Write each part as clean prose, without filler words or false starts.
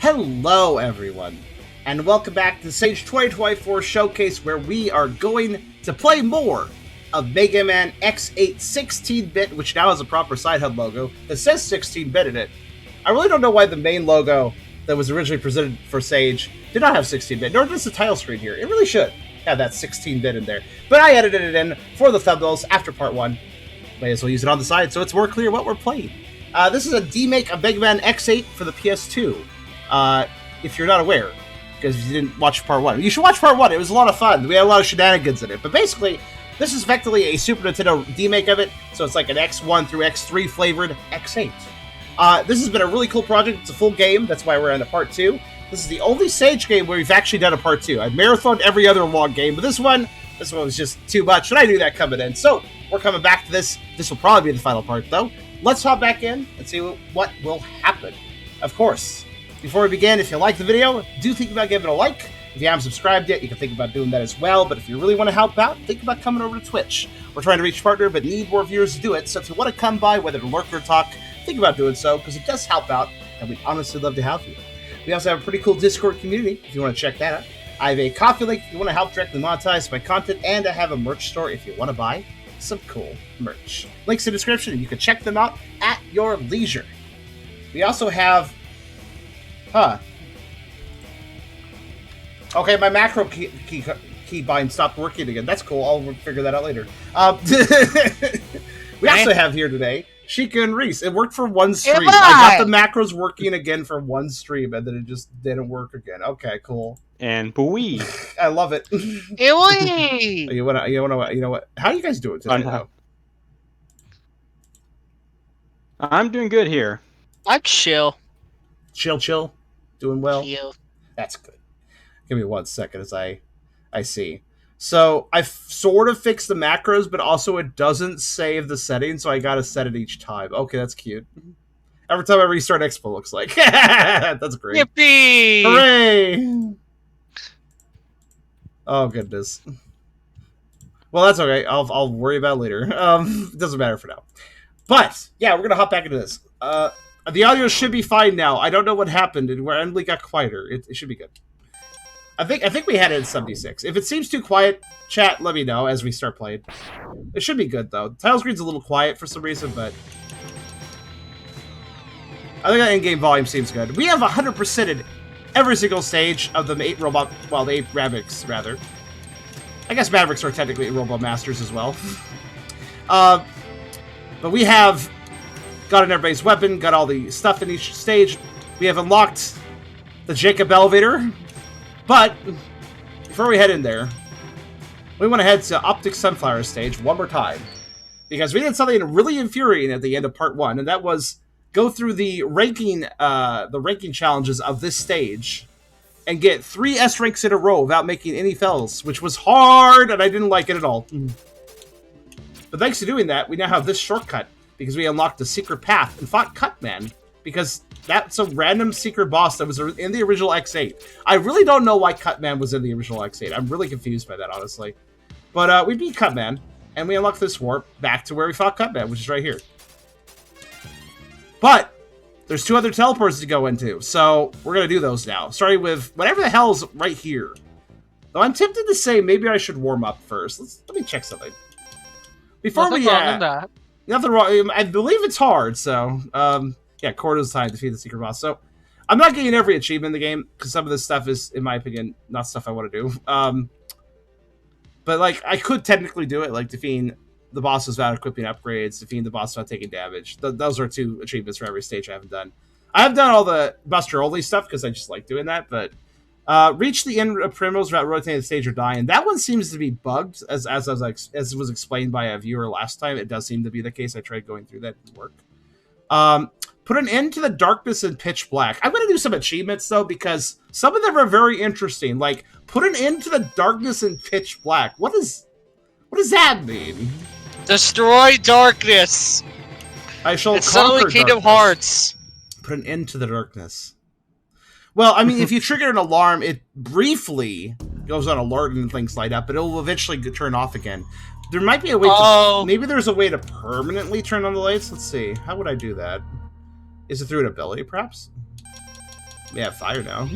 Hello, everyone, and welcome back to the Sage 2024 Showcase, where we are going to play more of Mega Man X8 16-bit, which now has a proper side hub logo that says 16-bit in it. I really don't know why the main logo that was originally presented for Sage did not have 16-bit, nor does the title screen here. It really should have that 16-bit in there. But I edited it in for the thumbnails after part 1. May as well use it on the side so it's more clear what we're playing. This is a demake of Mega Man X8 for the PS2. If you're not aware, because you didn't watch part 1. You should watch part 1, it was a lot of fun. We had a lot of shenanigans in it. But basically, this is effectively a Super Nintendo remake of it, so it's like an X1 through X3 flavored X8. This has been a really cool project. It's a full game, that's why we're in the part 2. This is the only Sage game where we've actually done a part 2. I've marathoned every other long game, but this one was just too much, and I knew that coming in. So, we're coming back to this. This will probably be the final part, though. Let's hop back in and see what will happen. Of course, before we begin, if you like the video, do think about giving it a like. If you haven't subscribed yet, you can think about doing that as well. But if you really want to help out, think about coming over to Twitch. We're trying to reach a partner, but need more viewers to do it. So if you want to come by, whether to lurk or talk, think about doing so, because it does help out, and we'd honestly love to have you. We also have a pretty cool Discord community, if you want to check that out. I have a coffee link if you want to help directly monetize my content, and I have a merch store if you want to buy some cool merch. Links in the description, and you can check them out at your leisure. We also have... Okay, my macro keybind stopped working again. That's cool. I'll figure that out later. We also have here today Sheikah and Reese. It worked for one stream. I got the macros working again for one stream, and then it just didn't work again. Okay, cool. And booey. I love it. You know what? How are you guys doing today? I'm doing good here. I'm chill. Chill. Doing well. Chill. That's good. Give me 1 second as I see. So I've sort of fixed the macros, but also it doesn't save the settings, so I gotta set it each time. Okay, that's cute. Every time I restart Expo, looks like. That's great. Yippee! Hooray! Oh goodness. Well, that's okay. I'll worry about it later. It doesn't matter for now. But yeah, we're gonna hop back into this. The audio should be fine now. I don't know what happened, and where Emily got quieter. It should be good. I think we had it at 76. If it seems too quiet, chat, let me know as we start playing. It should be good, though. The title screen's a little quiet for some reason, but... I think that in-game volume seems good. We have 100%ed every single stage of the 8 robot... Well, the 8 Mavericks, rather. I guess Mavericks are technically Robot Masters as well. But we have gotten everybody's weapon, got all the stuff in each stage. We have unlocked the Jacob Elevator. But, before we head in there, we want to head to Optic Sunflower stage one more time. Because we did something really infuriating at the end of part 1, and that was go through the ranking challenges of this stage and get 3 S ranks in a row without making any fails, which was hard, and I didn't like it at all. But thanks to doing that, we now have this shortcut, because we unlocked the secret path and fought Cutman, because that's a random secret boss that was in the original X8. I really don't know why Cutman was in the original X8. I'm really confused by that, honestly. But we beat Cutman, and we unlocked this warp back to where we fought Cutman, which is right here. But there's 2 other teleports to go into, so we're going to do those now. Starting with whatever the hell's right here. Though I'm tempted to say maybe I should warm up first. Let me check something. Before Nothing wrong with that. Nothing wrong. I believe it's hard, so... yeah, Cordo's time to defeat the secret boss. So, I'm not getting every achievement in the game, because some of this stuff is, in my opinion, not stuff I want to do. But, like, I could technically do it, like defeating the bosses without equipping upgrades, defeating the boss without taking damage. Those are 2 achievements for every stage I haven't done. I have done all the Buster-only stuff, because I just like doing that, but... reach the end of Primrose without rotating the stage or dying. That one seems to be bugged, as was explained by a viewer last time. It does seem to be the case. I tried going through that, it didn't work. Put an end to the darkness in pitch black. I'm going to do some achievements, though, because some of them are very interesting. Like, put an end to the darkness in pitch black. What does that mean? Destroy darkness! I shall it's only Kingdom Hearts. Put an end to the darkness. Well, I mean, if you trigger an alarm, it briefly goes on alert and things light up, but it will eventually turn off again. There might be a way to... Maybe there's a way to permanently turn on the lights? Let's see. How would I do that? Is it through an ability, perhaps? We have fire now.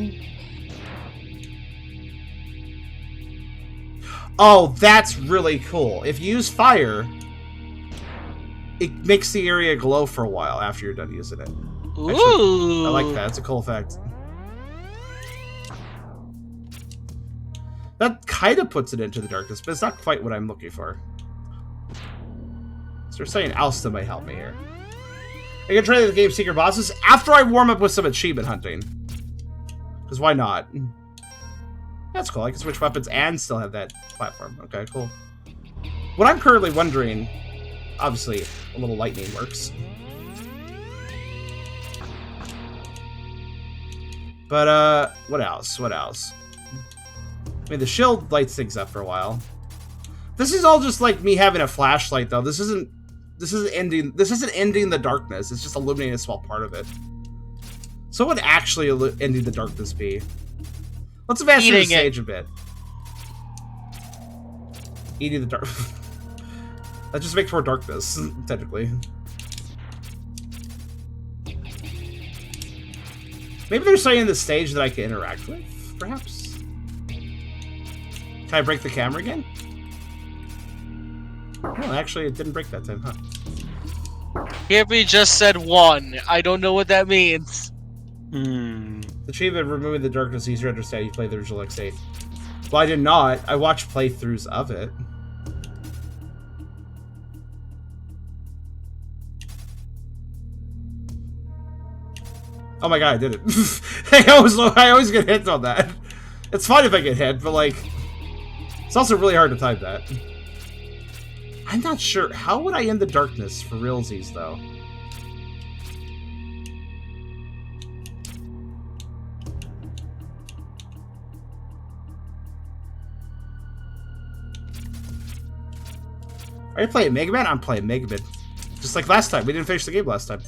Oh, that's really cool. If you use fire, it makes the area glow for a while after you're done using it. Ooh. Actually, I like that. It's a cool effect. That kind of puts it into the darkness, but it's not quite what I'm looking for. So there's something else that might help me here. I can try the game's secret bosses after I warm up with some achievement hunting. Because why not? That's cool. I can switch weapons and still have that platform. Okay, cool. What I'm currently wondering... Obviously, a little lightning works. But, what else? What else? I mean, the shield lights things up for a while. This is all just like me having a flashlight, though. This isn't ending the darkness. It's just illuminating a small part of it. So what would actually ending the darkness be? Let's advance through the stage a bit. Eating the dark. That just makes more darkness, technically. Maybe there's something in the stage that I can interact with, perhaps? Can I break the camera again? Oh, actually, it didn't break that time, huh? Kirby just said 1. I don't know what that means. Hmm. The achievement of removing the darkness is easier to understand. You play the original X8. Well, I did not. I watched playthroughs of it. Oh my god, I did it. I always get hit on that. It's fine if I get hit, but like... It's also really hard to time that. I'm not sure. How would I end the darkness for realsies, though? Are you playing Mega Man? I'm playing Mega Man. Just like last time. We didn't finish the game last time.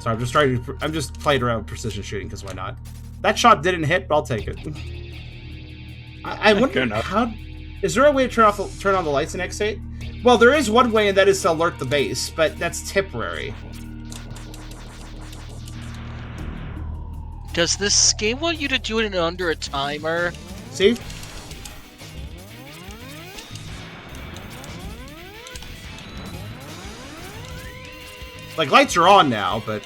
So I'm just playing around with precision shooting because why not? That shot didn't hit, but I'll take it. I wonder how. Is there a way to turn on the lights in X8? Well, there is one way, and that is to alert the base, but that's temporary. Does this game want you to do it in under a timer? See? Like, lights are on now, but...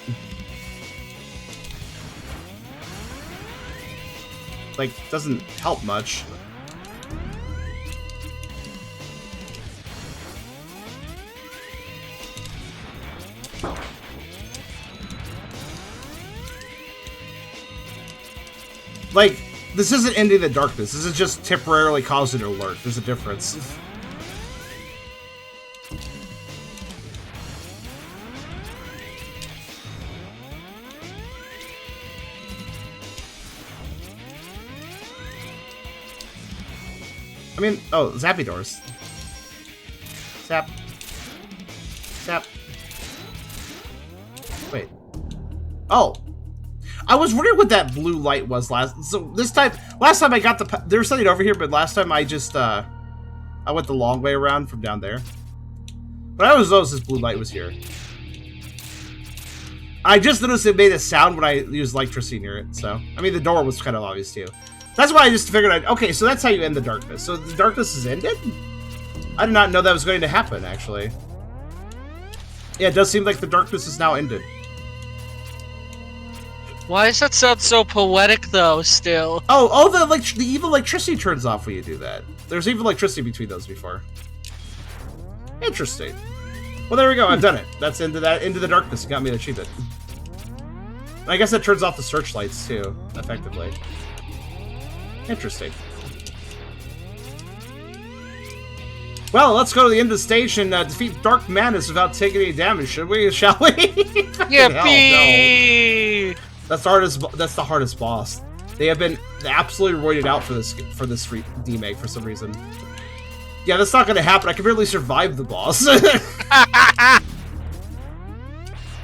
Like, doesn't help much. Like, this isn't ending the darkness. This is just temporarily causing an alert. There's a difference. I mean, oh, zappy doors. Zap. Zap. Wait. Oh. I was wondering what that blue light was last time I got there's something over here, but last time I just, I went the long way around from down there. But I always noticed this blue light was here. I just noticed it made a sound when I used electricity near it, so. I mean, the door was kind of obvious, too. That's why I just figured okay, so that's how you end the darkness. So the darkness is ended? I did not know that was going to happen, actually. Yeah, it does seem like the darkness is now ended. Why does that sound so poetic, though, still? Oh, the evil electricity turns off when you do that. There's evil electricity between those before. Interesting. Well, there we go. I've done it. That's into the darkness. It got me an achievement. And I guess that turns off the searchlights, too, effectively. Interesting. Well, let's go to the end of the stage and defeat Dark Madness without taking any damage, should we? Shall we? Yippee! No. That's the hardest boss. They have been absolutely roided out for this remake for some reason. Yeah, that's not going to happen. I can barely survive the boss.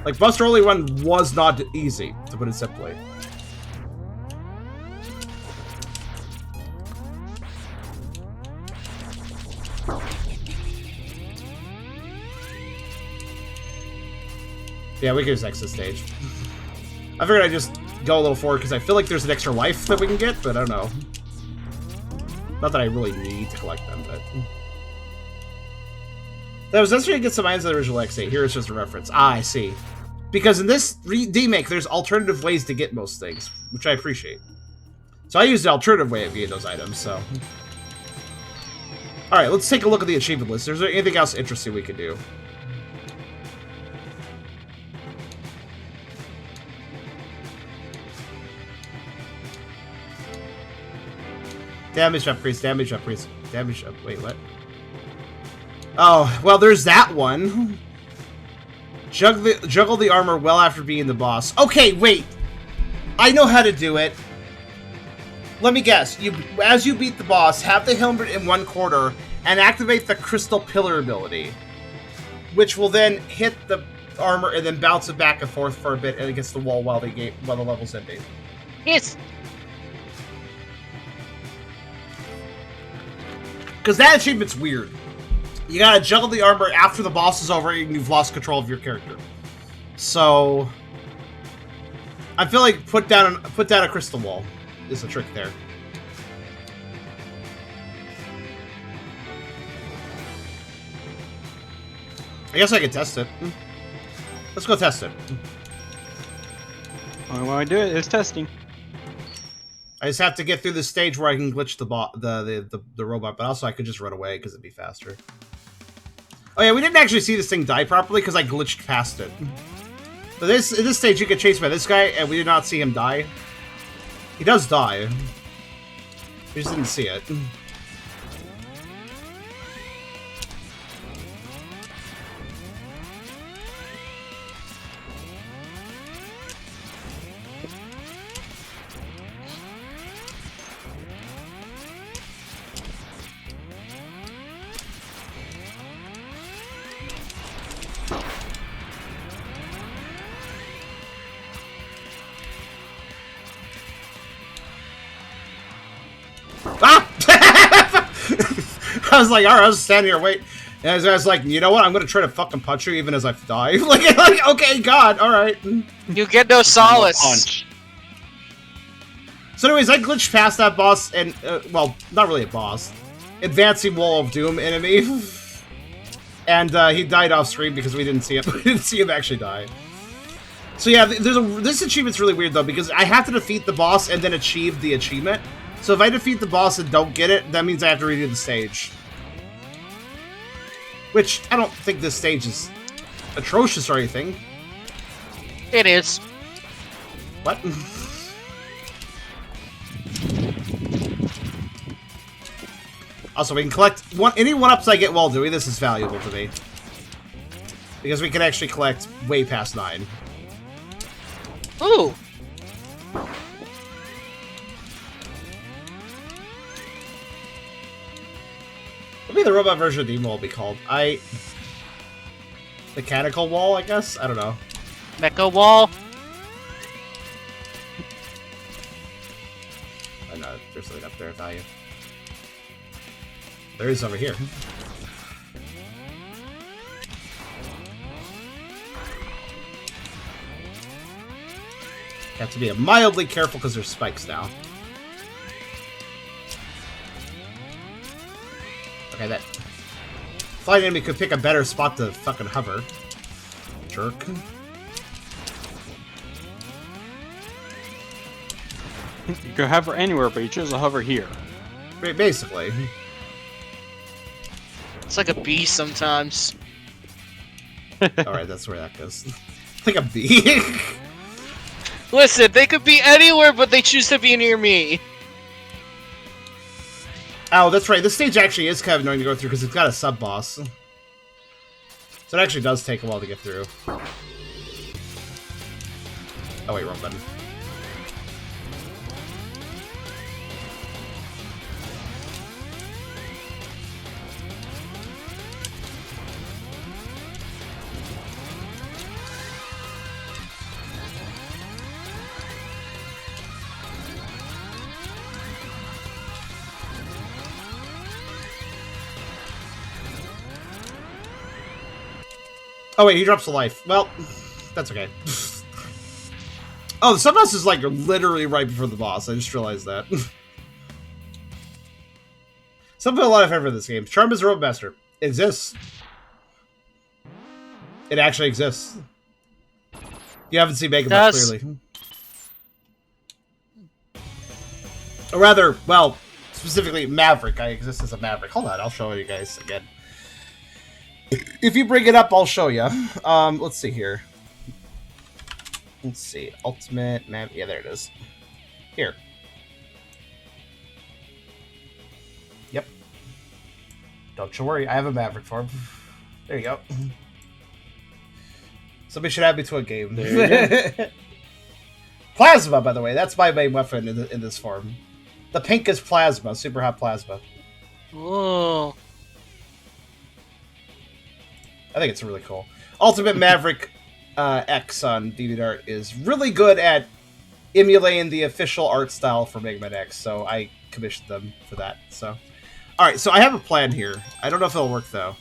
Like, Buster Only Run was not easy, to put it simply. Yeah, we can just exit stage. I figured I'd just go a little forward because I feel like there's an extra life that we can get, but I don't know. Not that I really need to collect them, but... That was necessary to get some items of the original X8. Here it's just a reference. Ah, I see. Because in this remake, there's alternative ways to get most things, which I appreciate. So I used the alternative way of getting those items, so... Alright, let's take a look at the achievement list. Is there anything else interesting we can do? Damage upgrades, damage upgrades, damage up... Wait, what? Oh, well, there's that one. Juggle the armor well after being the boss. Okay, wait. I know how to do it. Let me guess. As you beat the boss, have the helmet in one corner and activate the crystal pillar ability, which will then hit the armor and then bounce it back and forth for a bit and against the wall while the level's ending. Yes. Because that achievement's weird. You gotta juggle the armor after the boss is over and you've lost control of your character. So... I feel like put down a crystal wall is the trick there. I guess I could test it. Let's go test it. Only way I do it is testing. I just have to get through the stage where I can glitch the robot, but also I could just run away because it'd be faster. Oh yeah, we didn't actually see this thing die properly because I glitched past it. So in this stage, you get chased by this guy, and we did not see him die. He does die. We just didn't see it. Ah! I was like, alright, I was standing here, wait. And I was like, you know what? I'm gonna try to fucking punch you even as I die. like, okay, God, alright. You get no solace. Punch. So anyways, I glitched past that boss and, well, not really a boss. Advancing Wall of Doom enemy. And he died off screen because we didn't see him. We didn't see him actually die. So yeah, this achievement's really weird though, because I have to defeat the boss and then achieve the achievement. So if I defeat the boss and don't get it, that means I have to redo the stage. Which, I don't think this stage is atrocious or anything. It is. What? Also, we can collect any one-ups I get while doing this is valuable to me. Because we can actually collect way past 9. Ooh. What would be the robot version of the emo will be called? Mechanical Wall, I guess? I don't know. Mecha Wall. I know, there's something up there of value. There is over here. Have to be mildly careful because there's spikes now. Okay, that flying enemy could pick a better spot to fucking hover. Jerk. You can hover anywhere, but you choose to hover here. Basically. It's like a bee sometimes. Alright, that's where that goes. Like a bee. Listen, they could be anywhere, but they choose to be near me. Oh, that's right. This stage actually is kind of annoying to go through because it's got a sub-boss. So it actually does take a while to get through. Oh wait, wrong button. Oh wait, he drops a life. Well, That's okay. Oh, the sub boss is like literally right before the boss. I just realized that. Some put a lot of effort in this game. Charm is a rope master. It exists. It actually exists. You haven't seen Mega Man clearly. Or rather, well, specifically Maverick. I exist as a Maverick. Hold on, I'll show you guys again. If you bring it up, I'll show you. Let's see here. Let's see. Ultimate Mav. Yeah, there it is. Here. Yep. Don't you worry, I have a Maverick form. There you go. Somebody should add me to a game. There you go. Plasma, by the way. That's my main weapon in this form. The pink is plasma. Super hot plasma. Whoa. I think it's really cool. Ultimate Maverick X on DeviantArt is really good at emulating the official art style for Mega Man X, so I commissioned them for that. So, all right, so I have a plan here. I don't know if it'll work though.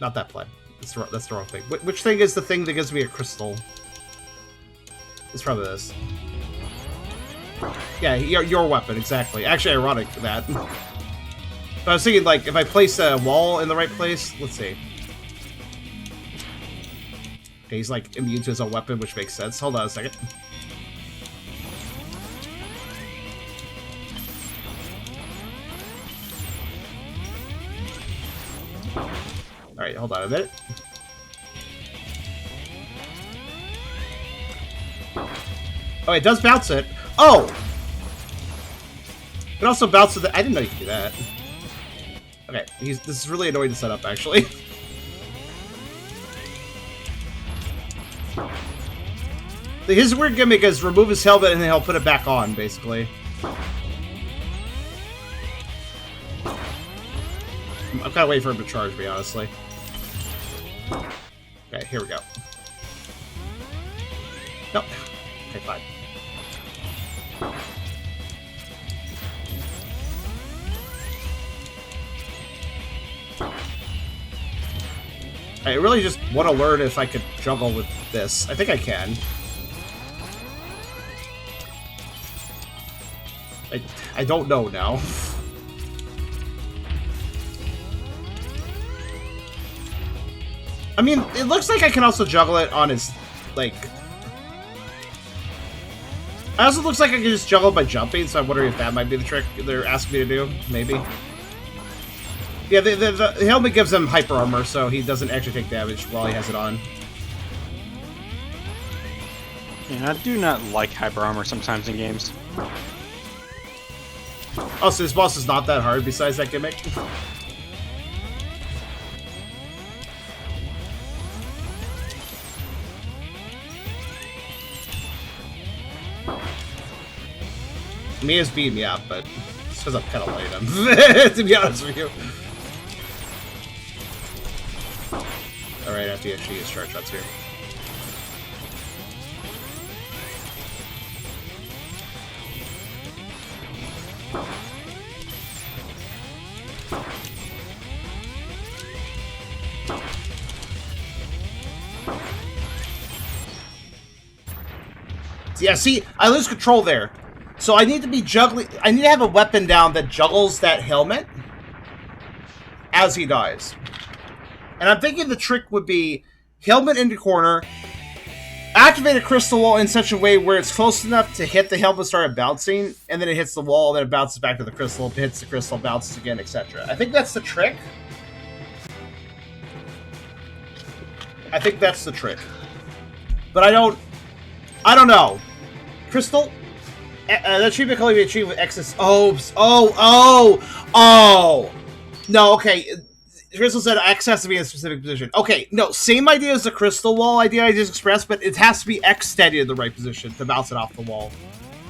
Not that plan. That's the wrong thing. Which thing is the thing that gives me a crystal? It's probably this. Yeah, your weapon, exactly. Actually, ironic that. But I was thinking, like, if I place a wall in the right place, let's see. Okay, he's like immune to his own weapon, which makes sense. Hold on a second. Alright, hold on a minute. Oh, it does bounce it. Oh! It also bounces it. I didn't know you could do that. Okay, this is really annoying to set up, actually. His weird gimmick is remove his helmet and then he'll put it back on, basically. I'm kind of waiting for him to charge me, honestly. Okay, here we go. Nope. Okay, fine. I really just want to learn if I could juggle with this. I think I can. I don't know now. I mean, it looks like I can also juggle it on his, like... It also looks like I can just juggle by jumping, so I'm wondering if that might be the trick they're asking me to do. Maybe. Yeah, the helmet gives him hyper armor, so he doesn't actually take damage while he has it on. Yeah, I do not like hyper armor sometimes in games. Oh, so this boss is not that hard besides that gimmick? Mia's beating me up, but it's because I'm kind of light him, to be honest with you. Alright, I have to actually use charge shots here. Yeah, see, I lose control there. So I need to be juggling. I need to have a weapon down that juggles that helmet as he dies. And I'm thinking the trick would be helmet in the corner, activate a crystal wall in such a way where it's close enough to hit the helmet, start bouncing, and then it hits the wall, then it bounces back to the crystal, it hits the crystal, bounces again, etc. I think that's the trick. I think that's the trick. But I don't know. Crystal? The achievement can only be achieved with excess. Oh! No, okay. Crystal said X has to be in a specific position. Okay, no, same idea as the crystal wall idea I just expressed, but it has to be X steady in the right position to bounce it off the wall.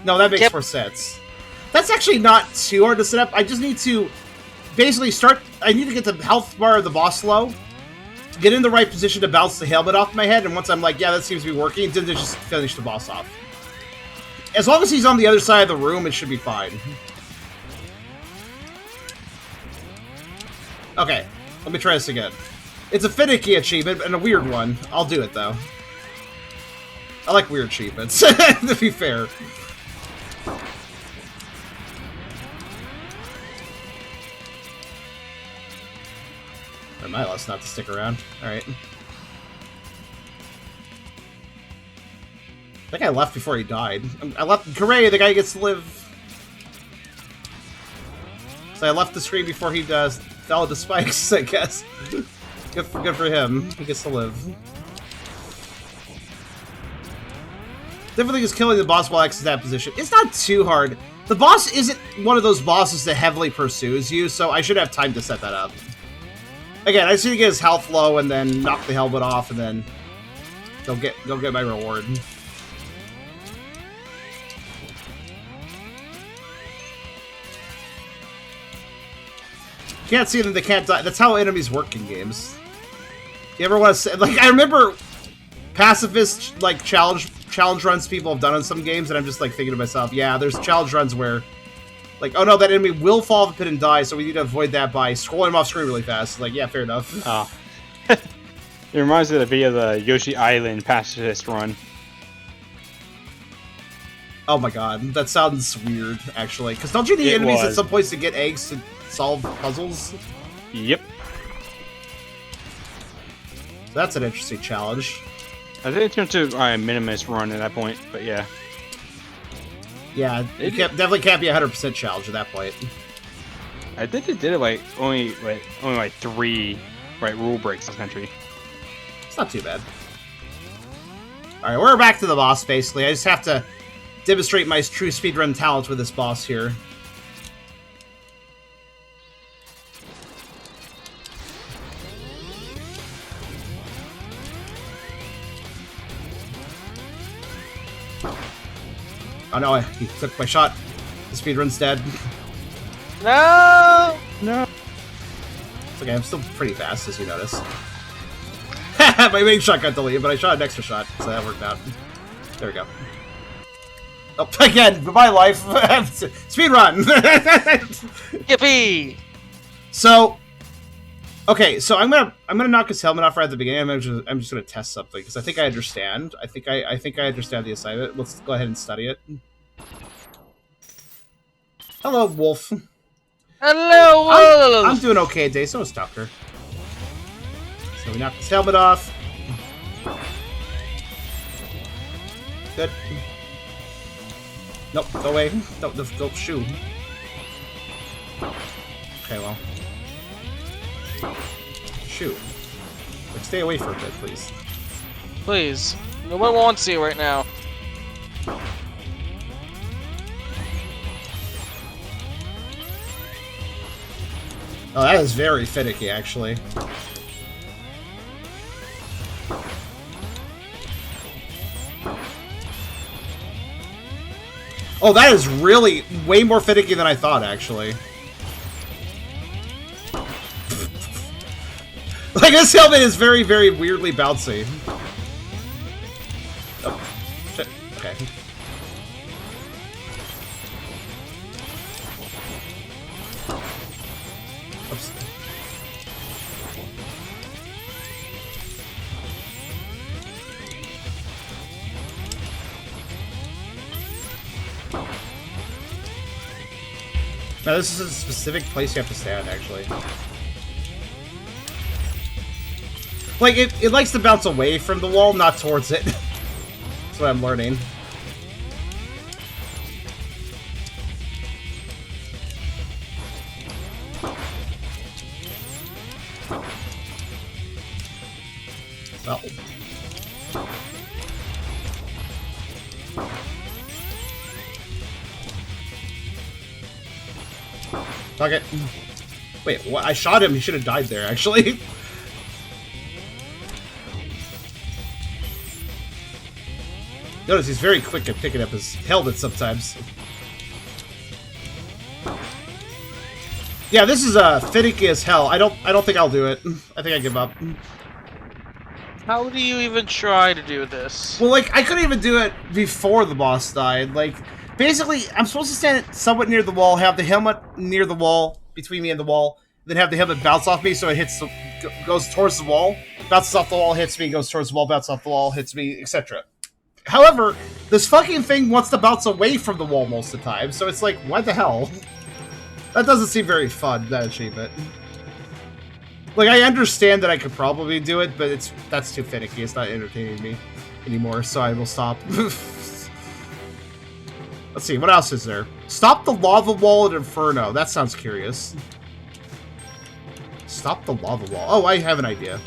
No, that makes more sense. That's actually not too hard to set up. I just need to basically start. I need to get the health bar of the boss low, get in the right position to bounce the helmet off my head, and once I'm like, yeah, that seems to be working, then just finish the boss off. As long as he's on the other side of the room, it should be fine. Okay. Let me try this again. It's a finicky achievement and a weird one. I'll do it, though. I like weird achievements, to be fair. Or my loss not to stick around. Alright. I think I left before he died. I left. Hooray, the guy gets to live. So I left the screen before he fell into spikes, I guess. Good for him. He gets to live. Difficulty is killing the boss while X is that position. It's not too hard. The boss isn't one of those bosses that heavily pursues you, so I should have time to set that up. Again, I just need to get his health low and then knock the helmet off, and then go get my reward. Can't see them, they can't die. That's how enemies work in games. You ever want to say, like, I remember pacifist, like, challenge runs people have done in some games, and I'm just, like, thinking to myself, yeah, there's challenge runs where, like, oh no, that enemy will fall off the pit and die, so we need to avoid that by scrolling him off screen really fast. Like, yeah, fair enough. Oh. It reminds me of the video of the Yoshi Island pacifist run. Oh my god, that sounds weird, actually. Because don't you need enemies at some points to get eggs to solve puzzles? Yep. So that's an interesting challenge. I think it's going to minimalist run at that point, but yeah. Yeah, you definitely can't be a 100% challenge at that point. I think it did it like only 3 rule breaks this country. It's not too bad. Alright, we're back to the boss, basically. I just have to demonstrate my true speedrun talent with this boss here. Oh no, he took my shot. The speedrun's dead. No! No. It's okay, I'm still pretty fast, as you notice. My main shot got deleted, but I shot an extra shot, so that worked out. There we go. Oh, again, goodbye life. Speedrun! Yippee! So, okay, so I'm gonna knock his helmet off right at the beginning. I'm just gonna test something because I think I understand. I think I understand the assignment. Let's go ahead and study it. Hello, Wolf. Hello, Wolf. I'm doing okay today. So is Tucker. So we knocked his helmet off. Good. Nope, go away. Don't shoot. Okay, well. Shoot. Like, stay away for a bit, please. Please. No one wants you right now. Oh, that is very finicky, actually. Oh, that is really way more finicky than I thought, actually. Like, this helmet is very, very weirdly bouncy. Oh, shit. Okay. Oops. Now, this is a specific place you have to stand, actually. Like, it likes to bounce away from the wall, not towards it. That's what I'm learning. Well. Fuck it. Wait, what? I shot him. He should have died there, actually. Notice he's very quick at picking up his helmet sometimes. Yeah, this is finicky as hell. I don't think I'll do it. I think I give up. How do you even try to do this? Well, like, I couldn't even do it before the boss died. Like, basically, I'm supposed to stand somewhat near the wall, have the helmet near the wall, between me and the wall, then have the helmet bounce off me, so it hits goes towards the wall, bounces off the wall, hits me, goes towards the wall, bounces off the wall, hits me, etc. However, this fucking thing wants to bounce away from the wall most of the time, so it's like, what the hell? That doesn't seem very fun, that achievement. Like, I understand that I could probably do it, but that's too finicky. It's not entertaining me anymore, so I will stop. Let's see, what else is there? Stop the lava wall at Inferno. That sounds curious. Stop the lava wall. Oh, I have an idea.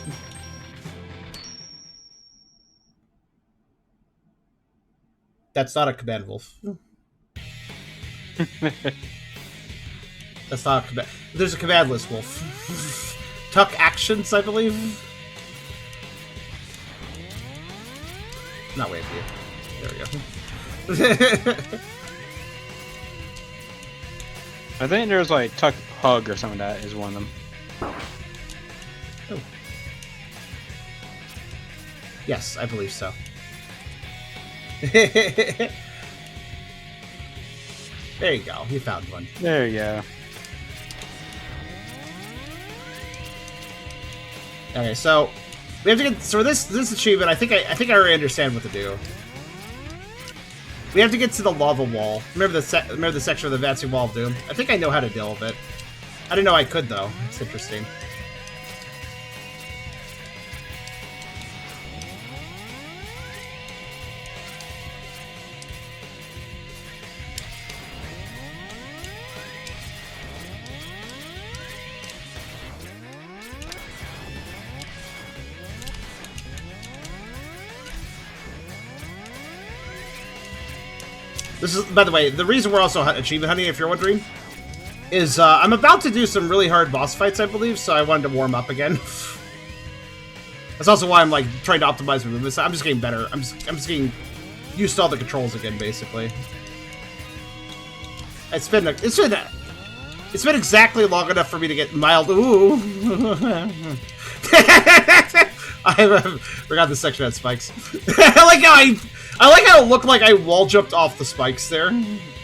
That's not a command wolf. That's not a command. There's a commandless wolf. Tuck actions, I believe. Not wait for you. There we go. I think there's like Tuck Hug or something that is one of them. Oh. Yes, I believe so. There you go. You found one. There you go. Okay, so we have to get this achievement. I think I already understand what to do. We have to get to the lava wall. Remember the section of the advancing wall of doom? I think I know how to deal with it. I didn't know I could though. It's interesting. This is, by the way, the reason we're also achievement hunting, if you're wondering, is I'm about to do some really hard boss fights, I believe, so I wanted to warm up again. That's also why I'm like trying to optimize my movements. I'm just getting better. I'm just getting used to all the controls again, basically. It's been exactly long enough for me to get mild. Ooh. I forgot this section had spikes. I like how it looked like I wall jumped off the spikes there.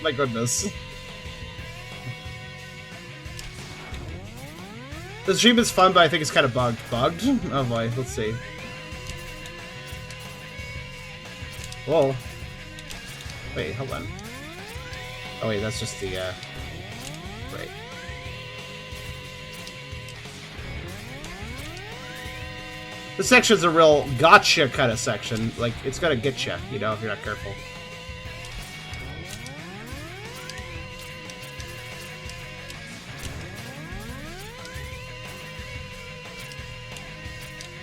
My goodness. The stream is fun, but I think it's kind of bugged. Bugged? Oh boy, let's see. Whoa. Wait, hold on. Oh wait, that's just the, right. This section's a real gotcha kind of section. Like, it's gonna get you, you know, if you're not careful.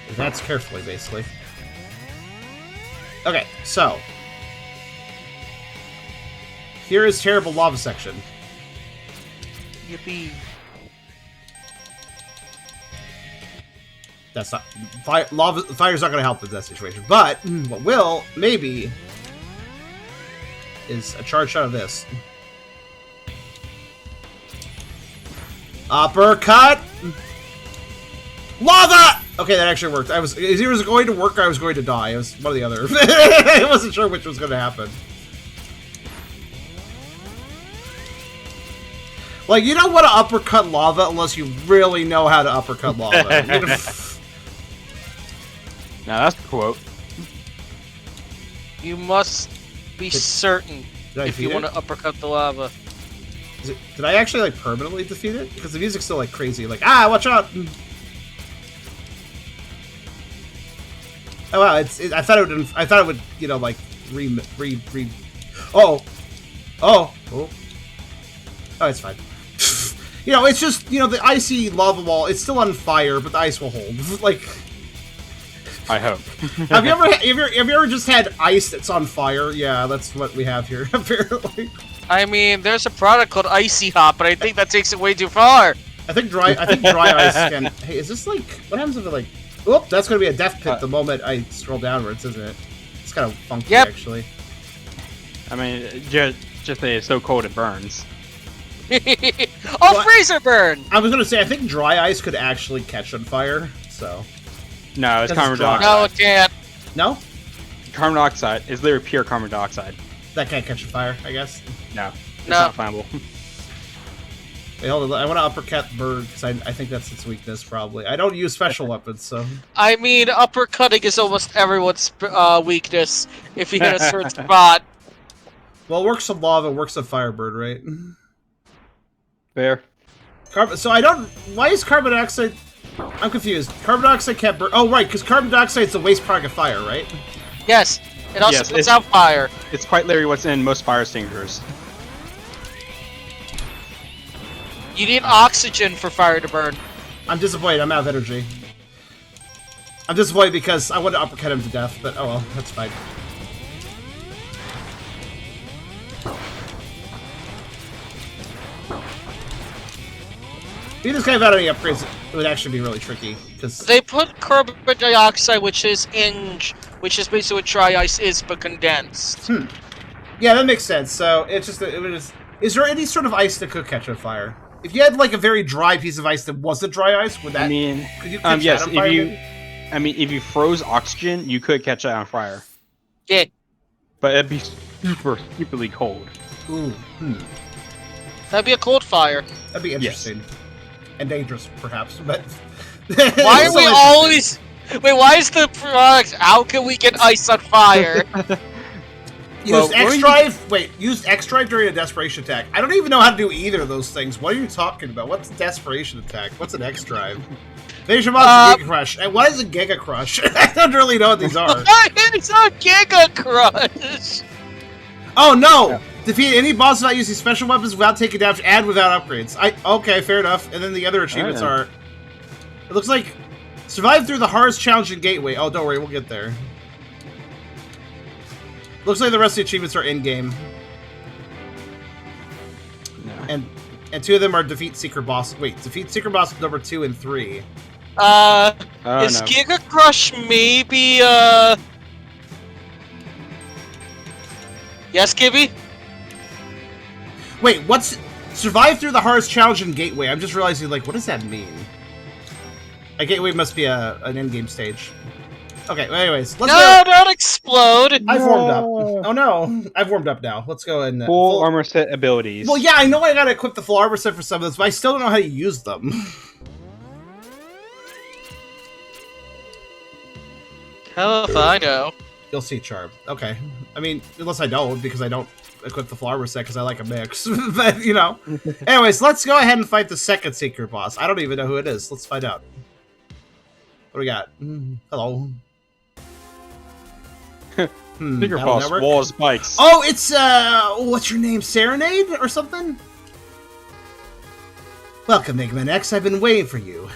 Advance carefully, basically. Okay, so. Here is terrible lava section. Yippee. That's not fire's not going to help in that situation. But what will maybe is a charge shot of this. Uppercut. Lava. Okay, that actually worked. It was either going to work or I was going to die. It was one or the other. I wasn't sure which was going to happen. Like, you don't want to uppercut lava unless you really know how to uppercut lava. Now that's the quote. You must be certain if you want to uppercut the lava. Did I actually like permanently defeat it? Because the music's still like crazy. Like, ah, watch out! Oh wow! I thought it would, you know, like Oh, it's fine. You know, it's just, you know, the icy lava wall. It's still on fire, but the ice will hold. Like. I hope. have you ever just had ice that's on fire? Yeah, that's what we have here, apparently. I mean, there's a product called Icy Hot, but I think that takes it way too far. I think dry ice can. Hey, is this like? What happens if it like? Oop, that's gonna be a death pit the moment I scroll downwards, isn't it? It's kind of funky, actually. I mean, just say it's so cold it burns. Freezer burn! I was gonna say, I think dry ice could actually catch on fire, so. No, it's carbon dioxide. No, it can't. No? Carbon dioxide is literally pure carbon dioxide. That can't catch on fire, I guess. No, it's not flammable. Wait, hold on. I want to uppercut bird because I think that's its weakness. Probably. I don't use special weapons, so. I mean, uppercutting is almost everyone's weakness if you hit a certain spot. Well, it works on lava, it works on firebird, right? Fair. So I don't. Why is carbon dioxide? I'm confused. Carbon dioxide can't burn. Oh, right, because carbon dioxide is a waste product of fire, right? Yes, it also Yes, puts out fire. It's quite literally what's in most fire extinguishers. You need oxygen for fire to burn. I'm disappointed. I'm out of energy. I'm disappointed because I wanted to uppercut him to death, but oh well, that's fine. If this guy without any upgrades, it would actually be really tricky because They put carbon dioxide, which is basically what dry ice is, but condensed. yeah, that makes sense. So it's just it was. Is there any sort of ice that could catch on fire? If you had like a very dry piece of ice that wasn't dry ice, would that? I mean, could you catch yes. that on If fire, you, maybe? I mean, if you froze oxygen, you could catch it on fire, Yeah. but it'd be stupidly cold. Ooh, That'd be a cold fire. that'd be interesting and dangerous, perhaps. But Why are we always... Wait, why is the product... How can we get ice on fire? Use Well, X drive. Wait, use X drive during a desperation attack. I don't even know how to do either of those things. What are you talking about? What's a desperation attack? What's an X drive? Finish him off with Giga Crush. And what is a Giga Crush? I don't really know what these are. It's a Giga Crush! Oh no! Defeat any boss without using special weapons, without taking damage, and without upgrades. Okay, fair enough. And then the other achievements are. It looks like survive through the hardest challenging gateway. Oh, don't worry, we'll get there. Looks like the rest of the achievements are in-game. No. And two of them are defeat secret boss. Wait, defeat secret boss number 2 and 3. Is no. Giga Crush maybe, Yes, Gibby? Wait, what's survive through the hardest challenging gateway? I'm just realizing, like, what does that mean? A gateway must be an in-game stage. Okay, well, anyways, let's No, go. don't explode! I've warmed up. Oh no, I've warmed up now. Let's go and Full armor set abilities. Well, yeah, I know I gotta equip the full armor set for some of this, but I still don't know how to use them. Hell if I know. You'll see, Charm. Okay. I mean, unless I don't, because I don't equip the full armor set because I like a mix. But, you know. Anyways, let's go ahead and fight the second secret boss. I don't even know who it is. Let's find out. What do we got? Hello. Secret Battle boss, Network? walls, spikes. Oh, it's, what's your name? Serenade or something? Welcome, Mega Man X. I've been waiting for you.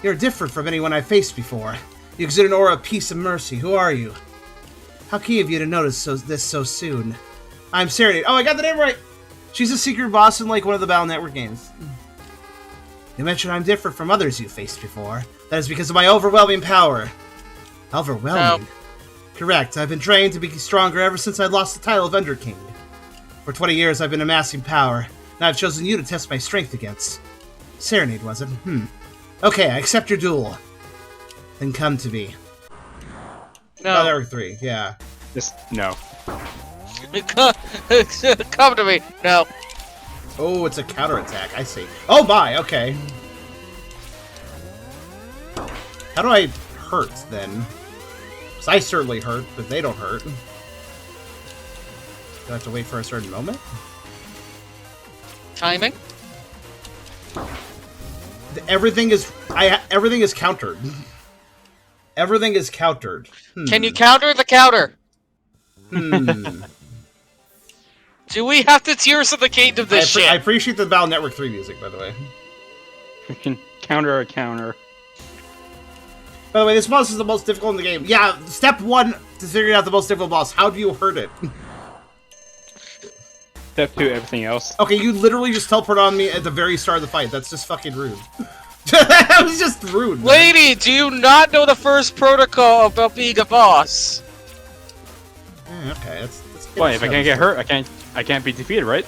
You're different from anyone I've faced before. You exude an aura of peace and mercy. Who are you? How key of you to notice this so soon? I'm Serenade. Oh, I got the name right! She's a secret boss in, like, one of the Battle Network games. You mentioned I'm different from others you've faced before. That is because of my overwhelming power. Overwhelming? No. Correct. I've been trained to be stronger ever since I lost the title of Under King. For 20 years, I've been amassing power. Now I've chosen you to test my strength against. Serenade, was it? Okay, I accept your duel. Then come to me. No. Network 3, yeah. Just, no. Come to me. No. Oh, it's a counterattack. I see. Oh, my. Okay. How do I hurt, then? Because I certainly hurt, but they don't hurt. Do I have to wait for a certain moment? Timing? Everything is... everything is countered. Everything is countered. Can you counter the counter? Do we have to Tears of the Kingdom this shit? I appreciate the Battle Network 3 music, by the way. We can counter a counter. By the way, this boss is the most difficult in the game. Yeah, step 1 to figuring out the most difficult boss. How do you hurt it? Step 2, everything else. Okay, you literally just teleport on me at the very start of the fight. That's just fucking rude. That was just rude, man. Lady, do you not know the first protocol about being a boss? Yeah, okay, that's Why? If I can't get hurt, I can't be defeated, right?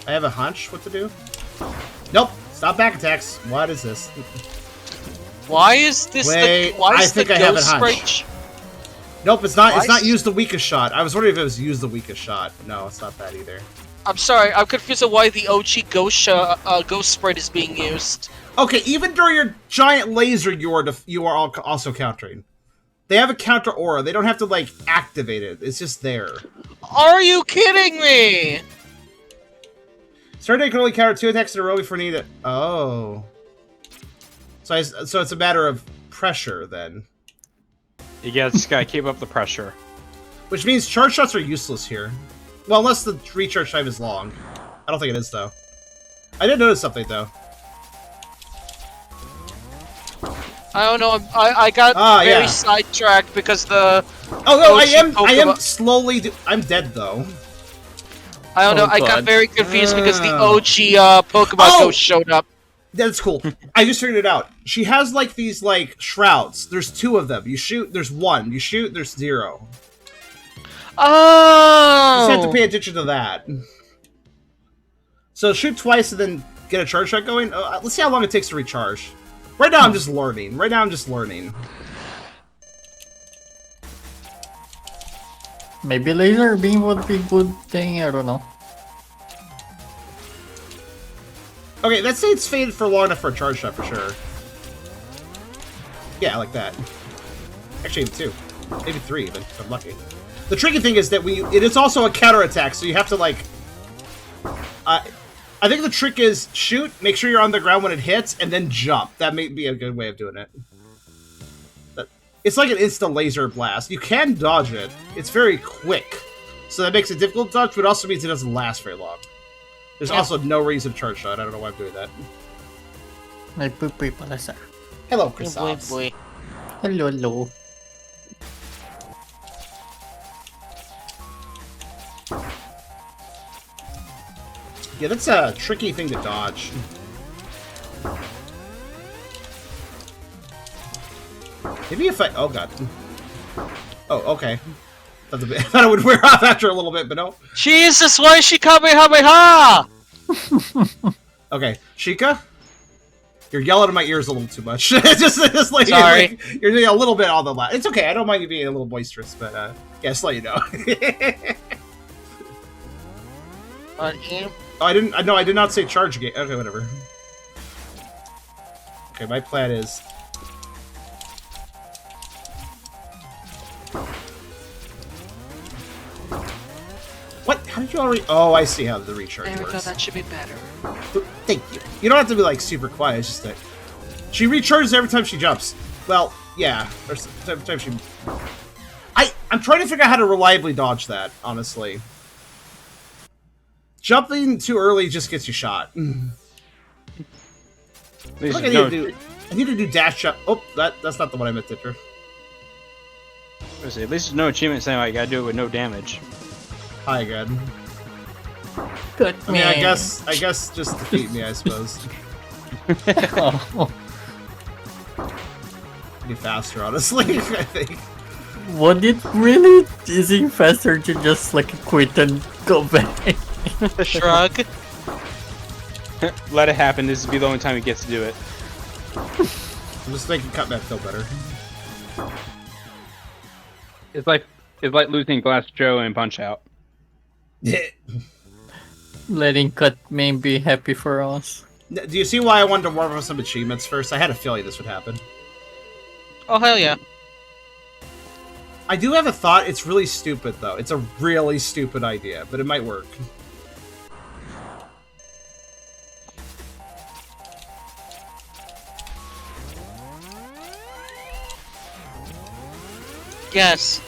I have a hunch what to do. Nope. Stop back attacks. What is this? Why is this Wait, why I is think the I have a ghost hunch. sprite? Nope, it's not. It's not Twice? use the weakest shot. I was wondering if it was use the weakest shot. No, it's not that either. I'm sorry, I'm confused on why the OG ghost sprite is being used. Okay, even during your giant laser, you are also countering. They have a counter aura. They don't have to like activate it. It's just there. Are you kidding me? Starting can only counter 2 attacks in a row before need it. Oh. So it's a matter of pressure then. You just gotta keep up the pressure. Which means charge shots are useless here. Well, unless the recharge time is long. I don't think it is, though. I did notice something, though. I don't know. I got very sidetracked because the. Oh no! OG I am slowly. I'm dead though. I don't know. I got very confused because the OG Pokemon Ghost showed up. That's cool. I just figured it out. She has like these like shrouds. There's 2 of them. You shoot. There's 1. You shoot. There's 0. Oh! You just have to pay attention to that. So shoot twice and then get a charge shot going. Let's see how long it takes to recharge. Right now I'm just learning. Maybe laser beam would be a good thing. I don't know. Okay, let's say it's faded for long enough for a charge shot for sure. Yeah, like that. Actually, even 2. Maybe 3 even, if I'm lucky. The tricky thing is that it is also a counterattack, so you have to, like... I think the trick is shoot, make sure you're on the ground when it hits, and then jump. That may be a good way of doing it. It's like an instant laser blast. You can dodge it. It's very quick. So that makes it difficult to dodge, but it also means it doesn't last very long. There's also no reason to charge shot. I don't know why I'm doing that. May pupoy pala sir. Hello, Chrysops. Boy. Hello. Yeah, that's a tricky thing to dodge. Maybe if I... Oh, God. Oh, okay. I thought it would wear off after a little bit, but no. Jesus, why is she Kamehameha? Okay, Sheikah? You're yelling in my ears a little too much. just like, sorry. Like, you're doing a little bit on the left. It's okay, I don't mind you being a little boisterous, but, yeah, just let you know. Oh, I did not say charge game. Okay, whatever. Okay, my plan is... What? How did you already... Oh, I see how the recharge works. There we go, that should be better. Thank you. You don't have to be, like, super quiet, it's just that... She recharges every time she jumps. Well, yeah. Or every time she... I'm trying to figure out how to reliably dodge that, honestly. Jumping too early just gets you shot. I need to do dash jump. Oh, that's not the one I meant to do. At least there's no achievement saying like you gotta do it with no damage. Hi again. Good. I mean, I guess just defeat me, I suppose. Oh. Be faster, honestly. I think. Would it really easy faster to just like quit and go back? Shrug. Let it happen. This will be the only time he gets to do it. I'm just making cutback feel better. It's like losing Glass Joe in Punch Out. Letting Cut Main be happy for us. Do you see why I wanted to warm up some achievements first? I had a feeling this would happen. Oh, hell yeah. I do have a thought. It's really stupid, though. It's a really stupid idea, but it might work. Yes.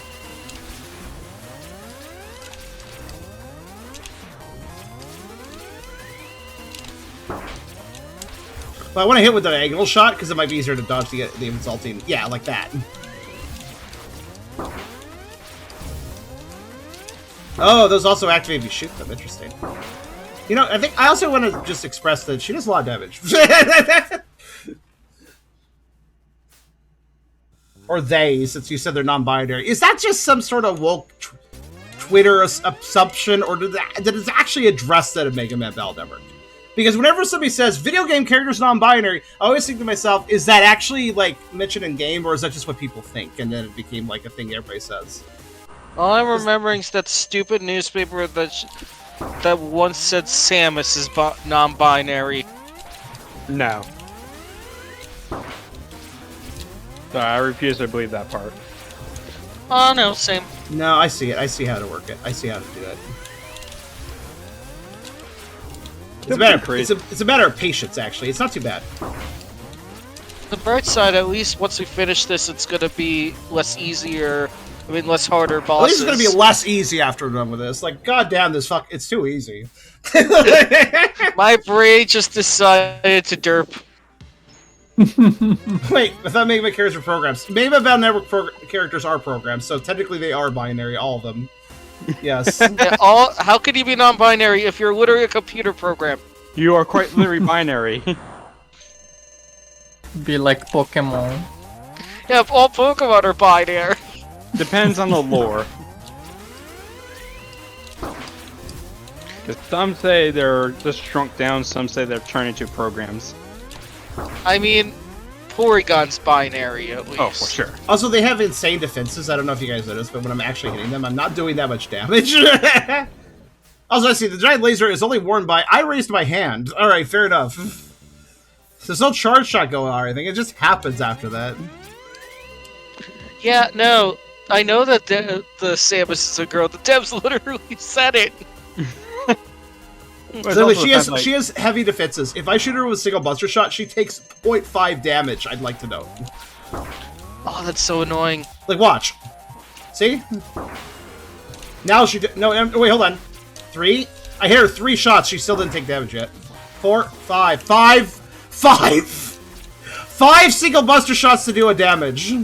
But I want to hit with the angle shot because it might be easier to dodge the insulting. Yeah, like that. Oh, those also activate if you shoot them. Interesting. You know, I think I also want to just express that she does a lot of damage. Or they, since you said they're non-binary. Is that just some sort of woke Twitter assumption, or did it actually address that in Mega Man Battle Network? Because whenever somebody says video game characters non-binary, I always think to myself, is that actually like mentioned in game, or is that just what people think? And then it became like a thing everybody says. All I'm remembering is that stupid newspaper that once said Samus is non-binary. No. So I refuse to believe that part. Oh no, same. No, I see it. I see how to work it. I see how to do it. It's a matter of patience, actually. It's not too bad. The bright side, at least once we finish this, it's gonna be less easier. I mean, less harder At bosses. least it's gonna be less easy after we're done with this. Like, goddamn, it's too easy. My brain just decided to derp. Wait, I thought Mega Man characters were programs. Mega Man Battle Network characters are programs, so technically they are binary, all of them. Yes. Yeah, how could you be non-binary if you're literally a computer program? You are quite literally binary. Be like Pokemon. Yeah, if all Pokemon are binary. Depends on the lore. Because some say they're just shrunk down, some say they're turned into programs. I mean, Porygon's binary, at least. Oh, for sure. Also, they have insane defenses. I don't know if you guys noticed, but when I'm actually hitting them, I'm not doing that much damage. Also, I see the giant laser is only worn by... I raised my hand. Alright, fair enough. There's no charge shot going on or anything. It just happens after that. Yeah, no. I know that the Samus is a girl. The devs literally said it. So she has heavy defenses. If I shoot her with a single buster shot, she takes 0.5 damage. I'd like to know. Oh, that's so annoying. Like, watch. See? Now she... No, wait, hold on. 3? I hit her 3 shots. She still didn't take damage yet. 4, 5. 5 single buster shots to do a damage.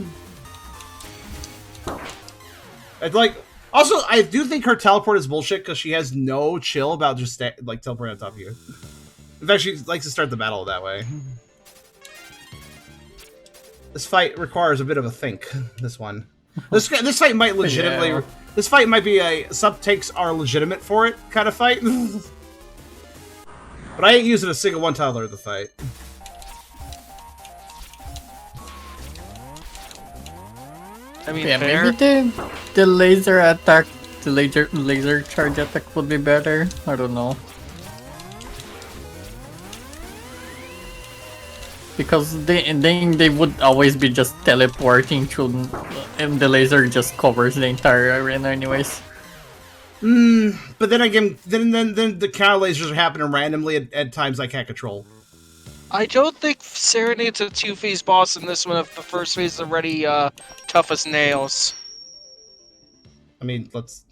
I'd like... Also, I do think her teleport is bullshit because she has no chill about just like teleporting on top of you. In fact, she likes to start the battle that way. This fight requires a bit of a think. This one. This fight might legitimately. Yeah. This fight might be a sub-takes are legitimate for it kind of fight. But I ain't using a single one toddler to fight. I mean, yeah, fair. maybe the laser attack, the laser charge attack would be better. I don't know. Because they would always be just teleporting through, and the laser just covers the entire arena anyways. But then again, then the counter lasers are happening randomly at times I can't control. I don't think Serenade's a 2-phase boss in this one if the first phase is already tough as nails. I mean, let's...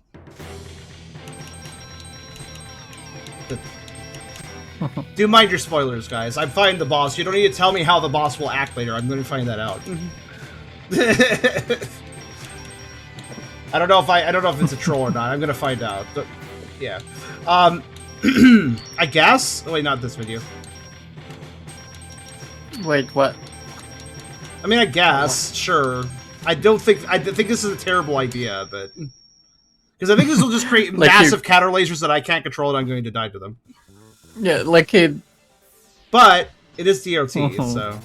Do mind your spoilers, guys. I'm fighting the boss. You don't need to tell me how the boss will act later. I'm going to find that out. I don't know if it's a troll or not. I'm going to find out. But, yeah. I guess. Oh, wait, not this video. Wait, what? I mean, I guess, sure. I think this is a terrible idea, but because I think this will just create like massive counter lasers that I can't control, and I'm going to die to them. Yeah, like it. But it is DOT, so.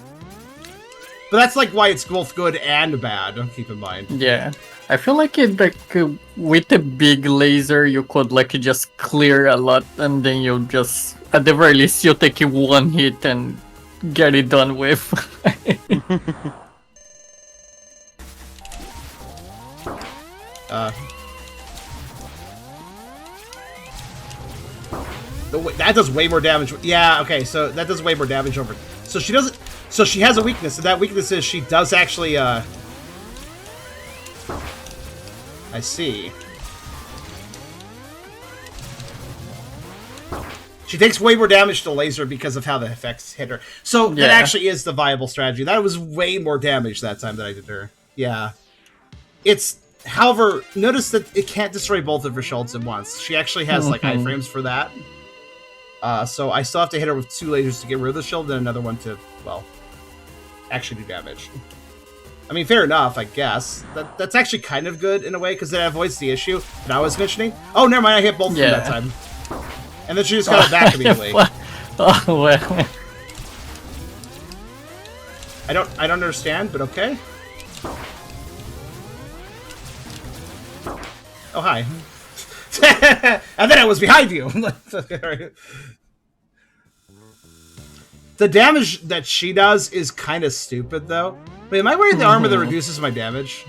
But that's like why it's both good and bad. Keep in mind. Yeah, I feel like with a big laser, you could like just clear a lot, and then you just at the very least you take one hit and get it done with. That does way more damage. Yeah, okay, so that does way more damage over. So she doesn't. So she has a weakness, and that weakness is she does actually. I see. She takes way more damage to laser because of how the effects hit her. So that actually is the viable strategy. That was way more damage that time that I did her. Yeah. It's, however, notice that it can't destroy both of her shields at once. She actually has like iframes for that. So I still have to hit her with 2 lasers to get rid of the shield and another one to, well, actually do damage. I mean, fair enough, I guess. That's actually kind of good in a way because it avoids the issue that I was mentioning. Oh, never mind, I hit both of them that time. And then she just got it back immediately. Oh, well. I don't understand, but okay. Oh, hi. And then I was behind you. The damage that she does is kind of stupid, though. Wait, am I wearing the armor that reduces my damage?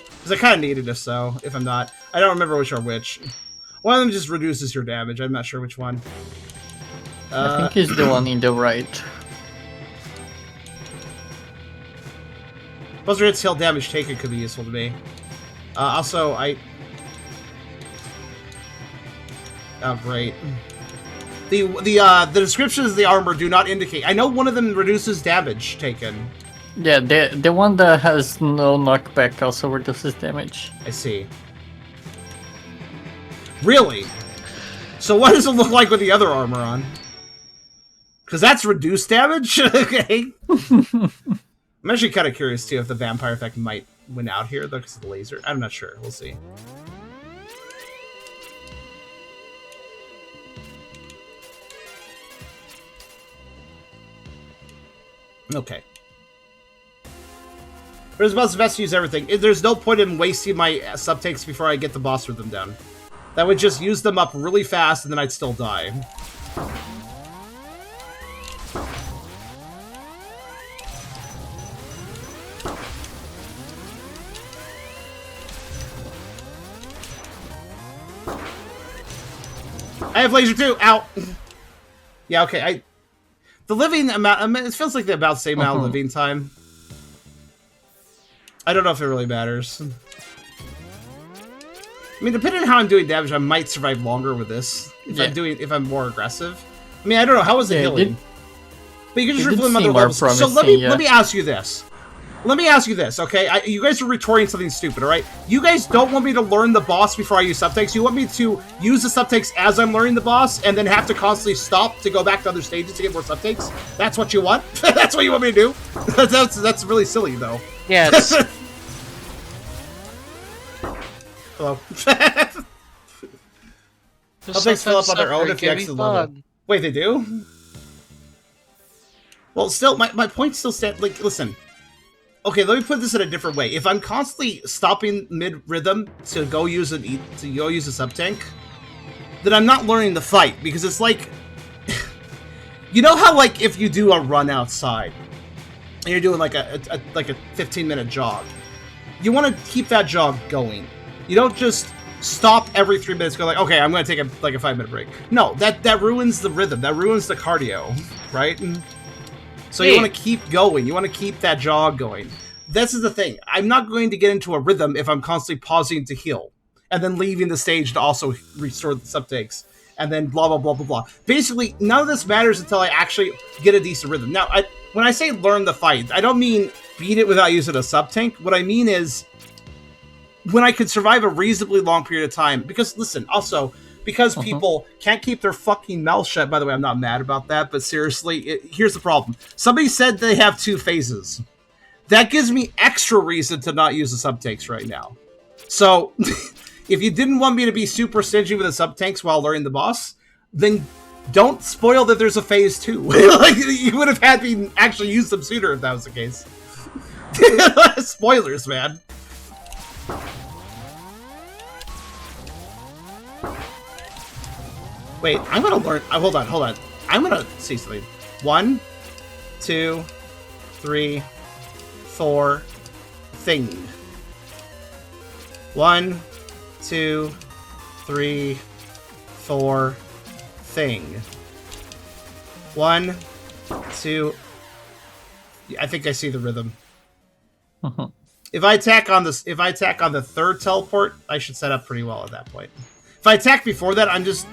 Because I kind of need it if so, if I'm not. I don't remember which are which. One of them just reduces your damage. I'm not sure which one. I think he's the one in the right. Buzzer hits heal damage taken could be useful to me. Also, oh, great. The descriptions of the armor do not indicate. I know one of them reduces damage taken. Yeah, the one that has no knockback also reduces damage. I see. Really? So what does it look like with the other armor on? Because that's reduced damage? Okay. I'm actually kind of curious, too, if the vampire effect might win out here, though, because of the laser. I'm not sure. We'll see. Okay. But it's best to use everything. There's no point in wasting my subtakes before I get the boss rhythm down. That would just use them up really fast, and then I'd still die. I have laser too! Ow! Yeah, okay, the living amount... it feels like the about the same amount of living time. I don't know if it really matters. I mean, depending on how I'm doing damage, I might survive longer with this. If I'm more aggressive. I mean, I don't know. How is it healing? But you can just refill them other levels. So let me ask you this. Let me ask you this, okay? You guys are retorting something stupid, alright? You guys don't want me to learn the boss before I use subtakes. You want me to use the subtakes as I'm learning the boss and then have to constantly stop to go back to other stages to get more subtakes? That's what you want? That's what you want me to do? That's really silly, though. Yes. Hello. Subtakes fill up on their own if you exit level. Wait, they do? Well, still, my point still stands. Like, listen. Okay, let me put this in a different way. If I'm constantly stopping mid-rhythm to go use a sub-tank, then I'm not learning the fight, because it's like... you know how, like, if you do a run outside, and you're doing, like, a 15-minute jog, you want to keep that jog going. You don't just stop every 3 minutes, go like, okay, I'm going to take a 5-minute break. No, that ruins the rhythm. That ruins the cardio, right? So you want to keep going. You want to keep that jog going. This is the thing. I'm not going to get into a rhythm if I'm constantly pausing to heal. And then leaving the stage to also restore the subtakes. And then blah, blah, blah, blah, blah. Basically, none of this matters until I actually get a decent rhythm. Now, when I say learn the fight, I don't mean beat it without using a sub-tank. What I mean is when I could survive a reasonably long period of time. Because, listen, also... because people can't keep their fucking mouth shut. By the way, I'm not mad about that, but seriously, here's the problem. Somebody said they have 2 phases. That gives me extra reason to not use the subtanks right now. So, if you didn't want me to be super stingy with the subtanks while learning the boss, then don't spoil that there's a phase 2. Like, you would have had me actually use them sooner if that was the case. Spoilers, man. Wait, I'm gonna learn. Hold on. I'm gonna see something. 1, 2, 3, 4, thing. 1, 2, 3, 4, thing. 1, 2. I think I see the rhythm. If I attack on the 3rd teleport, I should set up pretty well at that point. If I attack before that, I'm just...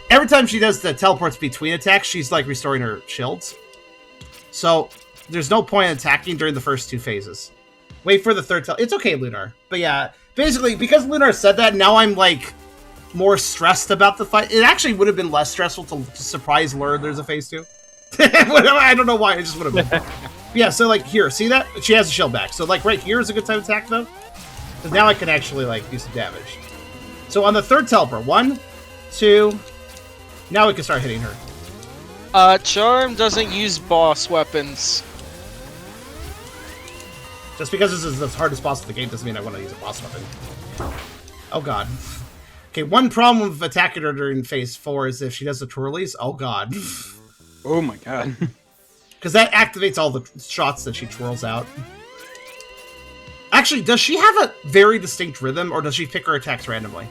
every time she does the teleports between attacks, she's like restoring her shields. So there's no point in attacking during the first 2 phases. Wait for the 3rd It's okay, Lunar. But yeah, basically, because Lunar said that, now I'm like more stressed about the fight. It actually would have been less stressful to surprise learn there's a phase 2. I don't know why, it just would have been. Yeah, so like here, see that? She has a shield back. So like right here is a good time to attack though. Because now I can actually like do some damage. So on the 3rd teleport, 1, 2, Now we can start hitting her. Charm doesn't use boss weapons. Just because this is the hardest boss of the game doesn't mean I want to use a boss weapon. Oh god. Okay, one problem with attacking her during phase 4 is if she does the twirlies. Oh god. Oh my god. Because that activates all the shots that she twirls out. Actually, does she have a very distinct rhythm, or does she pick her attacks randomly?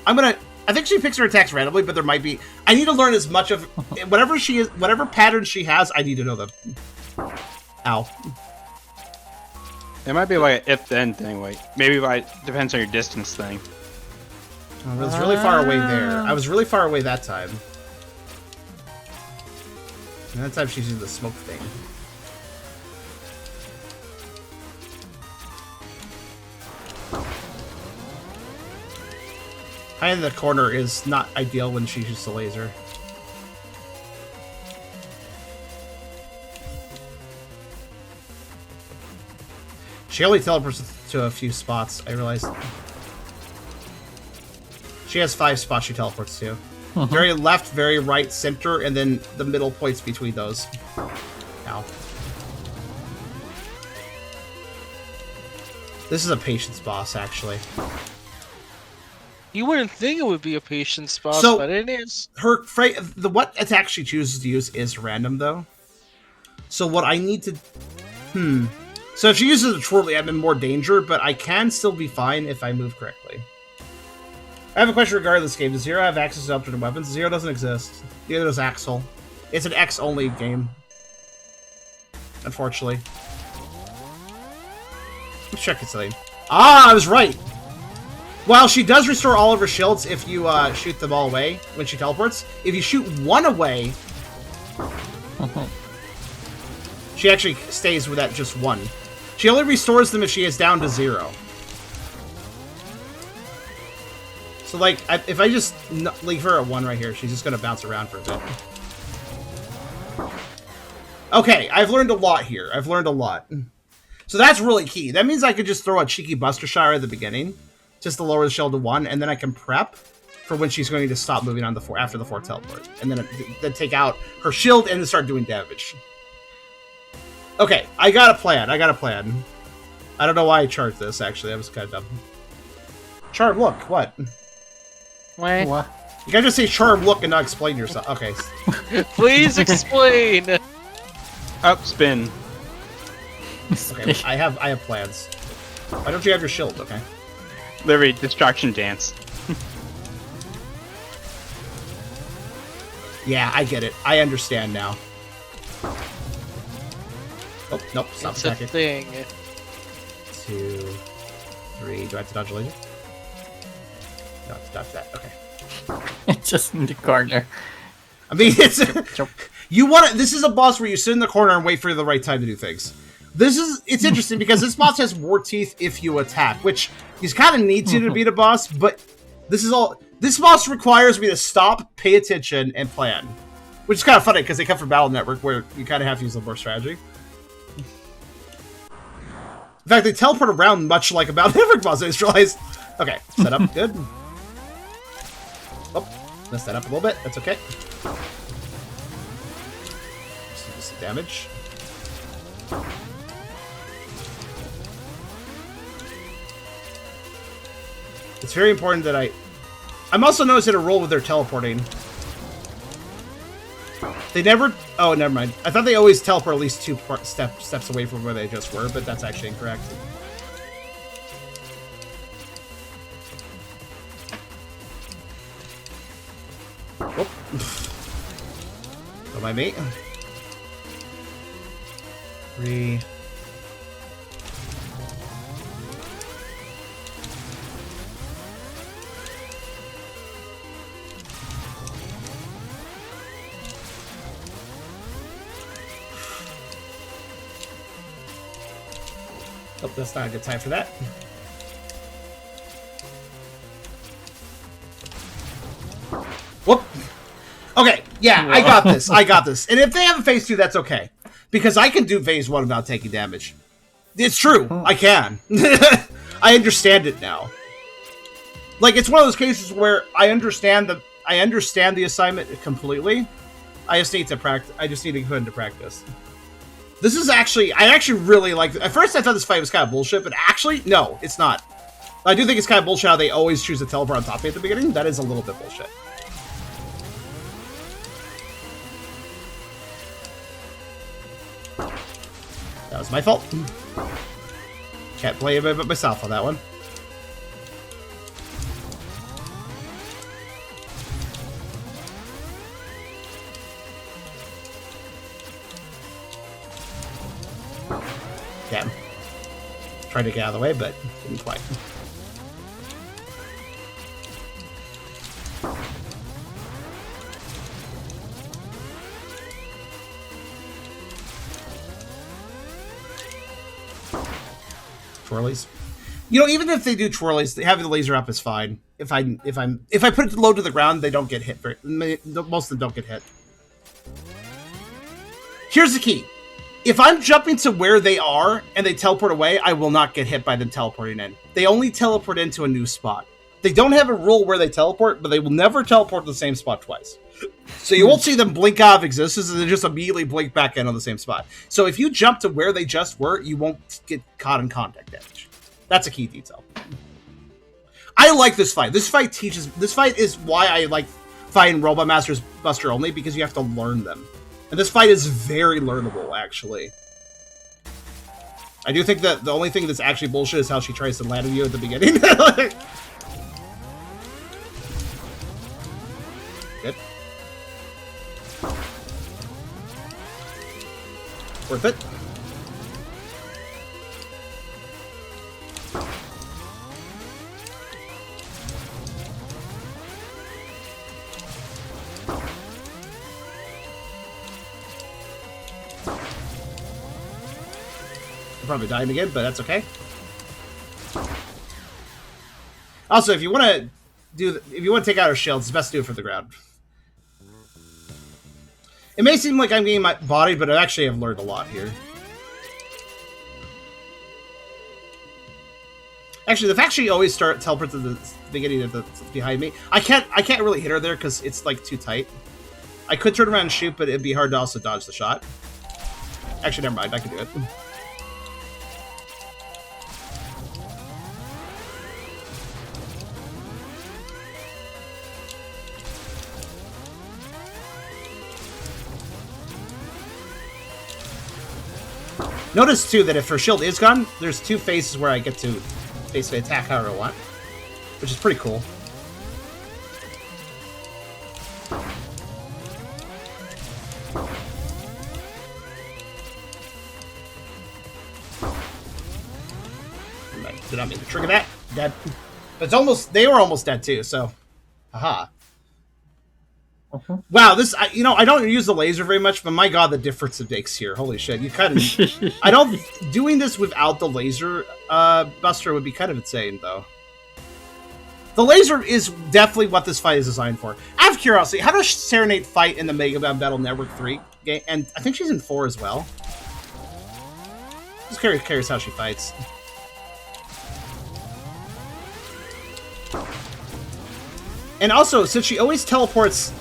I think she picks her attacks randomly, but there might be... I need to learn as much of... whatever patterns she has, I need to know them. Ow. It might be like an if-then thing, like, maybe like, depends on your distance thing. I was really far away there. I was really far away that time. And that time she's using the smoke thing. High in the corner is not ideal when she uses the laser. She only teleports to a few spots, I realized. She has 5 spots she teleports to. Very left, very right, center, and then the middle points between those. Ow. This is a patience boss, actually. You wouldn't think it would be a patience boss, So- but it is. What attack she chooses to use is random, though. So what I need to... So if she uses a twirly, I'm in more danger, but I can still be fine if I move correctly. I have a question regarding this game. Does Zero have access to alternate weapons? Zero doesn't exist. Neither does Axel. It's an X-only game. Unfortunately. Let's check something. Ah, I was right! While she does restore all of her shields if you shoot them all away when she teleports, if you shoot one away, she actually stays with that just one. She only restores them if she is down to 0. So, like, if I just leave her at 1 right here, she's just going to bounce around for a bit. Okay, I've learned a lot here. I've learned a lot. So that's really key. That means I could just throw a cheeky Buster Shot at the beginning, just to lower the shield to 1, and then I can prep for when she's going to stop moving on the 4 after the 4 teleport. And then take out her shield and then start doing damage. Okay, I got a plan. I don't know why I charged this, actually. That was kind of dumb. Charm, look. What? What? What? You can't just say charm, look, and not explain yourself. Okay. Please explain. Up, spin. Okay, I have plans. Why don't you have your shield? Okay. Literally, distraction dance. Yeah, I get it. I understand now. Oh, nope. Stop It's a attacking. thing. 2, 3. Do I have to dodge a laser? No, I have to dodge that. Okay. It's just in the corner. I mean, it's Chop. you want to. This is a boss where you sit in the corner and wait for the right time to do things. It's interesting because this boss has war teeth if you attack, which you kind of need to beat a boss. But this boss requires me to stop, pay attention, and plan, which is kind of funny because they come from Battle Network, where you kind of have to use a more strategy. In fact, they teleport around much like a Battle Network boss. I just realized. Okay, set up good. Oh, messed that up a little bit. That's okay. Just do some damage. It's very important that I'm also noticing a rule with their teleporting. They never... Oh, never mind. I thought they always teleport at least 2 steps away from where they just were, but that's actually incorrect. Whoop. Don't mind me. 3... Oh, that's not a good time for that. Whoop. Okay, yeah, I got this. I got this. And if they have a phase 2, that's okay. Because I can do phase 1 without taking damage. It's true. I can. I understand it now. Like, it's one of those cases where I understand I understand the assignment completely. I just need to practice. I just need to put into practice. This is actually, I actually really like. At first, I thought this fight was kind of bullshit, but actually, no, it's not. I do think it's kind of bullshit how they always choose to teleport on top of me at the beginning. That is a little bit bullshit. That was my fault. Can't blame myself on that one. Damn. Tried to get out of the way, but didn't quite. Twirlies. You know, even if they do twirlies, having the laser up is fine. If I put it low to the ground, they don't get hit. Most of them don't get hit. Here's the key. If I'm jumping to where they are and they teleport away, I will not get hit by them teleporting in. They only teleport into a new spot. They don't have a rule where they teleport, but they will never teleport to the same spot twice. So you won't see them blink out of existence and then just immediately blink back in on the same spot. So if you jump to where they just were, you won't get caught in contact damage. That's a key detail. I like this fight. This fight is why I like fighting Robot Masters Buster only, because you have to learn them. And this fight is very learnable, actually. I do think that the only thing that's actually bullshit is how she tries to land on you at the beginning. Good. Worth it. I'm probably dying again, but that's okay. Also, if you want to take out her shields, it's best to do it from the ground. It may seem like I'm getting my body, but I actually have learned a lot here. Actually, the fact she always teleports at the beginning of the behind me, I can't really hit her there because it's like too tight. I could turn around and shoot, but it'd be hard to also dodge the shot. Actually, never mind. I can do it. Notice, too, that if her shield is gone, there's two phases where I get to basically attack however I want, which is pretty cool. Did not mean to trigger that. Dead. But it's almost, they were almost dead, too, so. Haha. Wow, this, I don't use the laser very much, but my god, the difference it makes here. Holy shit, you kind of, doing this without the laser buster would be kind of insane, though. The laser is definitely what this fight is designed for. Out of curiosity, how does Serenade fight in the Mega Man Battle Network 3 game? And I think she's in 4 as well. Just curious how she fights. And also, since she always teleports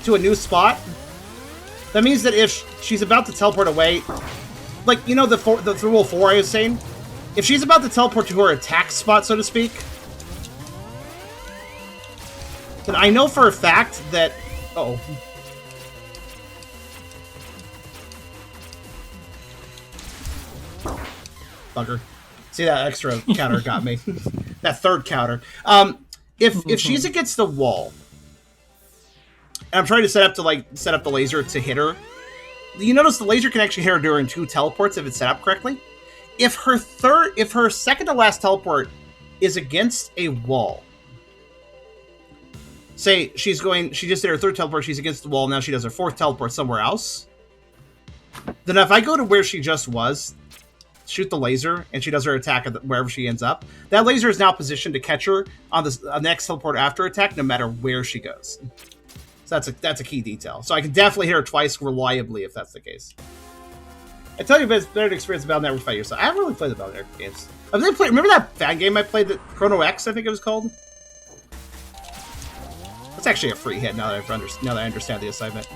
to a new spot, that means that if she's about to teleport away, like, you know, the rule 4 I was saying? If she's about to teleport to her attack spot, so to speak, then I know for a fact that... Uh-oh. Bugger. See, that extra counter got me. That third counter. If she's against the wall, and I'm trying to set up the laser to hit her, you notice the laser can actually hit her during 2 teleports if it's set up correctly. If her second to last teleport is against a wall, say she just did her 3rd teleport, she's against the wall, now she does her 4th teleport somewhere else, then if I go to where she just was, shoot the laser, and she does her attack wherever she ends up, that laser is now positioned to catch her on the next teleport after attack, no matter where she goes. So that's a key detail. So I can definitely hit her twice reliably if that's the case. I tell you, it's better to experience the Battle Network fight yourself. I haven't really played the Battle Network games. Remember that fan game I played, that Chrono X, I think it was called? That's actually a free hit now that I understand the assignment.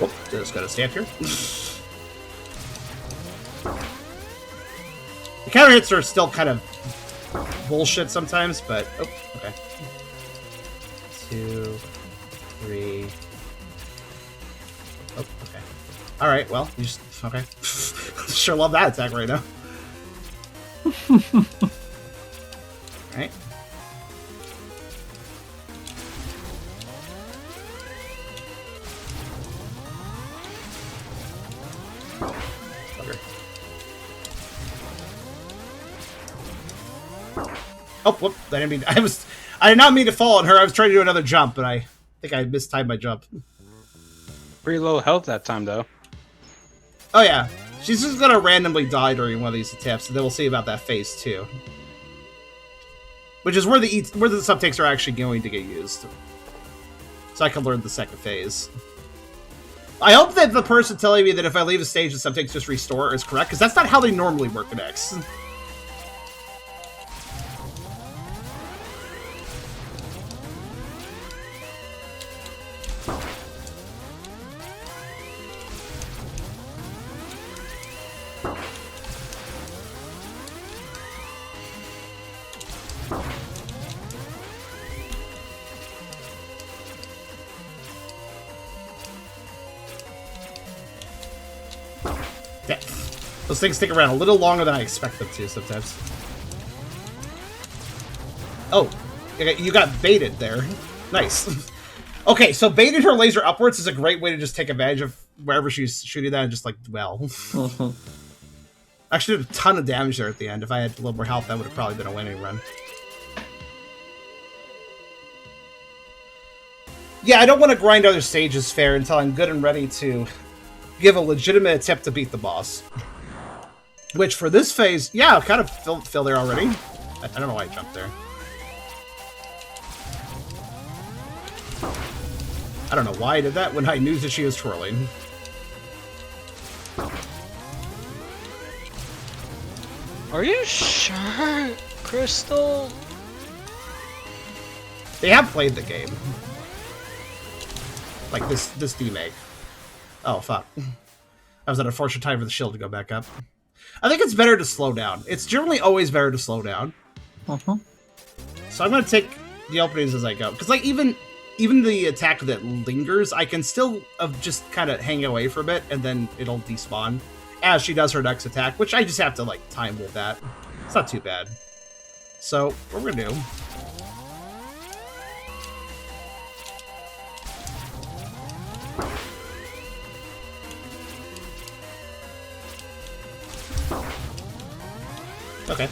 Whoop, just gotta stand here. The counter hits are still kind of bullshit sometimes, but oh, okay. 2, 3. Oh, okay. All right. Well, you just okay. Sure love that attack right now. All right. Okay. Oh, whoop! I didn't mean. I did not mean to fall on her. I was trying to do another jump, but I think I mistimed my jump. Pretty low health that time, though. Oh yeah, she's just gonna randomly die during one of these attempts, and then we'll see about that phase 2, which is where the subtakes are actually going to get used, so I can learn the second phase. I hope that the person telling me that if I leave a stage, the subtakes just restore is correct, because that's not how they normally work in X. Those things stick around a little longer than I expect them to sometimes. Oh, you got baited there. Nice. Okay, so baiting her laser upwards is a great way to just take advantage of wherever she's shooting that and just, like, dwell. Actually did a ton of damage there at the end. If I had a little more health, that would have probably been a winning run. Yeah, I don't want to grind other stages fair until I'm good and ready to give a legitimate attempt to beat the boss. Which, for this phase, yeah, I'll kind of feel there already. I don't know why I jumped there. I don't know why I did that when I knew that she was twirling. Are you sure, Crystal? They have played the game. Like this remake. Oh, fuck. That was an unfortunate time for the shield to go back up. I think it's better to slow down. It's generally always better to slow down. So I'm going to take the openings as I go. Because, like, even the attack that lingers, I can still just kind of hang away for a bit, and then it'll despawn as she does her next attack, which I just have to, like, time with that. It's not too bad. So, what we're going to do... Okay.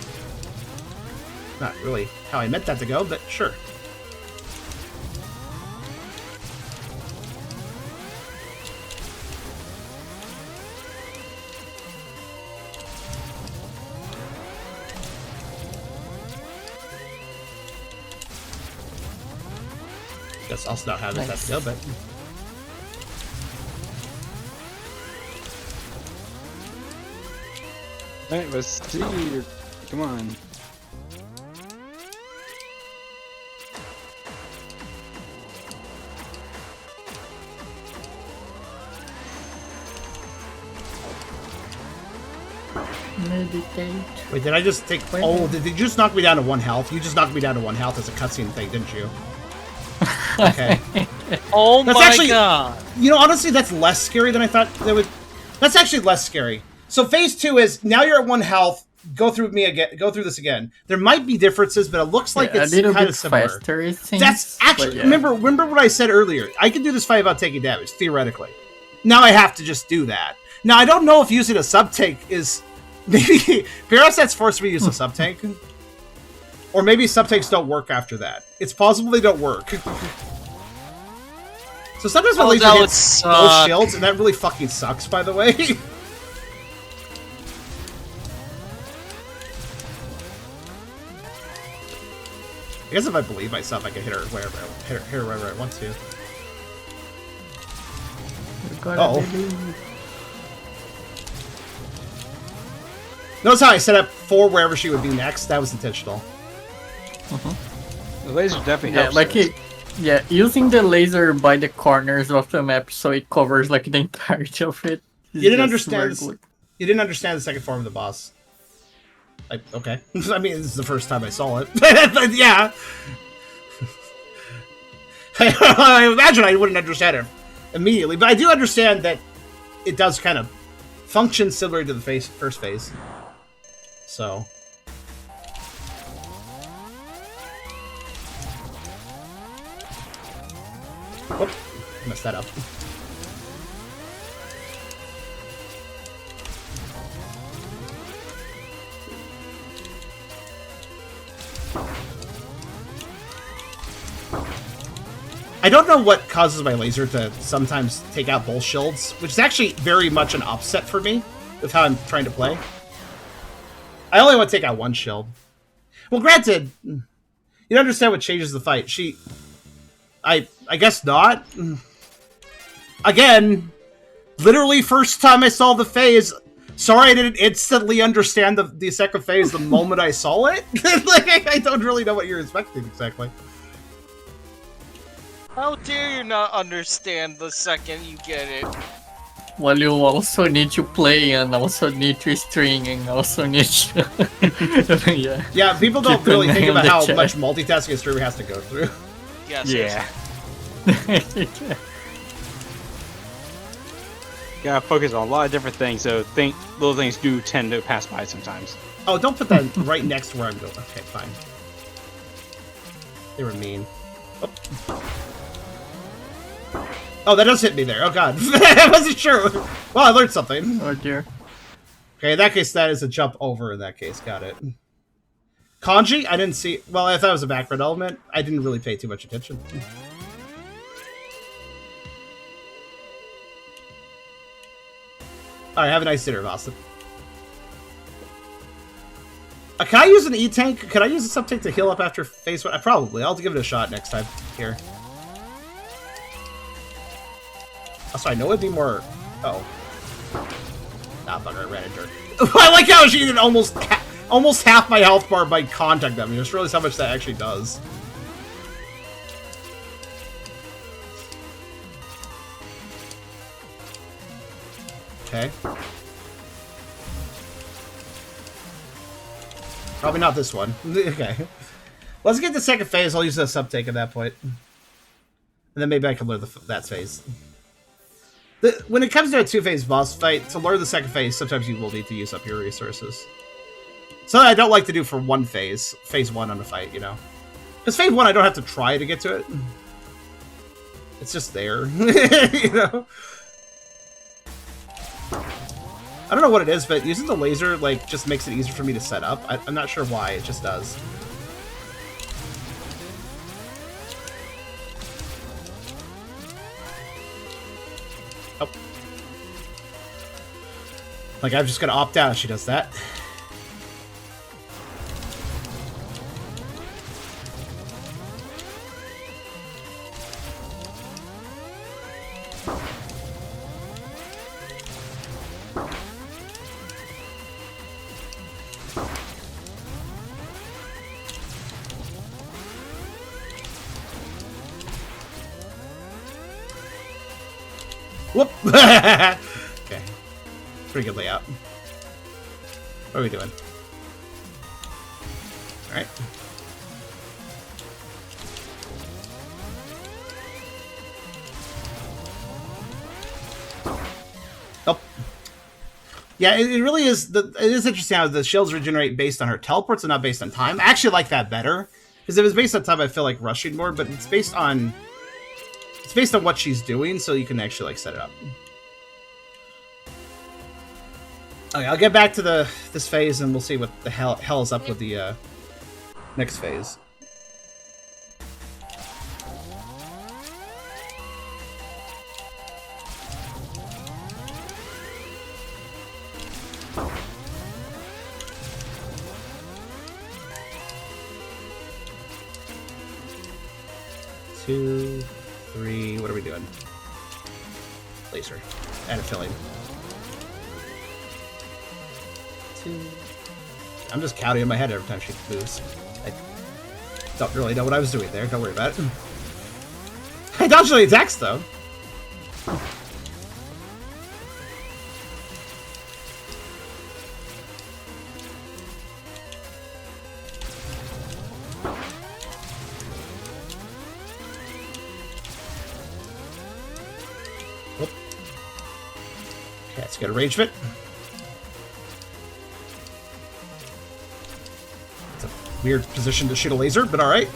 Not really how I meant that to go, but sure. That's also not how I meant that to go, but... Alright, let's see. Come on. Meditate. Wait, did I just take... Oh, did you just knock me down to 1 health? You just knocked me down to 1 health as a cutscene thing, didn't you? Okay. Oh That's my actually, god! You know, honestly, that's less scary than I thought they would... That's actually less scary. So phase 2 is, now you're at 1 health, go through this again. There might be differences, but it looks like it's kind of similar. Faster, it seems, That's actually... yeah. Remember what I said earlier? I can do this fight without taking damage, theoretically. Now I have to just do that. Now, I don't know if using a sub-tank is... Maybe... Perhaps that's forced me to use a sub-tank. Or maybe sub-tanks don't work after that. It's possible they don't work. So sometimes my laser hits both shields, and that really fucking sucks, by the way. I guess if I believe myself, I can hit her wherever I want to. Uh-oh. Notice how I set up for wherever she would be next? That was intentional. The laser definitely Yeah, helps. like this. using the laser by the corners of the map so it covers like the entirety of it. You didn't just understand very this. good. You didn't understand the second form of the boss. Like, okay. I mean, this is the first time I saw it. But yeah. I imagine I wouldn't understand it immediately, but I do understand that it does kind of function similar to the first phase. So. Whoop. Messed that up. I don't know what causes my laser to sometimes take out both shields, which is actually very much an upset for me with how I'm trying to play. I only want to take out one shield. Well, granted, you don't understand what changes the fight. I guess not. Again, literally first time I saw the phase. Sorry I didn't instantly understand the second phase the moment I saw it. Like, I don't really know what you're expecting exactly. How dare you not understand the second you get it? Well, you also need to play and also need to string and also need to... yeah. Yeah, people don't Keep really an think eye on about the how chat. much multitasking a streamer has to go through. Yes. Yeah. Gotta focus on a lot of different things, so little things do tend to pass by sometimes. Oh, don't put that right next to where I'm going. Okay, fine. They were mean. Oh, that does hit me there. Oh, God. I wasn't sure. Well, I learned something. Oh dear. Okay, in that case, that is a jump over in that case. Got it. Kanji? I didn't see... Well, I thought it was a background element. I didn't really pay too much attention. Alright, have a nice dinner, Boston. Can I use an E-Tank? Can I use a sub-tank to heal up after phase 1? Probably. I'll give it a shot next time. Here. Also, I know it'd be more... Uh-oh. Nah, bugger, I ran into her. I like how she did almost half my health bar by contact them. I just realized how much that actually does. Okay. Probably not this one. Okay. Let's get the second phase. I'll use the sub-tank at that point. And then maybe I can learn that phase. When it comes to a two-phase boss fight, to learn the second phase, sometimes you will need to use up your resources. Something I don't like to do for one phase. Phase 1 on a fight, you know. Because phase 1, I don't have to try to get to it. It's just there. You know? I don't know what it is, but using the laser, like, just makes it easier for me to set up. I'm not sure why, it just does. Oh. Like, I'm just gonna opt out if she does that. Whoop! Okay. Pretty good layout. What are we doing? Alright. Oh. Yeah, it really is. It is interesting how the shields regenerate based on her teleports and not based on time. I actually like that better. Because if it's based on time, I feel like rushing more, but it's based on... It's based on what she's doing, so you can actually, like, set it up. Okay, I'll get back to this phase, and we'll see what the hell is up with the next phase. 2, 3. What are we doing? Laser. And a filling. 2. I'm just counting in my head every time she moves. I don't really know what I was doing there. Don't worry about it. I dodged the attacks, though. Whoop. Okay, let's get a range fit. It's a weird position to shoot a laser, but alright.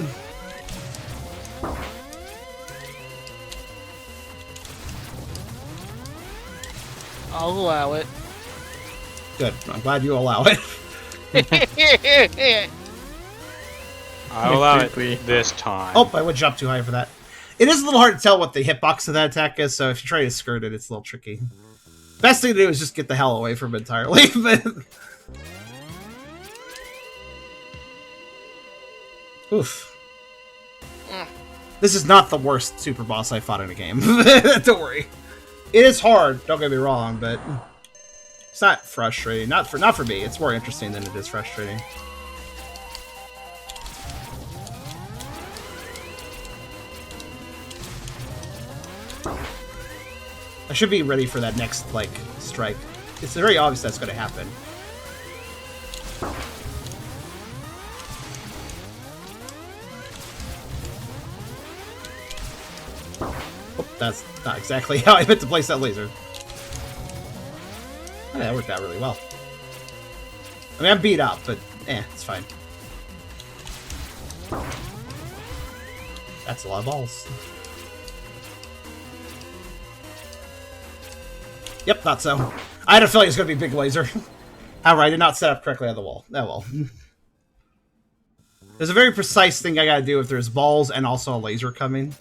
I'll allow it. Good. I'm glad you allow it. I'll allow it this time. Oh, I would jump too high for that. It is a little hard to tell what the hitbox of that attack is, so if you try to skirt it, it's a little tricky. Best thing to do is just get the hell away from it entirely. But... Oof. This is not the worst super boss I fought in a game. Don't worry. It is hard, don't get me wrong, but it's not frustrating. Not for me. It's more interesting than it is frustrating. I should be ready for that next, like, strike. It's very obvious that's going to happen. Oh, that's not exactly how I meant to place that laser. Oh, that worked out really well. I mean, I'm beat up, but it's fine. That's a lot of balls. Yep, thought so. I had a feeling it was going to be a big laser. However, I did not set up correctly on the wall. Oh well. There's a very precise thing I gotta do if there's balls and also a laser coming.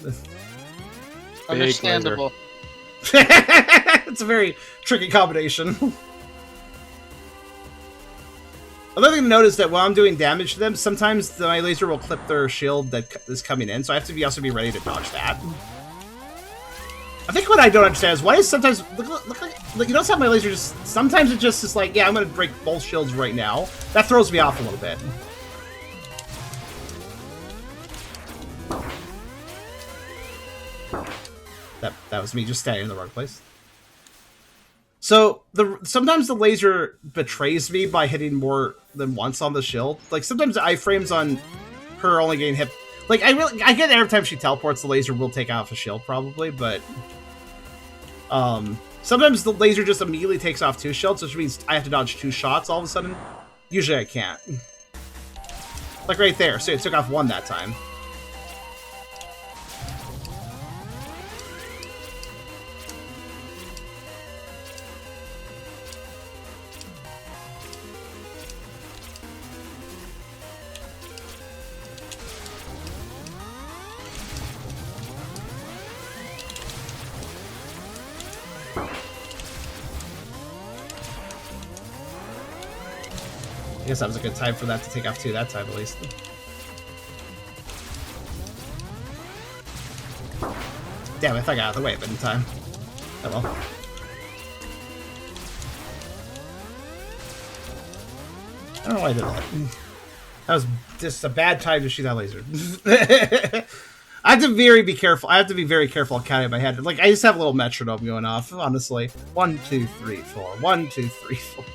Understandable. It's a very tricky combination. Another thing to note is that while I'm doing damage to them, sometimes my laser will clip their shield that is coming in, so I have to also be ready to dodge that. I think what I don't understand is why is sometimes look you notice how my laser just sometimes it just is like, yeah, I'm gonna break both shields right now. That throws me off a little bit. That was me just standing in the wrong place. So sometimes the laser betrays me by hitting more than once on the shield. Like sometimes iframes on her only getting hit. Like I get every time she teleports, the laser will take off a shield probably, but sometimes the laser just immediately takes off 2 shields, which means I have to dodge 2 shots all of a sudden. Usually I can't. Like right there, so it took off 1 that time. I guess that was a good time for that to take off 2 that time, at least. Damn, I thought I got out of the way of it in time. Oh well. I don't know why I did that. That was just a bad time to shoot that laser. I have to be careful. I have to be very careful on counting in my head. Like, I just have a little metronome going off, honestly. 1, 2, 3, 4. 1, 2, 3, 4.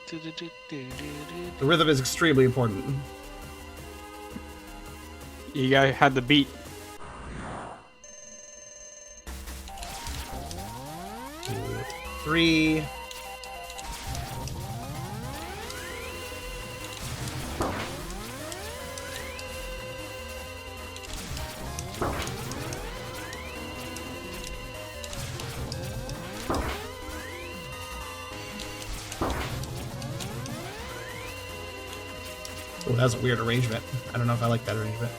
The rhythm is extremely important. You gotta have the beat. 2, 3. Oh, that was a weird arrangement. I don't know if I like that arrangement.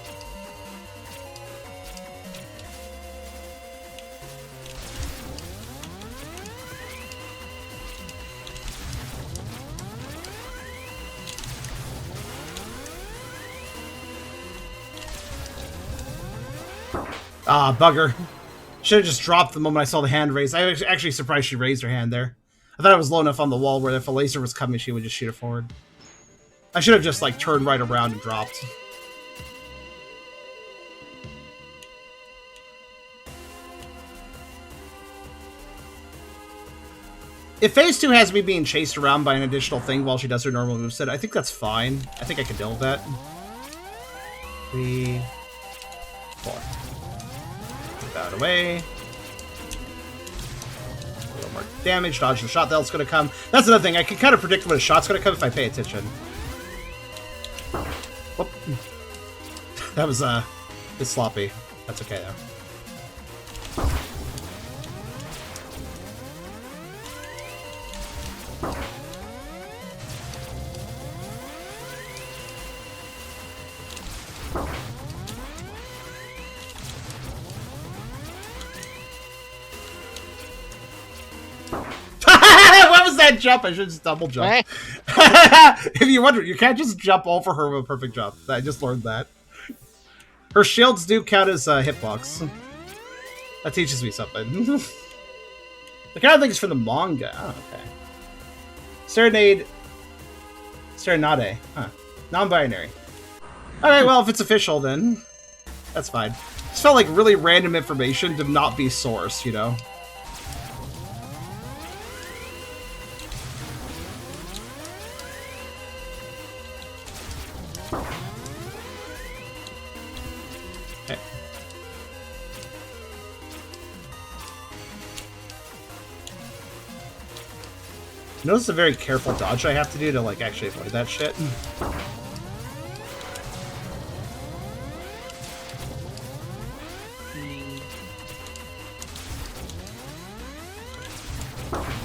Ah, bugger. Should have just dropped the moment I saw the hand raised. I was actually surprised she raised her hand there. I thought it was low enough on the wall where if a laser was coming, she would just shoot it forward. I should have just, like, turned right around and dropped. If Phase 2 has me being chased around by an additional thing while she does her normal moveset, I think that's fine. I think I can deal with that. 3, 4. Get that away. A little more damage, dodge the shot that's going to come. That's another thing, I can kind of predict when a shot's going to come if I pay attention. Whoop. That was a bit sloppy. That's okay though. What was that jump? I should just double jump. If you wonder, you can't just jump over her with a perfect jump. I just learned that. Her shields do count as hitbox. That teaches me something. The kind of thing is from the manga. Oh, okay. Serenade. Serenade. Huh. Non-binary. Alright, well, if it's official, then that's fine. Just felt like really random information to not be sourced, you know? Okay. Notice the very careful dodge I have to do to, like, actually avoid that shit.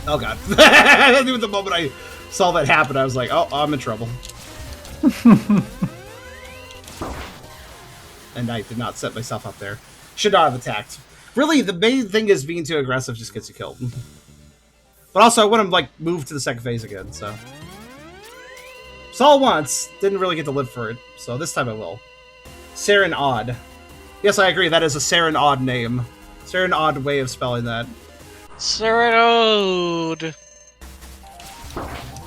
Oh god. Even the moment I saw that happen, I was like, oh, I'm in trouble. And I did not set myself up there. Should not have attacked. Really, the main thing is being too aggressive just gets you killed. But also, I want to, like, move to the second phase again, so. Saw it once, didn't really get to live for it, so this time I will. Saren Odd. Yes, I agree, that is a Saren Odd name. Saren Odd way of spelling that. Serenode.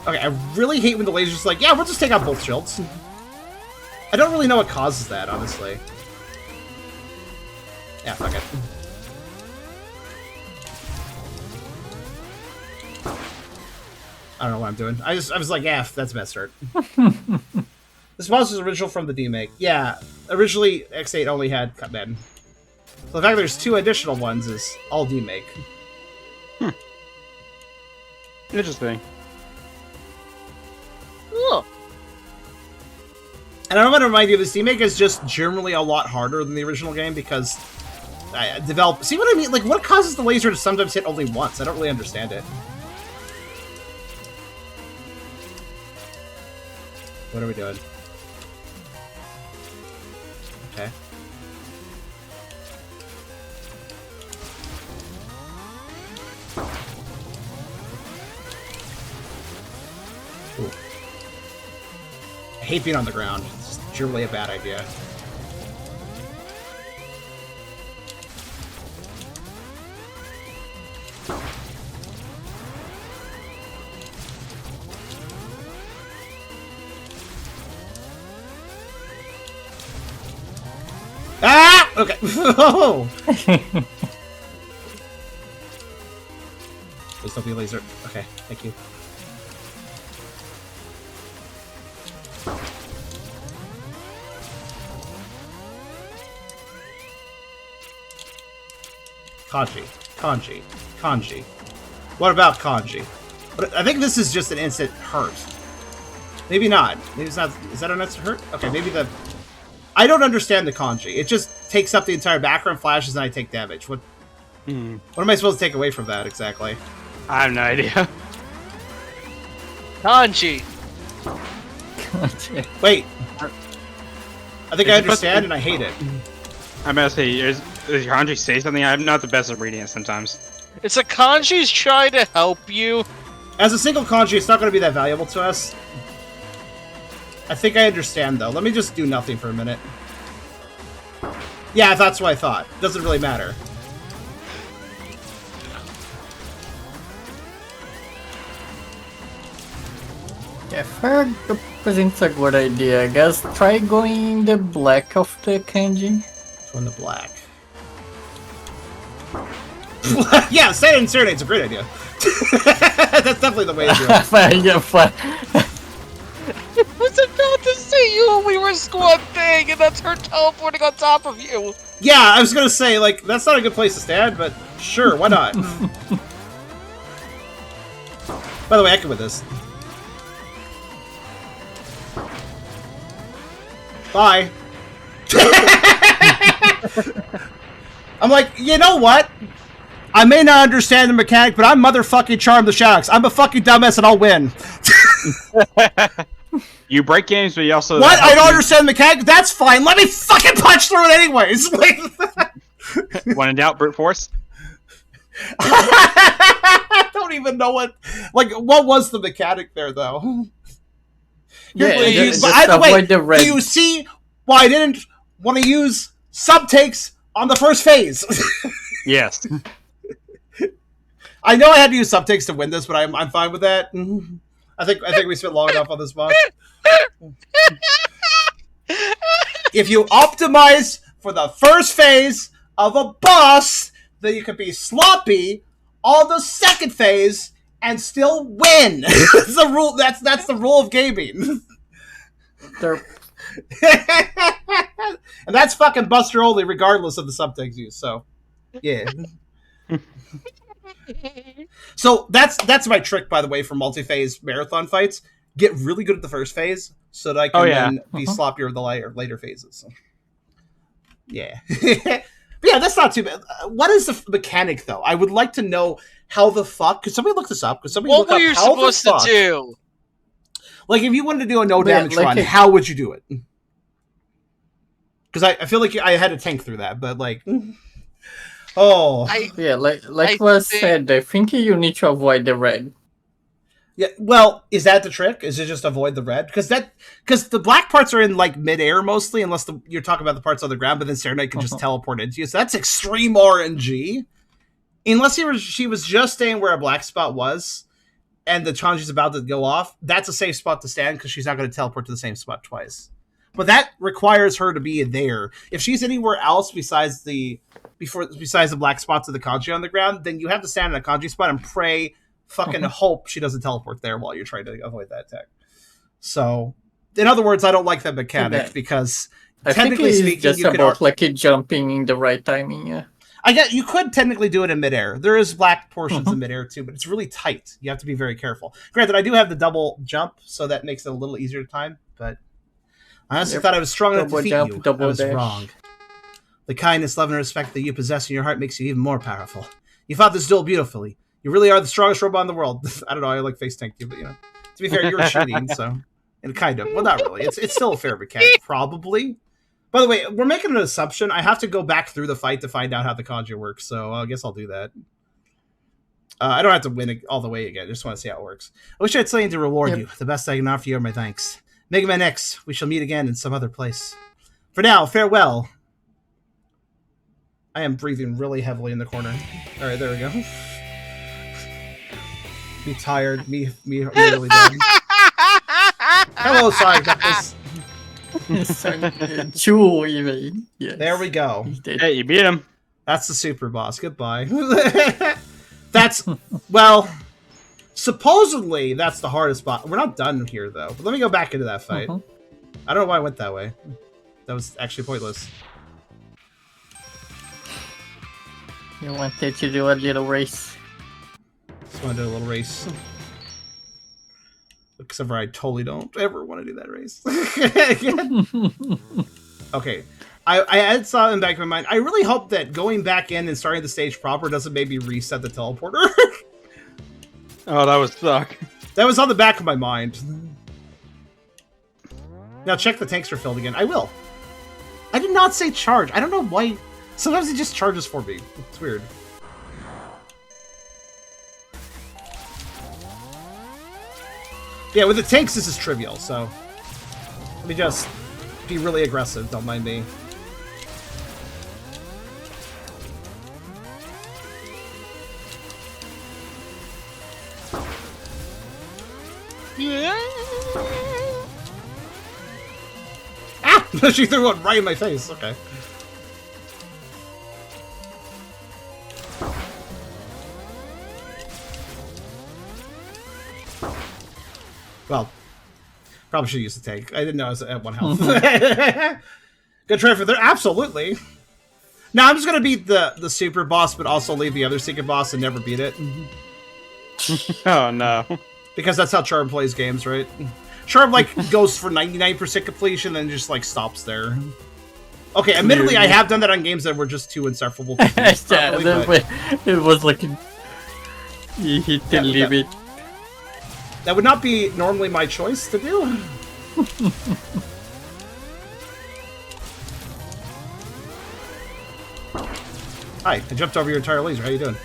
Okay, I really hate when the laser's like, yeah, we'll just take out both shields. I don't really know what causes that, honestly. Yeah, fuck it. I don't know what I'm doing. I was like, yeah, that's a bad start. This boss is original from the remake. Yeah, originally X8 only had Cutman. So the fact there's 2 additional ones is all remake. Interesting. Ugh. And I want to remind you, this remake is just generally a lot harder than the original game because I develop. See what I mean? Like, what causes the laser to sometimes hit only once? I don't really understand it. What are we doing? Okay. Ooh. I hate being on the ground. It's just generally a bad idea. Ah! Okay. Oh! Please don't be a laser. Okay, thank you. Kanji. Kanji. Kanji. What about kanji? But I think this is just an instant hurt. Maybe not. Maybe it's not. Is that an instant hurt? Okay, maybe the... I don't understand the kanji. It just takes up the entire background, flashes, and I take damage. What am I supposed to take away from that, exactly? I have no idea. Kanji. Wait. I think I understand, and I hate it. I'm gonna say, does your kanji say something? I'm not the best at reading it sometimes. It's a kanji's trying to help you. As a single kanji, it's not going to be that valuable to us. I think I understand, though. Let me just do nothing for a minute. Yeah, that's what I thought. Doesn't really matter. Yeah, fair presents a good idea. I guess try going the black of the kanji. On the black. Yeah, Sand and Serenade's a great idea. That's definitely the way to do it. Yeah, fine. I was about to say you and we were squad thing, and that's her teleporting on top of you. Yeah, I was gonna say, like, that's not a good place to stand, but sure, why not? By the way, I can win this. Bye. I'm like, you know what? I may not understand the mechanic, but I'm motherfucking Charm the Sharks. I'm a fucking dumbass and I'll win. You break games, but you also... What? I don't understand the mechanic? That's fine. Let me fucking punch through it anyways. When in doubt, brute force? I don't even know what... Like, what was the mechanic there, though? Yeah, just But either way, avoid the red. do you see why I didn't want to use subtakes on the first phase? Yes. I know I had to use subtakes to win this, but I'm fine with that. I think we spent long enough on this boss. If you optimize for the first phase of a boss, then you can be sloppy on the second phase and still win. That's the rule. That's the rule of gaming. They're- And that's fucking Buster only, regardless of the subtext used. So, yeah. So that's my trick, by the way, for multi-phase marathon fights. Get really good at the first phase, so that I can then be sloppier with the later phases. So, yeah. But yeah, that's not too bad. What is the mechanic, though? I would like to know how the fuck... Could somebody look this up? Could somebody What look were up you how the supposed to fuck... do? Like, if you wanted to do a no Yeah, damage like run, it- how would you do it? Because I feel like I had to tank through that, but like... Oh... yeah, like I was think- said, I think you need to avoid the red. Yeah, well, is that the trick? Is it just avoid the red? Because the black parts are in like midair mostly, unless you're talking about the parts on the ground. But then Serenade can just teleport into you, so that's extreme RNG. Unless she was just staying where a black spot was, and the Chanji's about to go off, that's a safe spot to stand because she's not going to teleport to the same spot twice. But that requires her to be there. If she's anywhere else besides the black spots of the kanji on the ground, then you have to stand in a kanji spot and pray. Fucking hope she doesn't teleport there while you're trying to avoid that attack. So, in other words, I don't like that mechanic because I think technically it's speaking, just you about could. like it jumping in the right timing. Yeah. I get you could technically do it in midair. There is black portions in midair too, but it's really tight. You have to be very careful. Granted, I do have the double jump, so that makes it a little easier to time. But I honestly thought I was strong enough to Double defeat jump, you. I double was dash. wrong. The kindness, love, and respect that you possess in your heart makes you even more powerful. You fought this duel beautifully. You really are the strongest robot in the world. I don't know, I like face tanked you, but you know. To be fair, you were shooting, so and kind of. Well, not really. It's still a fair mechanic, probably. By the way, we're making an assumption. I have to go back through the fight to find out how the kanji works, so I guess I'll do that. I don't have to win it all the way again. I just want to see how it works. I wish I had something to reward you. The best I can offer you are my thanks. Mega Man X, we shall meet again in some other place. For now, farewell. I am breathing really heavily in the corner. All right, there we go. Me tired. Me really dead. Hello, Sonic Knuckles. Two even. Yeah. There we go. Hey, you beat him. That's the super boss. Goodbye. That's, well, supposedly that's the hardest boss. We're not done here, though. But let me go back into that fight. I don't know why I went that way. That was actually pointless. You wanted to do a little race. Just want to do a little race. Except for I totally don't ever want to do that race. Okay. I had something in the back of my mind. I really hope that going back in and starting the stage proper doesn't maybe reset the teleporter. Oh, that would suck. That was on the back of my mind. Now check the tanks are filled again. I will. I did not say charge. I don't know why. Sometimes it just charges for me. It's weird. Yeah, with the tanks, this is trivial, so... Let me just be really aggressive, don't mind me. Yeah. Ah! She threw one right in my face. Okay. Well, probably should use the tank. I didn't know I was at 1 health. Good try for there. Absolutely. Now I'm just gonna beat the super boss, but also leave the other secret boss and never beat it. Oh no. Because that's how Charm plays games, right? Charm like goes for 99% completion, then just like stops there. Okay, admittedly, I have done that on games that were just too insufferable to finish properly, but it was like you hit the limit. that would not be normally my choice to do. Hi, I jumped over your entire laser. How you doing?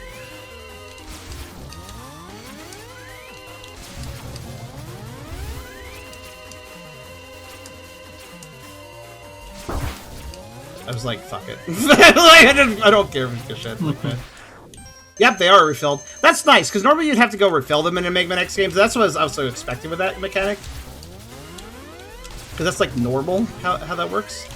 I was like, fuck it. I don't care if it's shit. Okay. Yep, they are refilled. That's nice, because normally you'd have to go refill them in a Mega Man X games. That's what I was also expecting with that mechanic. Because that's like normal, how that works.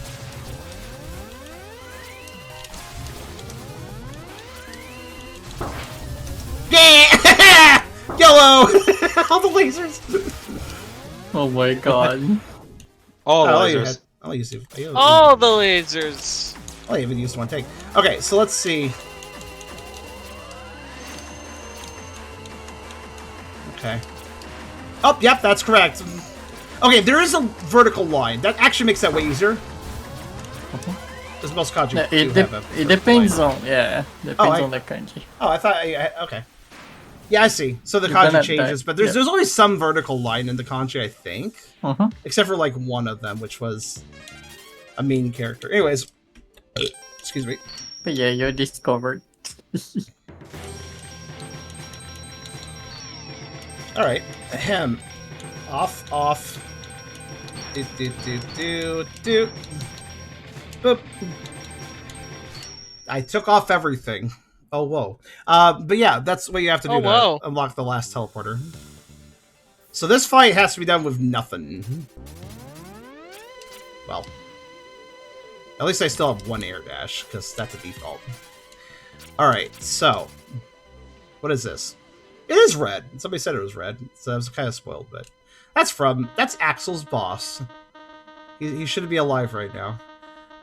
Yeah! Yellow! All the lasers! Oh my god. All Oh, you lasers. had- I'll use it. All the lasers. I even used one take. Okay, so let's see. Okay. Oh, yep, that's correct. Okay, there is a vertical line. That actually makes that way easier. Because most kanji No, do have a it vertical depends line. on depends on the kanji. Oh, I thought... okay. Yeah, I see. So the You're kanji gonna changes, die. but there's Yeah. there's always some vertical line in the kanji, I think. Uh-huh. Except for, like, one of them, which was a main character. Anyways. Excuse me. But yeah, you discovered. Alright. Ahem. Off. Do. Boop. I took off everything. Oh, whoa. But yeah, that's what you have to do Oh, to whoa. unlock the last teleporter. So this fight has to be done with nothing. Well. At least I still have one air dash, because that's a default. Alright, so. What is this? It is red. Somebody said it was red, so I was kind of spoiled, but... That's Axel's boss. He should be alive right now.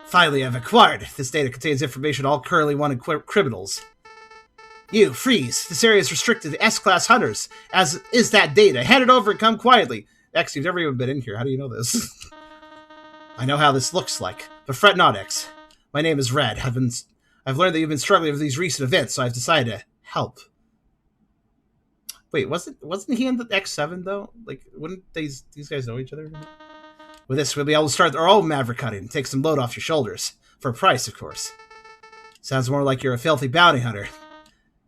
Finally, I've acquired. This data contains information on all currently wanted criminals. You, freeze. This area is restricted to S-Class hunters, as is that data. Hand it over and come quietly. X, you've never even been in here. How do you know this? I know how this looks like, but fret not, X. My name is Red. I've learned that you've been struggling with these recent events, so I've decided to help. Wait, wasn't he in the X7 though? Like, wouldn't these guys know each other? With this, we'll be able to start our own maverick hunting and take some load off your shoulders. For a price, of course. Sounds more like you're a filthy bounty hunter.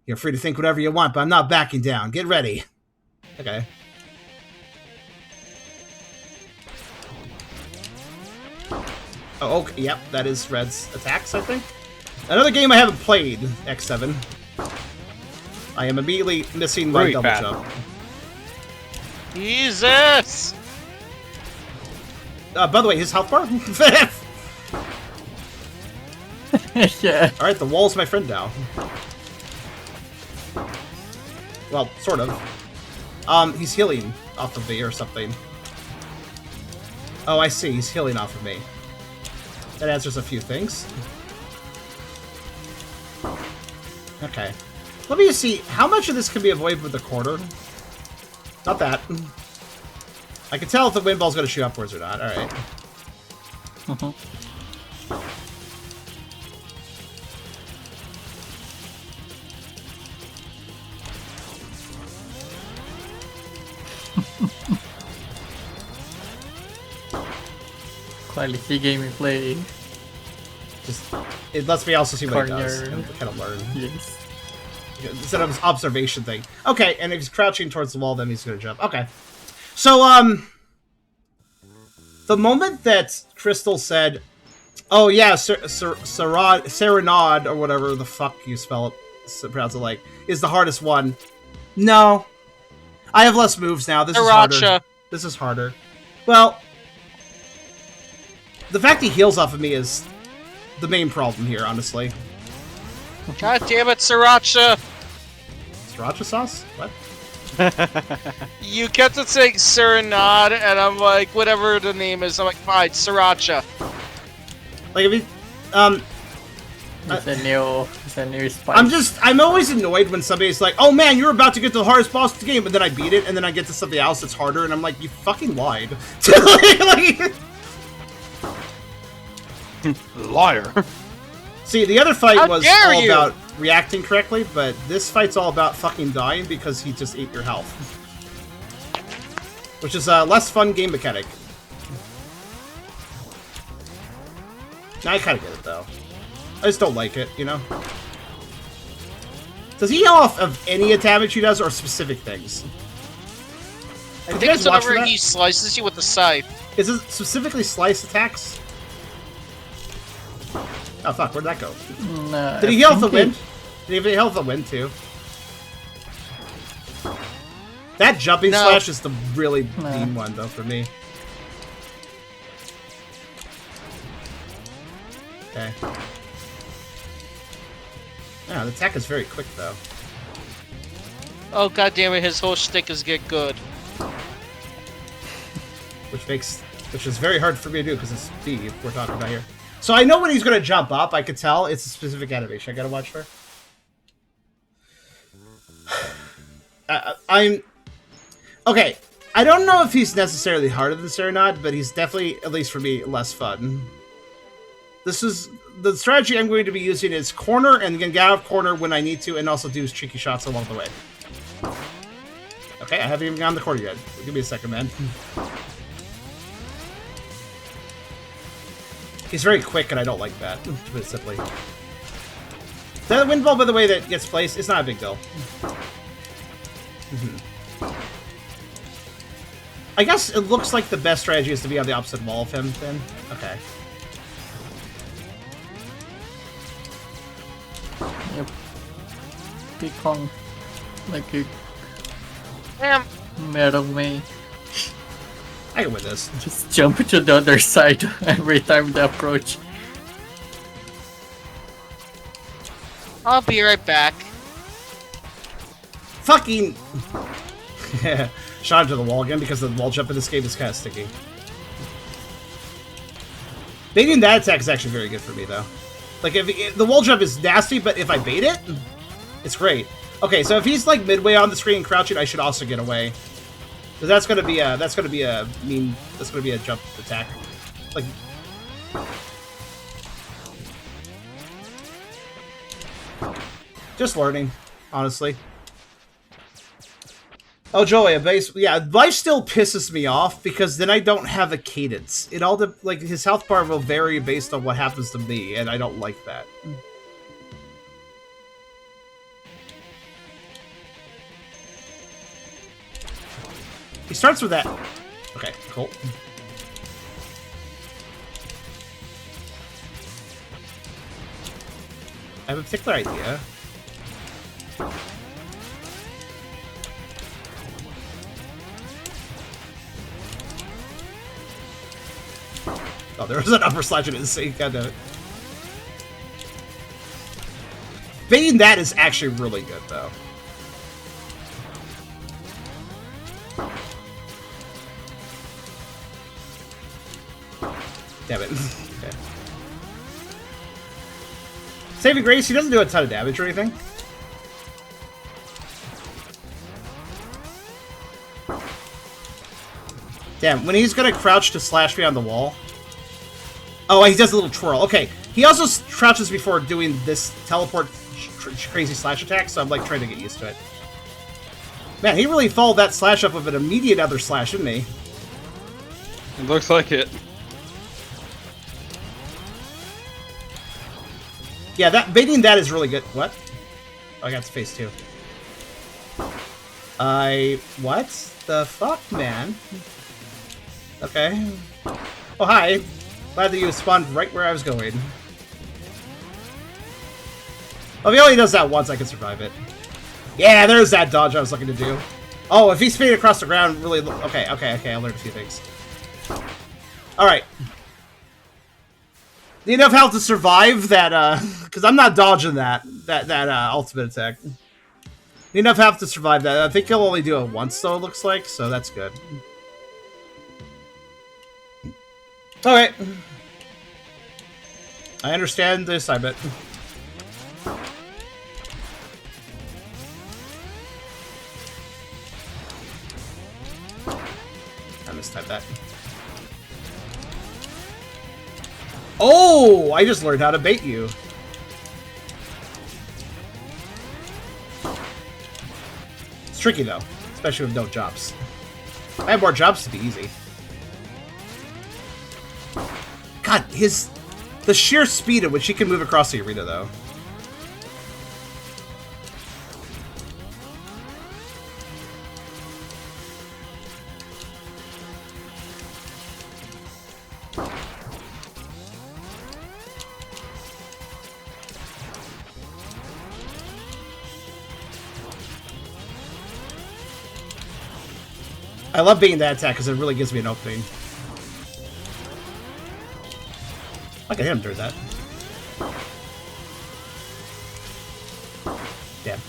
You're free to think whatever you want, but I'm not backing down. Get ready. Okay. Oh, okay. Yep, that is Red's attacks, I think. Another game I haven't played, X7. I am immediately missing my Really double bad. jump. Jesus! By the way, his health bar? Yeah. Alright, the wall's my friend now. Well, sort of. He's healing off of me or something. Oh, I see. He's healing off of me. That answers a few things. Okay. Let me just see. How much of this can be avoided with the quarter? Not that. I can tell if the wind ball's going to shoot upwards or not. Alright. Uh-huh. Quality gameplay. Just, it lets me also see what he does Corner. and kind of learn. Yes. Instead of his observation thing. Okay, and if he's crouching towards the wall, then he's going to jump. Okay. So, the moment that Crystal said, oh yeah, Serenade, or whatever the fuck you spell it, pronounce it like, is the hardest one. No. I have less moves now. This is harder. Sriracha. This is harder. Well, the fact he heals off of me is the main problem here, honestly. God damn it, Sriracha! Sriracha sauce? What? You kept on saying Serenade, and I'm like, whatever the name is, I'm like, fine, Sriracha. Like, if he, It's a new spice. I'm always annoyed when somebody's like, oh man, you're about to get to the hardest boss of the game, and then I beat it, and then I get to something else that's harder, and I'm like, you fucking lied. Liar. See, the other fight How was dare all you! about reacting correctly, but this fight's all about fucking dying because he just ate your health. Which is a less fun game mechanic. I kinda get it, though. I just don't like it, you know? Does he heal off of any damage he does, or specific things? I think it's whenever he slices you with the scythe. Is it specifically slice attacks? Oh fuck, where'd that go? No, Did he heal off the wind? Did he heal off the wind too? That jumping slash is the really mean one though for me. Okay. Yeah, the attack is very quick though. Oh god damn it, his whole shtick is get good. Which is very hard for me to do because it's B we're talking about here. So I know when he's gonna jump up, I could tell it's a specific animation I gotta watch for. Okay, I don't know if he's necessarily harder than Serenade, but he's definitely, at least for me, less fun. This is the strategy I'm going to be using is corner and then get out of corner when I need to, and also do cheeky shots along the way. Okay, I haven't even gotten the corner yet. Give me a second, man. He's very quick, and I don't like that, to put it simply. The wind ball, by the way, that gets placed, it's not a big deal. I guess it looks like the best strategy is to be on the opposite wall of him, then. Okay. Yep. Become like a metal me. I can win this. Just jump to the other side every time they approach. I'll be right back. Fucking... Shot into the wall again because the wall jump in this game is kind of sticky. Baiting that attack is actually very good for me, though. Like, if the wall jump is nasty, but if I bait it, it's great. Okay, so if he's like midway on the screen and crouching, I should also get away. So that's gonna be a jump attack. Like, just learning, honestly. Oh, Joey, life still pisses me off because then I don't have a cadence. It all like his health bar will vary based on what happens to me, and I don't like that. He starts with that. Okay, cool. I have a particular idea. Oh, there was an upper slash in his sink. God damn it. Baiting that is actually really good, though. Damn it. Okay. Saving Grace, he doesn't do a ton of damage or anything. Damn, when he's gonna crouch to slash me on the wall. Oh, he does a little twirl. Okay, he also crouches before doing this teleport crazy slash attack, so I'm like trying to get used to it. Man, he really followed that slash up with an immediate other slash, didn't he? It looks like it. Yeah, baiting that is really good. What? Oh, I got space too. What the fuck, man? Okay. Oh, hi. Glad that you spawned right where I was going. Oh, if he only does that once, I can survive it. Yeah, there's that dodge I was looking to do. Oh, if he's spinning across the ground, really... Okay, I learned a few things. Alright. Need enough health to survive that, because I'm not dodging that ultimate attack. Need enough health to survive that. I think he'll only do it once, though, it looks like, so that's good. Alright. I understand the assignment. I mistyped that. Oh! I just learned how to bait you. It's tricky, though. Especially with no jumps. If I had more jumps, it'd be easy. God, the sheer speed at which he can move across the arena, though. I love being that attack because it really gives me an opening. I can hit him through that. Damn.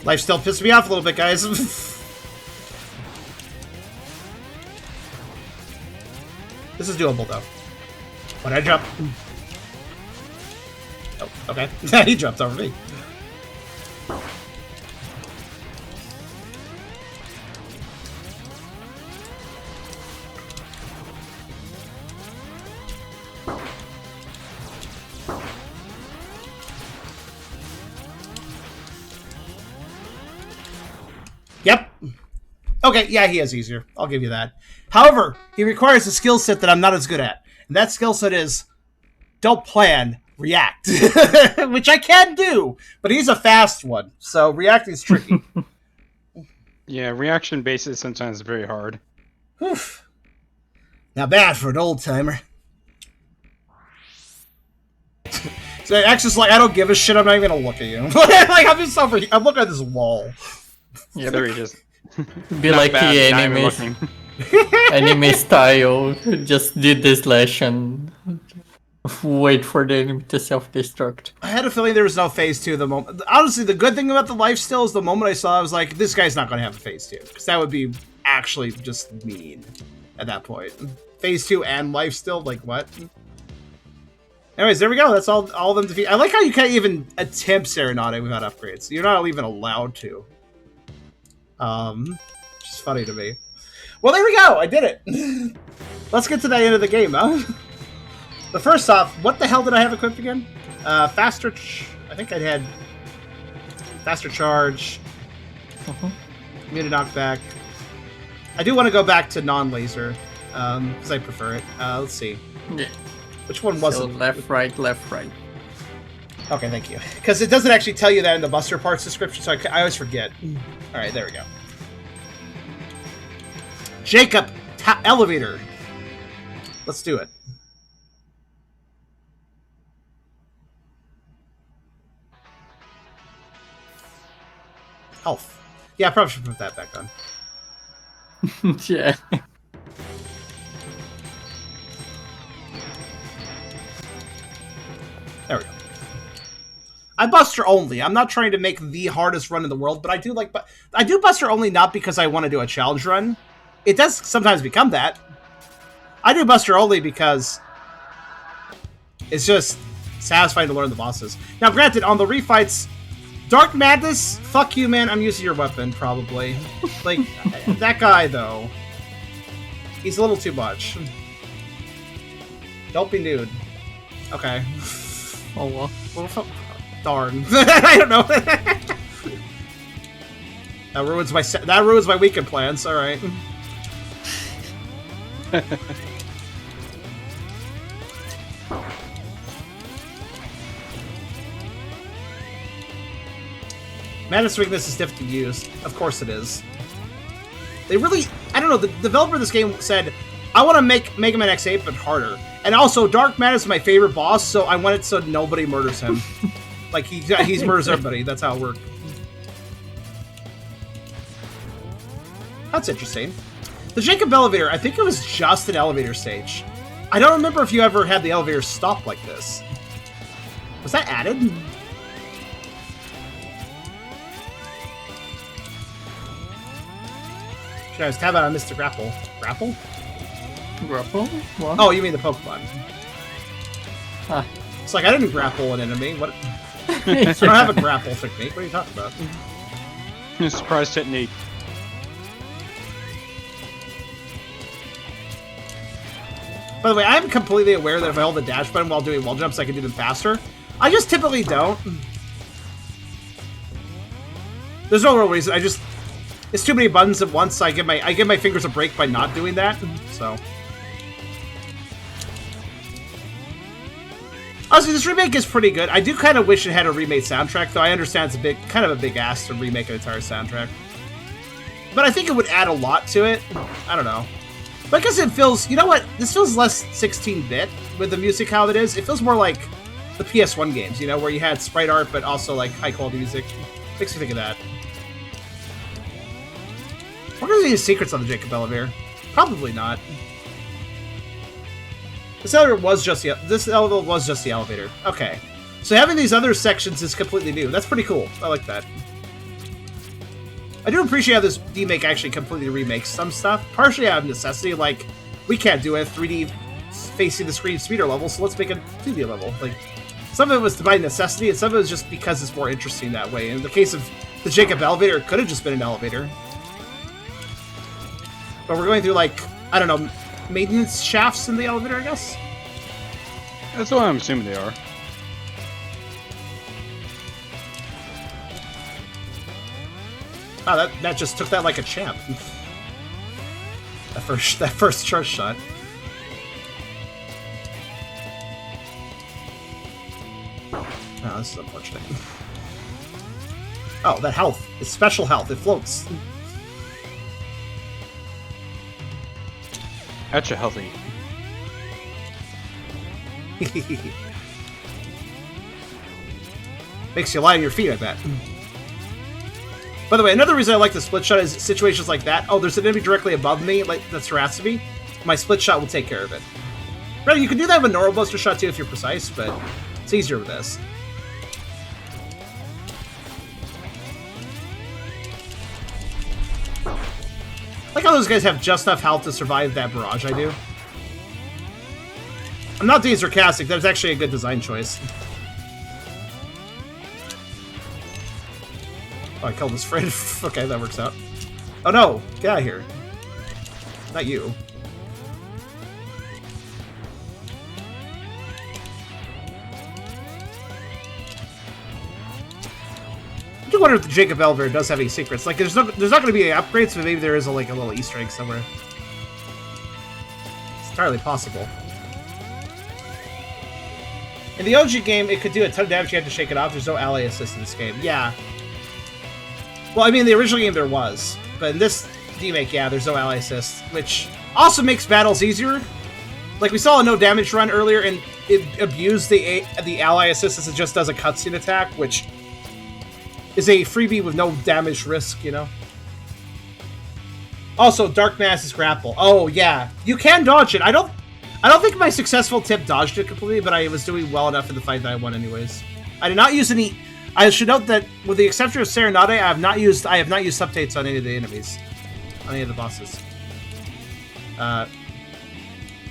Life still pissed me off a little bit, guys. This is doable, though. When I jump... Oh, okay. He jumped over me. Yep. Okay, yeah, he is easier. I'll give you that. However, he requires a skill set that I'm not as good at. And that skill set is don't plan, react. Which I can do, but he's a fast one. So reacting is tricky. Yeah, reaction base is sometimes very hard. Whew. Not bad for an old timer. So X is like, I don't give a shit, I'm not even gonna look at you. Like, I'm just over here. I'm looking at this wall. Yeah, there he is. Be Not like bad, the not even anime, looking. anime style. Just did the slash and wait for the enemy to self-destruct. I had a feeling there was no phase 2 at the moment. Honestly, the good thing about the life steal is the moment I saw it, I was like, this guy's not going to have a phase 2. Because that would be actually just mean at that point. Phase 2 and life steal? Like, what? Anyways, there we go. That's all of them defeat. I like how you can't even attempt Serenade without upgrades. You're not even allowed to. Which is funny to me. Well, there we go. I did it. Let's get to the end of the game, huh? But first off, what the hell did I have equipped again? Faster... I think I had... Faster charge. Immune knockback. I do want to go back to non-laser. Because I prefer it. Let's see. Yeah. Which one was So it? left, right, left, right. Okay, thank you. Because it doesn't actually tell you that in the Buster Parts description, so I always forget. Alright, there we go. Jacob! Elevator! Let's do it. Health. Yeah, I probably should put that back on. Yeah. There we go. I Buster only. I'm not trying to make the hardest run in the world, but I do like... I do Buster only not because I want to do a challenge run. It does sometimes become that. I do Buster only because it's just satisfying to learn the bosses. Now, granted, on the refights, Dark Madness, fuck you, man. I'm using your weapon, probably. Like, that guy, though. He's a little too much. Don't be nude. Okay. Oh well. Darn. I don't know. That ruins my weekend plans. All right. Madness Weakness is difficult to use. Of course it is. They really... I don't know, the developer of this game said, I want to make Mega Man X8 but harder. And also, Dark Madness is my favorite boss, so I want it so nobody murders him. Like, he murders everybody. That's how it works. That's interesting. The Jacob elevator, I think it was just an elevator stage. I don't remember if you ever had the elevator stop like this. Was that added? Should I just tab out on Mr. Grapple? Grapple? Grapple? What? Oh, you mean the Pokemon. Ah. It's like, I didn't grapple an enemy. What? I don't have a grapple technique. What are you talking about? Surprise technique. By the way, I'm completely aware that if I hold the dash button while doing wall jumps, I can do them faster. I just typically don't. There's no real reason. It's too many buttons at once. I give my fingers a break by not doing that. So. Honestly, this remake is pretty good. I do kind of wish it had a remade soundtrack, though. I understand it's kind of a big ask to remake an entire soundtrack. But I think it would add a lot to it. I don't know. Because it feels, you know what? This feels less 16-bit with the music how it is. It feels more like the PS1 games, you know, where you had sprite art, but also like high-quality music. Makes me think of that. What are any secrets on the Jacob elevator? Probably not. This elevator was just the elevator. Okay, so having these other sections is completely new. That's pretty cool. I like that. I do appreciate how this remake actually completely remakes some stuff. Partially out of necessity, like, we can't do a 3D facing the screen speeder level, so let's make a 2D level. Like, some of it was by necessity, and some of it was just because it's more interesting that way. In the case of the Jacob elevator, it could have just been an elevator. But we're going through, like, I don't know, maintenance shafts in the elevator, I guess? That's what I'm assuming they are. Wow, that just took that like a champ. that first charge shot. Oh, this is unfortunate. Oh, that health. It's special health. It floats. That's a healthy. Makes you lie on your feet, I bet. By the way, another reason I like the split shot is situations like that. Oh, there's an enemy directly above me like that's harassing me. My split shot will take care of it. Right, you can do that with a normal buster shot too if you're precise, but it's easier with this. Like how those guys have just enough health to survive that barrage I do. I'm not being sarcastic, that's actually a good design choice. Oh, I killed his friend. Okay, that works out. Oh no! Get out of here. Not you. I do wonder if the Jacob elevator does have any secrets. Like, there's not going to be any upgrades, but maybe there is a little Easter egg somewhere. It's entirely possible. In the OG game, it could do a ton of damage. You have to shake it off. There's no ally assist in this game. Yeah. Well, I mean, in the original game there was, but in this remake, yeah, there's no ally assist, which also makes battles easier. Like, we saw a no damage run earlier, and it abused the ally assist as it just does a cutscene attack, which is a freebie with no damage risk, you know? Also, Dark Mass's grapple. Oh, yeah. You can dodge it. I don't think my successful tip dodged it completely, but I was doing well enough in the fight that I won anyways. I did not use any... I should note that, with the exception of Serenade, I have not used subtates on any of the enemies. On any of the bosses.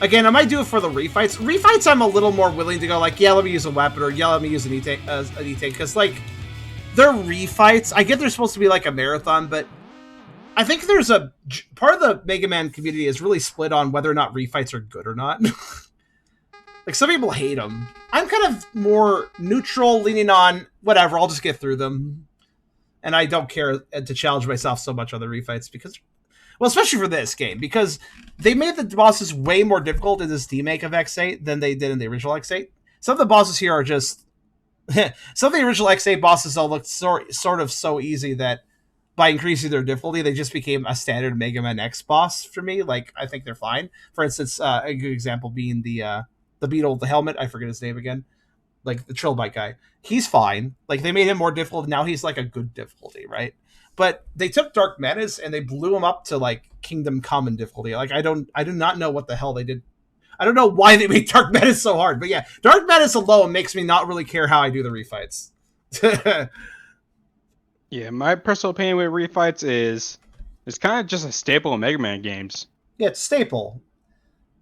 Again, I might do it for the refights. Refights, I'm a little more willing to go like, yeah, let me use a weapon, or yeah, let me use an E-Tank, because, like, they're refights. I get they're supposed to be like a marathon, but I think there's a... Part of the Mega Man community is really split on whether or not refights are good or not. Like, some people hate them. I'm kind of more neutral, leaning on, whatever, I'll just get through them. And I don't care to challenge myself so much on the refights, because... Well, especially for this game, because they made the bosses way more difficult in this remake of X8 than they did in the original X8. Some of the bosses here are just... Some of the original X8 bosses all looked sort of so easy that by increasing their difficulty, they just became a standard Mega Man X boss for me. Like, I think they're fine. For instance, a good example being the beetle with the helmet. I forget his name again. Like, the Trilobite guy. He's fine. Like, they made him more difficult. Now he's, like, a good difficulty, right? But they took Dark Menace and they blew him up to, like, Kingdom Come difficulty. Like, I do not know what the hell they did. I don't know why they made Dark Menace so hard. But yeah, Dark Menace alone makes me not really care how I do the refights. Yeah, my personal opinion with refights is it's kind of just a staple of Mega Man games. Yeah, it's staple.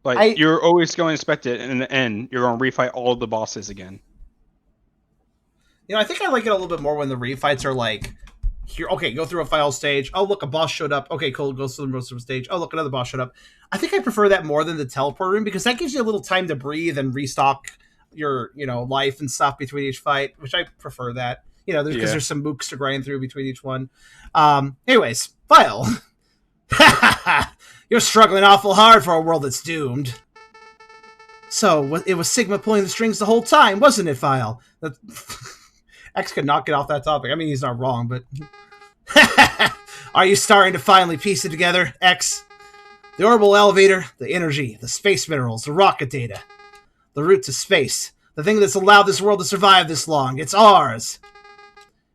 Like, you're always going to expect it, and in the end, you're going to refight all of the bosses again. You know, I think I like it a little bit more when the refights are like, here, okay, go through a final stage. Oh, look, a boss showed up. Okay, cool, go through the most of the stage. Oh, look, another boss showed up. I think I prefer that more than the teleport room because that gives you a little time to breathe and restock your, life and stuff between each fight, which I prefer that. Because there's some mooks to grind through between each one. Anyways, Vile. You're struggling awful hard for a world that's doomed. So, it was Sigma pulling the strings the whole time, wasn't it, Vile? X could not get off that topic. I mean, he's not wrong, but... Are you starting to finally piece it together, X? The orbital elevator, the energy, the space minerals, the rocket data, the route to space, the thing that's allowed this world to survive this long, it's ours.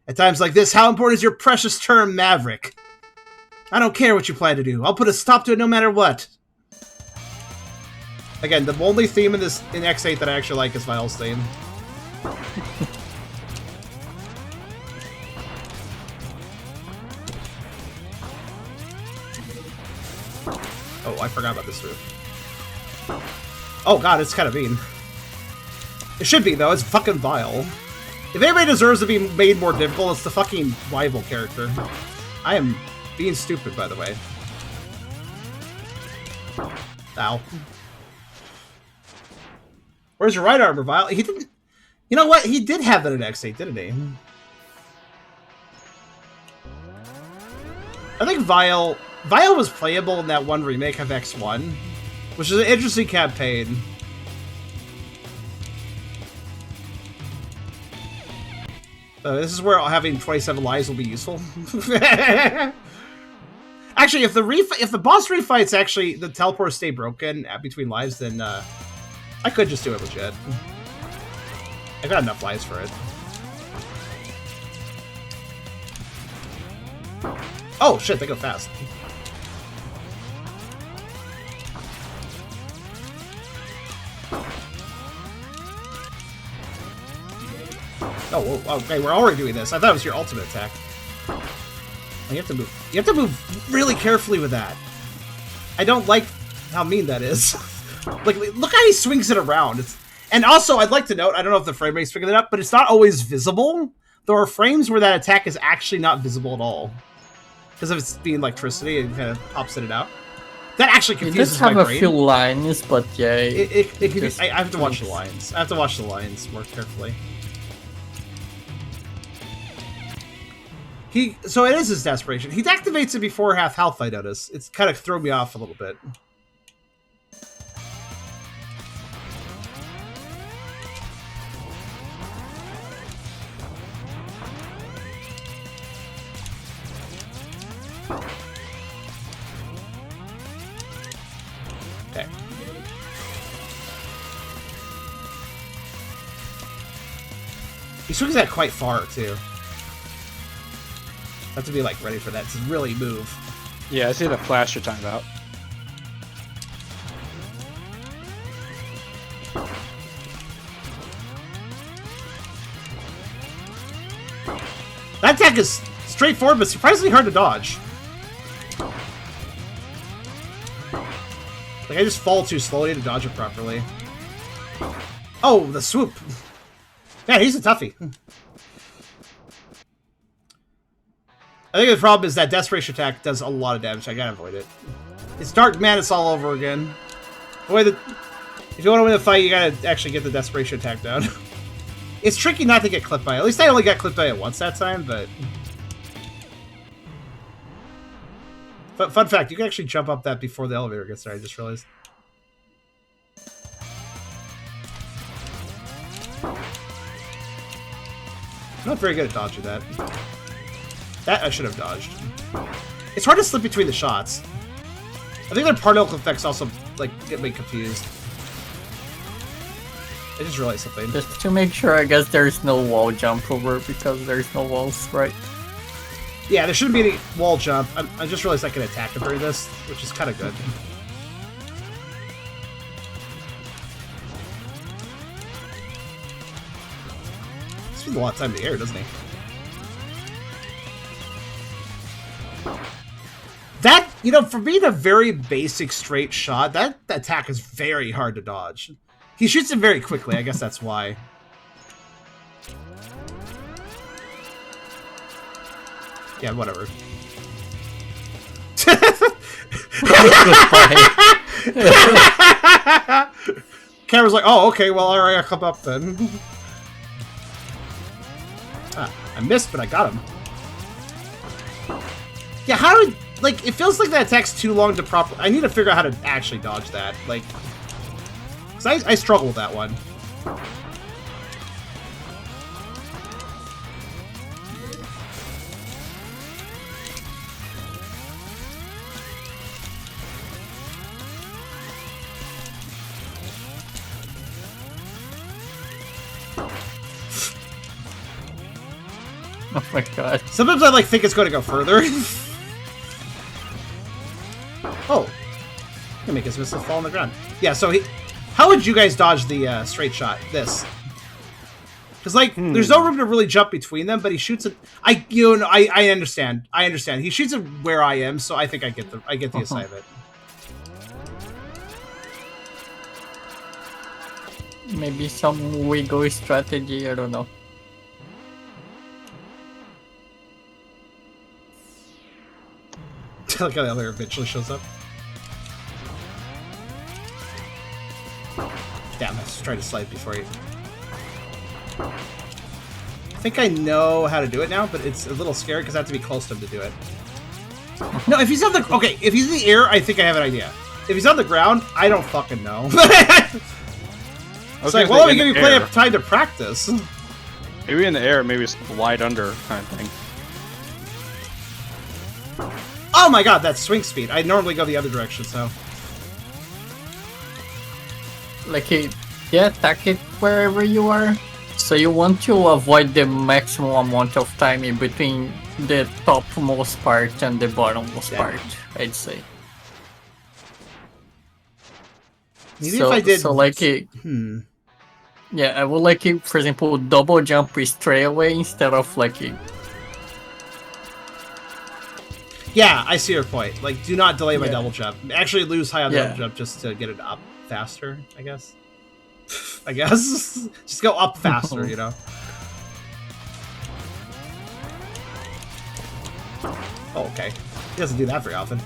At times like this, how important is your precious term, Maverick? I don't care what you plan to do. I'll put a stop to it no matter what. Again, the only theme in X8 that I actually like is Vile's theme. Oh, I forgot about this roof. Oh god, it's kind of mean. It should be, though. It's fucking Vile. If anybody deserves to be made more difficult, it's the fucking rival character. I am being stupid, by the way. Ow. Where's your right armor, Vile? He didn't... You know what? He did have that in X8, didn't he? I think Vile was playable in that one remake of X1, which is an interesting campaign. This is where having 27 lives will be useful. Actually, if the boss refights actually the teleporters stay broken between lives, then I could just do it legit. I got enough lives for it. Oh shit, they go fast. Oh, okay, we're already doing this. I thought it was your ultimate attack. You have to move. You have to move really carefully with that. I don't like how mean that is. Like, look how he swings it around. And also, I'd like to note, I don't know if the frame rate's picking it up, but it's not always visible. There are frames where that attack is actually not visible at all. Because of its being electricity, it kind of pops it out. That actually confuses my brain. It does have a few lines, but yeah... I have to watch the lines. I have to watch the lines more carefully. So it is his desperation. He activates it before half health, I notice. It's kind of thrown me off a little bit. Okay. He swings that quite far, too. Have to be like ready for that to really move. Yeah, I see the flash you're talking about. That attack is straightforward, but surprisingly hard to dodge. Like, I just fall too slowly to dodge it properly. Oh, the swoop. Man, he's a toughie. I think the problem is that Desperation Attack does a lot of damage. I gotta avoid it. It's Dark Menace all over again. If you want to win the fight, you gotta actually get the Desperation Attack down. It's tricky not to get clipped by it. At least I only got clipped by it once that time, but... Fun fact, you can actually jump up that before the elevator gets there, I just realized. I'm not very good at dodging that. That I should have dodged. It's hard to slip between the shots. I think their particle effects also like get me confused. I just realized something. Just to make sure, I guess there's no wall jump over because there's no walls, right? Yeah, there shouldn't be any wall jump. I just realized I can attack him during this, which is kind of good. He spends a lot of time in the air, doesn't he? That, you know, for being a very basic straight shot, that attack is very hard to dodge. He shoots it very quickly, I guess that's why. Yeah, whatever. Camera's like, oh, okay, well, alright, I'll come up then. Ah, I missed, but I got him. Yeah, how did... Like, it feels like that attack's too long to properly... I need to figure out how to actually dodge that. Like... Because I struggle with that one. Oh my god. Sometimes I, like, think it's going to go further. Oh. I'm gonna make his missile fall on the ground. Yeah, so he... How would you guys dodge the straight shot? This. Because, like, there's no room to really jump between them, but he shoots it... I understand. I understand. He shoots it where I am, so I think I get the assignment. Maybe some wiggle strategy, I don't know. Look how the other eventually shows up. Damn, I just tried to slide before he... I think I know how to do it now, but it's a little scary because I have to be close to him to do it. No, if he's on the... Okay, if he's in the air, I think I have an idea. If he's on the ground, I don't fucking know. It's like, well, let me give you plenty of time to practice. Maybe in the air, maybe it's wide under kind of thing. Oh my god, that's swing speed. I normally go the other direction, so... Like, yeah, attack it wherever you are. So you want to avoid the maximum amount of time in between the topmost part and the bottommost part, I'd say. Maybe if I did... So like yeah, I would like it, for example, double jump straight away instead of like Yeah, I see your point. Like, do not delay my double jump. Actually lose high on the double jump just to get it up faster, I guess. I guess. Just go up faster, you know? Oh, okay. He doesn't do that very often.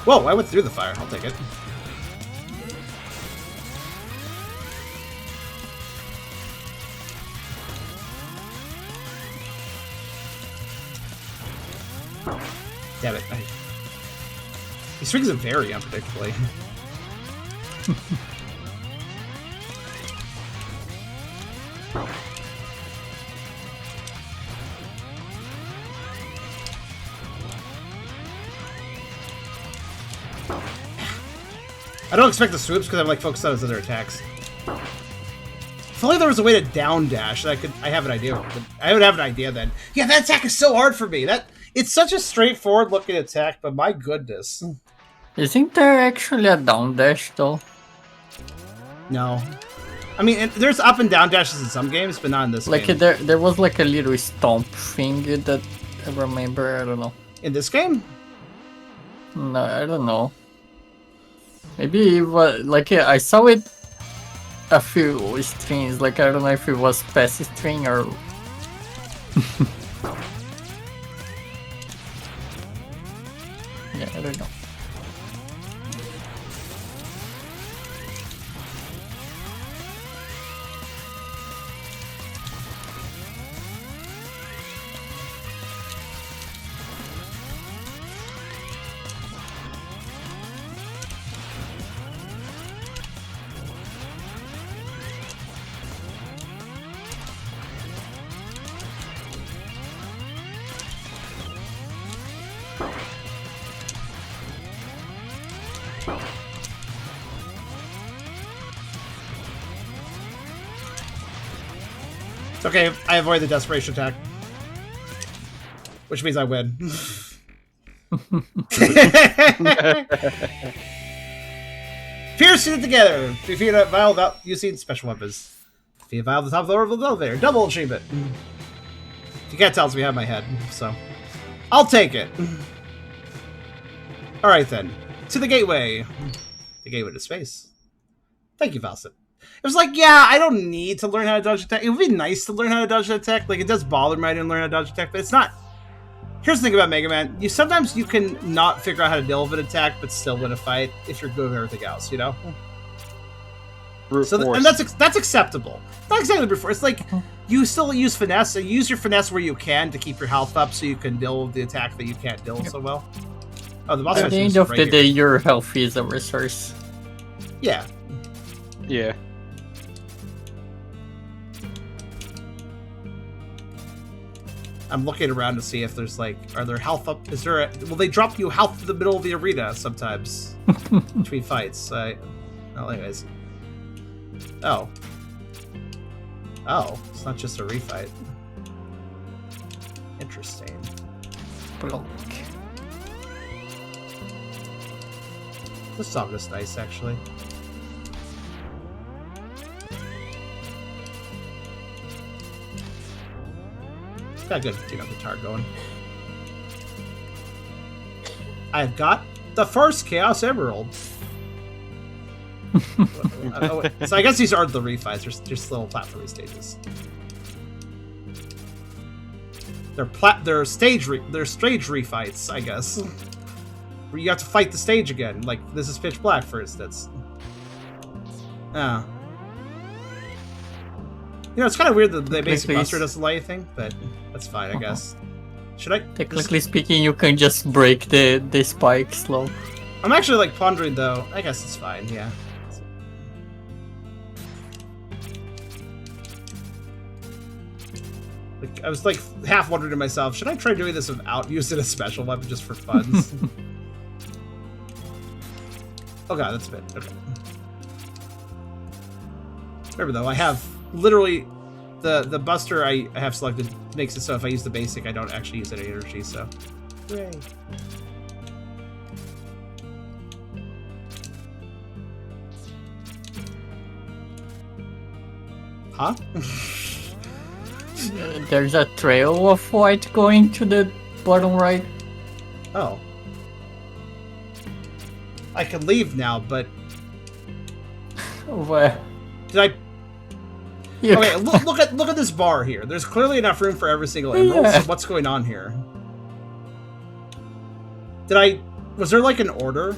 Whoa, I went through the fire. I'll take it. Damn it. He swings it very unpredictably. I don't expect the swoops because I'm like focused on his other attacks. If only there was a way to down dash that I have an idea. I would have an idea then. Yeah, that attack is so hard for me. It's such a straightforward looking attack, but my goodness. Isn't there actually a down dash though? No. I mean, there's up and down dashes in some games, but not in this game. There was like a little stomp thing that I remember, I don't know. In this game? No, I don't know. Maybe it was, like, I saw it a few streams, like, I don't know if it was past stream or... yeah, I don't know. Okay, I avoid the desperation attack. Which means I win. Piercing it together. Defeat a vial without using special weapons. Defeat a vial at the top of the elevator. Double achievement. You can't tell it's behind my head, so I'll take it. Alright then. To the gateway. The gateway to space. Thank you, Fawcett. It was like, yeah, I don't need to learn how to dodge attack. It would be nice to learn how to dodge attack. Like, it does bother me I didn't learn how to dodge attack, but it's not. Here's the thing about Mega Man. Sometimes you can not figure out how to deal with an attack, but still win a fight if you're good with everything else, you know? And that's acceptable. Not exactly brute force. It's like, you still use finesse, and use your finesse where you can to keep your health up so you can deal with the attack that you can't deal with so well. Oh, the boss At the end of the day, your health is a resource. Yeah. Yeah. I'm looking around to see if there's like, are there health up? Is there will they drop you health in the middle of the arena sometimes between fights? Well, anyways. Oh. Oh, it's not just a refight. Interesting. Block. This song is nice, actually. Got a good, guitar going. I've got the first Chaos Emerald. So I guess these are the refights. They're just little platforming stages. They're stage refights, I guess. Where you have to fight the stage again. Like this is Pitch Black, for instance. Oh. It's kind of weird that the basic Buster doesn't let anything, but that's fine, I guess. Should I? Technically speaking, you can just break the spike slope. I'm actually like pondering though. I guess it's fine. Yeah. Like, I was like half wondering to myself, should I try doing this without using a special weapon just for funs? Oh god, that's a bit okay. Remember though, I have literally the Buster I have selected makes it so if I use the basic, I don't actually use any energy. So, hooray! Huh? There's a trail of white going to the bottom right. Oh. I can leave now, but... Where? Did I... Yeah. Okay, look at this bar here. There's clearly enough room for every single emerald, so what's going on here? Was there like an order?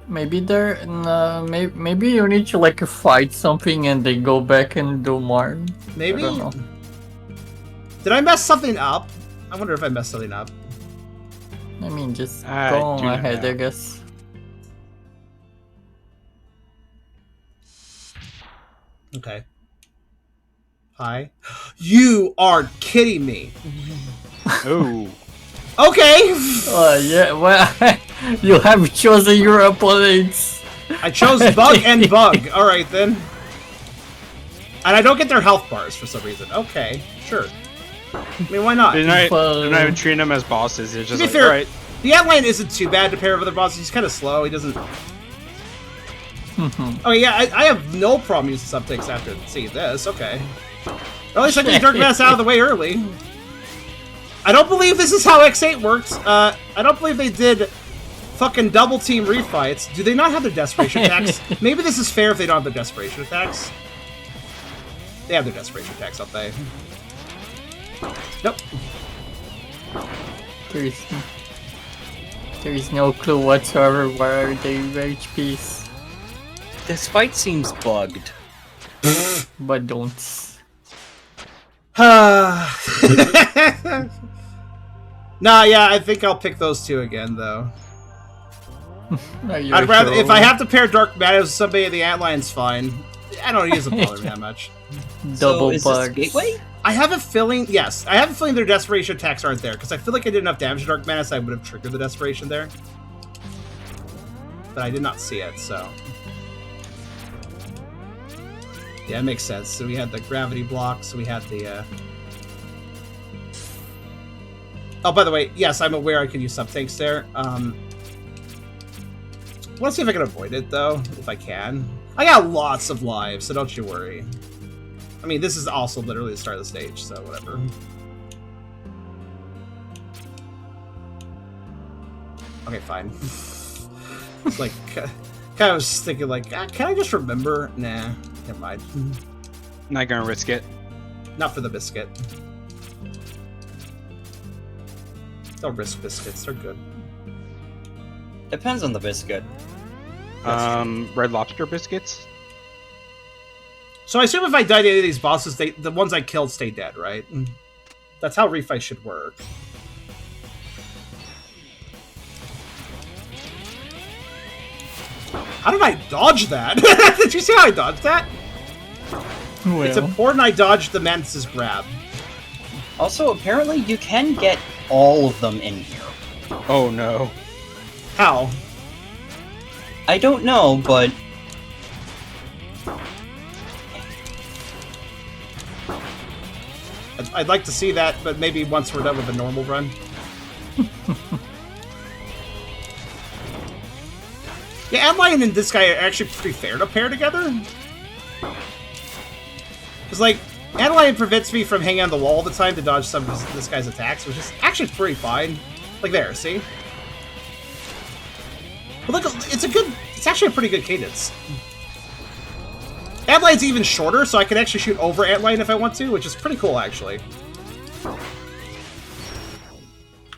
Maybe maybe you need to like fight something and they go back and do more. Maybe? I don't know. Did I mess something up? I wonder if I messed something up. I mean, just go on ahead, I guess. Okay. Hi. You are kidding me. Oh. Okay. Yeah, well, you have chosen your opponents. I chose Bug and Bug. All right then. And I don't get their health bars for some reason. Okay, sure. I mean, why not? They're not even treating them as bosses. They're just like, fair, alright. The outline isn't too bad to pair with other bosses. He's kind of slow. He doesn't... Oh yeah, I have no problem using subtext after seeing this. Okay. At least I can Dark Mass out of the way early. I don't believe this is how X8 works. I don't believe they did fucking double team refights. Do they not have their desperation attacks? Maybe this is fair if they don't have their desperation attacks. They have their desperation attacks, don't they? Nope. There is no clue whatsoever where they HPs. This fight seems bugged. But don't. Nah, yeah, I think I'll pick those two again, though. I'd rather, if I have to pair Dark Matter with somebody in the antline's fine. I don't use them bother me that much. Double is bugs. this gateway? I have a feeling, yes, I have a feeling their desperation attacks aren't there, because I feel like I did enough damage to Dark Mana, so I would have triggered the desperation there. But I did not see it, so... Yeah, it makes sense. So we had the gravity blocks, we had the... Oh, by the way, yes, I'm aware I could use sub-tanks there. I want to see if I can avoid it, though, if I can. I got lots of lives, so don't you worry. I mean, this is also literally the start of the stage, so whatever. Okay, fine. It's like, kind of was thinking, like, can I just remember? Nah, never mind. Not gonna risk it. Not for the biscuit. Don't risk biscuits, they're good. Depends on the biscuit. Red Lobster biscuits. So I assume if I died any of these bosses, the ones I killed stay dead, right? That's how refight should work. How did I dodge that? Did you see how I dodged that? Well. It's important I dodged the Mantis's grab. Also, apparently you can get all of them in here. Oh no. How? I don't know, but... I'd like to see that, but maybe once we're done with the normal run. Yeah, Adlion and this guy are actually pretty fair to pair together. Because, like, Adlion prevents me from hanging on the wall all the time to dodge some of this guy's attacks, which is actually pretty fine. Like, there, see? But look, it's actually a pretty good cadence. Adlion's even shorter, so I can actually shoot over Adlion if I want to, which is pretty cool, actually.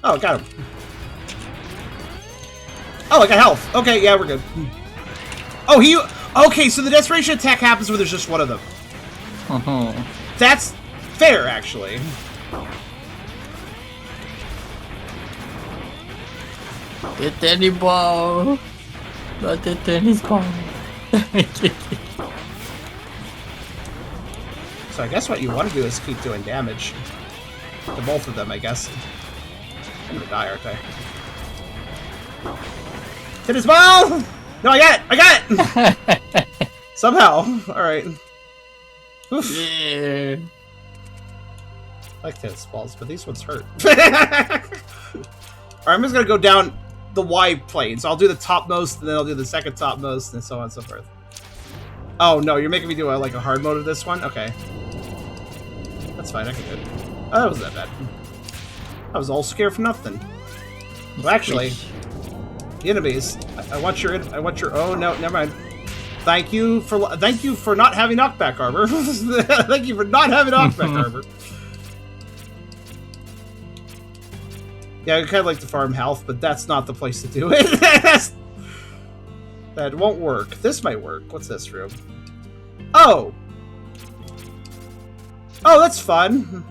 Oh, got him. Oh, I got health. Okay, yeah, we're good. Oh, okay, so the desperation attack happens when there's just one of them. That's fair, actually. The tennis ball. Not the tennis ball. So I guess what you want to do is keep doing damage. To both of them, I guess. I'm gonna die, aren't I? Tennis ball! No, I got it! I got it! Somehow. Alright. Yeah. I like tennis balls, but these ones hurt. Alright, I'm just gonna go down the Y plane. So I'll do the topmost, and then I'll do the second topmost, and so on and so forth. Oh no, you're making me do a hard mode of this one? Okay. That's fine, I can do it. Oh, that wasn't that bad. I was all scared for nothing. Well, actually, the enemies. I want your. Oh no, never mind. Thank you for not having knockback armor. Thank you for not having knockback armor. Yeah, I kind of like to farm health, but that's not the place to do it. That won't work. This might work. What's this room? Oh! Oh, that's fun.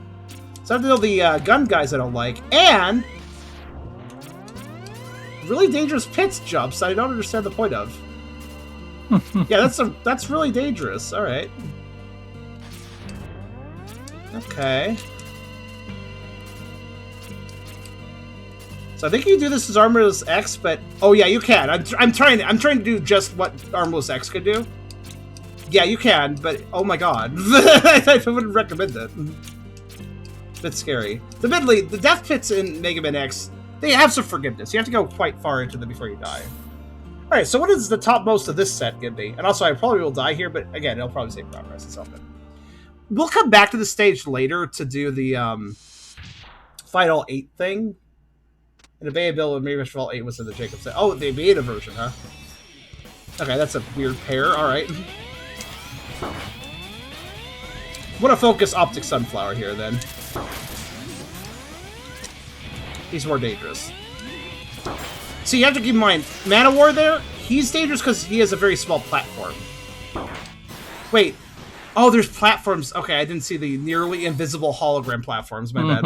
So I have to know the gun guys I don't like. And... really dangerous pits jumps I don't understand the point of. Yeah, that's really dangerous. Alright. Okay. So I think you can do this as Armorless X, but oh yeah, you can. I'm trying to do just what Armorless X could do. Yeah, you can, but oh my god, I wouldn't recommend that. It's a bit scary. Admittedly, the death pits in Mega Man X, they have some forgiveness. You have to go quite far into them before you die. All right, so what does the topmost of this set give me? And also, I probably will die here, but again, it'll probably save progress. It's all good. We'll come back to the stage later to do the Final 8 thing. And the Beta Bill and maybe Fall 8 was in the Jacob set. Oh, the beta version, huh? Okay, that's a weird pair. All right. I'm gonna focus Optic Sunflower here, then. He's more dangerous. See, you have to keep in mind, Manowar there, he's dangerous because he has a very small platform. Wait. Oh, there's platforms. Okay, I didn't see the nearly invisible hologram platforms. My bad.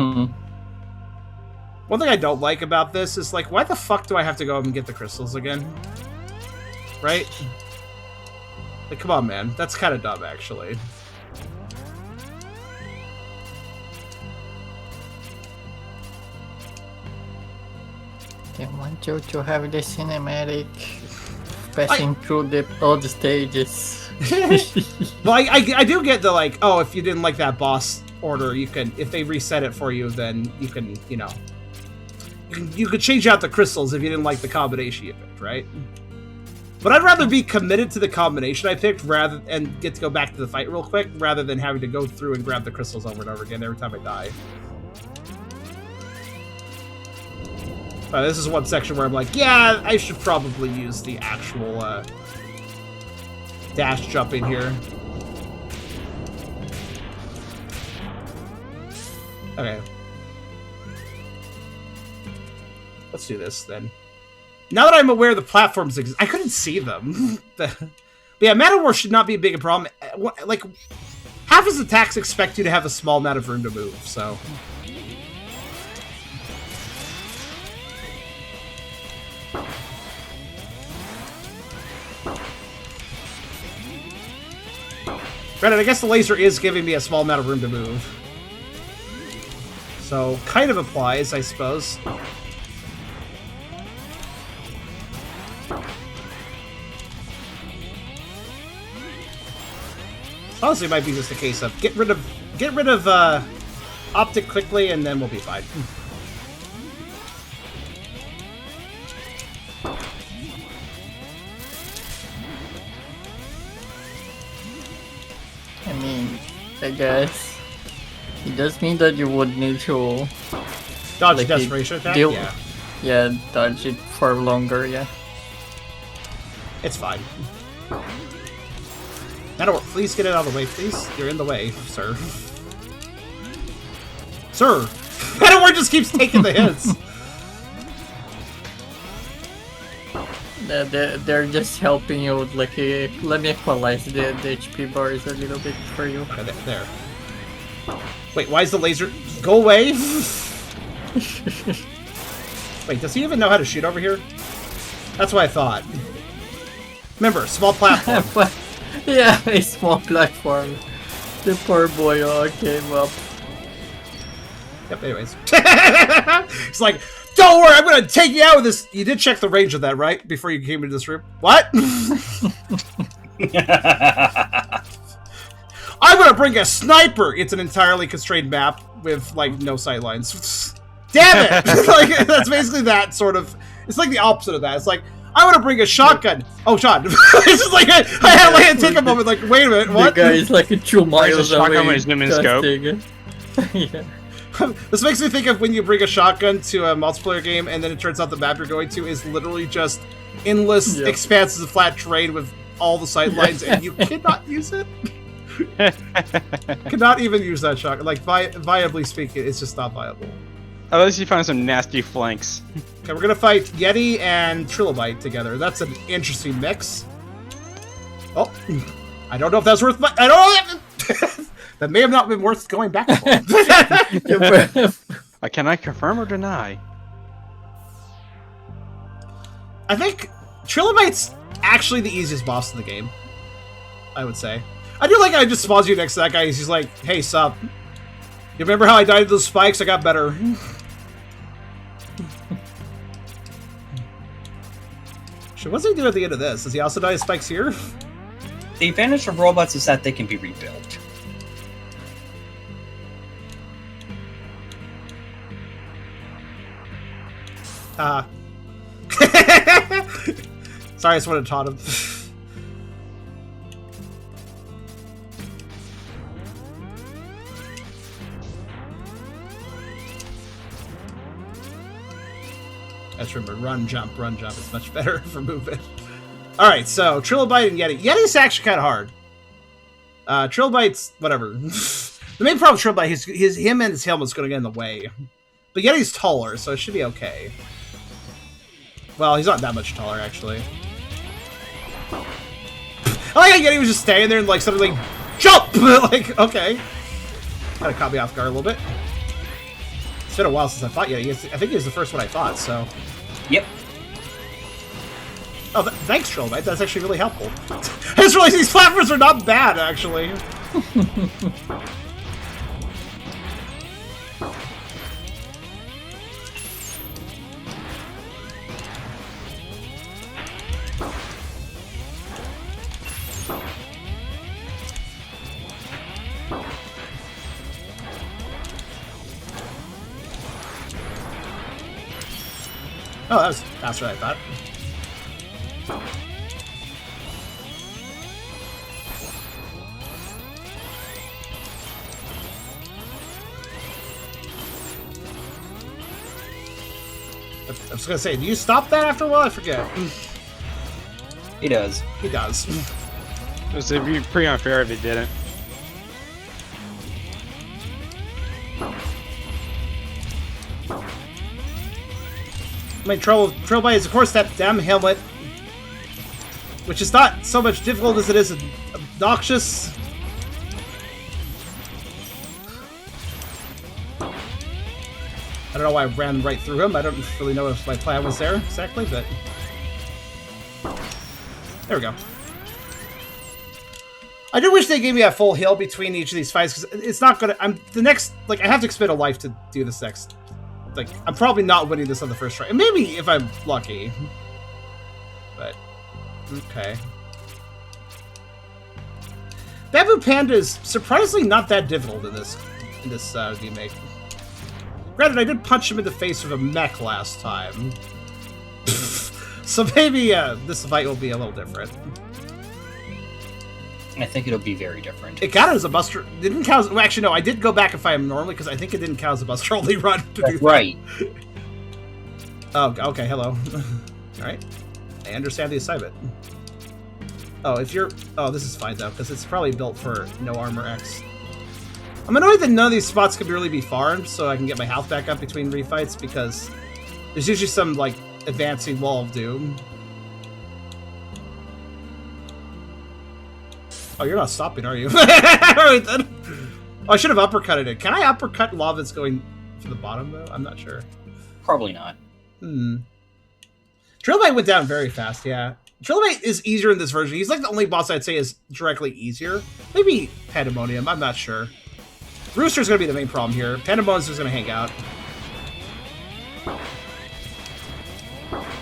One thing I don't like about this is, like, why the fuck do I have to go up and get the crystals again? Right? Like, come on, man. That's kind of dumb, actually. They want you to have the cinematic. passing through all the stages. Well, I do get the, like, oh, if you didn't like that boss order, you can, if they reset it for you, then you can, you know, you could change out the crystals if you didn't like the combination you picked, right? But I'd rather be committed to the combination I picked and get to go back to the fight real quick, rather than having to go through and grab the crystals over and over again every time I die. This is one section where I'm like, yeah, I should probably use the actual dash jumping here. Okay. Let's do this then. Now that I'm aware the platforms exist, I couldn't see them. But yeah, Mana War should not be a big problem. Like, half his attacks expect you to have a small amount of room to move, so. Granted, I guess the laser is giving me a small amount of room to move. So, kind of applies, I suppose. Honestly, it might be just a case of get rid of optic quickly, and then we'll be fine. I mean, I guess it does mean that you would need to Dodge like, desperation attack. deal- Yeah, yeah, dodge it for longer, yeah. it's fine. Manowar, please get it out of the way, please. You're in the way, sir. Sir! Manowar just keeps taking the hits. They're just helping you, like, let me equalize the HP bars a little bit for you. Okay, there. Wait, why is the laser... Go away! Wait, does he even know how to shoot over here? That's what I thought. Remember, small platform. Yeah, a small platform. The poor boy came up. Yep, anyways. It's like, don't worry, I'm gonna take you out with this. You did check the range of that, right? Before you came into this room? What? I'm gonna bring a sniper! It's an entirely constrained map with, like, no sight lines. Damn it! Like, that's basically that sort of... It's like the opposite of that. It's like, I want to bring a shotgun. Oh, shot. It's just like, I had like, to take a moment, like, wait a minute, what? The guy is like 2 miles away. Shotgun with his zoom in scope. Yeah. This makes me think of when you bring a shotgun to a multiplayer game and then it turns out the map you're going to is literally just endless expanses of flat terrain with all the sight lines and you cannot use it. Cannot even use that shotgun. Like, viably speaking, it's just not viable. Unless you find some nasty flanks. Okay, we're gonna fight Yeti and Trilobite together. That's an interesting mix. Oh, I don't know if that's worth. I don't know. That may have not been worth going back for. Can I confirm or deny? I think Trilobite's actually the easiest boss in the game. I would say. I do like how I just spawns you next to that guy. He's like, "Hey, sup? You remember how I died to those spikes? I got better." So what's he do at the end of this? Does he also die to spikes here? The advantage of robots is that they can be rebuilt. Sorry, I just wanted to taunt him. Let's remember, run, jump is much better for movement. Alright, so Trilobite and Yeti. Yeti's actually kind of hard. Trilobite's whatever. The main problem with Trilobite is him and his helmet's going to get in the way. But Yeti's taller, so it should be okay. Well, he's not that much taller, actually. I like how Yeti was just standing there and like suddenly, like, jump! Like, okay. Kind of caught me off guard a little bit. It's been a while since I fought Yeti. I think he was the first one I fought, so... Yep. Oh, thanks, Trilobite. That's actually really helpful. I just realized these platforms are not bad, actually. Oh, that was faster than I thought. I was gonna say, do you stop that after a while? I forget. He does. He does. It'd be pretty unfair if he didn't. My trouble is, of course, that damn helmet, which is not so much difficult as it is obnoxious. I don't know why I ran right through him. I don't really know if my plan was there exactly, but there we go. I do wish they gave me a full heal between each of these fights, because it's not gonna. I have to expend a life to do this next. Like, I'm probably not winning this on the first try. And maybe if I'm lucky. But, okay. Bamboo Panda is surprisingly not that difficult in this remake. Granted, I did punch him in the face with a mech last time. So maybe this fight will be a little different. I think it'll be very different. It counted as a Buster. It didn't count. Well, actually, no. I did go back and fight him normally because I think it didn't count as a Buster only run to do that. Right. Oh, okay. Hello. All right. I understand the assignment. Oh, if you're. Oh, this is fine though because it's probably built for no armor X. I'm annoyed that none of these spots can really be farmed, so I can get my health back up between refights because there's usually some like advancing wall of doom. Oh, you're not stopping, are you? Alright then. Oh, I should have uppercutted it. Can I uppercut lava that's going to the bottom, though? I'm not sure. Probably not. Trilobite went down very fast, yeah. Trilobite is easier in this version. He's like the only boss I'd say is directly easier. Maybe Pandemonium, I'm not sure. Rooster's going to be the main problem here. Pandemonium's just going to hang out.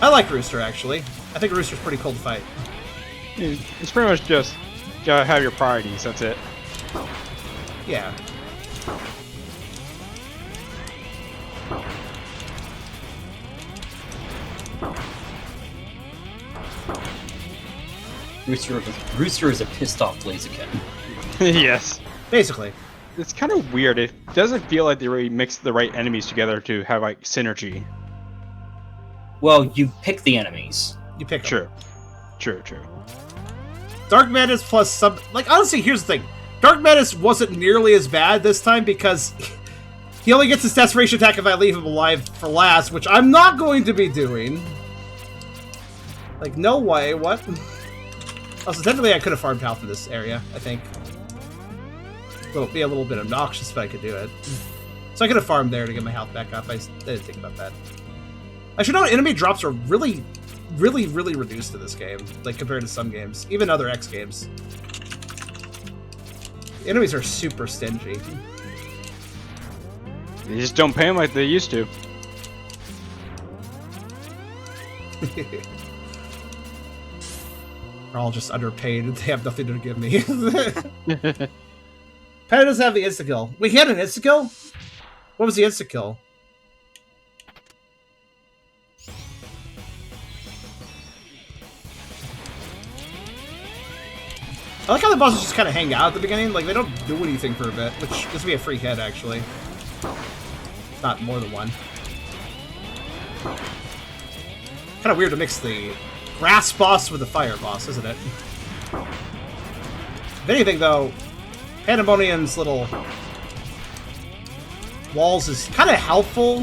I like Rooster, actually. I think Rooster's pretty cool to fight. It's pretty much just gotta have your priorities, that's it. Yeah. Rooster is a pissed off Blaziken. Yes. Basically. It's kind of weird. It doesn't feel like they really mixed the right enemies together to have like synergy. Well, you pick the enemies. You pick them. True. Dark Madness plus some... Like, honestly, here's the thing. Dark Madness wasn't nearly as bad this time because he only gets his Desperation attack if I leave him alive for last, which I'm not going to be doing. Like, no way. What? Also, technically, I could have farmed health in this area, I think. It'll be a little bit obnoxious, but I could do it. So I could have farmed there to get my health back up. I didn't think about that. I should know enemy drops are really reduced in this game, like compared to some games, even other X games. The enemies are super stingy. They just don't pay them like they used to. They're all just underpaid and they have nothing to give me. Panda doesn't have the insta-kill. Wait, he had an insta-kill? What was the insta-kill? I like how the bosses just kind of hang out at the beginning. Like, they don't do anything for a bit, which gives me a free hit, actually. Not more than one. Kind of weird to mix the grass boss with the fire boss, isn't it? If anything, though, Pandemonium's little walls is kind of helpful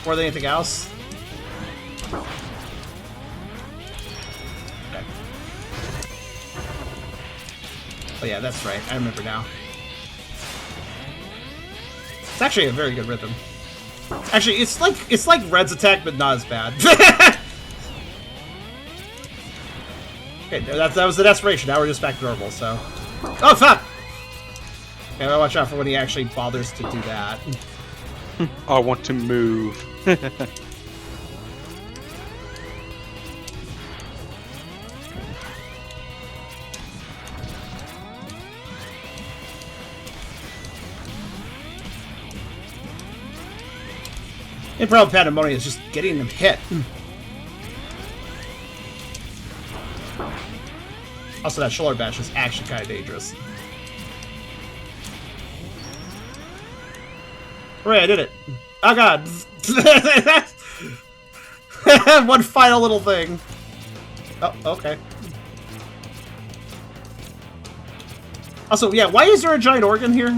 more than anything else. Oh yeah, that's right. I remember now. It's actually a very good rhythm. Actually, it's like Red's attack, but not as bad. Okay, that was the desperation. Now we're just back to normal. So, oh fuck! Okay, I gotta watch out for when he actually bothers to do that. I want to move. The problem with Pandemonium is just getting them hit. Also, that shoulder bash is actually kind of dangerous. Hooray, I did it. Oh god. One final little thing. Oh, okay. Also, yeah, why is there a giant organ here?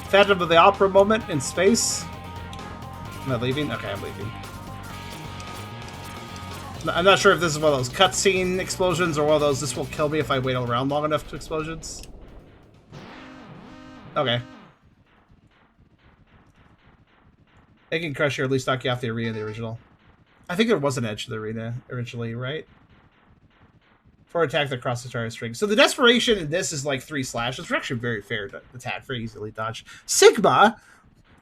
Phantom of the Opera moment in space? Am I leaving? Okay, I'm leaving. I'm not sure if this is one of those cutscene explosions or one of those this will kill me if I wait around long enough to explosions. Okay. They can crush you or at least knock you off the arena in the original. I think there was an edge to the arena originally, right? For attack that crosses the entire string. So the desperation in this is like 3 slashes. It's actually very fair to attack, very easily dodge. Sigma?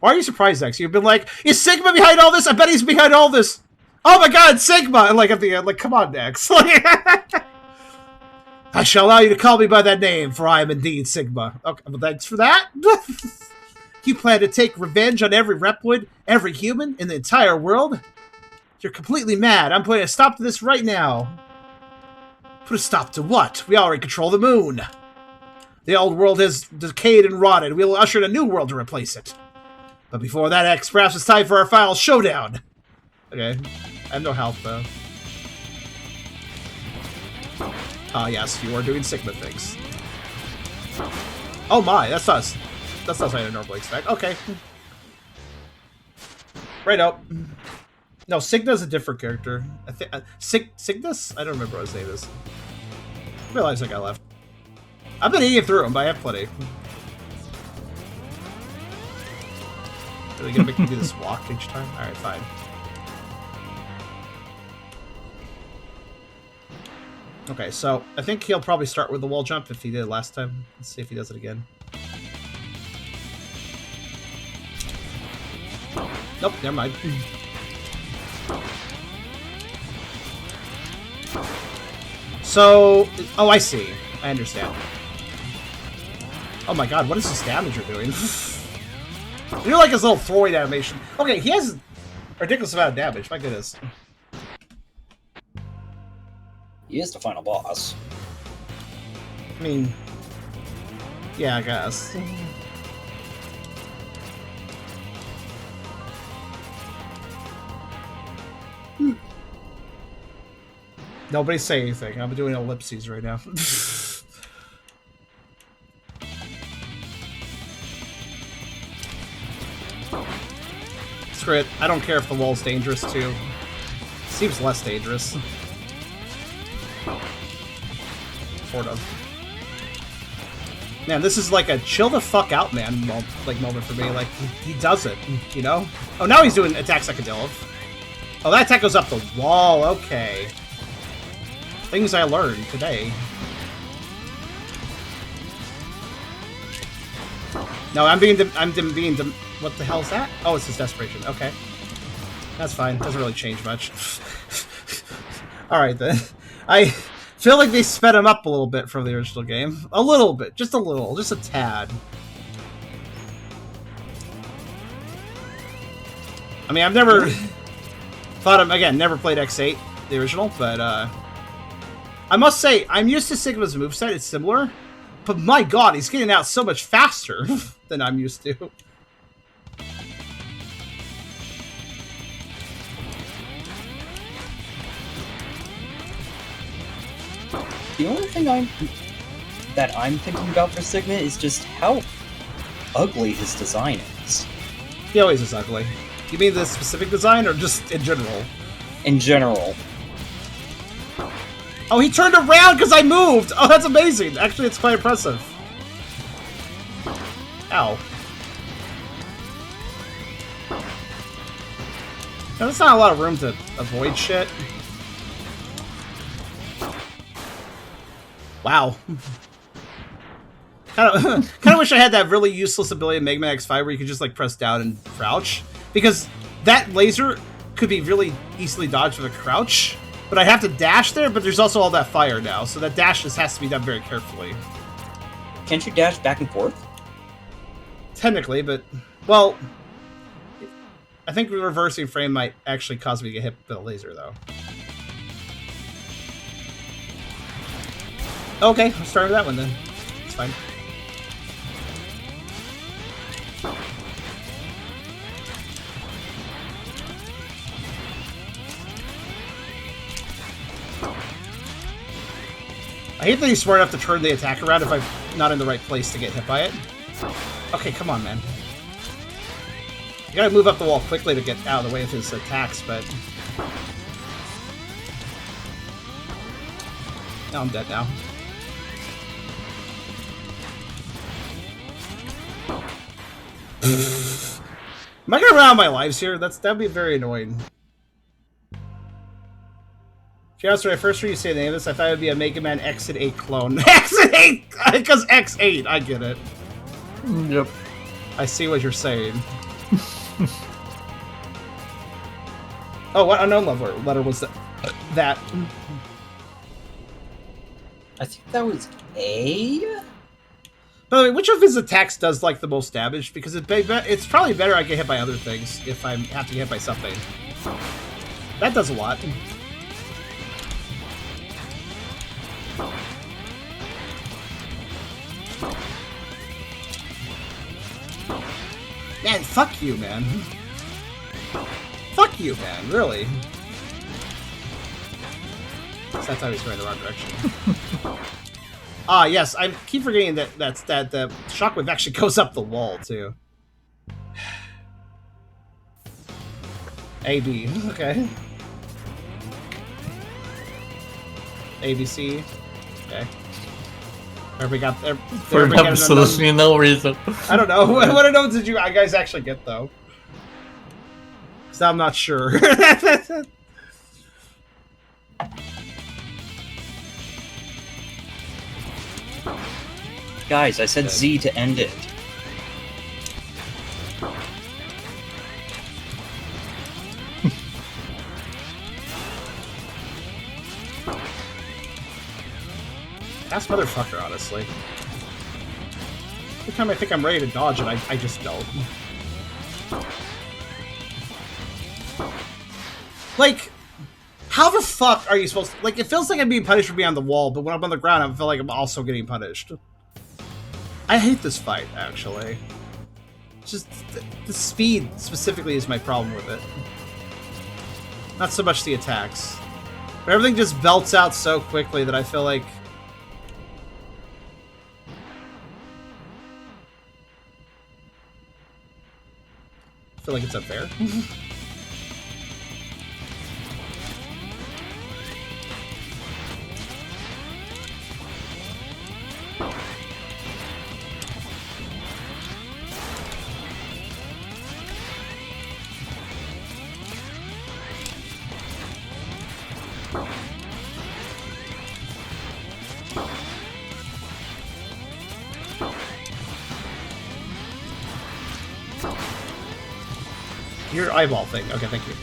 Why are you surprised, X? You've been like, is Sigma behind all this? I bet he's behind all this. Oh my god, Sigma! And like at the end, like, come on, X. I shall allow you to call me by that name, for I am indeed Sigma. Okay, well, thanks for that. You plan to take revenge on every Repwood, every human in the entire world? You're completely mad. I'm putting a stop to this right now. Put a stop to what? We already control the moon. The old world has decayed and rotted. We'll usher in a new world to replace it. But before that, X, perhaps it's time for our final showdown. Okay. I have no health, though. Ah, yes, you are doing Sigma things. Oh my, that's us. That's not what I normally expect. Okay. Right up. No, Signa's a different character. I think Cygnus? I don't remember what his name is. I realized I got left. I've been eating through them, but I have plenty. Are they gonna make me do this walk each time? Alright, fine. Okay, so I think he'll probably start with the wall jump if he did it last time. Let's see if he does it again. Nope, never mind. So, oh, I see. I understand. Oh my god, what is this damage you're doing? You're like his little throwing animation. Okay, he has a ridiculous amount of damage, my goodness. He is the final boss. I mean, yeah, I guess. Nobody say anything. I'm doing ellipses right now. Screw it. I don't care if the wall's dangerous, too. Seems less dangerous. Sort of. Man, this is like a chill the fuck out, man, moment for me. Like, he does it, you know? Oh, now he's doing attack Psychedelic. Oh, that attack goes up the wall. Okay. Things I learned today. No, I'm being what the hell is that? Oh, it's his desperation. Okay. That's fine. Doesn't really change much. Alright then. I feel like they sped him up a little bit from the original game. A little bit. Just a little. Just a tad. I mean, I've never thought of, again, never played X8, the original, but I must say, I'm used to Sigma's moveset, it's similar, but my god, he's getting out so much faster than I'm used to. The only thing I'm thinking about for Sigma is just how ugly his design is. He always is ugly. You mean the specific design, or just in general? In general. Oh, he turned around because I moved! Oh, that's amazing! Actually, it's quite impressive. Ow. Now, there's not a lot of room to avoid shit. Wow. kind of wish I had that really useless ability in Mega Man X5 where you could just like press down and crouch, because that laser could be really easily dodged with a crouch, but I have to dash there, but there's also all that fire now, so that dash just has to be done very carefully. Can't you dash back and forth? Technically, but, well, I think reversing frame might actually cause me to get hit with a laser, though. Okay, I'll start with that one then. It's fine. I hate that he's smart enough to turn the attack around if I'm not in the right place to get hit by it. Okay, come on, man. You gotta move up the wall quickly to get out of the way of his attacks, but... Now I'm dead now. Am I gonna run out of my lives here? That'd be very annoying. When I first heard you say the name of this, I thought it would be a Mega Man Exit 8 clone. Exit 8! Because X8, I get it. Yep. I see what you're saying. Oh, what unknown letter was that? I think that was A? By the way, which of his attacks does like the most damage? Because it's probably better I get hit by other things if I have to get hit by something. That does a lot. Man, fuck you, man. Fuck you, man, really. That's how he's going the wrong direction. Ah, yes, I keep forgetting that the shockwave actually goes up the wall, too. A, B, okay. A, B, C, okay. There we got there. For absolutely no reason. I don't know. What unknowns did you guys actually get, though? Because I'm not sure. Guys, I said Z to end it. That's motherfucker, honestly. Every time I think I'm ready to dodge it, I just don't. Like, how the fuck are you supposed to... Like, it feels like I'm being punished for being on the wall, but when I'm on the ground, I feel like I'm also getting punished. I hate this fight, actually. Just, the speed, specifically, is my problem with it. Not so much the attacks. But everything just belts out so quickly that I feel like... I feel like it's unfair. Your eyeball thing. Okay, thank you.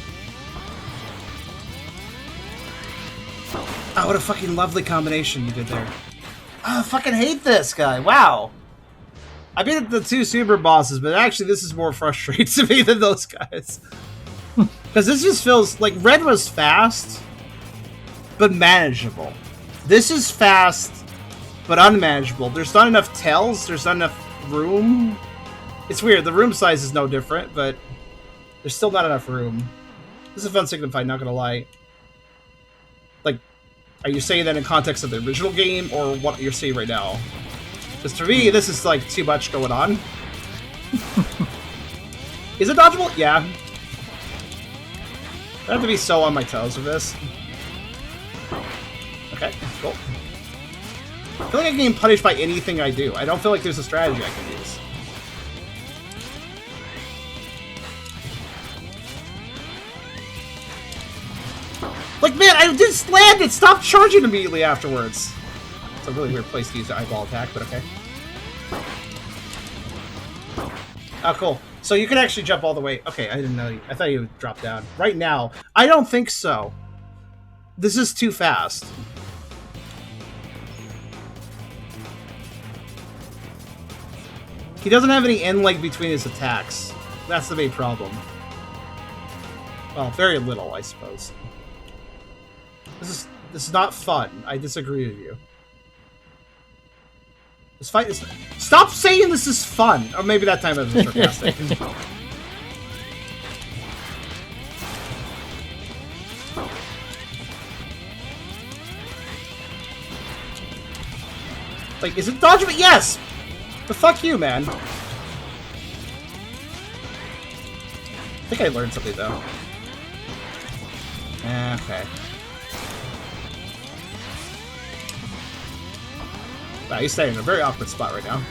Oh, what a fucking lovely combination you did there. Oh, I fucking hate this guy. Wow. I beat the two super bosses, but actually this is more frustrating to me than those guys. Because this just feels like Red was fast, but manageable. This is fast, but unmanageable. There's not enough tells. There's not enough room. It's weird. The room size is no different, but there's still not enough room. This is a fun Sigma fight, not gonna lie. Like, are you saying that in context of the original game, or what you're saying right now? Because to me, this is like too much going on. Is it dodgeable? Yeah. I have to be so on my toes with this. Okay, cool. I feel like I'm getting punished by anything I do. I don't feel like there's a strategy I can use. Like, man, I just landed! Stop charging immediately afterwards! It's a really weird place to use the eyeball attack, but okay. Oh, cool. So you can actually jump all the way. Okay, I didn't know. I thought you would drop down. Right now, I don't think so. This is too fast. He doesn't have any end leg between his attacks. That's the main problem. Well, very little, I suppose. This is not fun. I disagree with you. This fight is... Stop saying this is fun! Or maybe that time I was sarcastic. Like, is it dodgeable? Yes! But fuck you, man. I think I learned something, though. Okay. Wow, he's staying in a very awkward spot right now.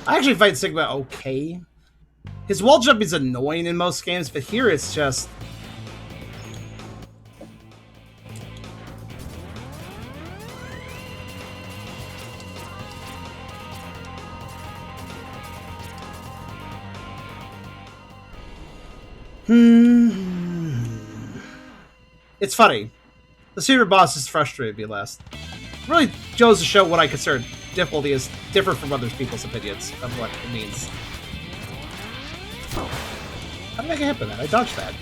I actually find Sigma okay. His wall jump is annoying in most games, but here it's just... It's funny. The super boss is frustrated me last. Really goes to show what I consider difficulty is different from other people's opinions of what it means. How did I get hit by that? I dodged that.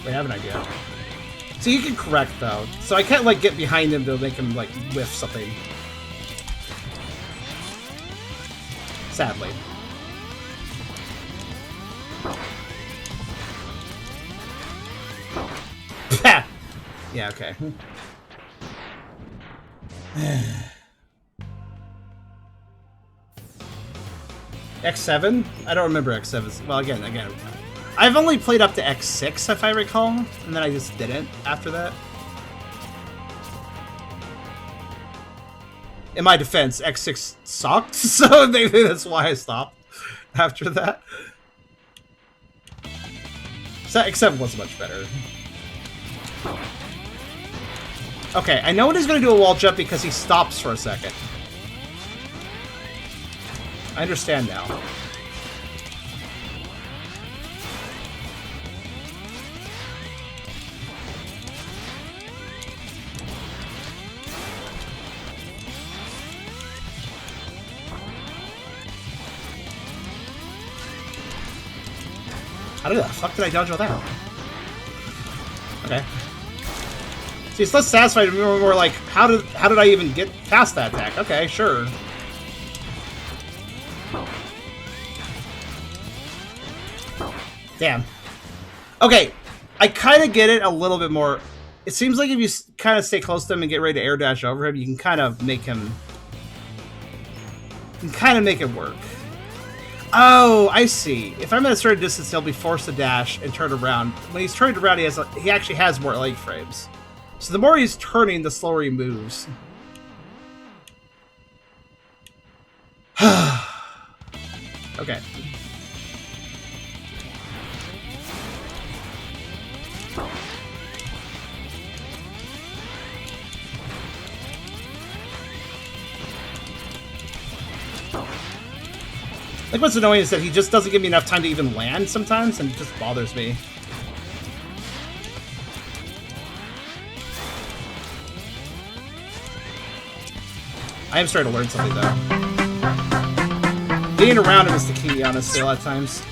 Wait, I have an idea. So you can correct though. So I can't like get behind him to make him like whiff something. Sadly. Yeah, okay. X7? I don't remember X7. Well, again, I've only played up to X6, if I recall, and then I just didn't after that. In my defense, X6 sucked, so maybe that's why I stopped after that. So X7 was much better. Okay, I know when he's going to do a wall jump because he stops for a second. I understand now. How the fuck did I dodge all that? Okay. See, it's less satisfying to me, more like, how did I even get past that attack? Okay, sure. Damn. Okay, I kind of get it a little bit more. It seems like if you kind of stay close to him and get ready to air dash over him, you can kind of make him... You can kind of make it work. Oh, I see. If I'm at a certain distance, he'll be forced to dash and turn around. When he's turned around, he actually has more leg frames. So the more he's turning, the slower he moves. Okay. Like, what's annoying is that he just doesn't give me enough time to even land sometimes, and it just bothers me. I am starting to learn something, though. Being around him is the key, honestly, a lot of times.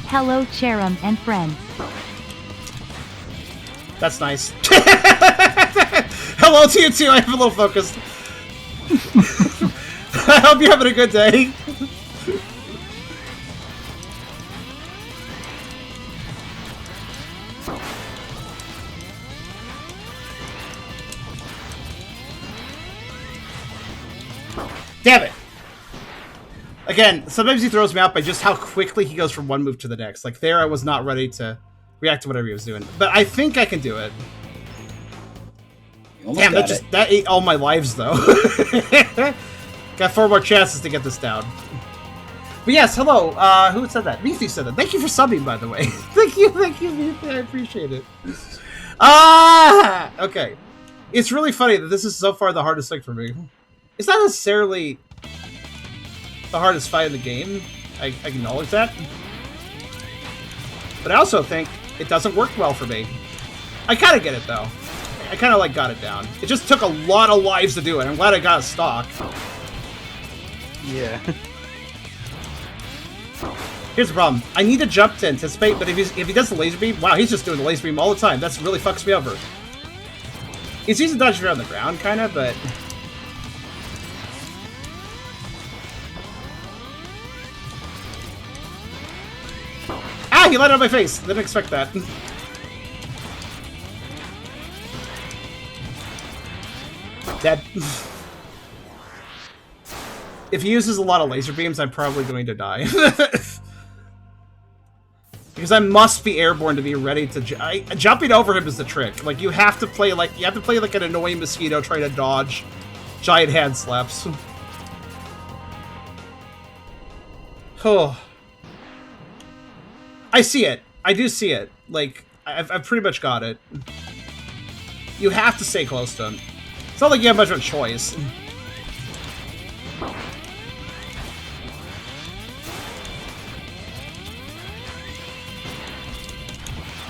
Hello, Cherum and friends. That's nice. Hello to you, too. I have a little focused. I hope you're having a good day. Damn it! Again, sometimes he throws me out by just how quickly he goes from one move to the next. Like there, I was not ready to react to whatever he was doing. But I think I can do it. Damn, that ate all my lives, though. Got 4 more chances to get this down. But yes, hello. Who said that? Meethy said that. Thank you for subbing, by the way. thank you, Meethy. I appreciate it. Okay. It's really funny that this is so far the hardest thing for me. It's not necessarily the hardest fight in the game. I acknowledge that. But I also think it doesn't work well for me. I kind of get it, though. I kind of, like, got it down. It just took a lot of lives to do it. I'm glad I got a stock. Yeah. Here's the problem. I need to jump to anticipate, but if he does the laser beam, wow, he's just doing the laser beam all the time. That's really fucks me over. He's using dodge around the ground, kind of, but... Ah, he landed on my face. Didn't expect that. Dead. If he uses a lot of laser beams, I'm probably going to die. Because I must be airborne to be ready to jumping over him is the trick. Like you have to play like an annoying mosquito trying to dodge giant hand slaps. Oh. I see it. I do see it. Like I've pretty much got it. You have to stay close to him. It's not like you have much of a choice.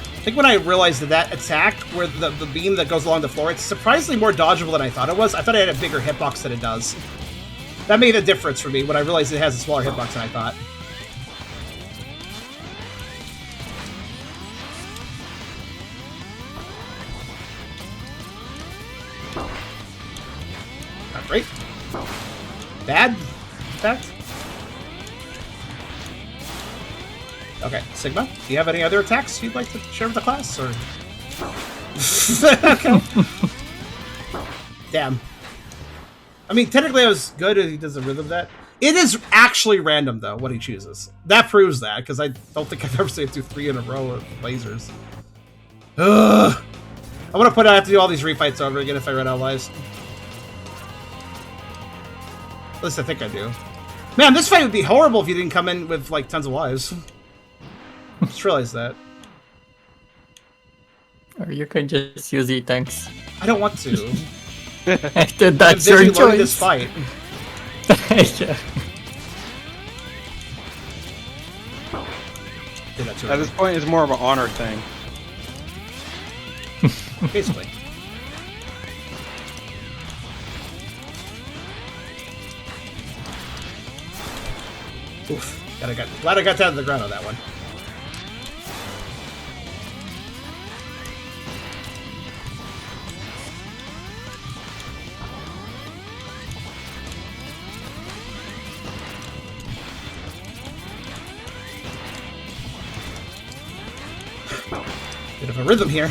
I think when I realized that attack, where the beam that goes along the floor, it's surprisingly more dodgeable than I thought it was. I thought it had a bigger hitbox than it does. That made a difference for me when I realized it has a smaller hitbox than I thought. Not great. Bad? In fact? Okay, Sigma, do you have any other attacks you'd like to share with the class, or...? Okay. Damn. I mean, technically I was good if he does a rhythm that. It is actually random, though, what he chooses. That proves that, because I don't think I've ever seen him do 3 in a row of lasers. Ugh! I want to put I have to do all these refights over again if I run out of lives. At least I think I do. Man, this fight would be horrible if you didn't come in with, like, tons of lives. Just realized that. Or you can just use E-tanks. I don't want to. That's I'm your busy learning choice. this fight. Yeah. Did that too At this point, it's more of an honor thing. Basically. Oof. Glad I got down to the ground on that one. Bit of a rhythm here.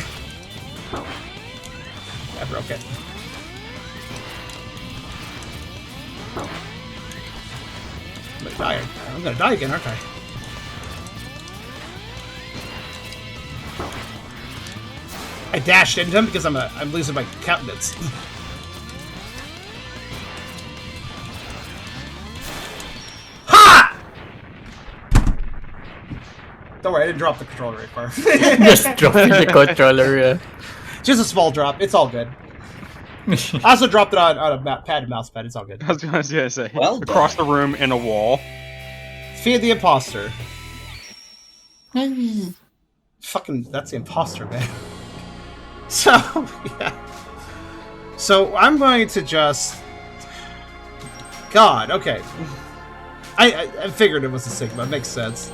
I broke it. I'm gonna die again, aren't I? I dashed into him because I'm losing my countenance. Ha! Don't worry, I didn't drop the controller very far. Just dropping the controller, yeah. Just a small drop. It's all good. I also dropped it on a pad and mouse pad. It's all good. I was gonna say, Well across done. the room in a wall. Feed the imposter. Fucking, that's the imposter, man. So, yeah. So, I'm going to just... God, okay. I figured it was a Sigma. It makes sense.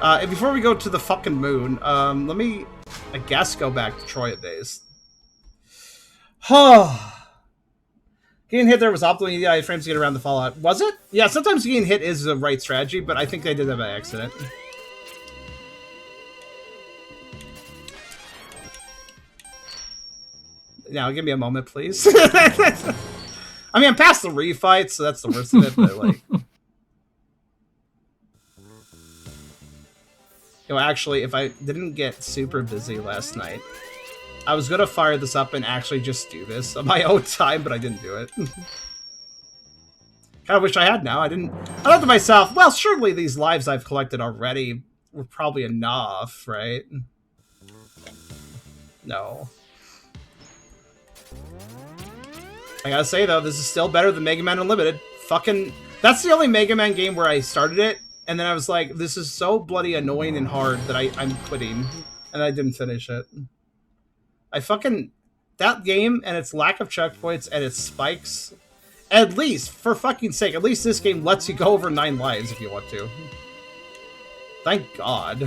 And before we go to the fucking moon, let me, I guess, go back to Troya days. Getting hit there was optimal. You need frames to get around the fallout. Was it? Yeah, sometimes getting hit is the right strategy, but I think they did that by accident. Now, give me a moment, please. I mean, I'm past the refight, so that's the worst of it, but like... You know, actually, if I didn't get super busy last night, I was gonna fire this up and actually just do this on my own time, but I didn't do it. Kind of wish I had now. I thought to myself, well, surely these lives I've collected already were probably enough, right? No. I gotta say, though, this is still better than Mega Man Unlimited. Fucking... That's the only Mega Man game where I started it, and then I was like, this is so bloody annoying and hard that I'm quitting. And I didn't finish it. That game and its lack of checkpoints and its spikes. At least, for fucking sake, at least this game lets you go over 9 lives if you want to. Thank God.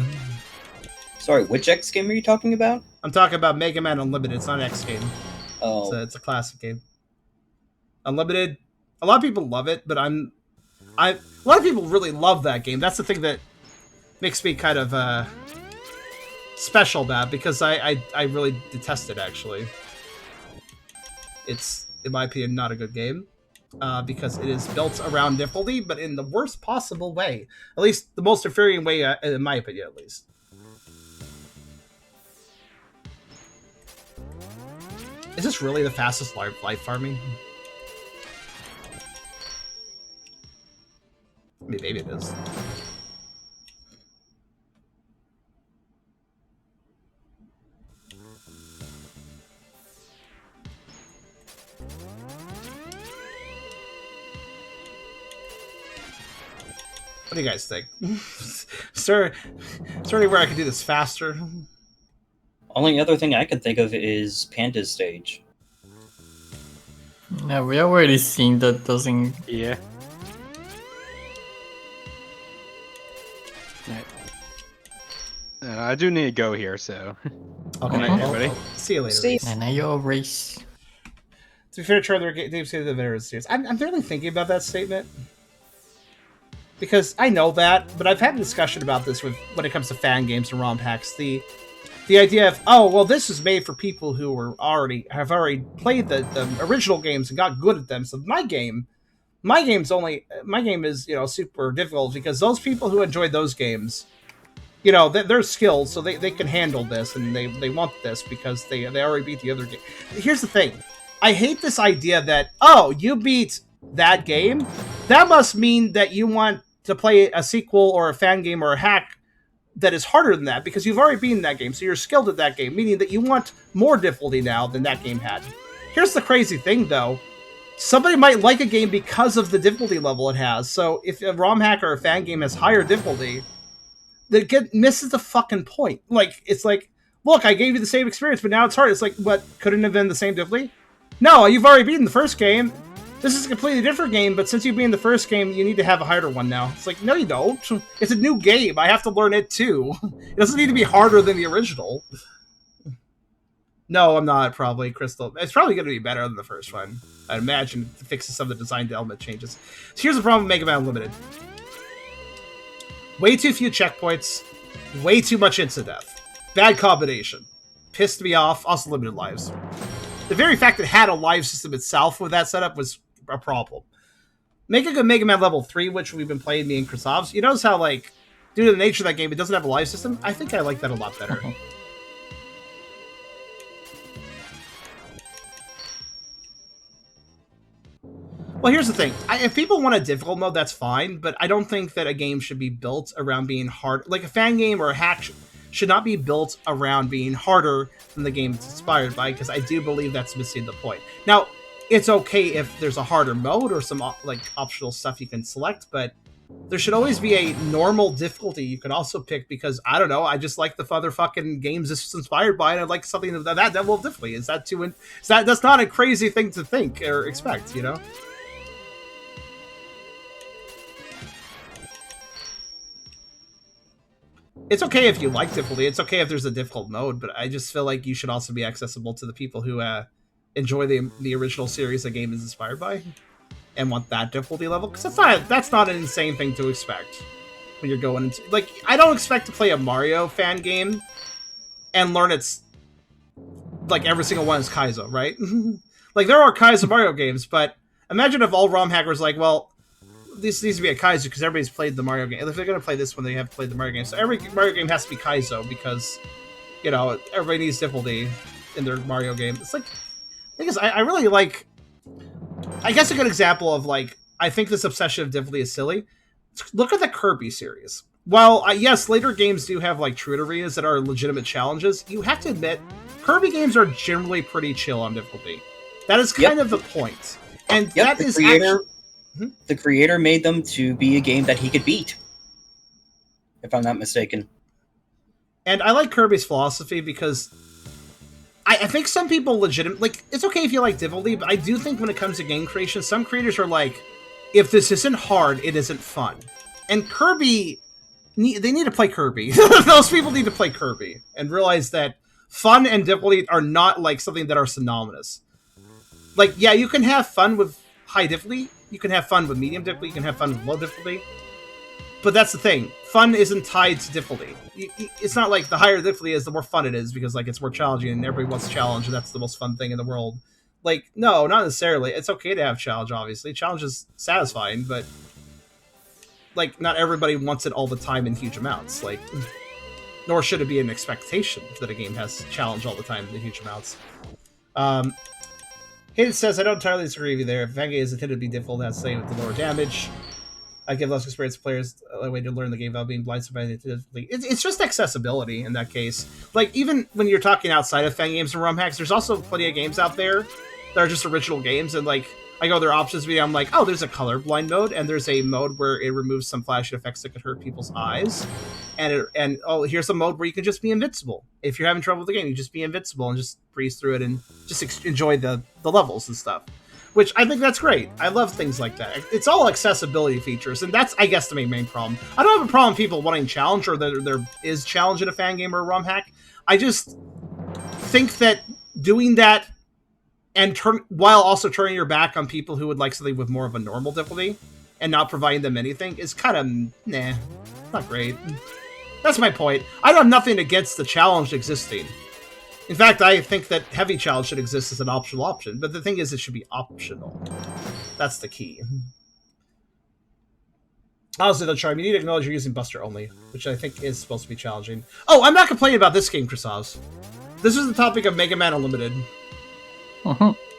Sorry, which X game are you talking about? I'm talking about Mega Man Unlimited. It's not an X game. Oh, It's a classic game. Unlimited. A lot of people love it, but a lot of people really love that game. That's the thing that makes me kind of special about it, because I really detest it, actually. It's, in my opinion, not a good game. Because it is built around difficulty, but in the worst possible way. At least the most infuriating way, in my opinion, at least. Is this really the fastest life farming? I mean, maybe it is. What do you guys think? Is there anywhere I can do this faster? only other thing I can think of is Panda's stage. Yeah, we already seen that doesn't. Yeah. I do need to go here, so. Okay, Good night, everybody. See you later. See- And I your race. To be fair, Charlie, they've said the veterans series. I'm really thinking about that statement. Because I know that, but I've had a discussion about this when it comes to fan games and ROM hacks. The idea of, oh, well, this is made for people who have already played the original games and got good at them. So my game is, super difficult because those people who enjoy those games, they're skilled, so they can handle this and they want this because they already beat the other game. Here's the thing. I hate this idea that, oh, you beat that game, that must mean that you want to play a sequel or a fan game or a hack that is harder than that because you've already beaten that game, so you're skilled at that game, meaning that you want more difficulty now than that game had. Here's the crazy thing, though. Somebody might like a game because of the difficulty level it has, so if a ROM hack or a fan game has higher difficulty, that misses the fucking point. It's like, look, I gave you the same experience, but now it's hard. It's like, what, couldn't have been the same difficulty? No, you've already beaten the first game. This is a completely different game, but since you've been in the first game, you need to have a harder one now. It's like, no, you don't. It's a new game. I have to learn it too. It doesn't need to be harder than the original. No, I'm not, probably, Crystal. It's probably going to be better than the first one. I'd imagine it fixes some of the design element changes. So here's the problem with Mega Man Unlimited. Way too few checkpoints. Way too much instant death. Bad combination. Pissed me off. Also limited lives. The very fact that it had a live system itself with that setup was a problem. Make a good Mega Man Level 3, which we've been playing, me and Krasovs. You notice how, due to the nature of that game, it doesn't have a live system? I think I like that a lot better. Well, here's the thing. If people want a difficult mode, that's fine, but I don't think that a game should be built around being hard. Like a fan game or a hack should not be built around being harder than the game it's inspired by, because I do believe that's missing the point. Now, it's okay if there's a harder mode or some optional stuff you can select, but there should always be a normal difficulty you can also pick, because, I don't know, I just like the motherfucking games this is inspired by, and I'd like something of that level of difficulty. That's not a crazy thing to think or expect, It's okay if you like difficulty. It's okay if there's a difficult mode, but I just feel like you should also be accessible to the people who enjoy the original series the game is inspired by and want that difficulty level. Because that's not an insane thing to expect when you're going into... I don't expect to play a Mario fan game and learn its... every single one is Kaizo, right? There are Kaizo Mario games, but imagine if all ROM hackers well... This needs to be a Kaizo because everybody's played the Mario game. If they're going to play this one, they have played the Mario game. So every Mario game has to be Kaizo because, everybody needs difficulty in their Mario game. It's the thing is, I really like... I guess a good example of, I think this obsession of difficulty is silly. Look at the Kirby series. While, yes, later games do have, true areas that are legitimate challenges, you have to admit, Kirby games are generally pretty chill on difficulty. That is kind of the point. And that is actually... The creator made them to be a game that he could beat, if I'm not mistaken. And I like Kirby's philosophy because I think some people it's okay if you like difficulty, but I do think when it comes to game creation, some creators are like, if this isn't hard, it isn't fun. And Kirby, they need to play Kirby. Those people need to play Kirby and realize that fun and difficulty are not like something that are synonymous. Like, yeah, you can have fun with high difficulty, you can have fun with medium difficulty, you can have fun with low difficulty. But that's the thing. Fun isn't tied to difficulty. It's not like the higher the difficulty is, the more fun it is, because like it's more challenging and everybody wants a challenge and that's the most fun thing in the world. Like, no, not necessarily. It's okay to have challenge, obviously. Challenge is satisfying, but like not everybody wants it all the time in huge amounts. Like, nor should it be an expectation that a game has challenge all the time in huge amounts. Hayden says, I don't entirely disagree with you there. If Vanguard is intended to be difficult, that's saying with the lower damage. I give less experienced players a way to learn the game without being blindsided by it. It's just accessibility in that case. Like, even when you're talking outside of fan games and ROM hacks, there's also plenty of games out there that are just original games, and like, I go their options video, I'm like, oh, there's a colorblind mode, and there's a mode where it removes some flashing effects that could hurt people's eyes, and oh, here's a mode where you can just be invincible. If you're having trouble with the game, you just be invincible and just breeze through it and just enjoy the levels and stuff. Which I think that's great. I love things like that. It's all accessibility features, and that's, I guess, the main problem. I don't have a problem with people wanting challenge, or that there is challenge in a fan game or a ROM hack. I just think that doing that and while also turning your back on people who would like something with more of a normal difficulty and not providing them anything is kind of, not great. That's my point. I have nothing against the challenge existing. In fact, I think that heavy challenge should exist as an optional option, but the thing is, it should be optional. That's the key. Honestly, though, Charm, you need to acknowledge you're using Buster only, which I think is supposed to be challenging. Oh, I'm not complaining about this game, Chrisos. This is the topic of Mega Man Unlimited.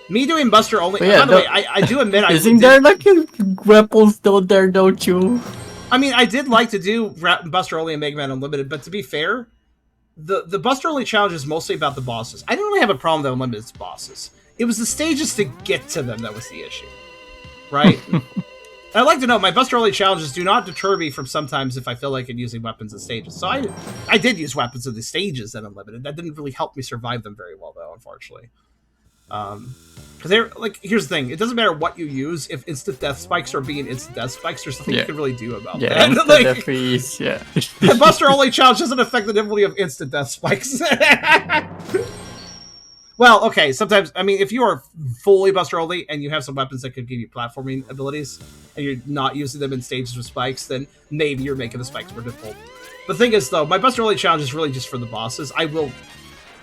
Me doing Buster only. Yeah, by the way, I do admit I isn't there like weapons down there, don't you? I mean, I did like to do Buster only and Mega Man Unlimited, but to be fair, the Buster only challenge is mostly about the bosses. I didn't really have a problem with Unlimited's bosses. It was the stages to get to them that was the issue, right? I'd like to know, my Buster only challenges do not deter me from sometimes if I feel like I'm using weapons and stages. So I did use weapons in the stages in Unlimited. That didn't really help me survive them very well, though, unfortunately. Because they're like, here's the thing: it doesn't matter what you use. If instant death spikes are being instant death spikes, there's nothing you can really do about that. Like, the Buster only challenge doesn't affect the difficulty of instant death spikes. Well, okay, sometimes, I mean, if you are fully Buster only and you have some weapons that could give you platforming abilities and you're not using them in stages with spikes, then maybe you're making the spikes more difficult. The thing is, though, my Buster only challenge is really just for the bosses.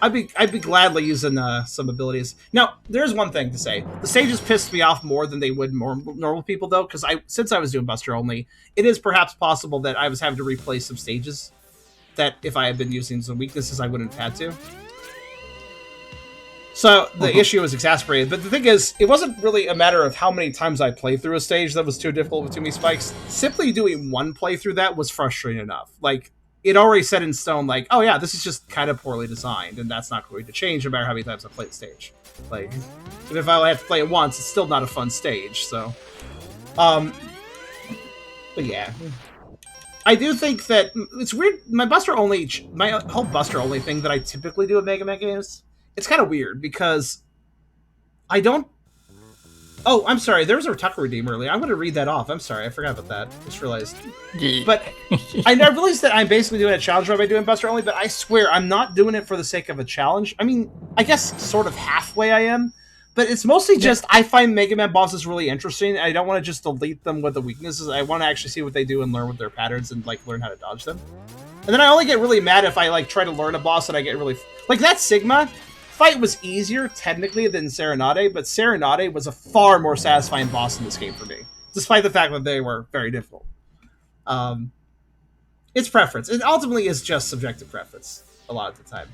I'd be gladly using some abilities. Now, there's one thing to say. The stages pissed me off more than they would normal people, though, because since I was doing Buster only, it is perhaps possible that I was having to replay some stages that if I had been using some weaknesses, I wouldn't have had to. So the issue was exacerbated. But the thing is, it wasn't really a matter of how many times I played through a stage that was too difficult with too many spikes. Simply doing one playthrough that was frustrating enough. Like, it already set in stone, like, oh yeah, this is just kind of poorly designed, and that's not going to change no matter how many times I play the stage. Like, even if I only have to play it once, it's still not a fun stage, so. But yeah. I do think that, it's weird, my whole Buster only thing that I typically do with Mega Man games, it's kind of weird, because I don't... Oh, I'm sorry, there was a Tucker redeem earlier. I'm going to read that off. I'm sorry, I forgot about that. Just realized. But I realized that I'm basically doing a challenge by doing Buster only, but I swear I'm not doing it for the sake of a challenge. I mean, I guess sort of halfway I am, but it's mostly just I find Mega Man bosses really interesting. I don't want to just delete them with the weaknesses. I want to actually see what they do and learn with their patterns and like learn how to dodge them. And then I only get really mad if I like try to learn a boss and I get really... Like that Sigma... fight was easier, technically, than Serenade, but Serenade was a far more satisfying boss in this game for me, despite the fact that they were very difficult. It's preference. It ultimately is just subjective preference, a lot of the time.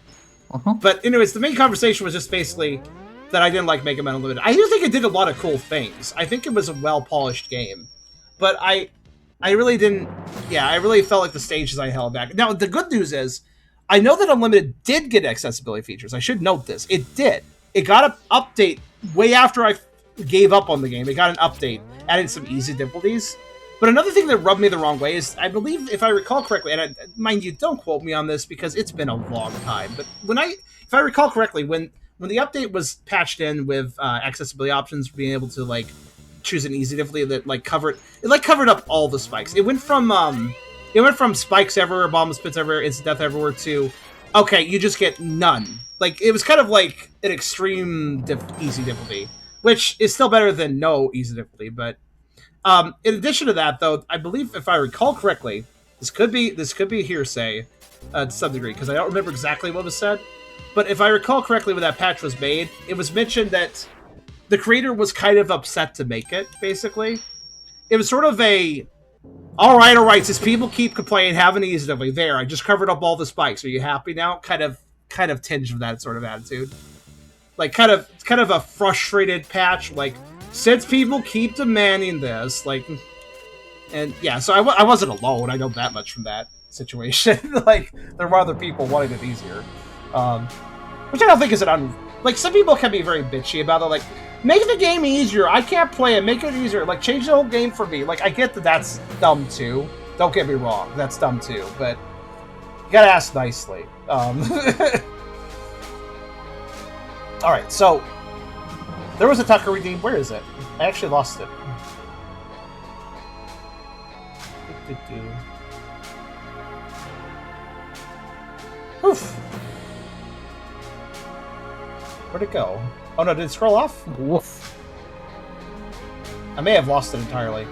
But anyways, the main conversation was just basically that I didn't like Mega Man Unlimited. I do think it did a lot of cool things. I think it was a well-polished game. But I really didn't... Yeah, I really felt like the stages I held back. Now, the good news is, I know that Unlimited did get accessibility features. I should note this. It did. It got an update way after I gave up on the game. It got an update, adding some easy difficulties. But another thing that rubbed me the wrong way is, I believe, if I recall correctly, and mind you, don't quote me on this because it's been a long time, but if I recall correctly, when the update was patched in with accessibility options, being able to like choose an easy difficulty that covered up all the spikes. It went from spikes everywhere, bottomless pits everywhere, instant death everywhere to, okay, you just get none. Like it was kind of like an extreme easy difficulty, which is still better than no easy difficulty, but. In addition to that, though, I believe, if I recall correctly, this could be hearsay to some degree, because I don't remember exactly what was said, but if I recall correctly when that patch was made, it was mentioned that the creator was kind of upset to make it, basically. It was sort of a, alright, since people keep complaining, have an easy difficulty. There, I just covered up all the spikes. Are you happy now? Kind of tinge of that sort of attitude. Like, kind of a frustrated patch, like, since people keep demanding this, like, and yeah, so I wasn't alone. I know that much from that situation. Like, there were other people wanting it easier, which I don't think is like, some people can be very bitchy about it. Like, make the game easier. I can't play it. Make it easier. Like, change the whole game for me. Like, I get that that's dumb too. Don't get me wrong. That's dumb too. But you gotta ask nicely. All right, so. There was a Tucker redeem. Where is it? I actually lost it. Oof. Where'd it go? Oh no, did it scroll off? Woof. I may have lost it entirely.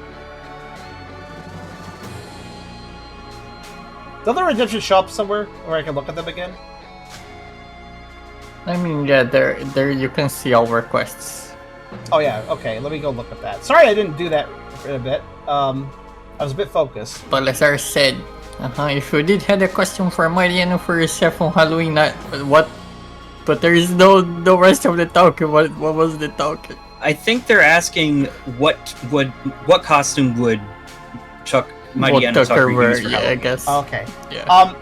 Don't the redemptions show up somewhere where I can look at them again? I mean, yeah, there you can see all requests. Oh yeah, okay, let me go look at that. Sorry I didn't do that in a bit. I was a bit focused. But as I said, if you did have a question for Mariano for yourself on Halloween night, but there is no rest of the token. What was the token? I think they're asking what costume would Mariano Tucker use for yeah, I Halloween? guess. Okay. Yeah.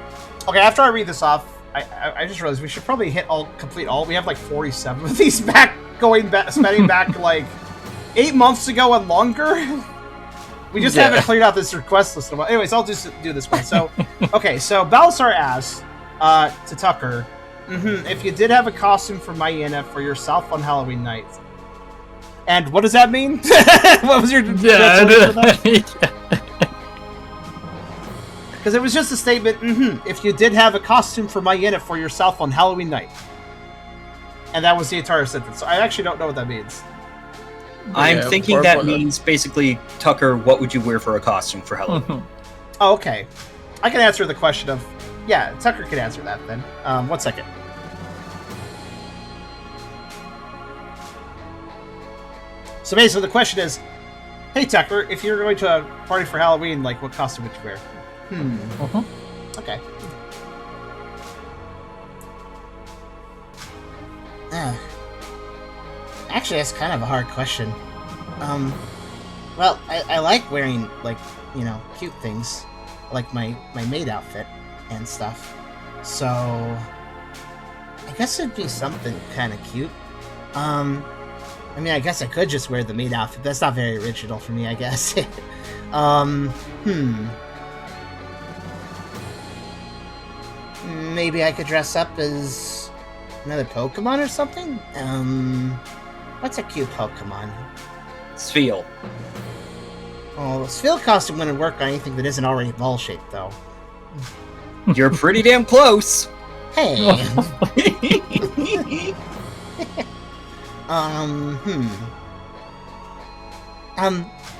Okay, after I read this off, I just realized we should probably complete all. We have like 47 of these spanning back like 8 months ago and longer. We just haven't cleared out this request list. Anyways, I'll just do this one. So, okay, so Balasar asks to Tucker, if you did have a costume for Mayena for yourself on Halloween night. And what does that mean? What was your Because it was just a statement, if you did have a costume for Mayena for yourself on Halloween night. And that was the entire sentence. So I actually don't know what that means. I'm thinking that means basically, Tucker, what would you wear for a costume for Halloween? Oh, okay. I can answer the question of... Yeah, Tucker can answer that then. 1 second. So basically the question is, hey Tucker, if you're going to a party for Halloween, like what costume would you wear? Okay. Actually, that's kind of a hard question. Well, I like wearing, like, you know, cute things. Like my maid outfit and stuff. So, I guess it'd be something kind of cute. I mean, I guess I could just wear the maid outfit. That's not very original for me, I guess. Maybe I could dress up as another Pokemon or something? What's a cute Pokemon? Spheal. Oh, the Spheal costume wouldn't work on anything that isn't already ball-shaped, though. You're pretty damn close. Hey!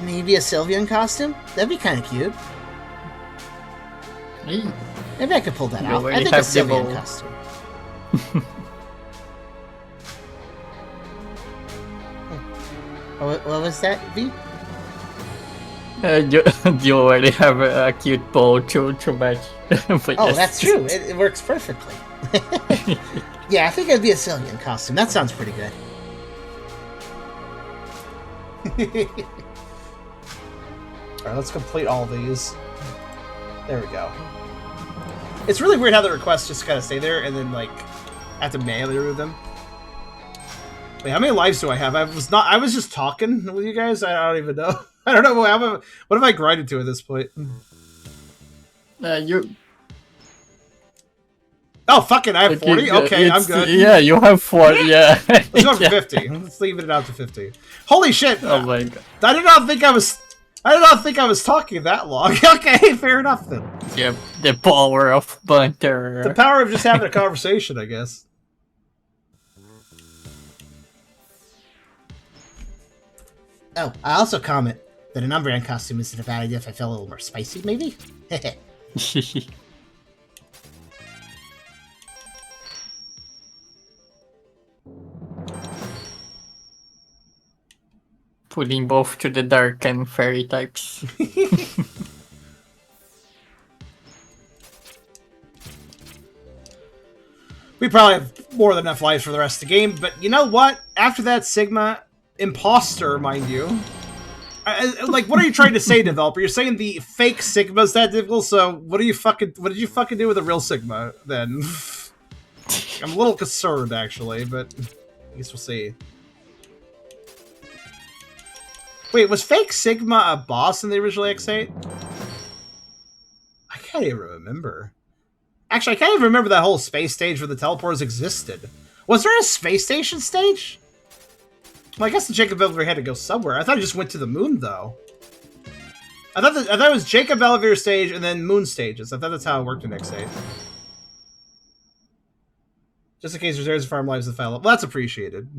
Maybe a Sylveon costume? That'd be kind of cute. Maybe I could pull that out. I think a Sylveon costume. What was that, V? You already have a cute bow to match. Oh, that's true. It works perfectly. Yeah, I think it'd be a Sylveon costume. That sounds pretty good. Alright, let's complete all these. There we go. It's really weird how the requests just kind of stay there and then, like, I have to manually remove them. Wait, how many lives do I have? I was just talking with you guys? I don't even know. I don't know. What have I grinded to at this point? You. Oh, fucking, I have 40? Okay, I'm good. Yeah, you have 40, yeah. Let's go for 50. Let's leave it out to 50. Holy shit! Oh my god. I did not think I was talking that long. Okay, fair enough then. Yeah, the power of banter. The power of just having a conversation, I guess. Oh, I also comment that an Umbreon costume isn't a bad idea if I felt a little more spicy, maybe? Putting both to the dark and fairy types. We probably have more than enough lives for the rest of the game, but you know what? After that Sigma imposter, mind you, like, what are you trying to say, developer? You're saying the fake Sigma's that difficult, so what did you fucking do with the real Sigma, then? I'm a little concerned, actually, but I guess we'll see. Wait, was fake Sigma a boss in the original X8? I can't even remember. Actually, I can't even remember that whole space stage where the teleporters existed. Was there a space station stage? Well, I guess the Jacob Elevator had to go somewhere. I thought it just went to the moon, though. I thought it was Jacob Elevator stage and then moon stages. I thought that's how it worked in X8. Just in case reserves farm lives to file up. Well, that's appreciated.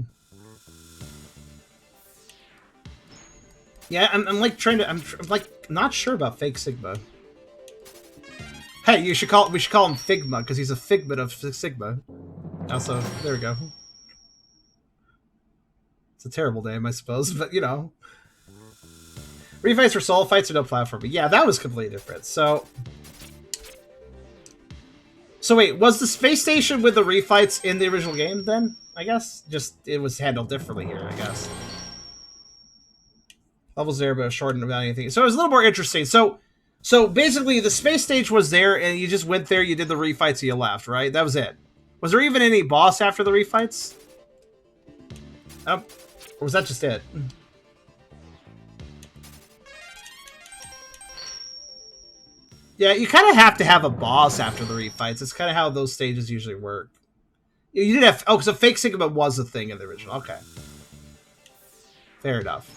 Yeah, I'm like trying to. I'm like not sure about fake Sigma. Hey, we should call him Figma because he's a figment of Sigma. Also, there we go. It's a terrible name, I suppose, but you know. Refights for soul fights or no platforming. Yeah, that was completely different. So wait, was the space station with the refights in the original game then? I guess just it was handled differently here. I guess levels there, but shortened about anything. So it was a little more interesting. So basically, the space stage was there, and you just went there, you did the refights, and you left, right? That was it. Was there even any boss after the refights? Or was that just it? Yeah, you kind of have to have a boss after the refights. It's kind of how those stages usually work. You did have... Oh, so Fake Sigma was a thing in the original. Okay. Fair enough.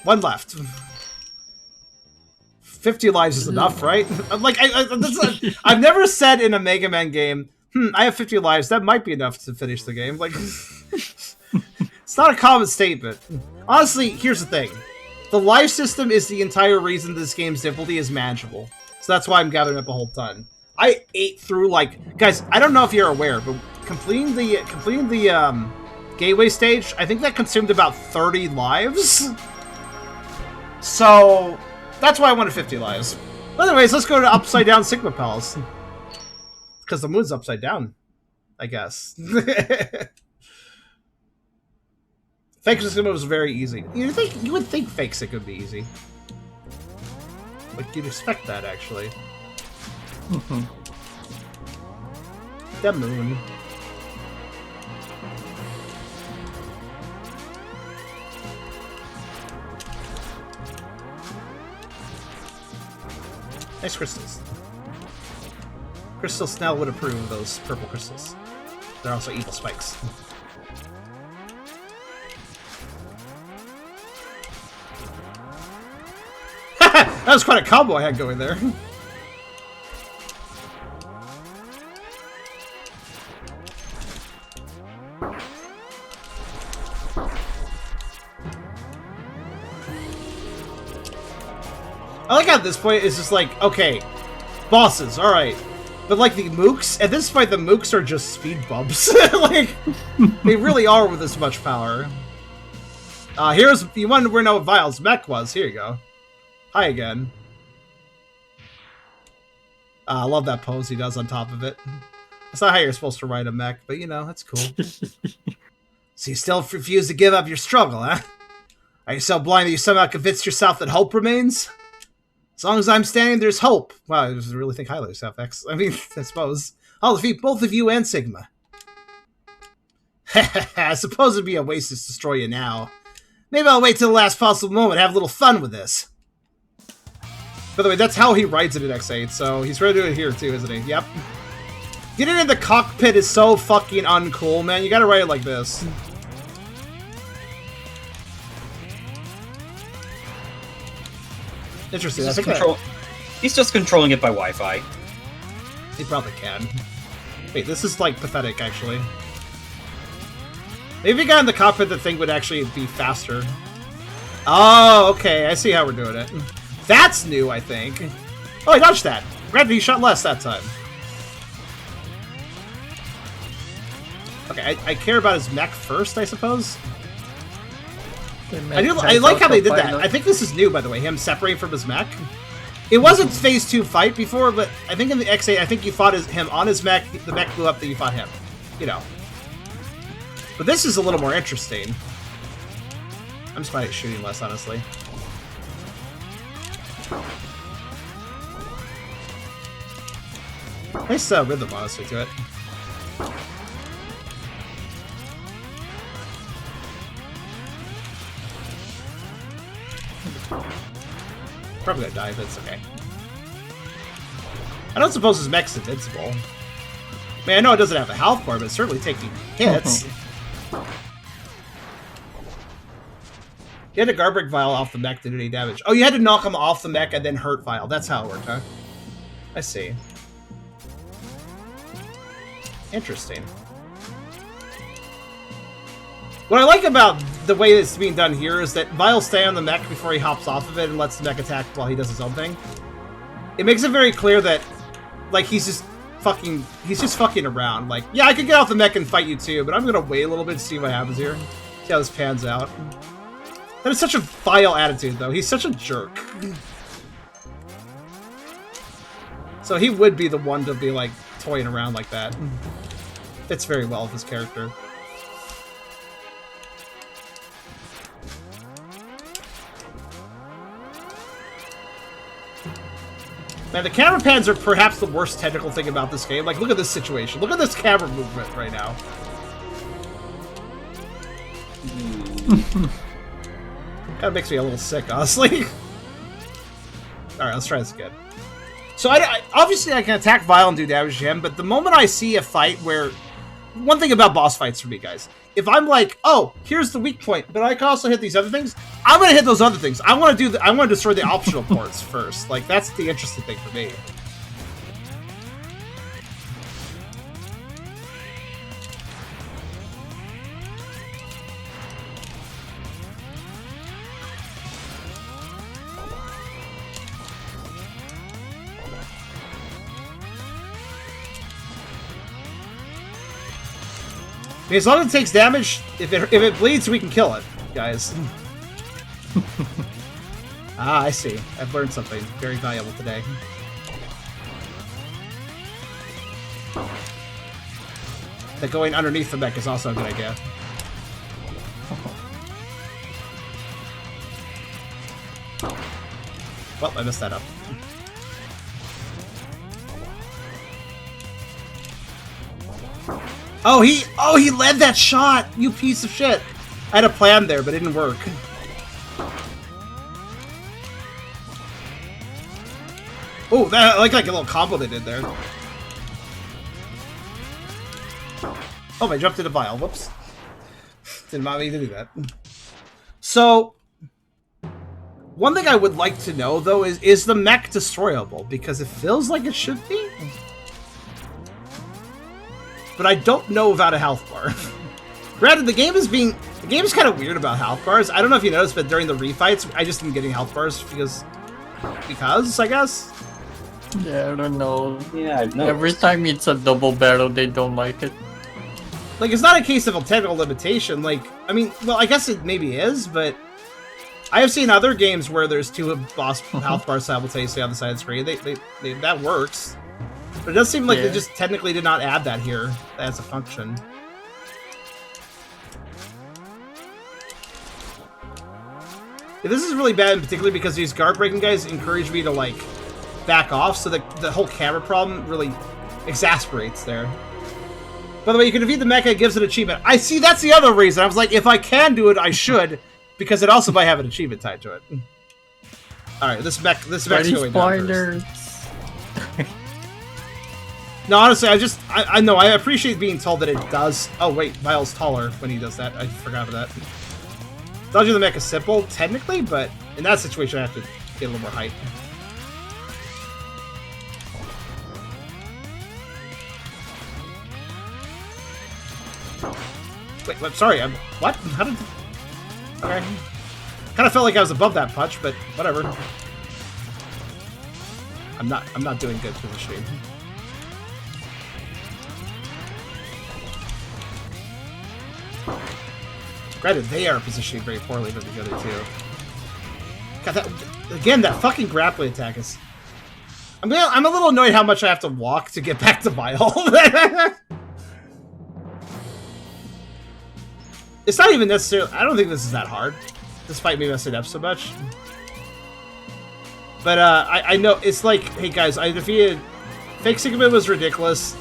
One left. 50 lives is enough, right? Like, I've never said in a Mega Man game, I have 50 lives, that might be enough to finish the game. Like, it's not a common statement. Honestly, here's the thing. The life system is the entire reason this game's difficulty is manageable. So that's why I'm gathering up a whole ton. I ate through, like... Guys, I don't know if you're aware, but completing the gateway stage, I think that consumed about 30 lives. So, that's why I wanted 50 lives. But anyways, let's go to Upside Down Sigma Palace. Because the moon's upside down, I guess. Fake Sigma was very easy. You would think Fake Sigma would be easy. Like, you'd expect that, actually. The moon. Nice crystals. Crystal Snell would approve of those purple crystals. They're also evil spikes. That was quite a combo I had going there. I like how at this point it's just like, okay, bosses, alright. But like the mooks, at this point the mooks are just speed bumps. Like, they really are with this much power. Here's, you wanted to know what Vile's mech was, here you go. Hi again. I love that pose he does on top of it. That's not how you're supposed to ride a mech, but you know, that's cool. So you still refuse to give up your struggle, huh? Are you so blind that you somehow convinced yourself that hope remains? As long as I'm standing, there's hope. Wow, I just really think highly of yourself, X. I mean, I suppose. I'll defeat both of you and Sigma. I suppose it'd be a waste to destroy you now. Maybe I'll wait till the last possible moment and have a little fun with this. By the way, that's how he writes it in X8, so he's ready to do it here too, isn't he? Yep. Getting in the cockpit is so fucking uncool, man. You gotta write it like this. Interesting. He's just controlling it by Wi-Fi. He probably can. Wait, this is like pathetic, actually. Maybe if he got in the cockpit, the thing would actually be faster. Oh, okay. I see how we're doing it. That's new, I think. Oh, I dodged that. Granted, he shot less that time. Okay, I care about his mech first, I suppose. I like how they did that. I think this is new, by the way, him separating from his mech. It wasn't phase 2 fight before, but I think in the X8, I think you fought him on his mech, the mech blew up, then you fought him. You know. But this is a little more interesting. I'm just glad it's shooting less, honestly. Nice rhythm, honestly, to it. Probably gonna die, but it's okay. I don't suppose his mech's invincible. I mean, I know it doesn't have a health bar, but it's certainly taking hits. You had to Garbage Vial off the mech to do any damage. Oh, you had to knock him off the mech and then hurt Vial. That's how it worked, huh? I see. Interesting. What I like about the way it's being done here is that Vial stay on the mech before he hops off of it and lets the mech attack while he does his own thing. It makes it very clear that, like, he's just fucking around. Like, yeah, I could get off the mech and fight you too, but I'm gonna wait a little bit to see what happens here. See how this pans out. That is such a Vial attitude, though. He's such a jerk. So he would be the one to be, like, toying around like that. Fits very well with his character. Man, the camera pans are perhaps the worst technical thing about this game. Like, look at this situation. Look at this camera movement right now. Kinda makes me a little sick, honestly. Alright, let's try this again. So, obviously I can attack Vial and do damage to him, but the moment I see a fight where... One thing about boss fights for me, guys. If I'm like, oh, here's the weak point, but I can also hit these other things, I'm gonna hit those other things. I want to destroy the optional ports first. Like, that's the interesting thing for me. I mean, as long as it takes damage, if it bleeds, we can kill it, guys. Ah, I see. I've learned something very valuable today. That going underneath the mech is also a good idea. Well, I messed that up. Oh, he led that shot! You piece of shit! I had a plan there, but it didn't work. Oh, I like a little combo they did there. Oh, I jumped into Vial. Whoops. Didn't want me to do that. So, one thing I would like to know, though, is the mech destroyable? Because it feels like it should be. But I don't know about a health bar. Granted, the game is kind of weird about health bars. I don't know if you noticed, but during the refights, I just didn't getting health bars because I guess. Yeah, I don't know. Yeah, I've noticed. Every time it's a double battle, they don't like it. Like, it's not a case of a technical limitation. Like, I mean, well, I guess it maybe is, but I have seen other games where there's two boss health bars simultaneously on the side of the screen. That works. But it does seem like they just technically did not add that here as a function. Yeah, this is really bad in particular because these guard breaking guys encourage me to, like, back off, so that the whole camera problem really exasperates there. By the way, you can defeat the mecha, it gives an achievement. I see, that's the other reason. I was like, if I can do it, I should, because it also might have an achievement tied to it. Alright, this mech's going down first. No, honestly, I know, I appreciate being told that it does... Oh, wait, Vile's taller when he does that. I forgot about that. Tells you the mecha's simple, technically, but in that situation, I have to get a little more height. Wait, I'm sorry, what? How did... Okay. Kind of felt like I was above that punch, but whatever. I'm not doing good positioning. Granted, they are positioning very poorly than the other two. God, that fucking grappling attack is... I'm a little annoyed how much I have to walk to get back to Vile. It's not even necessarily... I don't think this is that hard, despite me messing up so much. But I know it's like, hey guys, I defeated... Fake Sigma was ridiculous.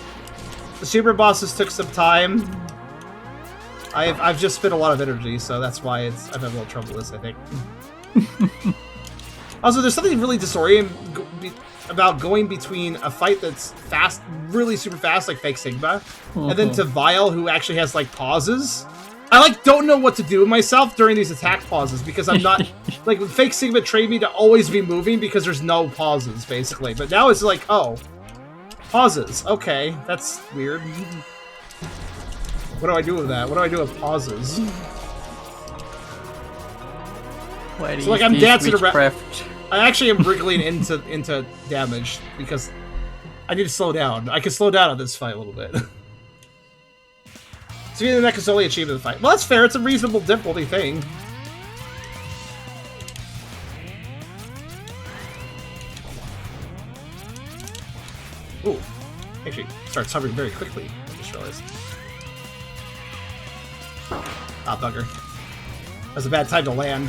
The super bosses took some time. I've just spent a lot of energy, so that's why I've had a little trouble with this, I think. Also, there's something really disorienting about going between a fight that's fast, really super fast, like Fake Sigma, and then to Vile, who actually has, like, pauses. I, don't know what to do with myself during these attack pauses, because I'm not... like, Fake Sigma trained me to always be moving because there's no pauses, basically. But now it's like, oh, pauses. Okay, that's weird. What do I do with that? What do I do with pauses? So, like, I'm dancing around... I actually am wriggling into damage, because I need to slow down. I can slow down on this fight a little bit. So the mech is only achievement of the fight. Well, that's fair. It's a reasonable difficulty thing. Ooh. Actually, starts hovering very quickly. I just realized. Ah, bugger. That's a bad time to land.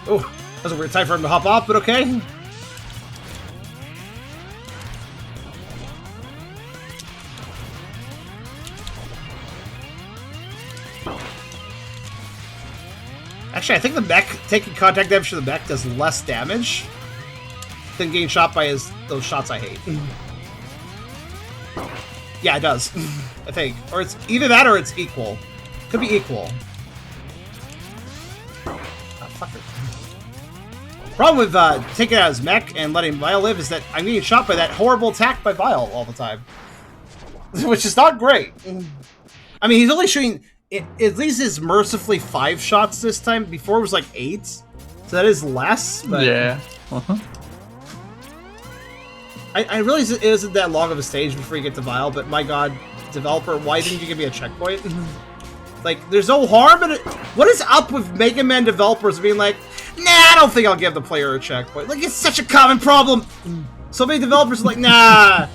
Oh, that was a weird time for him to hop off, but okay. Actually, I think the mech, taking contact damage to the mech does less damage than getting shot by those shots I hate. Yeah, it does. I think. Or it's either that or it's equal. Could be equal. Oh, fuck it. Problem with taking out his mech and letting Vile live is that I'm getting shot by that horrible attack by Vile all the time. Which is not great. I mean, he's only shooting... At least it's mercifully 5 shots this time. Before it was like 8. So that is less, but... Yeah. I realize it isn't that long of a stage before you get to Vile, but my god, developer, why didn't you give me a checkpoint? Like, there's no harm in it. What is up with Mega Man developers being like, nah, I don't think I'll give the player a checkpoint. Like, it's such a common problem. So many developers are like, nah.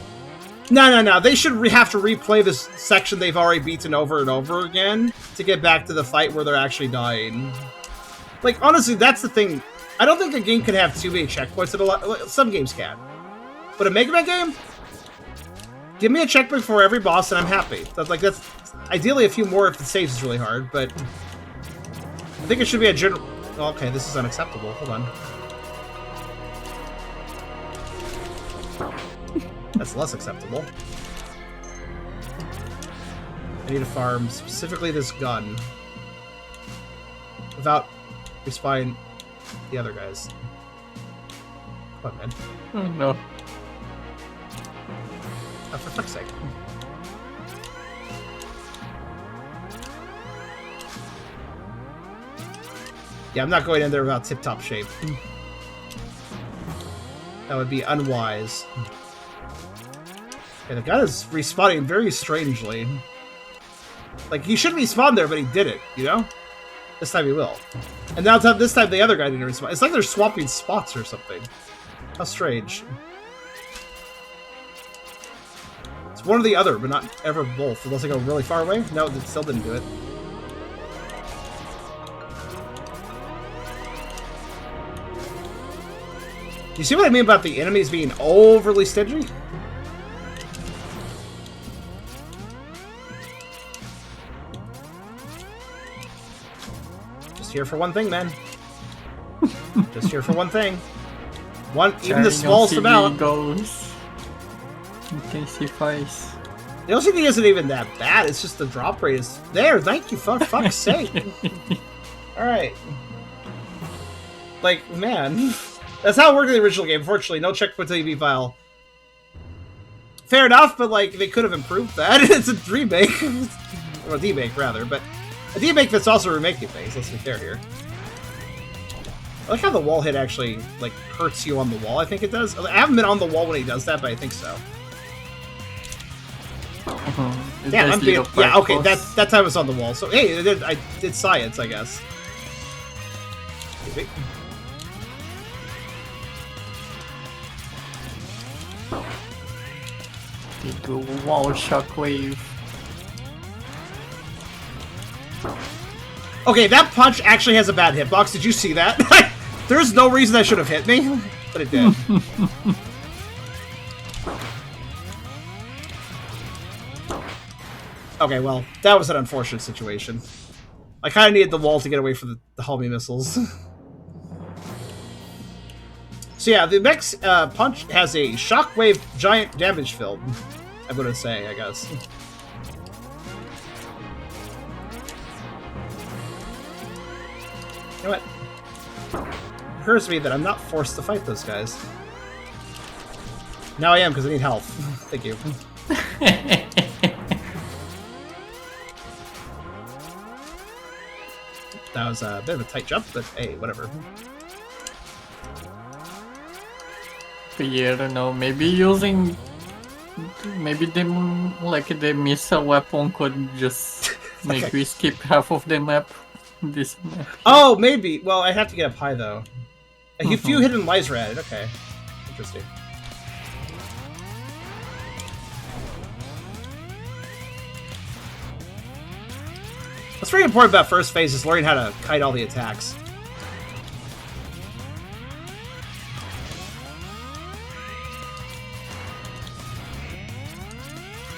No. They should have to replay this section they've already beaten over and over again to get back to the fight where they're actually dying. Like, honestly, that's the thing. I don't think a game can have too many checkpoints. Some games can. But a Mega Man game? Give me a checkpoint for every boss and I'm happy. That's ideally a few more if the stage is really hard, but... I think it should be a general... Okay, this is unacceptable. Hold on. That's less acceptable. I need to farm specifically this gun without respawning the other guys. Come on, man. Oh no. Oh, for fuck's sake. Yeah, I'm not going in there without tip-top shape. That would be unwise. Yeah, the guy is respawning very strangely. Like, he shouldn't respawn there, but he did it, you know? This time he will. And now this time the other guy didn't respawn. It's like they're swapping spots or something. How strange. It's one or the other, but not ever both. Unless I go really far away? No, it still didn't do it. You see what I mean about the enemies being overly stingy? Just here for one thing, man. Just here for one thing. Even the smallest amount. Goes. Intensifies. The OCD isn't even that bad. It's just the drop rate is there. Thank you, for fuck's sake. All right. Like, man, that's how it worked in the original game. Fortunately, no checkpoint until you beat Vile. Fair enough, but like they could have improved that. It's a remake, or a demake rather, but a demake that's also remaking things. Let's be fair here. I like how the wall hit actually like hurts you on the wall. I think it does. I haven't been on the wall when he does that, but I think so. Yeah, I'm being, yeah. Okay, that time was on the wall. So hey, I did science, I guess. Maybe. The wall shockwave. Okay, that punch actually has a bad hitbox. Did you see that? There's no reason that should have hit me, but it did. Okay, well, that was an unfortunate situation. I kind of needed the wall to get away from the homing missiles. So yeah, the next punch has a shockwave giant damage field. I'm gonna say, I guess. You know what? It occurs to me that I'm not forced to fight those guys. Now I am, because I need health. Thank you. That was a bit of a tight jump, but hey, whatever. Yeah, I don't know. Maybe using, maybe the missile weapon could just make we skip half of the map. This map. Oh, maybe. Well, I have to get up high though. A few hidden lies are added. Okay, interesting. What's very important about first phase is learning how to kite all the attacks.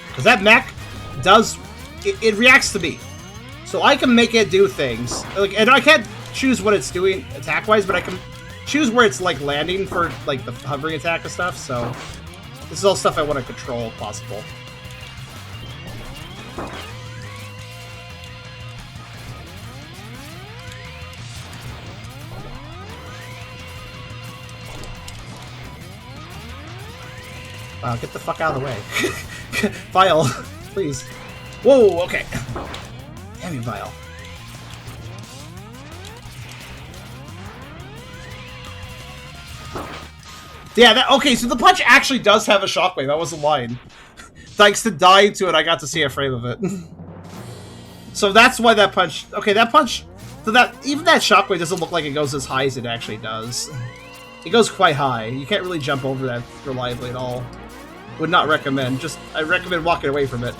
Because that mech does... It reacts to me. So I can make it do things. Like, and I can't choose what it's doing attack-wise, but I can choose where it's, like, landing for, like, the hovering attack and stuff, so... This is all stuff I want to control, if possible. Wow, get the fuck out of the way. Vile, please. Whoa, okay. Damn you, Vile. Yeah, okay, so the punch actually does have a shockwave. That wasn't lying. Thanks to dying to it, I got to see a frame of it. So that's why that punch... Okay, that punch... So that even that shockwave doesn't look like it goes as high as it actually does. It goes quite high. You can't really jump over that reliably at all. Would not recommend. I recommend walking away from it.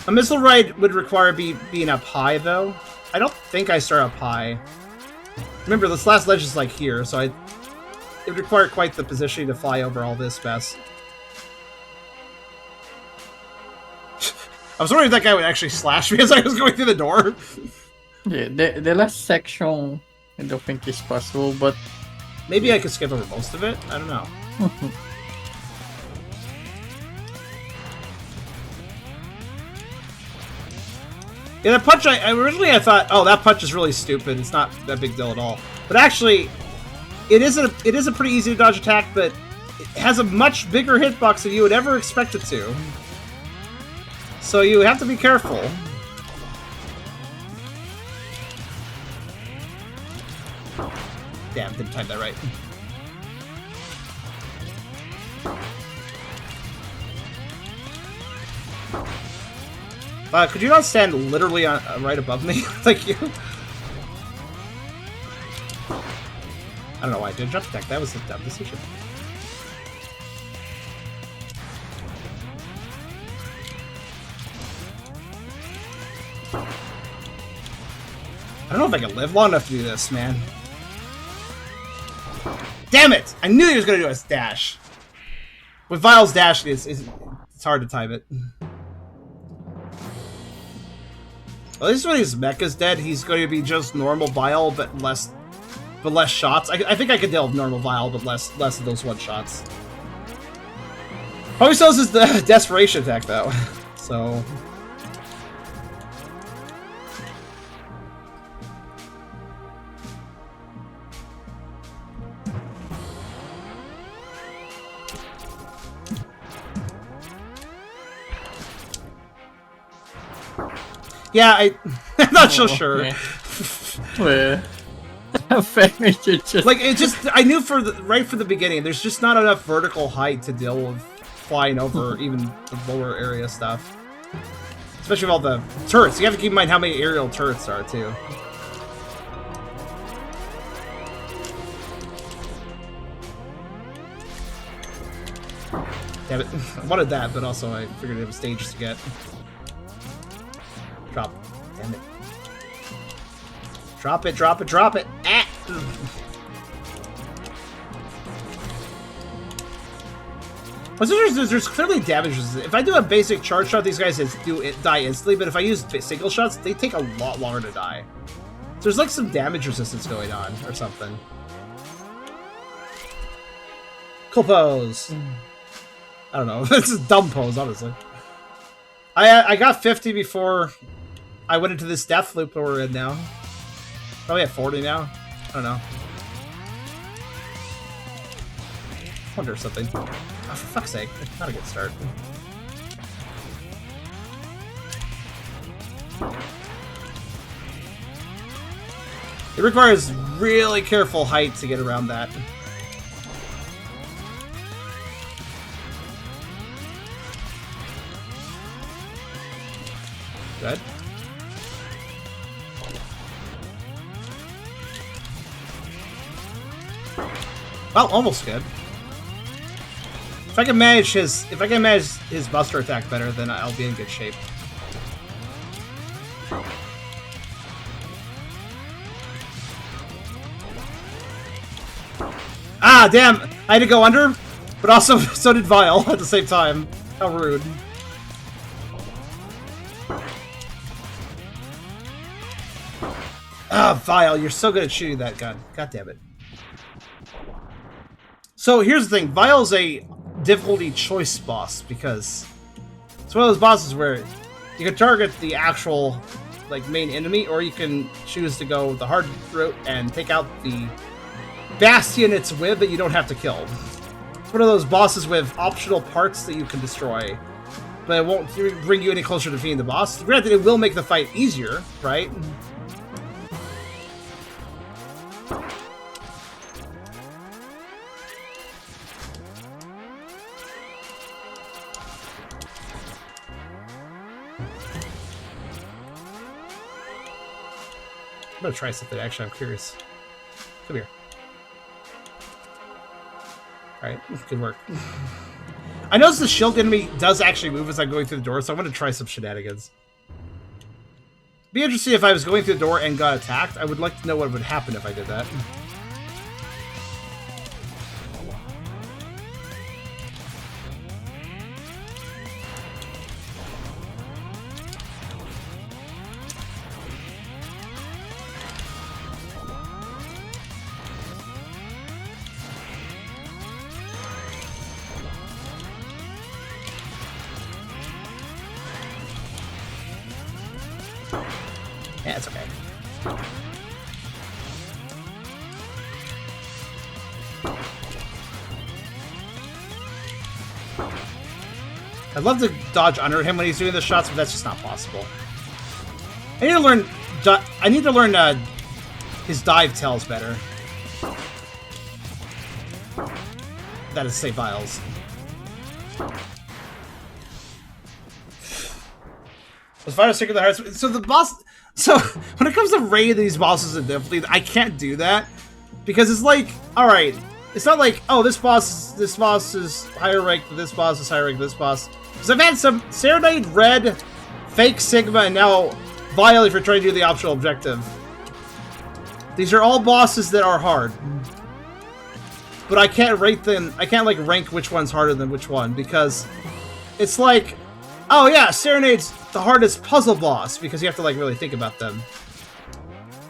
A missile ride would require being up high, though. I don't think I start up high. Remember, this last ledge is like here, so it would require quite the positioning to fly over all this mess. I was wondering if that guy would actually slash me as I was going through the door. Yeah, the last section I don't think is possible, but... Maybe I could skip over most of it? I don't know. Yeah, that punch, I originally thought, oh, that punch is really stupid. It's not that big deal at all. But actually, it is a pretty easy to dodge attack, but it has a much bigger hitbox than you would ever expect it to. So you have to be careful. Damn, didn't time that right. Could you not stand literally on, right above me? Thank you. I don't know why I did jump attack. That was a dumb decision. I don't know if I can live long enough to do this, man. Damn it! I knew he was gonna do a dash. With Vile's dash, it's hard to time it. At least when his mecha's dead, he's going to be just normal Vile, but less shots. I think I could deal with normal Vile, but less of those one shots. Probably still is the desperation attack though, so. Yeah, I'm not so sure. Yeah. Like it just, I knew right from the beginning, there's just not enough vertical height to deal with flying over even the lower area stuff. Especially with all the turrets. You have to keep in mind how many aerial turrets there are too. Damn it. I wanted that, but also I figured it was stages to get. Drop. Damn it. Drop it, drop it, drop it! Ah! But there's clearly damage resistance. If I do a basic charge shot, these guys die instantly, but if I use single shots, they take a lot longer to die. So there's like some damage resistance going on, or something. Cool pose. I don't know. This is a dumb pose, honestly. I got 50 before I went into this death loop that we're in now. Probably at 40 now. I don't know. Wonder if something. Oh, for fuck's sake. Not a good start. It requires really careful height to get around that. Good. Well, almost good. If I can manage his Buster attack better, then I'll be in good shape. Ah, damn! I had to go under, but also so did Vile at the same time. How rude. Ah, Vile, you're so good at shooting that gun. God damn it. So here's the thing, Vile's a difficulty choice boss because it's one of those bosses where you can target the actual like main enemy, or you can choose to go the hard route and take out the bastion it's with that you don't have to kill. It's one of those bosses with optional parts that you can destroy, but it won't bring you any closer to defeating the boss. Granted, it will make the fight easier, right? I'm gonna try something, actually, I'm curious. Come here. Alright, good work. I noticed the shield enemy does actually move as I'm going through the door, so I'm gonna try some shenanigans. Be interesting if I was going through the door and got attacked. I would like to know what would happen if I did that. Yeah, it's okay. I'd love to dodge under him when he's doing the shots, but that's just not possible. I need to learn his dive tails better. That is to say, Viles. Was Fire Stick of the Hearts? So the boss. So when it comes to raiding these bosses in difficulty, I can't do that because it's like, all right, it's not like, oh, this boss is higher ranked than this boss is higher ranked than this boss. Because I've had some Serenade, Red, Fake Sigma, and now Vile if you're trying to do the optional objective. These are all bosses that are hard. But I can't rate them. I can't like rank which one's harder than which one because it's like, oh yeah, Serenade's the hardest puzzle boss because you have to like really think about them.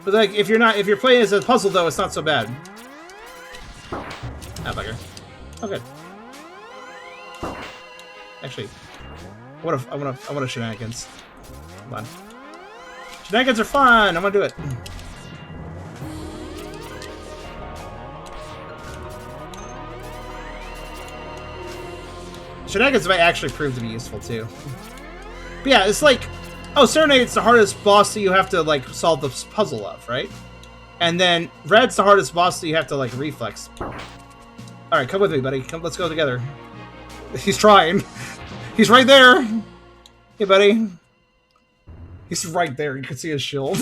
But like if you're playing as a puzzle though, it's not so bad. Ah, bugger. Oh good. Actually, I want a shenanigans. Come on. Shenanigans are fun. I want to do it. Shenanigans might actually prove to be useful too. But yeah, it's like, oh, Serenade's the hardest boss that you have to like solve the puzzle of, right? And then Red's the hardest boss that you have to like reflex. All right, come with me, buddy. Come, let's go together. He's trying. He's right there. Hey, buddy. He's right there. You can see his shield.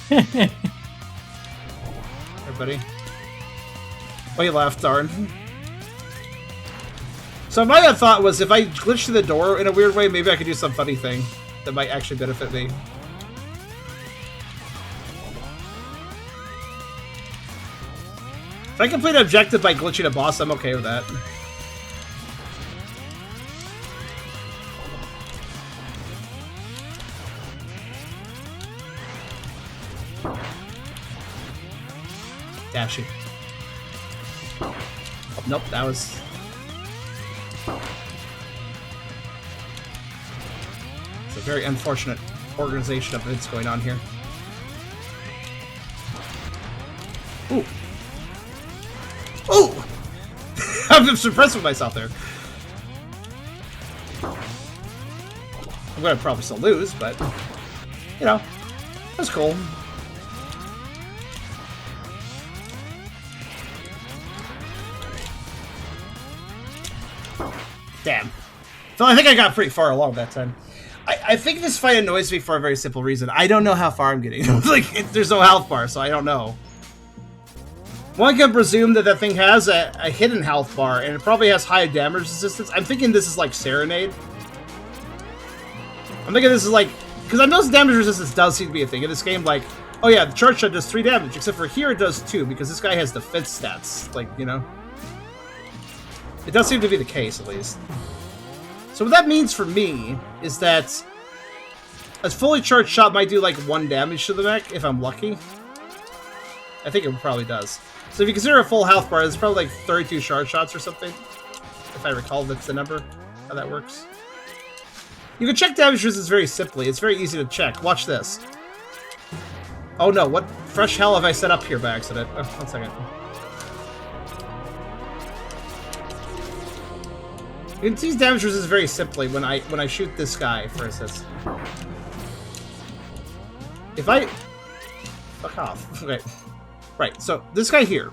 Hey, buddy. Oh, he left. Darn. So my thought was if I glitch through the door in a weird way, maybe I could do some funny thing that might actually benefit me. If I complete an objective by glitching a boss, I'm okay with that. Dash it. Oh, nope, that was... It's a very unfortunate organization of events going on here. Ooh. Ooh! I'm just impressed with myself there. I'm gonna probably still lose, but you know, that's cool. Damn. So I think I got pretty far along that time. I think this fight annoys me for a very simple reason. I don't know how far I'm getting. Like, there's no health bar, so I don't know. One can presume that that thing has a hidden health bar, and it probably has high damage resistance. I'm thinking this is like Serenade. I'm thinking this is like... Because I know damage resistance does seem to be a thing in this game. Like, oh yeah, the charge shot does 3 damage, except for here it does 2, because this guy has defense stats. Like, you know. It does seem to be the case, at least. So what that means for me is that a fully charged shot might do like 1 damage to the mech, if I'm lucky. I think it probably does. So if you consider a full health bar, it's probably like 32 charge shots or something. If I recall, that's the number, how that works. You can check damage resistance very simply. It's very easy to check. Watch this. Oh no, what fresh hell have I set up here by accident? Oh, 1 second. You can see damage resistance very simply when I shoot this guy, for instance. If I... Fuck off. Okay. Right, so this guy here.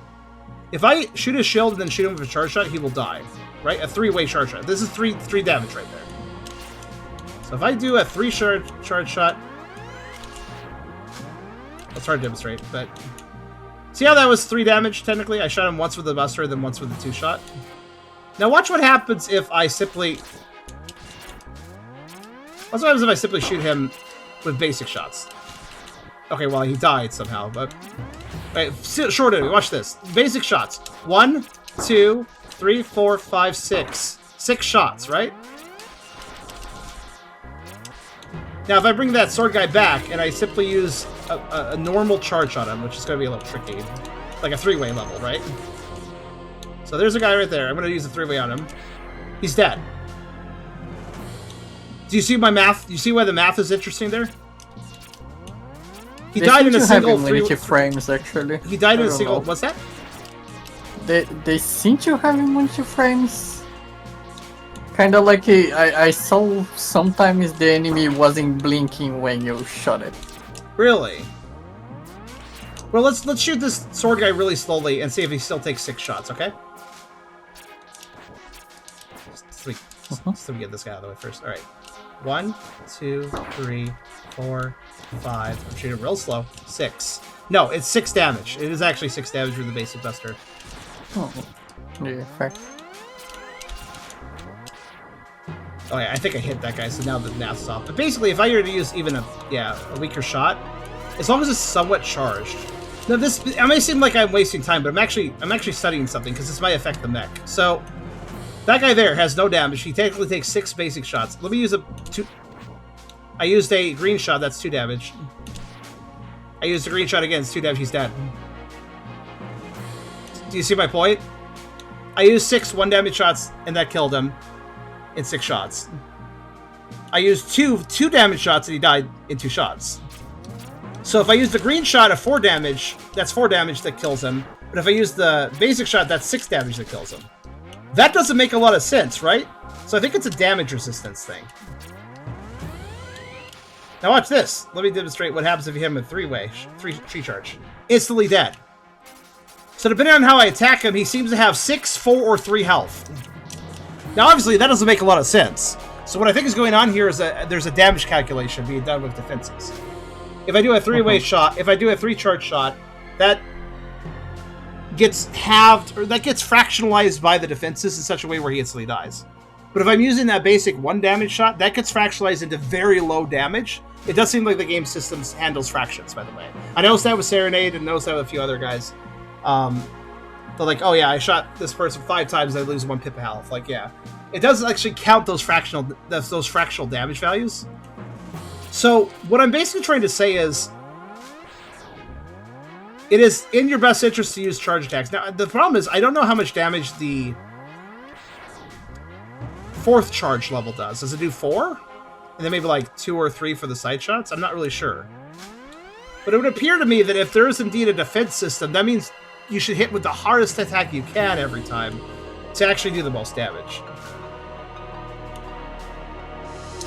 If I shoot his shield and then shoot him with a charge shot, he will die. Right? A 3-way charge shot. This is three damage right there. So if I do a 3 charge shot... It's hard to demonstrate, but... See how that was 3 damage, technically? I shot him once with the buster, then once with the 2-shot. Now watch what happens if I simply... Watch what happens if I simply shoot him with basic shots. Okay, well, he died somehow, but... Right, short enemy, watch this. Basic shots. 1, 2, 3, 4, 5, 6. 6 shots, right? Now, if I bring that sword guy back, and I simply use a normal charge on him, which is going to be a little tricky. Like a 3-way level, right? So there's a guy right there. I'm going to use a 3-way on him. He's dead. Do you see my math? You see why the math is interesting there? He died in a single 3 frames, actually. He died in a single... What's that? They seem to have multi-frames. Kind of like I saw sometimes the enemy wasn't blinking when you shot it. Really? Well, let's shoot this sword guy really slowly and see if he still takes 6 shots, okay? So we get this guy out of the way first. All right. 1, 2, 3, 4, 5. I'm shooting real slow. 6. No, it's 6 damage. It is actually 6 damage with the basic buster. Oh, yeah, fair. Oh yeah, I think I hit that guy, so now the math's off. But basically, if I were to use even a weaker shot, as long as it's somewhat charged, Now this, it may seem like I'm wasting time, but I'm actually studying something because this might affect the mech. So, that guy there has no damage. He technically takes 6 basic shots. Let me use I used a green shot, that's 2 damage. I used a green shot again, it's 2 damage, he's dead. Do you see my point? I used 6 1-damage shots, and that killed him in 6 shots. I used 2 2-damage shots, and he died in 2 shots. So if I use the green shot of 4 damage, that's 4 damage that kills him. But if I use the basic shot, that's 6 damage that kills him. That doesn't make a lot of sense, right? So I think it's a damage resistance thing. Now watch this. Let me demonstrate what happens if you hit him with 3-way, 3 charge. Instantly dead. So depending on how I attack him, he seems to have 6, 4, or 3 health. Now obviously that doesn't make a lot of sense. So what I think is going on here is that there's a damage calculation being done with defenses. If I do a 3-way shot, if I do a 3-charge shot, that gets halved, or that gets fractionalized by the defenses in such a way where he instantly dies. But if I'm using that basic 1-damage shot, that gets fractionalized into very low damage. It does seem like the game systems handles fractions, by the way. I noticed that with Serenade and noticed that with a few other guys. They're like, oh yeah, I shot this person 5 times, I lose 1 pip of health. Like, yeah. It doesn't actually count those fractional damage values. So, what I'm basically trying to say is, it is in your best interest to use charge attacks. Now, the problem is, I don't know how much damage the 4th charge level does. Does it do 4? And then maybe like 2 or 3 for the side shots? I'm not really sure. But it would appear to me that if there is indeed a defense system, that means you should hit with the hardest attack you can every time to actually do the most damage.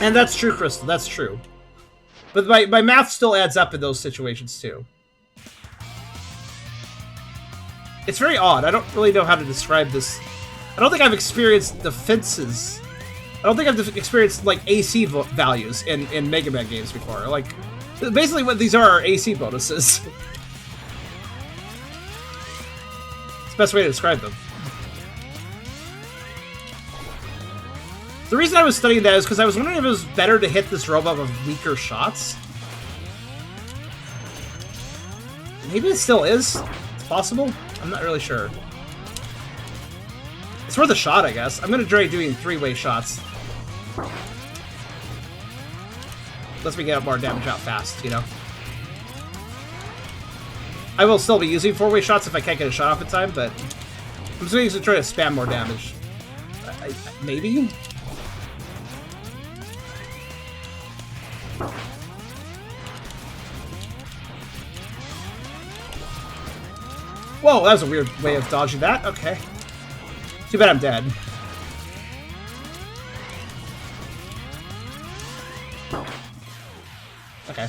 And that's true, Crystal. That's true. But my math still adds up in those situations, too. It's very odd. I don't really know how to describe this. I don't think I've experienced defenses. I don't think I've experienced, like, AC values in Mega Man games before. Like, basically what these are AC bonuses. It's the best way to describe them. The reason I was studying that is because I was wondering if it was better to hit this robot with weaker shots. Maybe it still is. It's possible. I'm not really sure. It's worth a shot, I guess. I'm going to try doing 3-way shots. Lets me get more damage out fast, you know? I will still be using 4-way shots if I can't get a shot off in time, but I'm just going to try to spam more damage. Maybe? Whoa, that was a weird way of dodging that. Okay. Too bad I'm dead. Okay.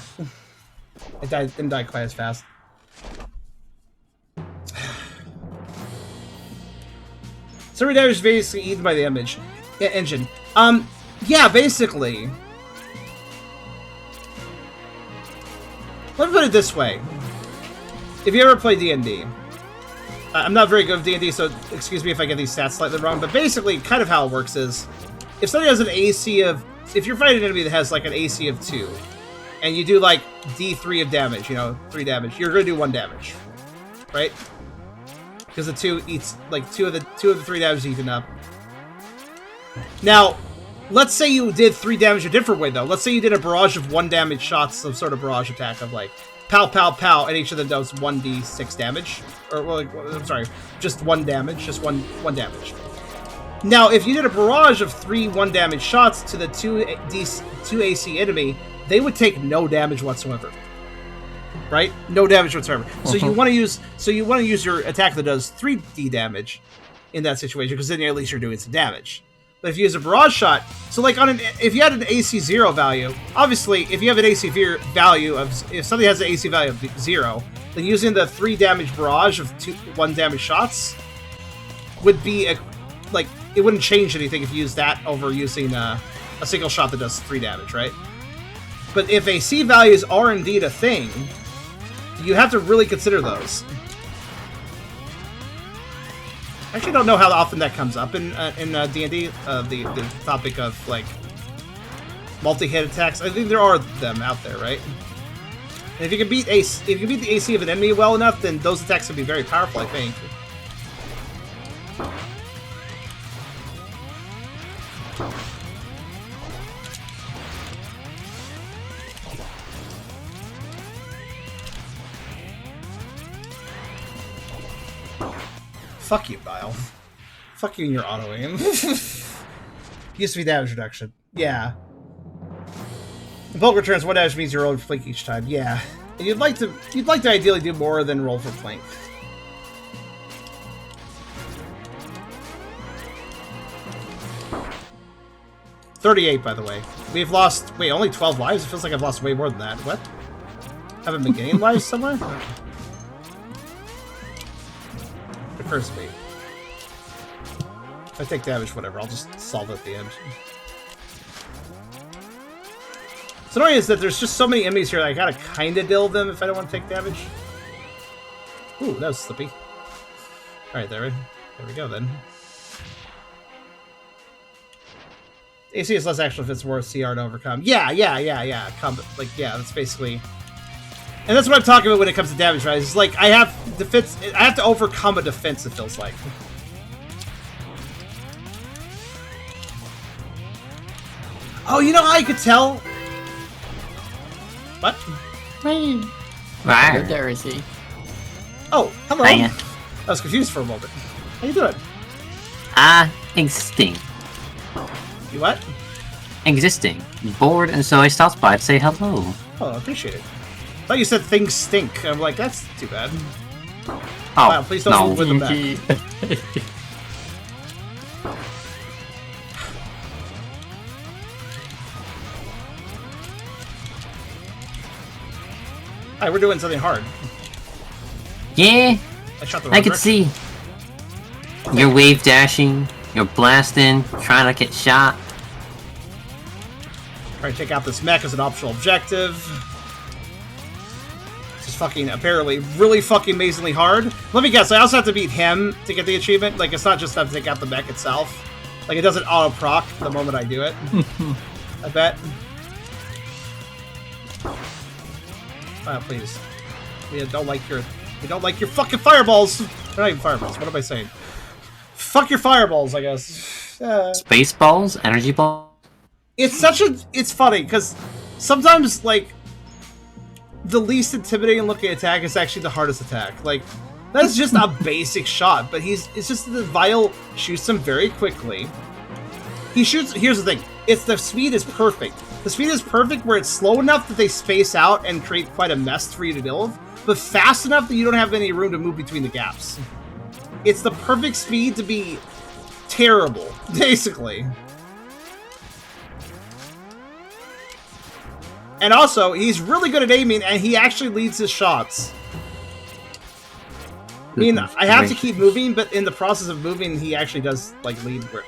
Didn't die quite as fast. So every damage is basically eaten by the engine. Yeah, basically. Let me put it this way. If you ever play D&D, I'm not very good with D&D, so excuse me if I get these stats slightly wrong, but basically, kind of how it works is, if somebody has an AC of... If you're fighting an enemy that has, like, an AC of 2, and you do, like, D3 of damage, you know, 3 damage, you're going to do 1 damage. Right? Because the 2 eats... Like, 2 of the 3 damage is eaten up. Now, let's say you did 3 damage a different way, though. Let's say you did a barrage of 1 damage shots, some sort of barrage attack of, like, pow, pow, pow, and each of them does 1d6 damage. Or, well, I'm sorry, just 1 damage, just one damage. Now, if you did a barrage of 3 1-damage shots to the 2 AC enemy, they would take no damage whatsoever. Right? No damage whatsoever. So you want to use your attack that does 3d damage in that situation, because then at least you're doing some damage. But if you use a barrage shot, so like if you had an AC 0 value, obviously if you have an AC value of, if somebody has an AC value of 0, then using the 3 damage barrage of 1 damage shots would be like, it wouldn't change anything if you use that over using a single shot that does 3 damage, right? But if AC values are indeed a thing, you have to really consider those. I actually don't know how often that comes up in D&D, the topic of, like, multi-hit attacks. I think there are them out there, right? And if you can beat the AC of an enemy well enough, then those attacks will be very powerful, I think. Fuck you, Bile. Fuck you and your auto aim. Used to be damage reduction. Yeah. Bulk returns 1 damage means you roll for Plink each time. Yeah. And you'd like to ideally do more than roll for Plink. $38, by the way. We've lost... Wait, only 12 lives? It feels like I've lost way more than that. What? Haven't been gaining lives somewhere? Occurs to me. If I take damage, whatever. I'll just solve it at the end. What's annoying is that there's just so many enemies here that I gotta kinda deal with them if I don't want to take damage. Ooh, that was slippy. Alright, there we go then. AC is less actual if it's more CR to overcome. Yeah. Like, yeah, that's basically... And that's what I'm talking about when it comes to damage, right? It's like, I have to overcome a defense, it feels like. Oh, you know how I could tell? What? Hey. Right. There is he. Oh, hello. Hiya. I was confused for a moment. How you doing? Existing. You what? Existing. Bored, and so I stopped by to say hello. Oh, I appreciate it. I thought you said things stink. I'm like, that's too bad. Oh, Wow, please don't no. move with them back. Alright, we're doing something hard. Yeah, I shot the I wrong can direction. see. You're wave dashing, you're blasting, trying not to get shot. Trying to take out this mech as an optional objective. This is fucking, apparently, really fucking amazingly hard. Let me guess, I also have to beat him to get the achievement? Like, it's not just have to take out the mech itself. Like, it doesn't auto-proc the moment I do it. I bet. Oh, please. We don't like your fucking fireballs! They're not even fireballs, what am I saying? Fuck your fireballs, I guess. Space balls, energy balls. It's funny, because sometimes, like, the least intimidating looking attack is actually the hardest attack. Like, that's just a basic shot, but it's just the Vile shoots him very quickly. Here's the thing, the speed is perfect. The speed is perfect where it's slow enough that they space out and create quite a mess for you to deal with, but fast enough that you don't have any room to move between the gaps. It's the perfect speed to be terrible, basically. And also, he's really good at aiming, and he actually leads his shots. I mean, I have to keep moving, but in the process of moving, he actually does, like, lead where...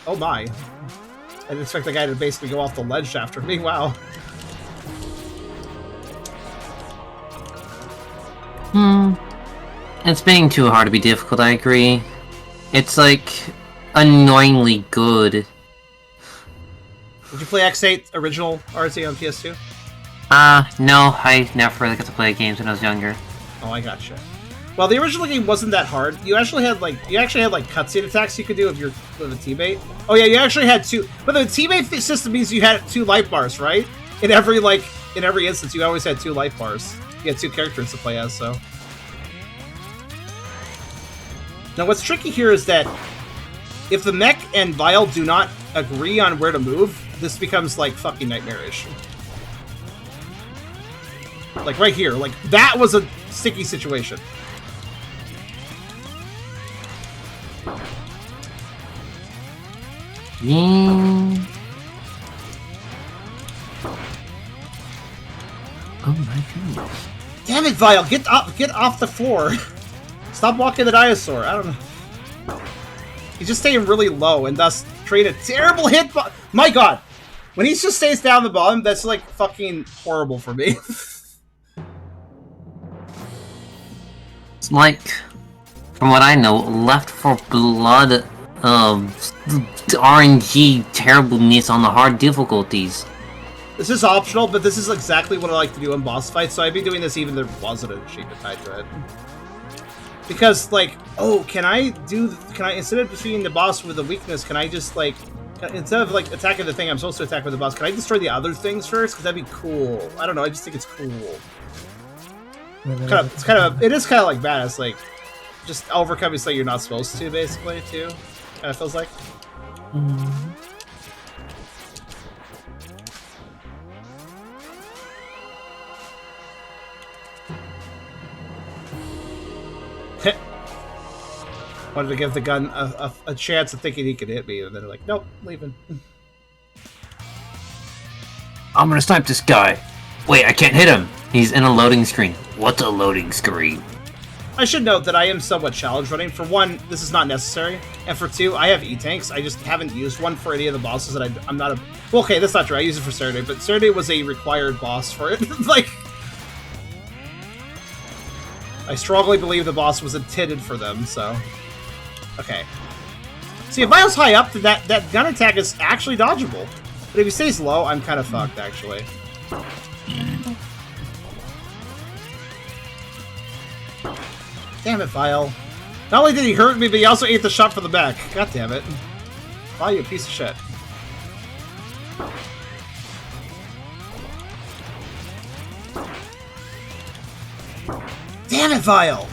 Oh my. I didn't expect the guy to basically go off the ledge after me, wow. It's being too hard to be difficult, I agree. It's, like, annoyingly good. Did you play X8 original RC on PS2? No, I never really got to play games when I was younger. Oh, I gotcha. Well, the original game wasn't that hard. You actually had like cutscene attacks you could do with a teammate. Oh yeah, you actually had two. But the teammate system means you had 2 life bars, right? In every instance, you always had 2 life bars. You had 2 characters to play as. So now, what's tricky here is that if the mech and Vile do not agree on where to move, this becomes like fucking nightmarish. Like right here, like that was a sticky situation. Yeah. Oh my goodness. Damn it, Vile! Get off the floor! Stop walking the dinosaur. I don't know. He's just staying really low and thus create a terrible hit. My God, when he just stays down the bottom, that's like fucking horrible for me. It's like, from what I know, Left 4 Blood RNG terribleness on the hard difficulties. This is optional, but this is exactly what I like to do in boss fights, so I'd be doing this even if there wasn't an achievement tied to it. Because, like, oh, can I, instead of defeating the boss with a weakness, can I just, like, instead of, like, attacking the thing I'm supposed to attack with the boss, can I destroy the other things first? Because that'd be cool. I don't know, I just think it's cool. It is kind of like badass, like, just overcoming something you're not supposed to, basically, too. Kind of feels like. Wanted to give the gun a chance of thinking he could hit me, and then they're like, nope, leaving. I'm gonna snipe this guy. Wait, I can't hit him. He's in a loading screen. What's a loading screen? I should note that I am somewhat challenge running. For one, this is not necessary, and for two, I have E-tanks. I just haven't used one for any of the bosses that I'm not a... Well, okay, that's not true. I use it for Saturday, but Saturday was a required boss for it. Like... I strongly believe the boss was intended for them, so... Okay. See, if Vile's high up, that gun attack is actually dodgeable. But if he stays low, I'm kind of fucked, actually. Damn it, Vile. Not only did he hurt me, but he also ate the shot for the back. God damn it. Vile, you piece of shit. Damn it, Vile!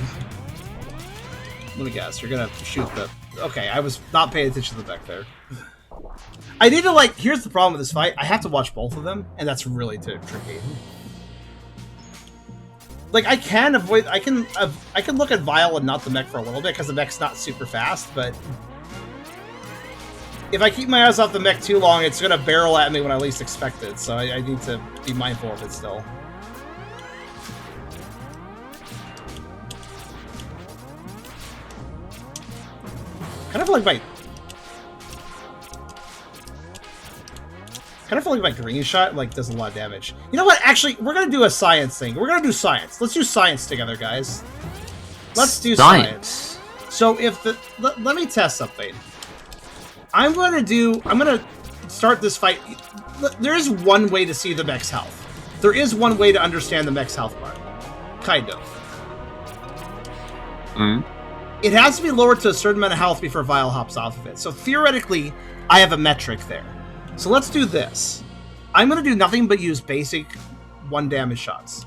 Let me guess, you're gonna shoot the... Okay, I was not paying attention to the back there. I need to, like... Here's the problem with this fight. I have to watch both of them, and that's really tricky. Like, I can avoid... I can look at Vile and not the mech for a little bit, because the mech's not super fast, but... If I keep my eyes off the mech too long, it's gonna barrel at me when I least expect it, so I need to be mindful of it still. Kind of feel like my green shot like does a lot of damage. You know what? Actually, we're gonna do a science thing. We're gonna do science. Let's do science together, guys. Let's do science. So if the let me test something. I'm gonna start this fight. There is one way to see the mech's health. There is one way to understand the mech's health bar. Kind of. It has to be lowered to a certain amount of health before Vile hops off of it. So theoretically, I have a metric there. So let's do this. I'm going to do nothing but use basic 1 damage shots.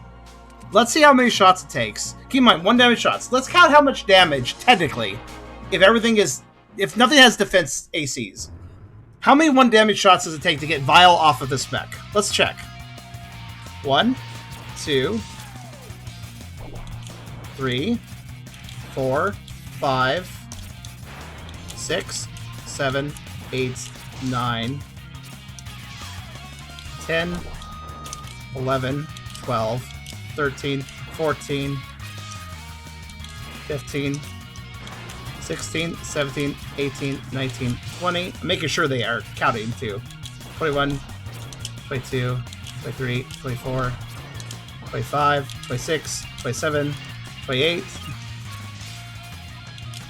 Let's see how many shots it takes. Keep in mind, 1 damage shots. Let's count how much damage, technically, if nothing has defense ACs. How many 1 damage shots does it take to get Vile off of this mech? Let's check. 1, 2, 3, 4, 5, 6, 7, 8, 9, 10, 11, 12, 13, 14, 15, 16, 17, 18, 19, 20. I'm making sure they are counting too. 21, 22, 23, 24, 25, 26, 27, 28,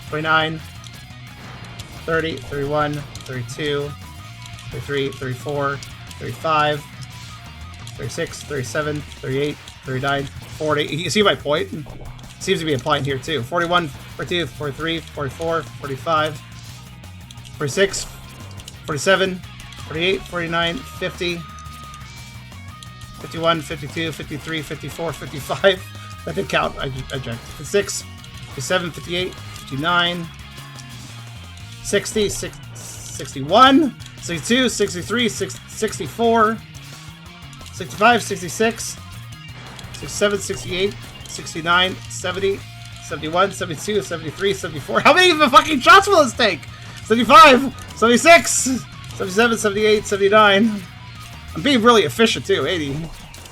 29, 30, 31, 32, 33, 34, 35, 36, 37, 38, 39, 40. You see my point? Seems to be implying here too. 41, 42, 43, 44, 45, 46, 47, 48, 49, 50, 51, 52, 53, 54, 55. That did count. I checked. 56, 57, 58, 59, 60, 61, 62, 63, 64, 65, 66, 67, 68, 69, 70, 71, 72, 73, 74. How many fucking shots will this take? 75, 76, 77, 78, 79. I'm being really efficient too. 80,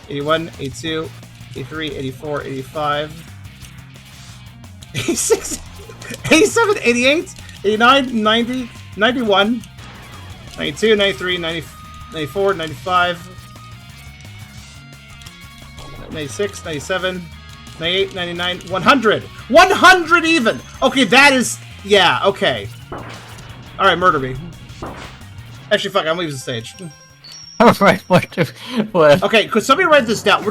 81, 82, 83, 84, 85, 86, 87, 88, 89, 90, 91, 92, 93, 90, 94, 95, 96, 97, 98, 99, 100. 100 even! Okay, that is... Yeah, okay. Alright, murder me. Actually, fuck, I'm leaving the stage. Right, what? Okay, could somebody write this down?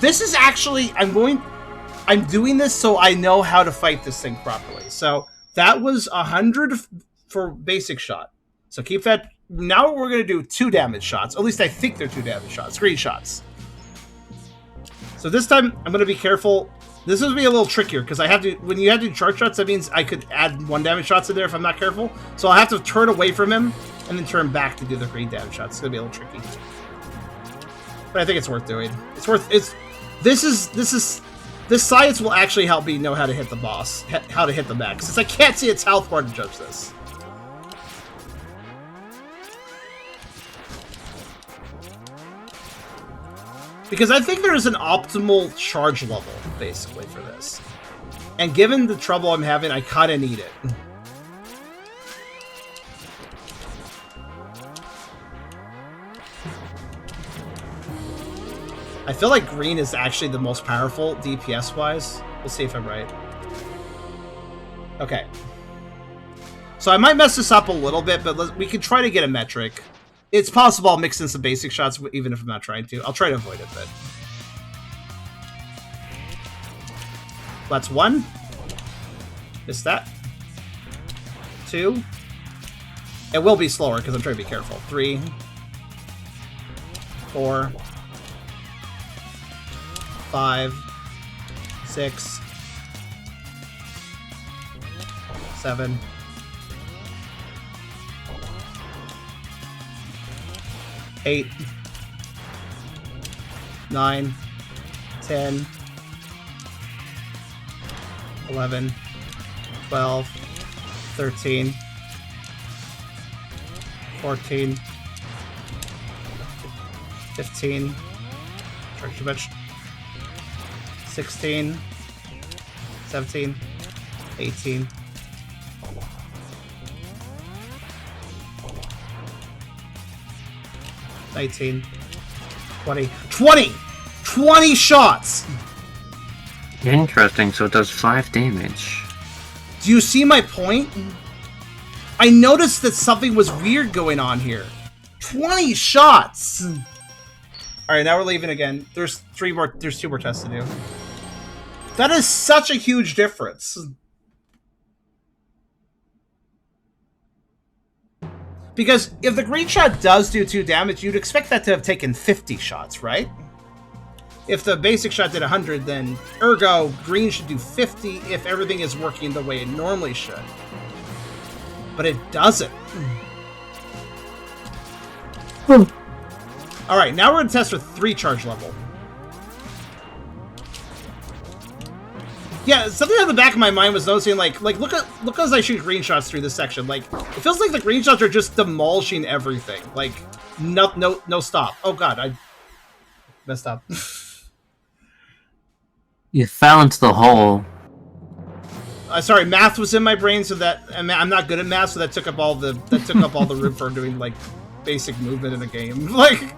This is actually, I'm doing this so I know how to fight this thing properly. So that was 100 for basic shot. So keep that. Now we're going to do 2 damage shots. At least I think they're 2 damage shots. Screen shots. So this time I'm going to be careful. This is going to be a little trickier because I have to, when you have to do charge shots, that means I could add 1 damage shots in there if I'm not careful. So I'll have to turn away from him and then turn back to do the green damage shots. It's going to be a little tricky. But I think it's worth doing. This science will actually help me know how to hit the boss, how to hit the max. Since I can't see its health bar to judge this. Because I think there is an optimal charge level, basically, for this. And given the trouble I'm having, I kind of need it. I feel like green is actually the most powerful, DPS-wise. We'll see if I'm right. Okay. So I might mess this up a little bit, but we can try to get a metric. It's possible I'll mix in some basic shots, even if I'm not trying to. I'll try to avoid it, but... That's 1. Missed that. 2. It will be slower, because I'm trying to be careful. 3. 4. 5, 6, 7, 8, 9, 10, 11, 12, 13, 14, 15, charge too much. 16, 17, 18, 19, 20, 20 shots! Interesting, so it does 5 damage. Do you see my point? I noticed that something was weird going on here. 20 shots! Alright, now we're leaving again. There's 2 more tests to do. That is such a huge difference. Because if the green shot does do 2 damage, you'd expect that to have taken 50 shots, right? If the basic shot did 100, then ergo, green should do 50 if everything is working the way it normally should. But it doesn't. Alright, now we're going to test with 3 charge level. Yeah, something in the back of my mind was noticing, like look as I shoot green shots through this section. Like, it feels like the green shots are just demolishing everything. Like, no stop. Oh god, I messed up. You fell into the hole. Sorry, math was in my brain, so that I'm not good at math, so that took up all the room for doing like basic movement in a game. Like,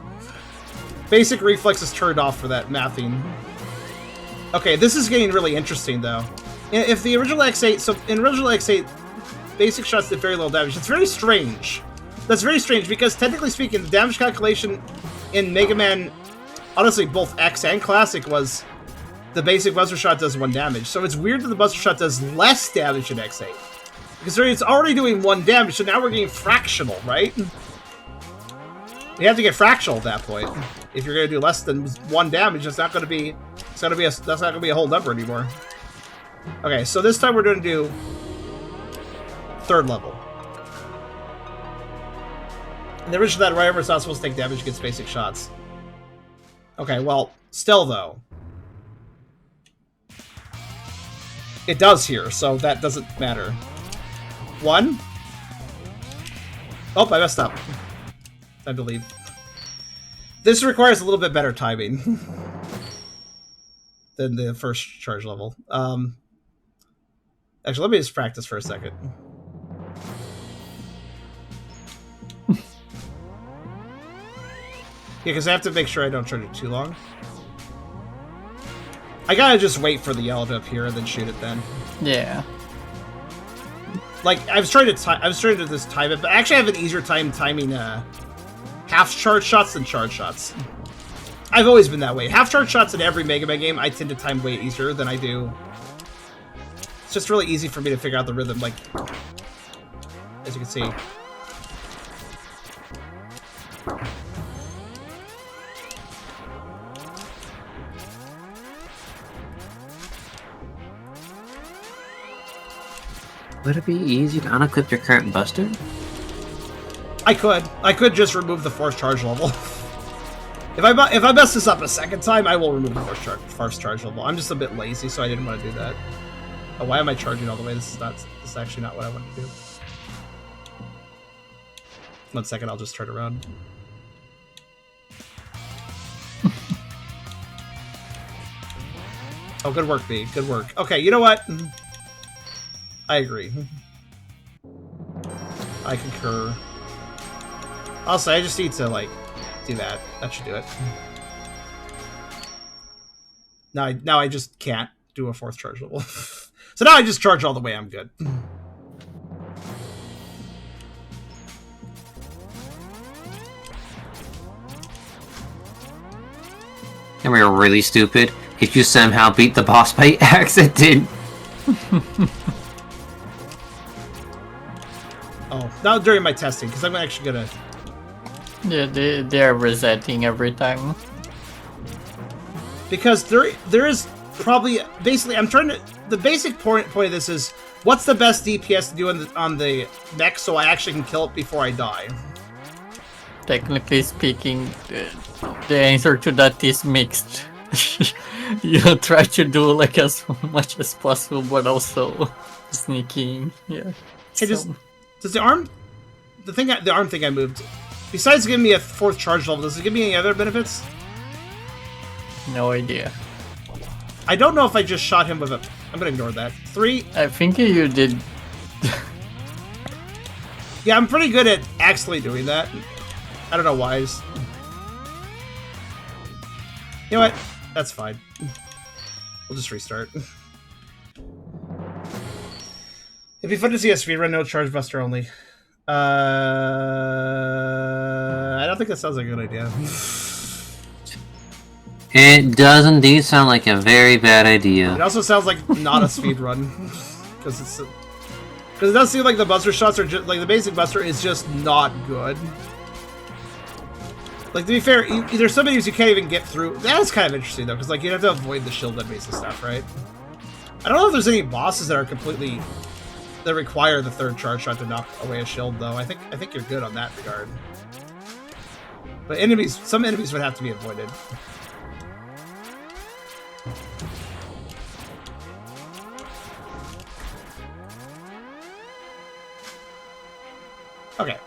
basic reflexes turned off for that mathing. Okay, this is getting really interesting, though. If the original X8... So, in original X8, basic shots did very little damage. It's very strange. That's very strange, because technically speaking, the damage calculation in Mega Man... Honestly, both X and Classic was... The basic Buster Shot does 1 damage. So it's weird that the Buster Shot does less damage in X8. Because it's already doing 1 damage, so now we're getting fractional, right? You have to get fractional at that point. If you're going to do less than 1 damage, it's not going to be... that's not gonna be a whole number anymore. Okay, so this time we're gonna do 3rd level. And the original that right armor is not supposed to take damage against basic shots. Okay, well, still though. It does here, so that doesn't matter. 1. Oh, I messed up. I believe. This requires a little bit better timing. Than the first charge level. Actually, let me just practice for a second. Yeah, because I have to make sure I don't charge it too long. I gotta just wait for the yellow to appear and then shoot it then. Yeah. Like, I was trying to just time it, but actually I have an easier time timing half half charge shots than charge shots. I've always been that way. Half charge shots in every Mega Man game, I tend to time way easier than I do. It's just really easy for me to figure out the rhythm, like, as you can see. Would it be easy to unequip your current buster? I could just remove the force charge level. If I mess this up a second time, I will remove the force charge level. I'm just a bit lazy, so I didn't want to do that. Oh, why am I charging all the way? This is actually not what I want to do. 1 second, I'll just turn around. Oh, good work, B. Good work. Okay, you know what? I agree. I concur. Also, I just need to, like, do that. That should do it. Now I just can't do a fourth charge level. So now I just charge all the way, I'm good. And we were really stupid if you somehow beat the boss by accident. Oh, not during my testing, because I'm actually gonna... Yeah, they're resetting every time. Because there is probably... Basically, I'm trying to... The basic point of this is, what's the best DPS to do on the mech so I actually can kill it before I die? Technically speaking, the answer to that is mixed. You try to do like as much as possible, but also sneaking. Yeah. Hey, does the arm thing I moved, besides giving me a fourth charge level, does it give me any other benefits? No idea. I don't know if I just shot him with a... I'm gonna ignore that. 3. I think you did. Yeah, I'm pretty good at actually doing that. I don't know why. You know what? That's fine. We'll just restart. It'd be fun to see a speedrun, no charge buster only. I don't think that sounds like a good idea. It does indeed sound like a very bad idea. It also sounds like not a speedrun. Because it does seem like the buster shots are just... Like, the basic buster is just not good. Like, to be fair, there's some enemies you can't even get through. That's kind of interesting, though, because, like, you have to avoid the shield enemies and stuff, right? I don't know if there's any bosses that are completely... that require the third charge shot to knock away a shield, though. I think you're good on that regard. But some enemies would have to be avoided. Okay.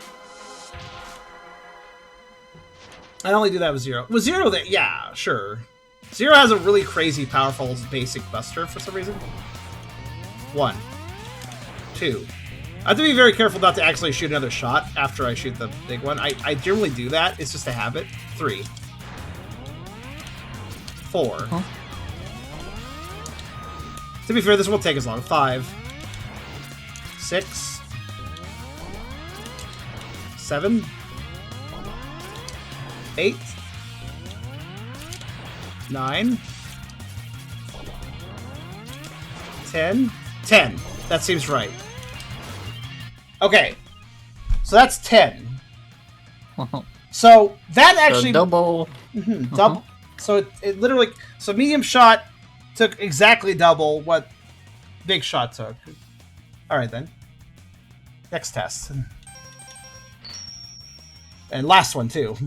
I only do that with Zero. With Zero, yeah, sure. Zero has a really crazy, powerful basic buster for some reason. 1. 2. I have to be very careful not to actually shoot another shot after I shoot the big one. I generally do that. It's just a habit. 3. 4. Huh? To be fair, this won't take as long. 5. 6. 7. 8. 9. 10. 10. That seems right. Okay. So that's 10. So that actually... So double. Double. So it literally... So medium shot took exactly double what big shot took. Alright then. Next test. And last one too.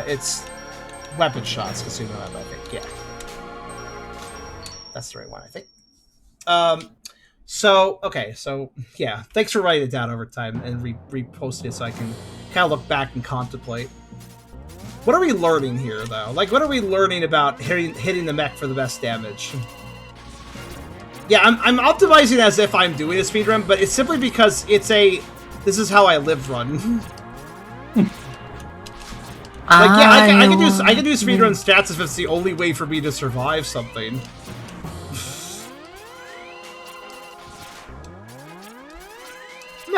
It's weapon shots, casino ammo, I think. Yeah. That's the right one, I think. Okay, so, yeah. Thanks for writing it down over time and reposting it so I can kind of look back and contemplate. What are we learning here, though? Like, what are we learning about hitting the mech for the best damage? Yeah, I'm optimizing as if I'm doing a speedrun, but it's simply because it's a... This is how I live run. Like, yeah, I can do speedrun stats if it's the only way for me to survive something.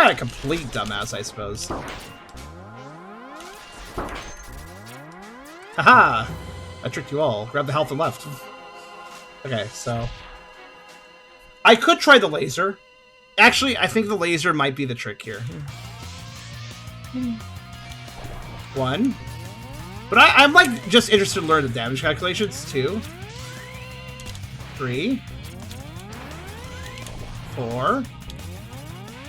not a complete dumbass, I suppose. Haha! I tricked you all. Grab the health and left. Okay, so... I could try the laser. Actually, I think the laser might be the trick here. 1. But I'm like just interested in learning the damage calculations. 2. 3. 4.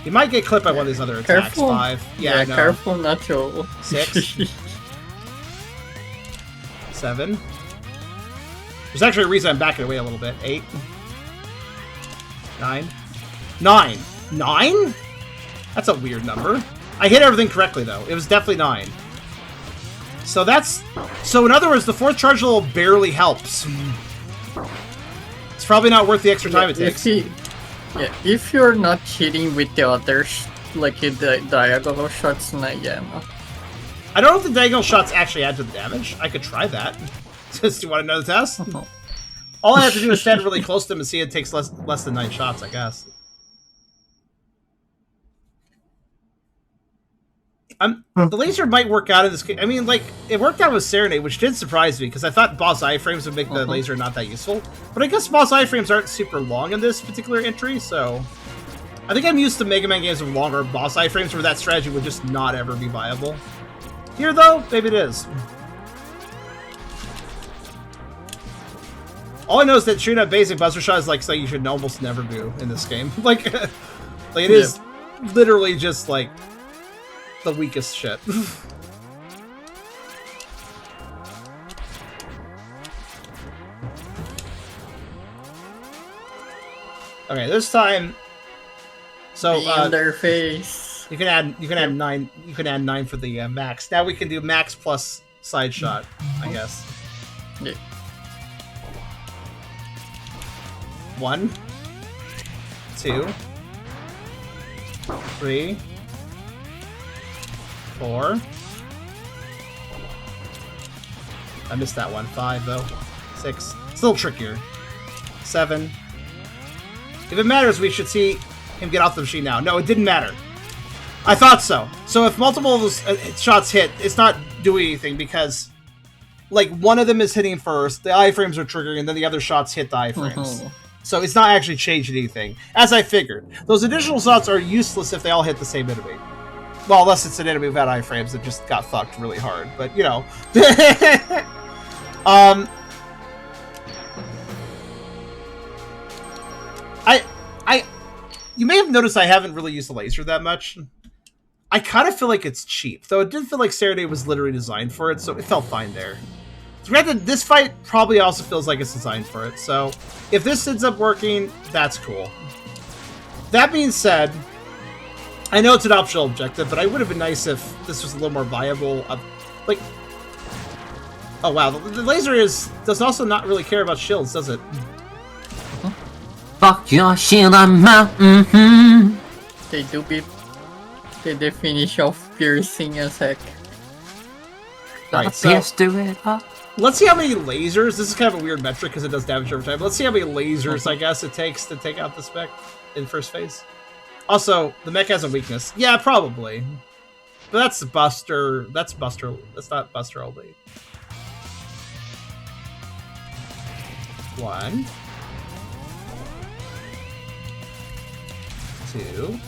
You might get clipped by one of these other attacks. Careful. 5. Yeah, I know. Careful not to. 6. 7. There's actually a reason I'm backing away a little bit. 8. 9. 9. 9? That's a weird number. I hit everything correctly, though. It was definitely 9. So that's... So in other words, the 4th charge level barely helps. It's probably not worth the extra time it takes. If you're not hitting with the others, like the diagonal shots, yeah. I don't know if the diagonal shots actually add to the damage. I could try that. Just do you want another test? All I have to do is stand really close to them and see it takes less than 9 shots, I guess. The laser might work out in this case. I mean, like, it worked out with Serenade, which did surprise me, because I thought boss iframes would make the laser not that useful. But I guess boss iframes aren't super long in this particular entry, so... I think I'm used to Mega Man games with longer boss iframes where that strategy would just not ever be viable. Here, though, maybe it is. All I know is that shooting a basic Buster Shot is like something you should almost never do in this game. like it is literally just, like... the weakest shit. Okay, this time. So in their face. You can add 9 for the max. Now we can do max plus side shot, I guess. Yeah. 1, 2, 3, 4. I missed that one. 5 though. 6. It's a little trickier. 7. If it matters, we should see him get off the machine now. No, it didn't matter. I thought so. So if multiple of those shots hit, it's not doing anything because, like, one of them is hitting first, the iframes are triggering, and then the other shots hit the iframes. So it's not actually changing anything, as I figured. Those additional shots are useless if they all hit the same enemy. Well, unless it's an enemy without iframes that just got fucked really hard, but, you know. You may have noticed I haven't really used the laser that much. I kind of feel like it's cheap, though it did feel like Serenade was literally designed for it, so it felt fine there. Granted, this fight probably also feels like it's designed for it, so if this ends up working, that's cool. That being said, I know it's an optional objective, but it would have been nice if this was a little more viable. Like, oh wow, the laser does also not really care about shields, does it? Fuck your shield, I'm out. They do be the finish of piercing as heck. Right, so Pierce to it up. let's see how many lasers. This is kind of a weird metric because it does damage over time. Let's see how many lasers I guess it takes to take out the spec in first phase. Also, the mech has a weakness. Yeah, probably. But that's Buster. That's Buster. That's not Buster only. 1, 2,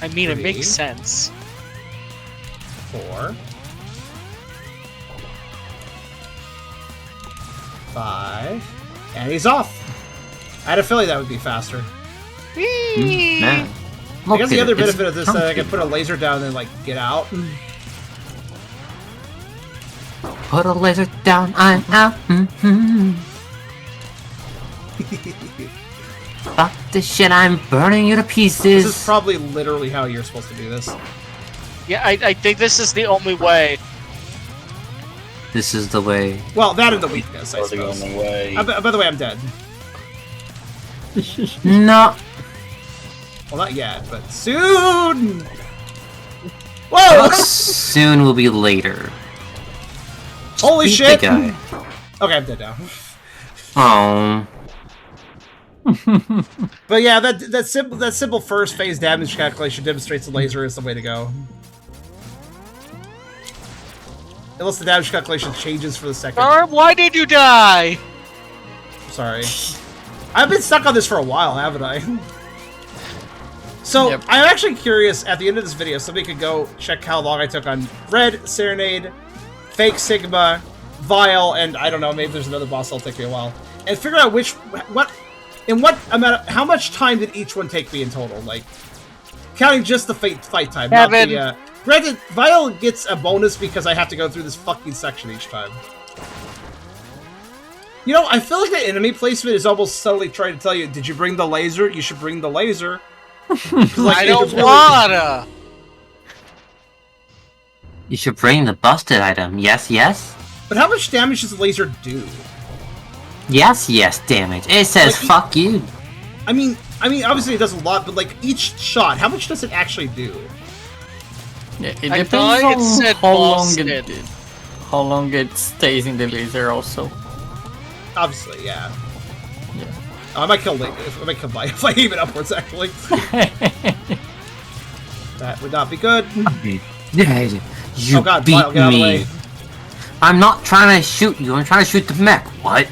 I mean, it 3, makes sense. 4, 5, and he's off. I had a feeling that would be faster. Man. I guess the Look other at it, benefit of this is that I can chunky. put a laser down and like get out. Put a laser down, I'm out. Fuck this shit, I'm burning you to pieces. This is probably literally how you're supposed to do this. Yeah, I think this is the only way. This is the way. Well, that and the weakness, I Or the suppose. only way. By the way, I'm dead. No. Well, not yet, but soon! Whoa! Soon will be later. Holy Beat shit! the guy. Okay, I'm dead now. Oh. But yeah, that simple first phase damage calculation demonstrates the laser is the way to go. Unless the damage calculation changes for the second. Barb, why did you die? Sorry. I've been stuck on this for a while, haven't I? So, Yep. I'm actually curious, at the end of this video, somebody could go check how long I took on Red, Serenade, Fake Sigma, Vile, and I don't know, maybe there's another boss that'll take me a while. And figure out how much time did each one take me in total? Like, counting just the fight time, not Kevin. the, granted, Vile gets a bonus because I have to go through this fucking section each time. You know, I feel like the enemy placement is almost subtly trying to tell you, did you bring the laser? You should bring the laser. Like, I don't wanna. You should bring the busted item. Yes, yes? But how much damage does the laser do? Yes, yes, damage. It says Like, fuck you. I mean, obviously it does a lot, but like each shot, how much does it actually do? Yeah, it I depends thought it on said how long it stays in the laser also. Obviously, yeah. Yeah. I might kill if I aim it upwards. Actually, that would not be good. You Oh god, beat Vile, get out of the me. way. I'm not trying to shoot you, I'm trying to shoot the mech. What?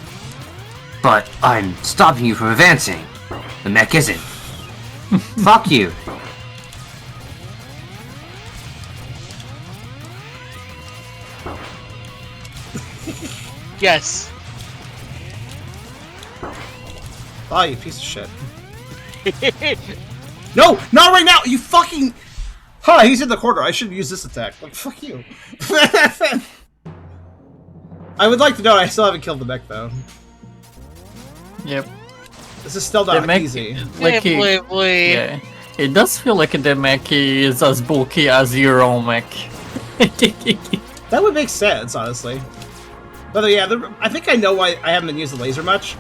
But I'm stopping you from advancing. The mech isn't. Fuck you. Yes. Oh, you piece of shit. No, not right now. You fucking. Huh? He's in the corner. I should use this attack. Like, fuck you. I would like to know. I still haven't killed the mech though. Yep. This is still The not mech, easy. like Yeah. It does feel like the mech is as bulky as your own mech. That would make sense, honestly. But yeah, I think I know why I haven't been using the laser much.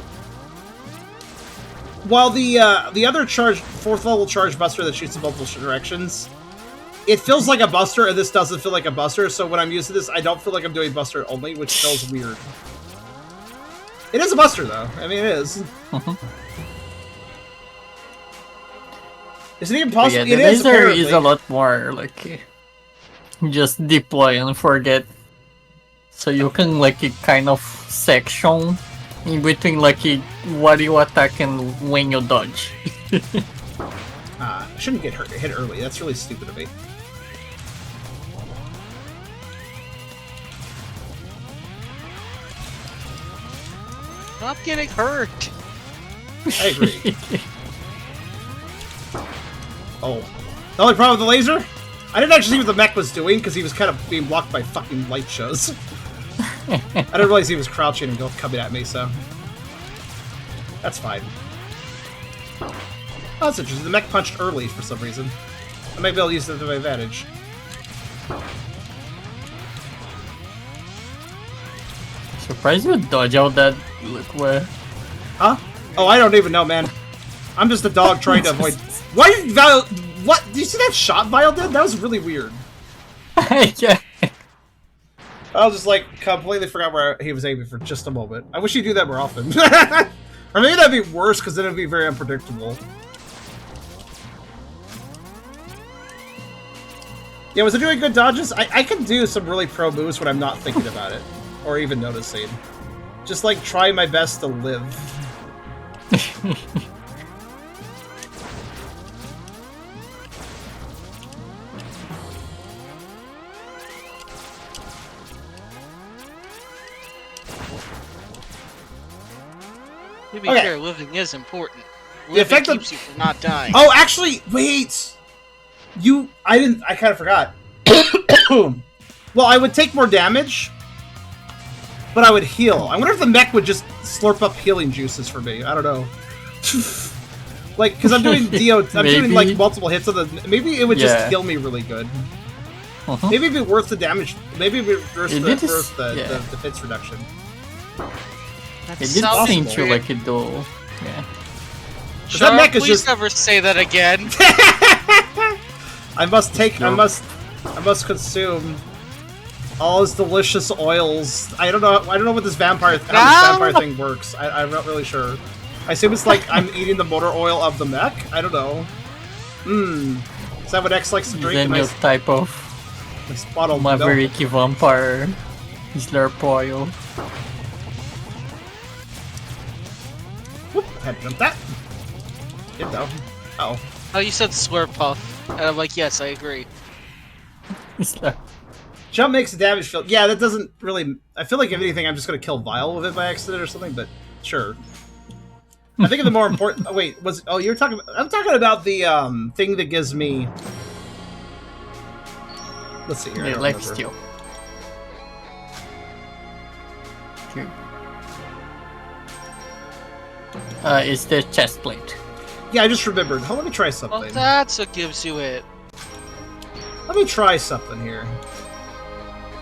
While the other fourth level charge buster that shoots in multiple directions, it feels like a buster, and this doesn't feel like a buster. So when I'm using this, I don't feel like I'm doing buster only, which feels weird. It is a buster, though. I mean, it is. Is it even possible? Yeah, the it is. laser Apparently. is a lot more like just deploy and forget. So you can like kind of section in between like what you attack and when you dodge. I shouldn't get hit early. That's really stupid of me. Not getting hurt. I agree. Oh. The only problem with the laser? I didn't actually see what the mech was doing because he was kind of being blocked by fucking light shows. I didn't realize he was crouching and coming at me, so... That's fine. Oh, that's interesting. The mech punched early for some reason. I might be able to use that to my advantage. Surprised you dodge out that like where. Huh? Oh, I don't even know, man. I'm just a dog trying to avoid... Why did Vile... What? Did you see that shot Vile did? That was really weird. Yeah. I was just like completely forgot where he was aiming for just a moment. I wish he'd do that more often. Or maybe that'd be worse because then it'd be very unpredictable. Yeah, was it doing good dodges? I can do some really pro moves when I'm not thinking about it. Or even noticing. Just like try my best to live. To be Okay. fair, living is important. The Living effect of- keeps you from not dying. Oh, actually, wait! I kind of forgot. Well, I would take more damage, but I would heal. I wonder if the mech would just slurp up healing juices for me. I don't know. Like, because I'm doing I'm doing like multiple hits of the. Maybe it would just heal me really good. Maybe it'd be worth the damage. Maybe it'd be worth the defense reduction. That It did sounds seem to weird. like it though. Yeah. That mech is please just- never say that again. I must consume all his delicious oils. I don't know what this vampire how this vampire thing works. I'm not really sure. I assume it's like I'm eating the motor oil of the mech? I don't know. Is that what X likes to drink? Then your type of nice bottle of milk. Maverick vampire slurp oil. Whoop, had to jump that. Did though. Uh-oh. Oh, you said slurp puff. And I'm like, yes, I agree. Slurp. Jump makes the damage field. Yeah, that doesn't really... I feel like if anything, I'm just going to kill Vile with it by accident or something, but sure. I think of the more important... Oh, wait, was... Oh, you're talking... I'm talking about the thing that gives me... Let's see here. Yeah, life steal. Is the chest plate. Yeah, I just remembered. Oh, let me try something. Well, that's what gives you it. Let me try something here.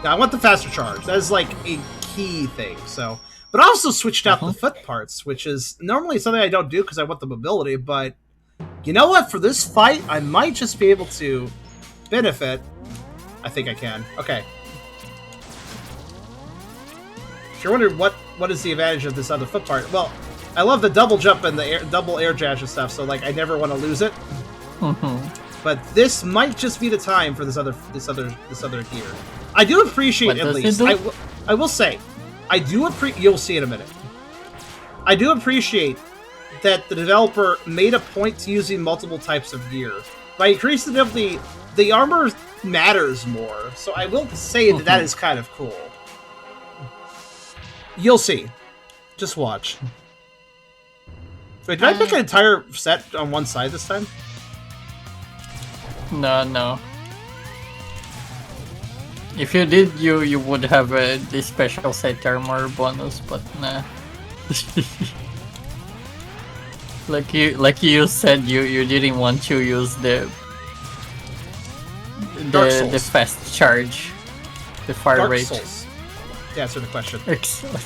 Now, I want the faster charge. That is like a key thing, so... But I also switched out the foot parts, which is normally something I don't do because I want the mobility, but... You know what? For this fight, I might just be able to benefit. I think I can. Okay. If you're wondering what is the advantage of this other foot part, well, I love the double jump and the double air dash and stuff, so like I never want to lose it. But this might just be the time for this other gear. I do appreciate at least. I will say, I do appreciate. You'll see in a minute. I do appreciate that the developer made a point to using multiple types of gear. By increasing the difficulty, the armor matters more. So I will say that is kind of cool. You'll see. Just watch. Wait, did I pick an entire set on one side this time? No. If you did, you would have this special set armor bonus, but nah. like you said, you didn't want to use the fast charge, the fire Dark rate. Souls. To answer the question. Excellent.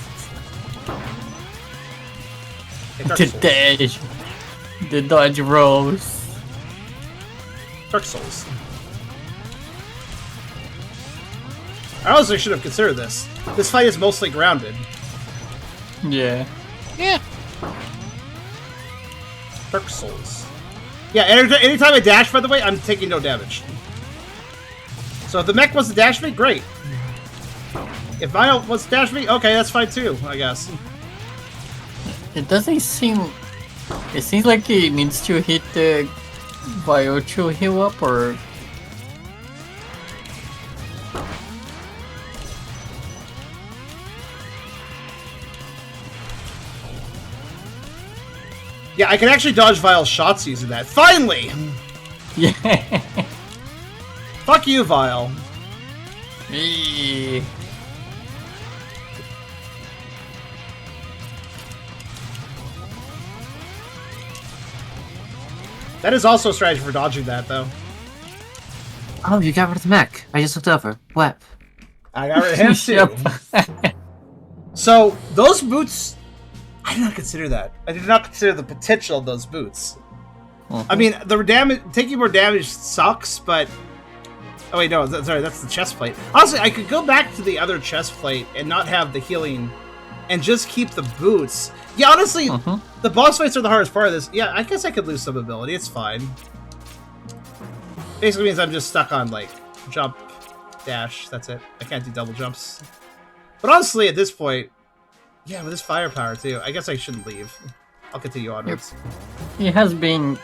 Hey, Dark The Souls. dodge, the dodge rolls. Dark Souls. I honestly should have considered this. This fight is mostly grounded. Yeah. Yeah. Dark Souls. Yeah, anytime I dash, by the way, I'm taking no damage. So if the mech wants to dash me, great. If Vile wants to dash me, okay, that's fine too, I guess. It doesn't seem... It seems like he needs to hit the Vile to heal up, or... Yeah, I can actually dodge Vile's shots using that. Finally! Yeah. Fuck you, Vile. Eee. That is also a strategy for dodging that, though. Oh, you got rid of the mech. I just looked over. What? I got rid of him, too. So, those boots... I did not consider that. I did not consider the potential of those boots. I mean, the damage, taking more damage sucks, but... Oh wait, no, sorry, that's the chest plate. Honestly, I could go back to the other chest plate and not have the healing, and just keep the boots. Yeah, honestly, the boss fights are the hardest part of this. Yeah, I guess I could lose some ability, it's fine. Basically means I'm just stuck on, like, jump, dash, that's it. I can't do double jumps. But honestly, at this point, yeah, with this firepower too, I guess I shouldn't leave. I'll continue onwards. He has been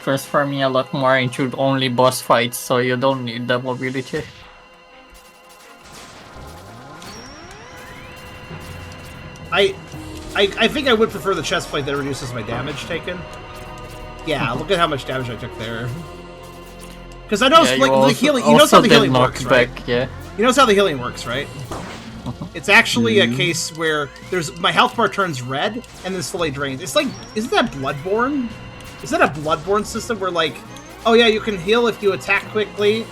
transforming a lot more into only boss fights, so you don't need the mobility. I think I would prefer the chest plate that reduces my damage taken. Yeah, look at how much damage I took there. Because I know the healing. You know how the healing works, right? Yeah. You know how the healing works, right? It's actually a case where my health bar turns red and then slowly drains. It's like, isn't that Bloodborne? Is that a Bloodborne system where like, oh yeah, you can heal if you attack quickly,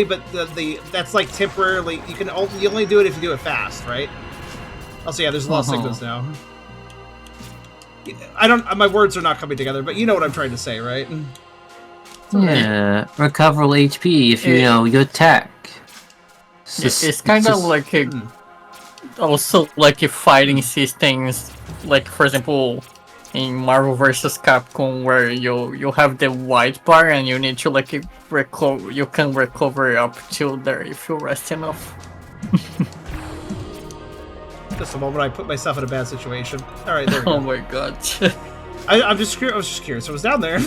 but that's like temporarily. You only do it if you do it fast, right? Also, yeah, there's a lot of signals now. My words are not coming together, but you know what I'm trying to say, right? Yeah, recoverable HP if you attack. It's kind of like also like a fighting systems, like for example, in Marvel vs. Capcom where you have the white bar and you need to like recover. You can recover up to there if you rest enough. Just a moment, I put myself in a bad situation. All right, there we Oh go. my god. I was just curious. I was down there.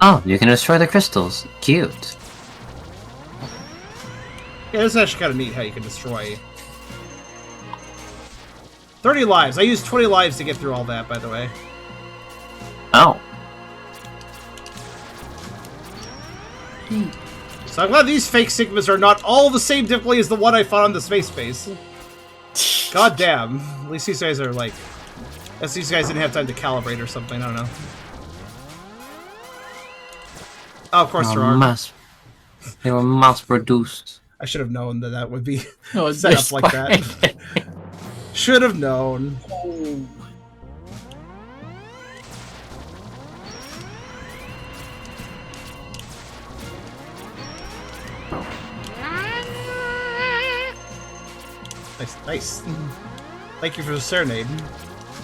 Oh, you can destroy the crystals. Cute. Yeah, this is actually kind of neat how you can destroy 30 lives. I used 20 lives to get through all that, by the way. Oh. So I'm glad these fake Sigmas are not all the same difficulty as the one I fought on the space base. God damn. At least these guys are like... Unless these guys didn't have time to calibrate or something, I don't know. Oh, of course there are. They were mass-produced. I should have known that that would be Oh, set up this like that. Should have known. Oh. Nice, nice. Thank you for the serenade.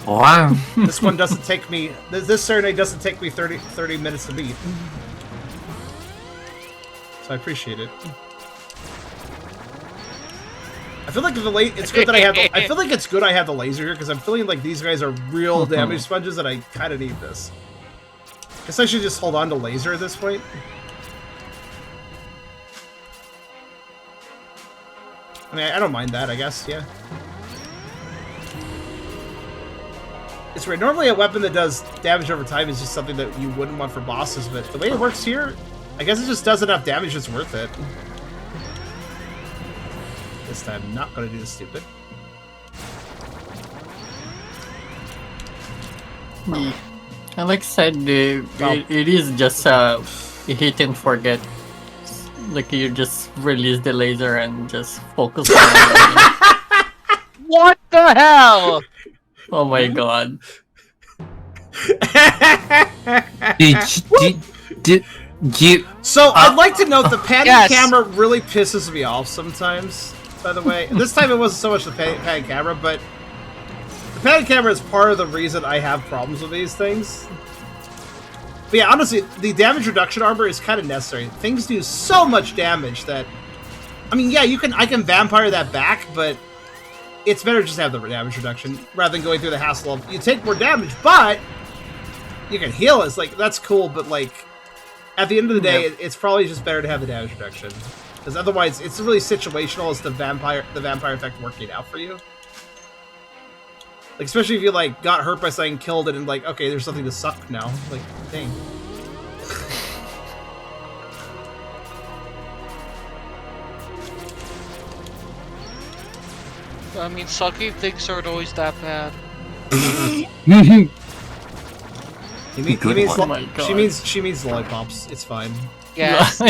Wow. This one doesn't take me... This serenade doesn't take me 30 minutes to beat. So I appreciate it. I feel like it's good that I have. I feel like it's good I have the laser here because I'm feeling like these guys are real damage sponges, and I kind of need this. Guess I should just hold on to laser at this point. I mean, I don't mind that. I guess, yeah. It's right. Normally, a weapon that does damage over time is just something that you wouldn't want for bosses, but the way it works here, I guess it just does enough damage. It's worth it. This time, I'm not going to do the stupid. Yeah. And like I said, it is just a hit and forget. Like you just release the laser and just focus on it. What the hell? Oh my god. Did you... So, I'd like to note the panning Yes. camera really pisses me off sometimes, by the way. This time it wasn't so much the panning camera, but the panning camera is part of the reason I have problems with these things. But yeah, honestly, the damage reduction armor is kind of necessary. Things do so much damage that... I mean, yeah, I can vampire that back, but it's better just to have the damage reduction rather than going through the hassle of... You take more damage, but you can heal. It's like, that's cool, but like... At the end of the day, it's probably just better to have the damage reduction. Because otherwise, it's really situational as the vampire effect working out for you. Like, especially if you, like, got hurt by something, killed it, and, like, okay, there's something to suck now. Like, dang. I mean, sucky things aren't always that bad. Oh my God. She means lollipops. It's fine. Yes.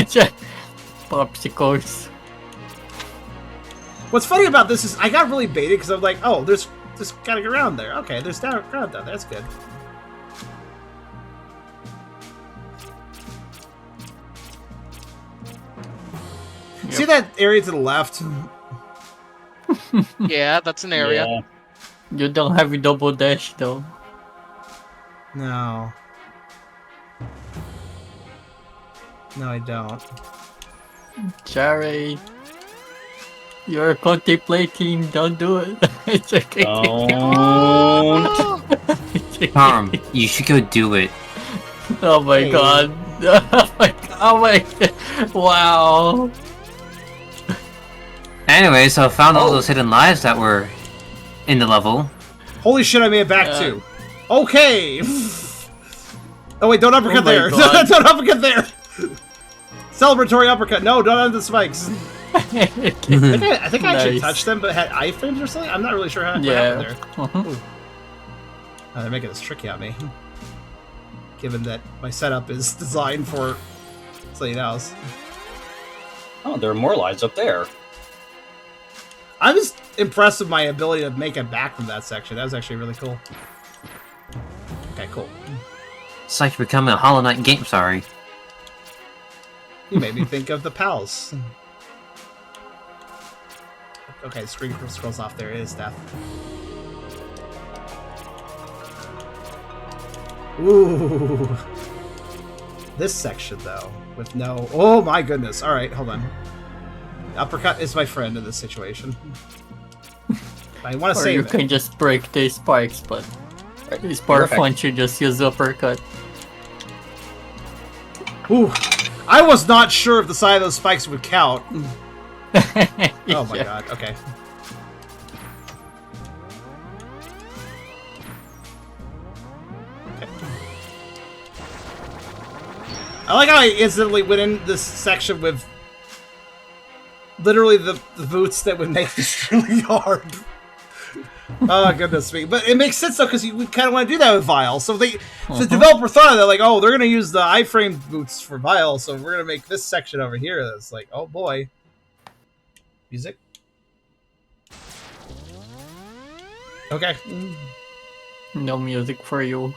Popsicles. What's funny about this is I got really baited because I'm like, oh, there's gotta get around there. Okay, there's ground down there. That's good. Yep. See that area to the left? Yeah, that's an area. Yeah. You don't have a double dash though. No. No, I don't. Jerry, you're contemplating, don't do it. It's okay. Oh. Tom, you should go do it. Oh my Hey. god. Oh my god. Oh my god. Wow. Anyway, so I found all those hidden lives that were in the level. Holy shit, I made it back too. Okay. Oh wait, don't uppercut Oh my there. God. Don't uppercut there. Celebratory uppercut. No, don't have the spikes. I think I actually Nice. touched them, but had iframes or something. I'm not really sure what Yeah. happened there. Mhm. Oh, they're making this tricky on me. Given that my setup is designed for something else. Oh, there are more lives up there. I was impressed with my ability to make it back from that section. That was actually really cool. Okay, cool. It's like you're becoming a Hollow Knight game. Sorry. You made me think of the pals. Okay, the screen scrolls off. There it is, death. Ooh. This section, though, with no... Oh, my goodness. All right, hold on. Uppercut is my friend in this situation. I want to Or save you it. can just break the spikes, but this power punch, you just use uppercut. Ooh. I was not sure if the side of those spikes would count. Oh, my God. Okay. I like how I instantly went in this section with literally the boots that would make this really hard. Oh, goodness me. But it makes sense, though, because we kind of want to do that with Vile. So the developer thought of that, like, oh, they're going to use the iframe boots for Vile, so we're going to make this section over here that's like, oh, boy. Music. Okay. No music for you.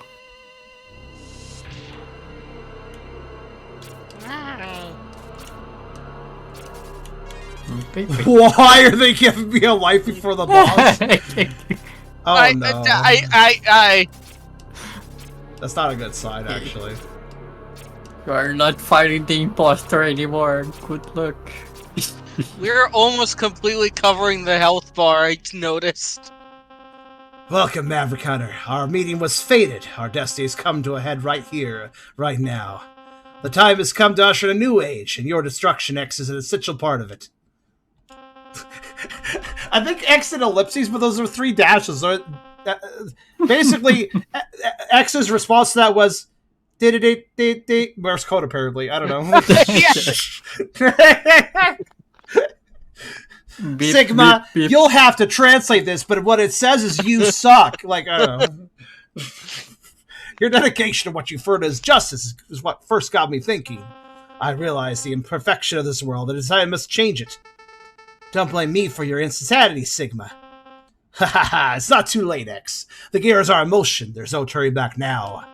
Why are they giving me a life before the boss? Oh, no. That's not a good sign, actually. You are not fighting the imposter anymore. Good luck. We're almost completely covering the health bar, I noticed. Welcome, Maverick Hunter. Our meeting was fated. Our destiny's come to a head right here, right now. The time has come to usher in a new age, and your destruction, X, is an essential part of it. I think X and ellipses, but those are 3 dashes. Basically, X's response to that was Morse code, apparently. I don't know. Beep, Sigma, beep, beep. you'll have to translate this, but what it says is you suck. Like, I don't know. Your dedication to what you refer to as justice is what first got me thinking. I realized the imperfection of this world and decided I must change it. Don't blame me for your insanity, Sigma. Ha ha ha, it's not too late, X. The gears are in motion. There's no turning back now.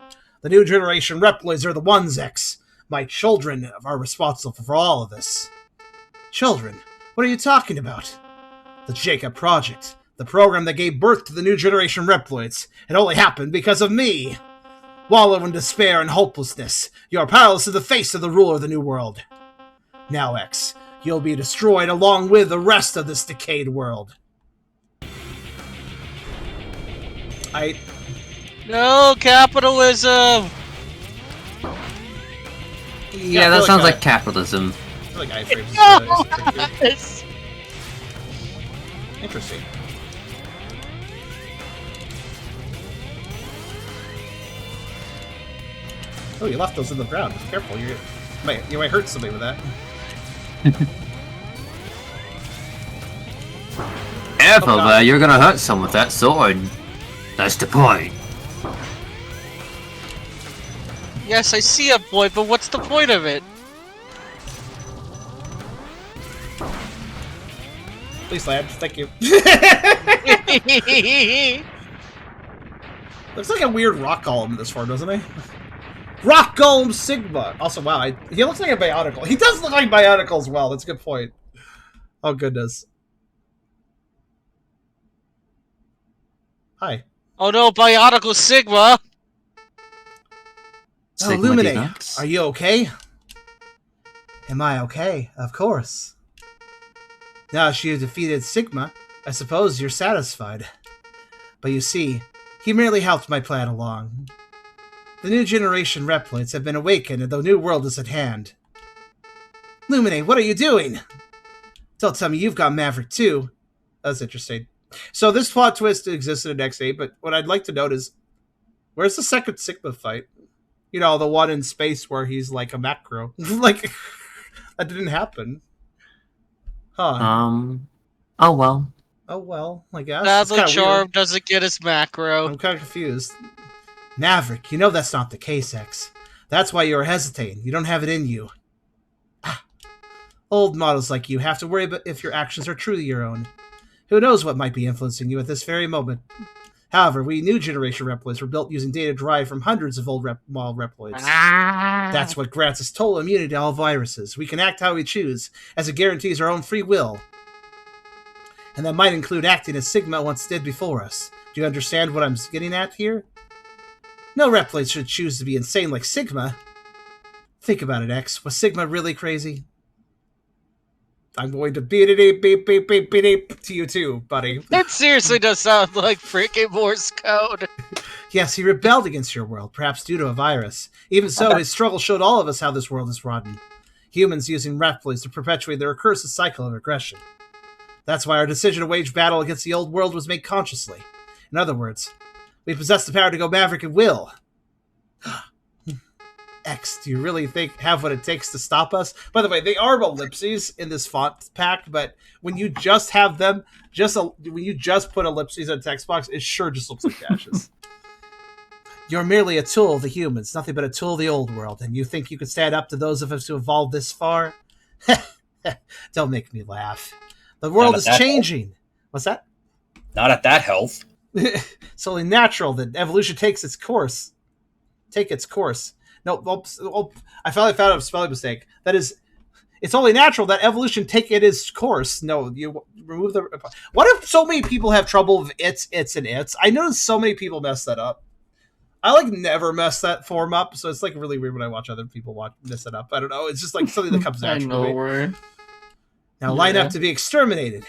The new generation Reploids are the ones, X. My children are responsible for all of this. Children? What are you talking about? The Jacob Project. The program that gave birth to the new generation Reploids. It only happened because of me. Wallow in despair and hopelessness. You are powerless in the face of the ruler of the new world. Now, X, you'll be destroyed along with the rest of this decayed world. No, capitalism! Yeah, that sounds like capitalism. I feel like iframes is interesting. Oh, you left those in the ground. Be careful, you might hurt somebody with that. Careful there, you're gonna hurt someone with that sword. That's the point. Yes, I see a point, but what's the point of it? Please land. Thank you. Looks like a weird rock golem in this form, doesn't he? Rock Golem Sigma! Also, wow, he looks like a Bionicle. He does look like Bionicle as well. That's a good point. Oh, goodness. Hi. Oh no, Bionicle Sigma! Oh, Illuminate, are you okay? Am I okay? Of course. Now that you have defeated Sigma, I suppose you're satisfied. But you see, he merely helped my plan along. The new generation Reploids have been awakened and the new world is at hand. Illuminate, what are you doing? Don't tell me you've got Maverick too. That's interesting. So this plot twist existed in X8, but what I'd like to note is, where's the second Sigma fight? You know, the one in space where he's like a macro. Like, that didn't happen. Huh. Oh well. Oh well, I guess. Sadly, Charm doesn't get his macro. I'm kind of confused. Maverick, you know that's not the case, X. That's why you're hesitating. You don't have it in you. Ah. Old models like you have to worry about if your actions are truly your own. Who knows what might be influencing you at this very moment. However, we new generation Reploids were built using data derived from hundreds of old model Reploids. That's what grants us total immunity to all viruses. We can act how we choose, as it guarantees our own free will. And that might include acting as Sigma once did before us. Do you understand what I'm getting at here? No Reploid should choose to be insane like Sigma. Think about it, X. Was Sigma really crazy? I'm going to beat it beep beep beep beep to you too, buddy. That seriously does sound like freaking Morse code. Yes, he rebelled against your world, perhaps due to a virus. Even so, his struggle showed all of us how this world is rotten. Humans using Reploids to perpetuate their accursed cycle of aggression. That's why our decision to wage battle against the old world was made consciously. In other words, we possess the power to go maverick at will. X, do you really have what it takes to stop us? By the way, they are ellipses in this font pack, but when you just have them, when you just put ellipses in a text box, it sure just looks like dashes. You're merely a tool of the humans, nothing but a tool of the old world, and you think you could stand up to those of us who evolved this far? Don't make me laugh. The world is changing. What's that? Not at that health. It's only natural that evolution takes its course. Take its course. No, I finally found a spelling mistake. That is, it's only natural that evolution take its course. No, you remove the... What if so many people have trouble with its, and its? I noticed so many people mess that up. I, like, never mess that form up, so it's, like, really weird when I watch other people mess it up. I don't know. It's just, like, something that comes naturally. I know where... Now line up to be exterminated.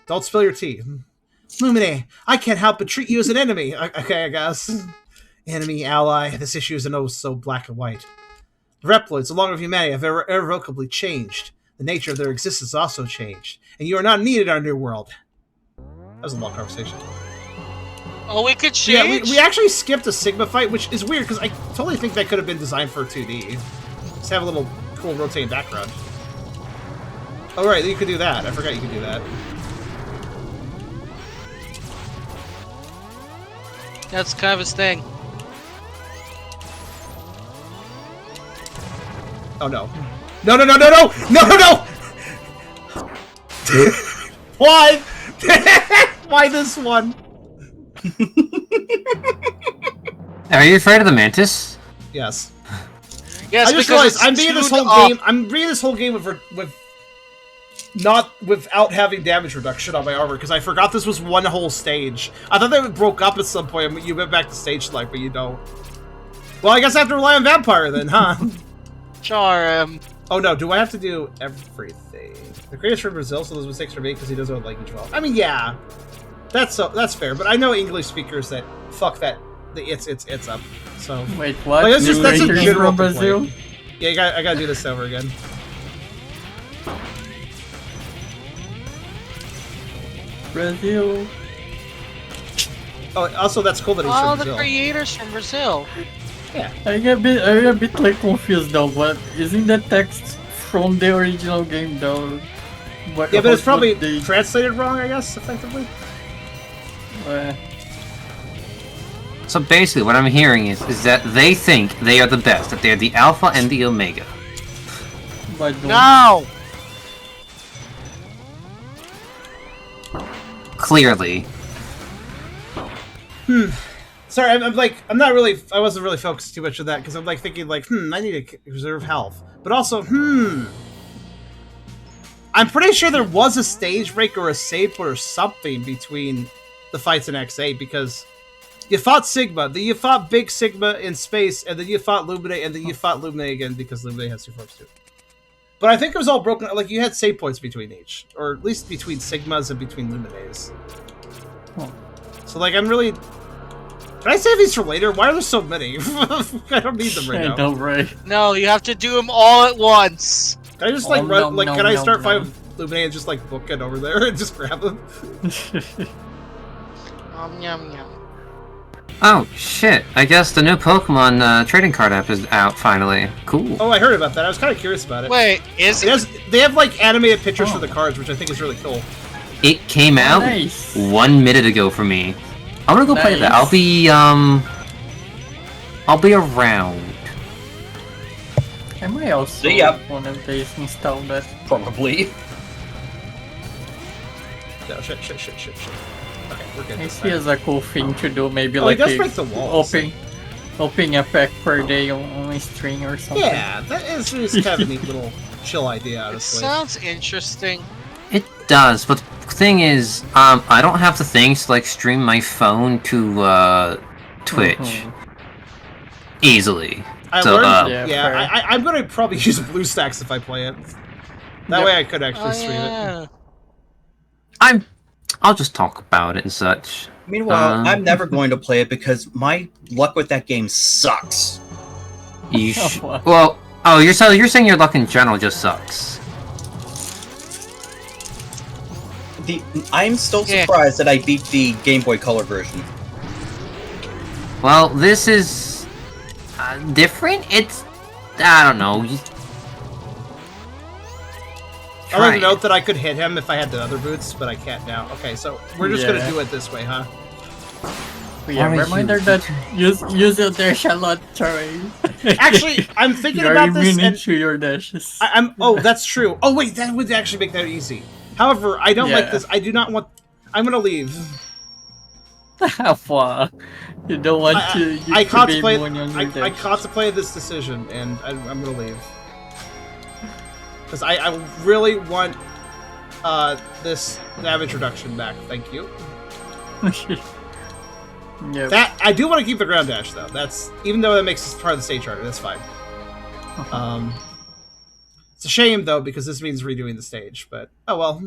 Don't spill your tea. Lumine, I can't help but treat you as an enemy. Okay, I guess. Enemy, ally, this issue isn't oh so black and white. The Reploids, along with humanity, have irrevocably changed. The nature of their existence also changed. And you are not needed in our new world. That was a long conversation. Oh, we could change? Yeah, we actually skipped a Sigma fight, which is weird, because I totally think that could have been designed for 2D. Just have a little cool rotating background. Oh, right, you could do that. I forgot you could do that. That's kind of his thing. Oh, no. No, no, no, no, no! No, no, no! Why? Why this one? Are you afraid of the mantis? Yes. Yes, I just realized I'm beating this whole game. I'm beating this whole game without having damage reduction on my armor because I forgot this was one whole stage. I thought they broke up at some point and you went back to stage select, but you don't. Well, I guess I have to rely on Vampire then, huh? Charm. Oh no, do I have to do everything? The creator's from Brazil, so those mistakes are made because he doesn't know language well. I mean, yeah, that's fair. But I know English speakers that fuck that. It's up. So wait, what? Like, that's a general from Brazil? Yeah, I gotta do this over again. Brazil. Oh, also that's cool that he's Oh, from the Brazil. creators from Brazil. Yeah. I'm a bit like confused though, but isn't that text from the original game though? Yeah, but it's probably translated wrong, I guess, effectively. So basically, what I'm hearing is that they think they are the best, that they are the alpha and the omega. But No! Clearly. Sorry, I wasn't really focused too much on that, because I'm like thinking like, I need to preserve health. But also, I'm pretty sure there was a stage break or a save point or something between the fights in X8, because you fought Sigma, then you fought Big Sigma in space, and then you fought Lumine, and then you fought Lumine again, because Lumine has two forms too. But I think it was all broken, like you had save points between each, or at least between Sigmas and between Lumines. So like, I'm really... Can I save these for later? Why are there so many? I don't need them right now. I know, right? No, you have to do them all at once. Can I just like run? Like, can I start fighting Lumine and just like book it over there and just grab them? Yum yum. Oh, shit. I guess the new Pokemon trading card app is out finally. Cool. Oh, I heard about that. I was kind of curious about it. Wait, is it? They have like animated pictures for the cards, which I think is really cool. It came out 1 minute ago for me. I'm gonna go play that. I'll be around. I might also one of these install that. Probably. No, shit. Okay, we're good. I see as a cool thing to do, maybe Oh, like it does break the walls. opening a pack per day on a string or something. Yeah, that is just kind of a neat little chill idea, It honestly. sounds interesting. It does, but the thing is, I don't have the things to like stream my phone to Twitch easily. I So, learned. Yeah, fair. I'm gonna probably use BlueStacks if I play it. That way I could actually stream it. I'll just talk about it and such. Meanwhile, I'm never going to play it because my luck with that game sucks. Well, you're saying your luck in general just sucks. I'm still surprised that I beat the Game Boy Color version. Well, this is different. It's I don't know. I like to note that I could hit him if I had the other boots, but I can't now. Okay, so we're just gonna do it this way, huh? Yeah, reminder that use your dash a lot, Troy. Actually, I'm thinking You're about this, immune and to your dashes. Oh, that's true. Oh wait, that would actually make that easy. However, I don't like this. I do not want. I'm gonna leave. Fuck. You don't want to. I contemplated this decision, and I'm gonna leave because I really want this nav introduction back. Thank you. Yep. That I do want to keep the ground dash though. That's even though that makes it part of the stage charter. That's fine. It's a shame though because this means redoing the stage. But oh well.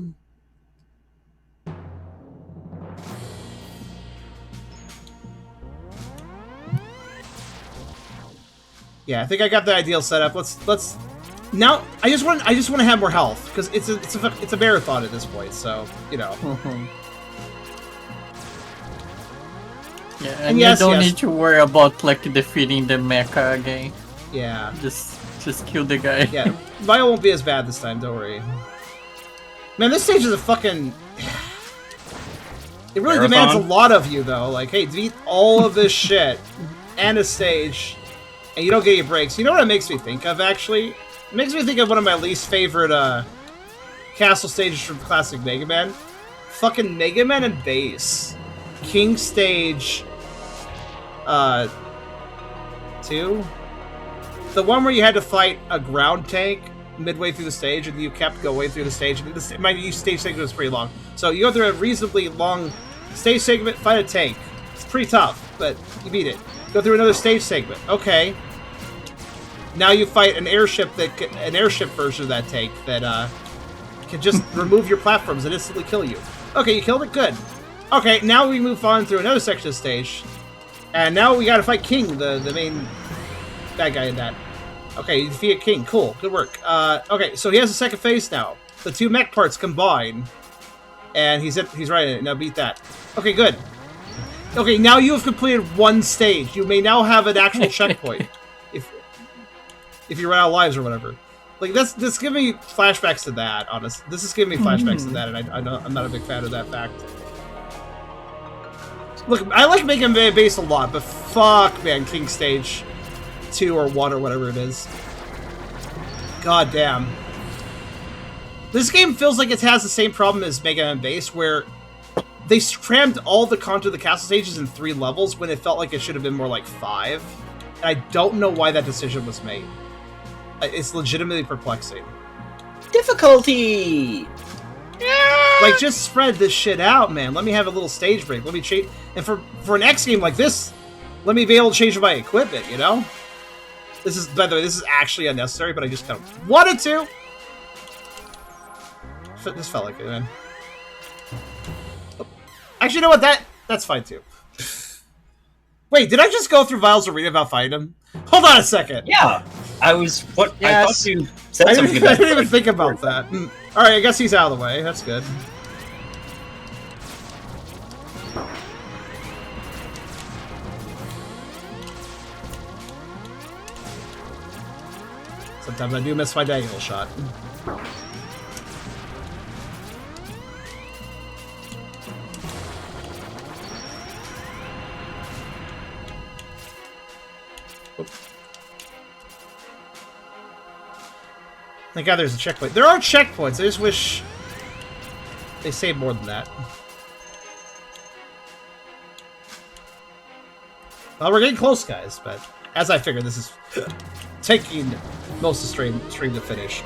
Yeah, I think I got the ideal setup. Let's now. I just want to have more health because it's a marathon at this point. So you know. Yeah, and yes, you don't need to worry about like defeating the mecha again. Yeah. Just kill the guy. Yeah, Bio won't be as bad this time. Don't worry. Man, this stage is a fucking. It really demands a lot of you though. Like, hey, defeat all of this shit and a stage. And you don't get your breaks. You know what it makes me think of, actually? It makes me think of one of my least favorite castle stages from classic Mega Man. Fucking Mega Man and Bass. King Stage 2? The one where you had to fight a ground tank midway through the stage, and you kept going through the stage. And my stage segment was pretty long. So you go through a reasonably long stage segment, fight a tank. It's pretty tough, but you beat it. Go through another stage segment. Okay. Now you fight an airship version of that tank that can just remove your platforms and instantly kill you. Okay, you killed it. Good. Okay, now we move on through another section of the stage, and now we got to fight King, the main bad guy in that. Okay, you defeated King. Cool. Good work. Okay, so he has a second phase now. The two mech parts combine, and he's right in it. Now beat that. Okay, good. Okay, now you have completed one stage. You may now have an actual checkpoint, if you run out of lives or whatever. Like this giving me flashbacks to that. Honest, this is giving me flashbacks to that, and I'm not a big fan of that fact. Look, I like Mega Man Bass a lot, but fuck, man, King Stage 2 or 1 or whatever it is. God damn. This game feels like it has the same problem as Mega Man Bass, where they crammed all the content of the castle stages in 3 levels when it felt like it should have been more like 5. And I don't know why that decision was made. It's legitimately perplexing. Difficulty! Like, just spread this shit out, man. Let me have a little stage break. Let me change. And for an X game like this, let me be able to change my equipment, you know? This is, by the way, this is actually unnecessary, but I just kind of wanted to. This felt like it, man. Actually, you know what? That's fine, too. Wait, did I just go through Vile's arena without fighting him? Hold on a second. Yeah, I was. What? Yes. I thought you said something about. I didn't even think about that. All right, I guess he's out of the way. That's good. Sometimes I do miss my diagonal shot. Thank God there's a checkpoint. There are checkpoints. I just wish they say more than that. Well, we're getting close, guys, but as I figured, this is taking most of the stream to finish.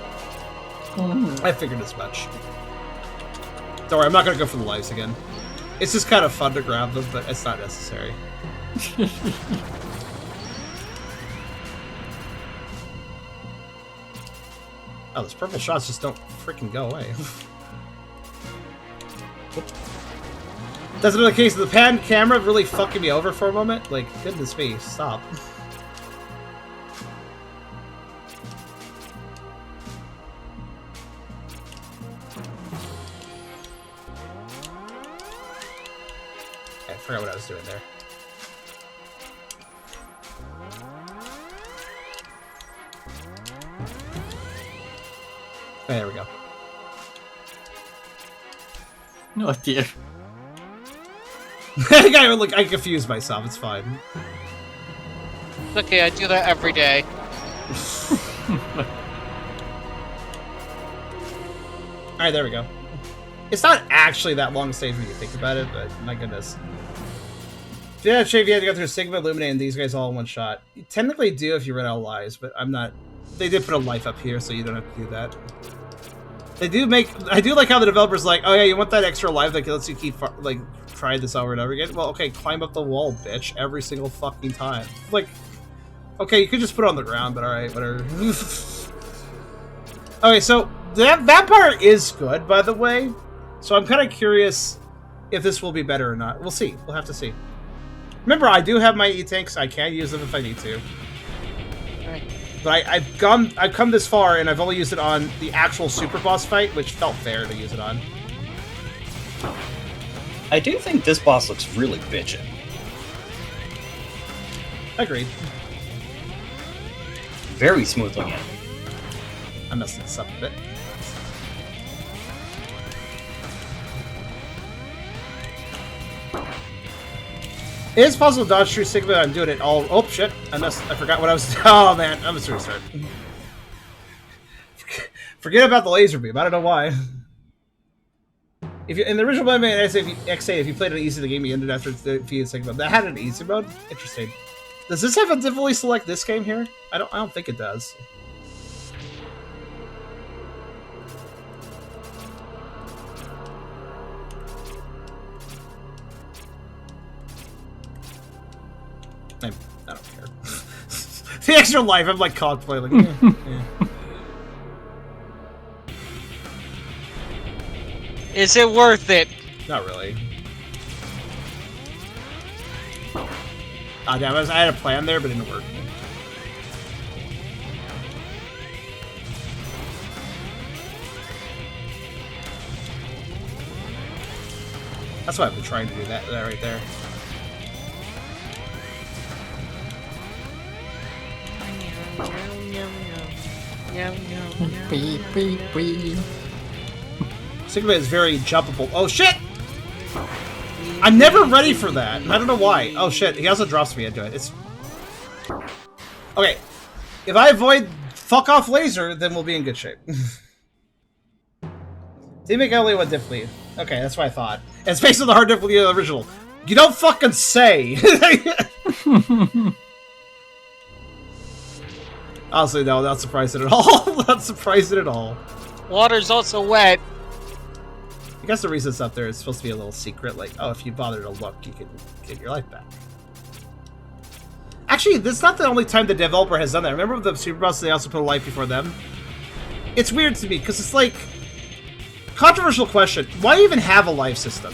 I figured as much. Don't worry, I'm not gonna go for the lives again. It's just kind of fun to grab them, but it's not necessary. Oh, those purple shots just don't freaking go away. That's another case of the pan camera really fucking me over for a moment. Like, goodness me, stop. I forgot what I was doing there. Oh, there we go. Oh dear. I confused myself. It's fine. It's okay, I do that every day. Alright, there we go. It's not actually that long stage when you think about it, but my goodness. Yeah, Shave, you had to go through Sigma, Illuminate, and these guys all in one shot. You technically do if you run out of lives, but I'm not... They did put a life up here, so you don't have to do that. They do make... I do like how the developer's like, oh yeah, you want that extra life that lets you keep, like, trying this over and over again? Well, okay, climb up the wall, bitch, every single fucking time. Like, okay, you could just put it on the ground, but alright, whatever. Okay, so that part is good, by the way. So I'm kind of curious if this will be better or not. We'll see. We'll have to see. Remember, I do have my E-tanks. I can use them if I need to. But I've come this far, and I've only used it on the actual super boss fight, which felt fair to use it on. I do think this boss looks really bitchin'. Agreed. Very smooth looking. I messed this up a bit. It is possible to dodge through Sigma. I'm doing it all. Oh shit! I forgot what I was. Oh man, I'm just restart. Forget about the laser beam. I don't know why. If you in the original Mega Man X8, if you played it easy, the game you ended after defeating Sigma. That had an easy mode. Interesting. Does this have a difficulty select this game here? I don't think it does. I don't care. The extra life, I'm like contemplating. Yeah. Is it worth it? Not really. Ah, damn, I had a plan there, but it didn't work. That's why I've been trying to do that right there. Sigma is very jumpable. Oh shit! I'm never ready for that. I don't know why. Oh shit, he also drops me into it. It's... Okay. If I avoid fuck off laser, then we'll be in good shape. They make only one difficulty. Okay, that's what I thought. And it's based on the hard difficulty of the original. You don't fucking say! Honestly, no, not surprising at all. Not surprising at all. Water's also wet. I guess the reason it's up there is supposed to be a little secret, like, oh, if you bother to look, you can get your life back. Actually, this is not the only time the developer has done that. Remember with the Super Boss, they also put a life before them? It's weird to me, because it's like... Controversial question. Why even have a life system?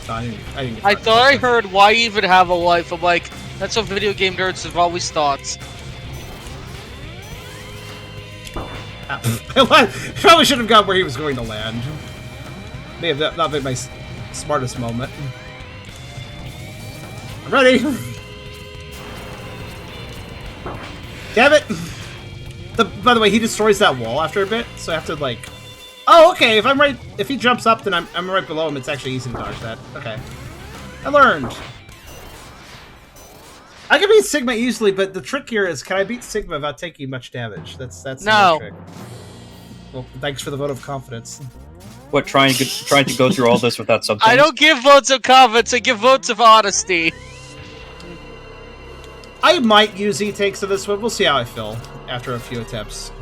I thought I heard why even have a life. I'm like, that's what video game nerds have always thought. Probably should have got where he was going to land. May have not been my smartest moment. I'm ready! Damn it! By the way, he destroys that wall after a bit, so I have to, like... Oh, okay, if he jumps up, then I'm right below him. It's actually easy to dodge that. Okay. I learned. I can beat Sigma easily, but the trick here is, can I beat Sigma without taking much damage? That's no. The trick. Well, thanks for the vote of confidence. What, trying to go through all this without subtitles? I don't give votes of confidence, I give votes of honesty. I might use E-takes to this one. We'll see how I feel after a few attempts.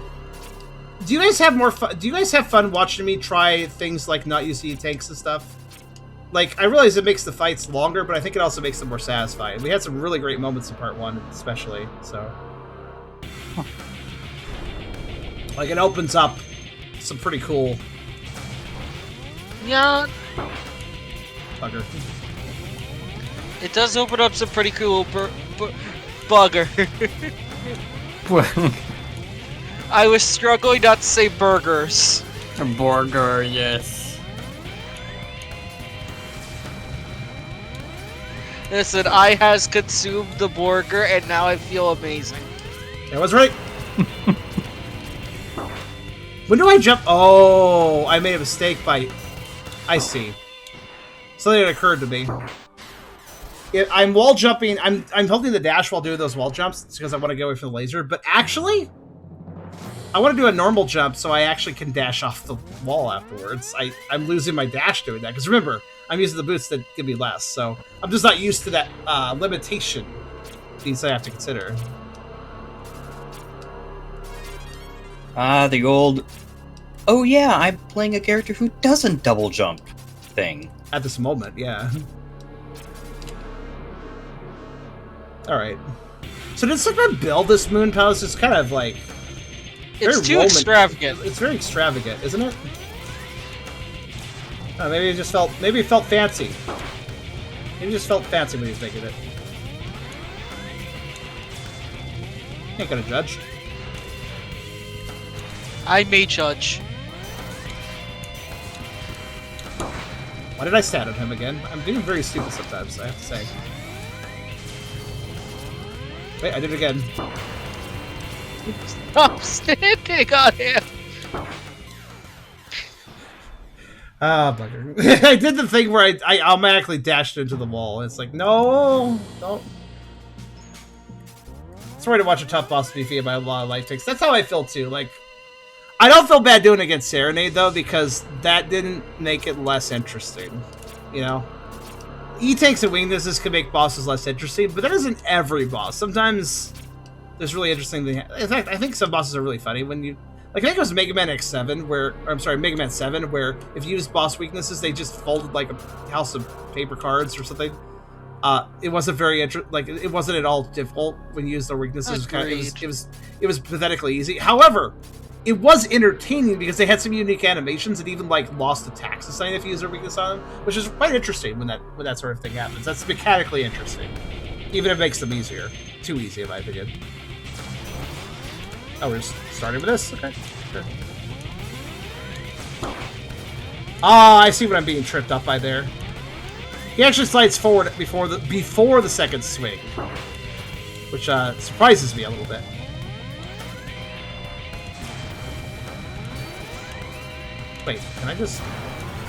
Do you guys have more fun? Do you guys have fun watching me try things like not using tanks and stuff? Like, I realize it makes the fights longer, but I think it also makes them more satisfying. We had some really great moments in part 1, especially, so. Like, it opens up some pretty cool... Yeah, Bugger. it does open up some pretty cool bugger. I was struggling not to say burgers. A burger, yes. Listen, I has consumed the burger and now I feel amazing. I was right. When do I jump? Oh, I made a mistake by... I see. Something that occurred to me. I'm wall jumping. I'm holding the dash while doing those wall jumps because I want to get away from the laser. But actually, I want to do a normal jump so I actually can dash off the wall afterwards. I'm losing my dash doing that because remember, I'm using the boots that give me less. So I'm just not used to that limitation. Things I have to consider. Ah, the old... Oh yeah, I'm playing a character who doesn't double jump thing. At this moment, yeah. Alright. So did someone build this moon palace? It's kind of like... It's too extravagant. It's very extravagant, isn't it? Oh, maybe it just felt... Maybe it felt fancy. Maybe it just felt fancy when he was making it. Ain't gonna judge. I may judge. Why did I stat at him again? I'm being very stupid sometimes, I have to say. Wait, I did it again. Stop standing on him! Ah, bugger. I did the thing where I automatically dashed into the wall. It's like, no, don't. Sorry to watch a tough boss defeated by a lot of life takes. That's how I feel too. Like, I don't feel bad doing it against Serenade though, because that didn't make it less interesting. You know, E-tanks and weaknesses can make bosses less interesting, but that isn't every boss. Sometimes there's really interesting things. In fact, I think some bosses are really funny when you. Like, I think it was Mega Man X7, where... Or, I'm sorry, Mega Man 7, where if you used boss weaknesses, they just folded, like, a house of paper cards or something. It wasn't very... it wasn't at all difficult when you used their weaknesses. It was pathetically easy. However, it was entertaining because they had some unique animations and even, like, lost attacks to sign if you use their weakness on them, which is quite interesting when that sort of thing happens. That's mechanically interesting. Even if it makes them easier. Too easy, in my opinion. Oh, we're just starting with this? Okay, sure. Ah, I see what I'm being tripped up by there. He actually slides forward before the second swing, which surprises me a little bit. Wait, can I just...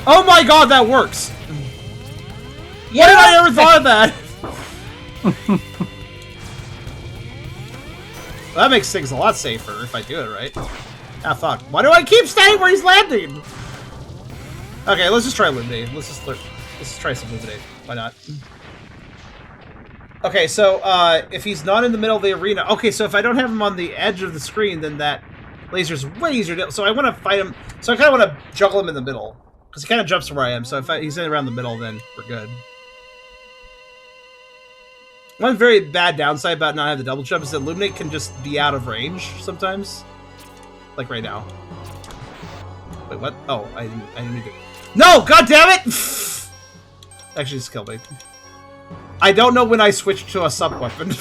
Oh my god, that works! Why did I ever thought of that? Well, that makes things a lot safer if I do it right. Ah, fuck. Why do I keep staying where he's landing? Okay, let's just try Illuminate. Let's just try some Illuminate. Why not? Okay, so, if he's not in the middle of the arena... Okay, so if I don't have him on the edge of the screen, then that laser's way easier to... So I want to fight him... So I kind of want to juggle him in the middle. Because he kind of jumps to where I am, so if he's in around the middle, then we're good. One very bad downside about not having the double jump is that Illuminate can just be out of range sometimes. Like right now. Wait, what? Oh, I didn't need to... No! God damn it! Actually, just killed me. I don't know when I switched to a sub-weapon.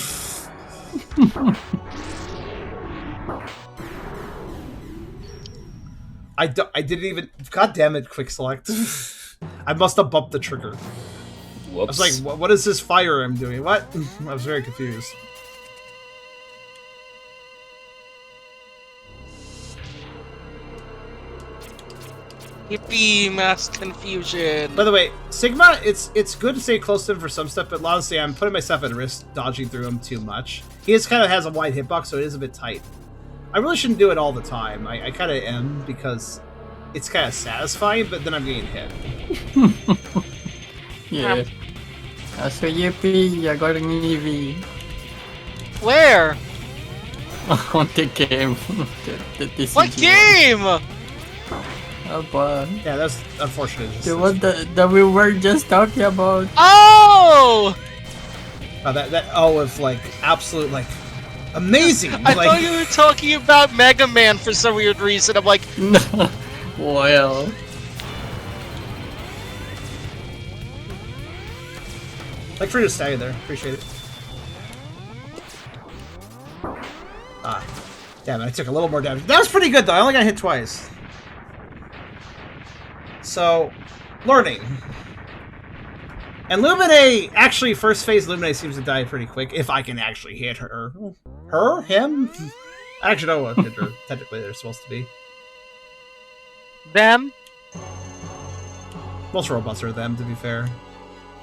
I didn't even... God damn it, quick select. I must have bumped the trigger. Whoops. I was like, what is this fire I'm doing? What? I was very confused. Yippee, mass confusion. By the way, Sigma, it's good to stay close to him for some stuff, but honestly, I'm putting myself at risk dodging through him too much. He just kind of has a wide hitbox, so it is a bit tight. I really shouldn't do it all the time. I kind of am, because it's kind of satisfying, but then I'm getting hit. Yeah. So yippee, I got an EV. Where? on the game. the What CG game? one. But Yeah, that's unfortunate. the one that we were just talking about. Oh! It's like absolute like amazing. I like, thought you were talking about Mega Man for some weird reason. I'm like, Well, like for you to stay there. Appreciate it. Damn, I took a little more damage. That was pretty good though. I only got hit twice. So, learning. And Lumine, actually, first phase Lumine seems to die pretty quick, if I can actually hit her. Her? Him? I actually don't know what gender technically they're supposed to be. them? Most robots are them, to be fair.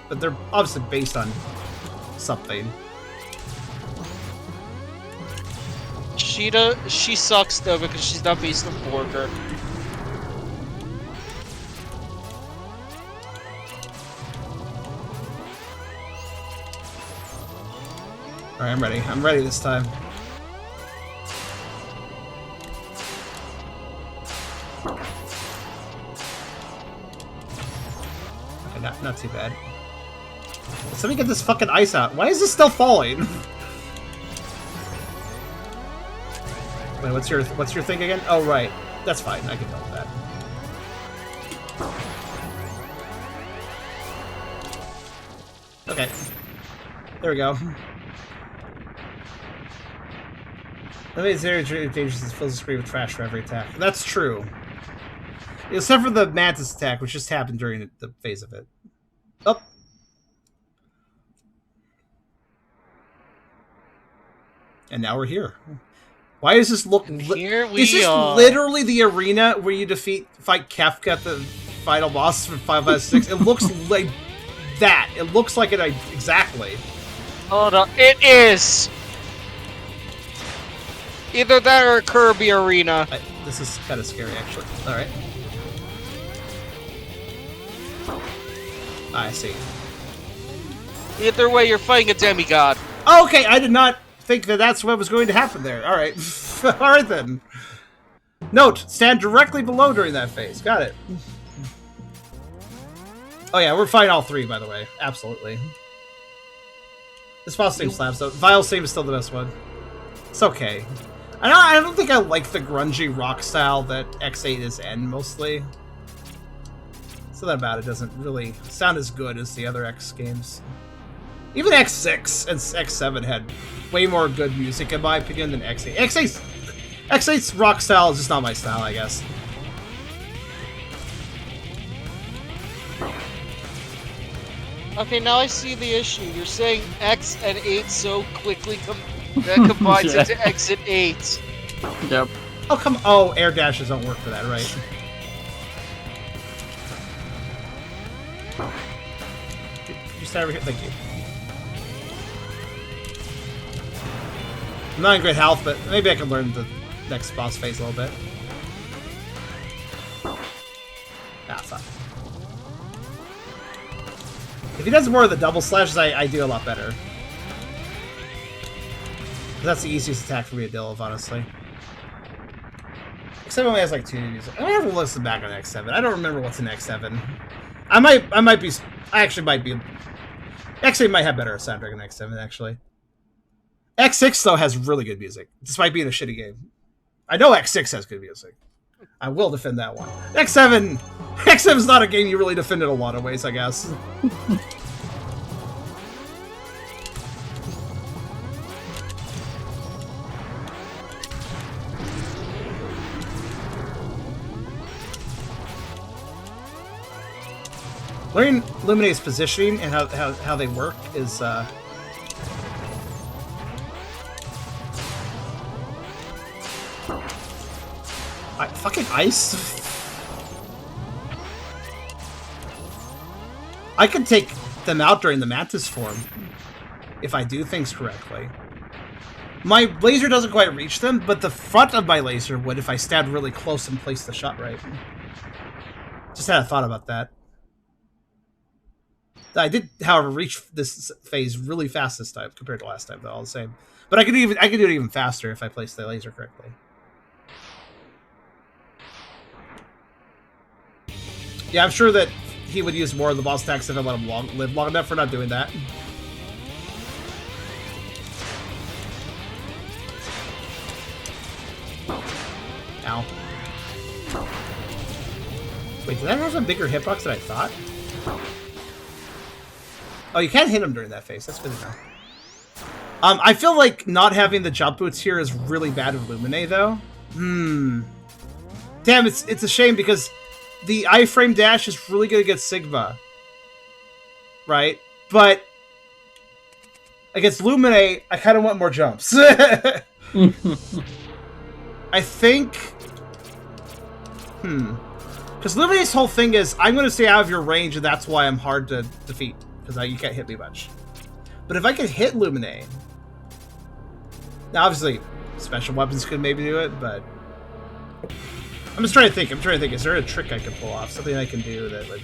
But they're obviously based on something. She sucks though because she's not based on Borger. Alright, I'm ready. I'm ready this time. Okay, not too bad. Let's let me get this fucking ice out. Why is this still falling? Wait, what's your thing again? Oh right. That's fine, I can deal with that. Okay. There we go. That means very dangerous and fills the screen with trash for every attack. That's true. Except for the Mantis attack, which just happened during the phase of it. Oh. And now we're here. Why does this look... Here we Is this are. literally the arena where you fight Kefka at the final boss for 5 out of 6? It looks like that. It looks like it exactly. Hold on, it is! Either that or a Kirby Arena. This is kind of scary, actually. Alright. I see. Either way, you're fighting a demigod. Oh, okay, I did not think that that's what was going to happen there. Alright. Alright then. Note, stand directly below during that phase. Got it. Oh yeah, we're fighting all three, by the way. Absolutely. This boss name slaps, though. Vile's name is still the best one. It's okay. I don't think I like the grungy rock style that X8 is in, mostly. Something about it doesn't really sound as good as the other X games. Even X6 and X7 had way more good music, in my opinion, than X8. X8's rock style is just not my style, I guess. Okay, now I see the issue. You're saying X and 8 so quickly that combines Yeah. into X and 8. yep. Oh, come oh, air dashes don't work for that, right? You stand over here? Thank you. I'm not in great health, but maybe I can learn the next boss phase a little bit. Ah, fuck. If he does more of the double slashes, I do a lot better. That's the easiest attack for me to deal with, honestly. X7 only has like 2 units. I have to listen back on X7. I don't remember what's in X7. I actually might be. X8 might have better soundtrack than X7, actually. X6 though has really good music, despite being a shitty game. I know X6 has good music. I will defend that one. X7 is not a game you really defend in a lot of ways, I guess. Learning Luminate's positioning and how they work is fucking ice. I can take them out during the Mantis form if I do things correctly. My laser doesn't quite reach them, but the front of my laser would if I stand really close and place the shot right. Just had a thought about that. I did, however, reach this phase really fast this time compared to last time, though. All the same, but I could do it even faster if I placed the laser correctly. Yeah, I'm sure that he would use more of the boss attacks if I let him live long enough for not doing that. Ow. Wait, did that have a bigger hitbox than I thought? Oh, you can't hit him during that phase. That's good to know. I feel like not having the jump boots here is really bad with Lumine, though. Damn, it's a shame because the iframe dash is really good against Sigma. Right? But against Lumine, I kind of want more jumps. I think... Because Lumine's whole thing is, I'm going to stay out of your range, and that's why I'm hard to defeat. Because you can't hit me much. But if I could hit Lumine... Now, obviously, special weapons could maybe do it, but... I'm just trying to think. Is there a trick I can pull off? Something I can do that would...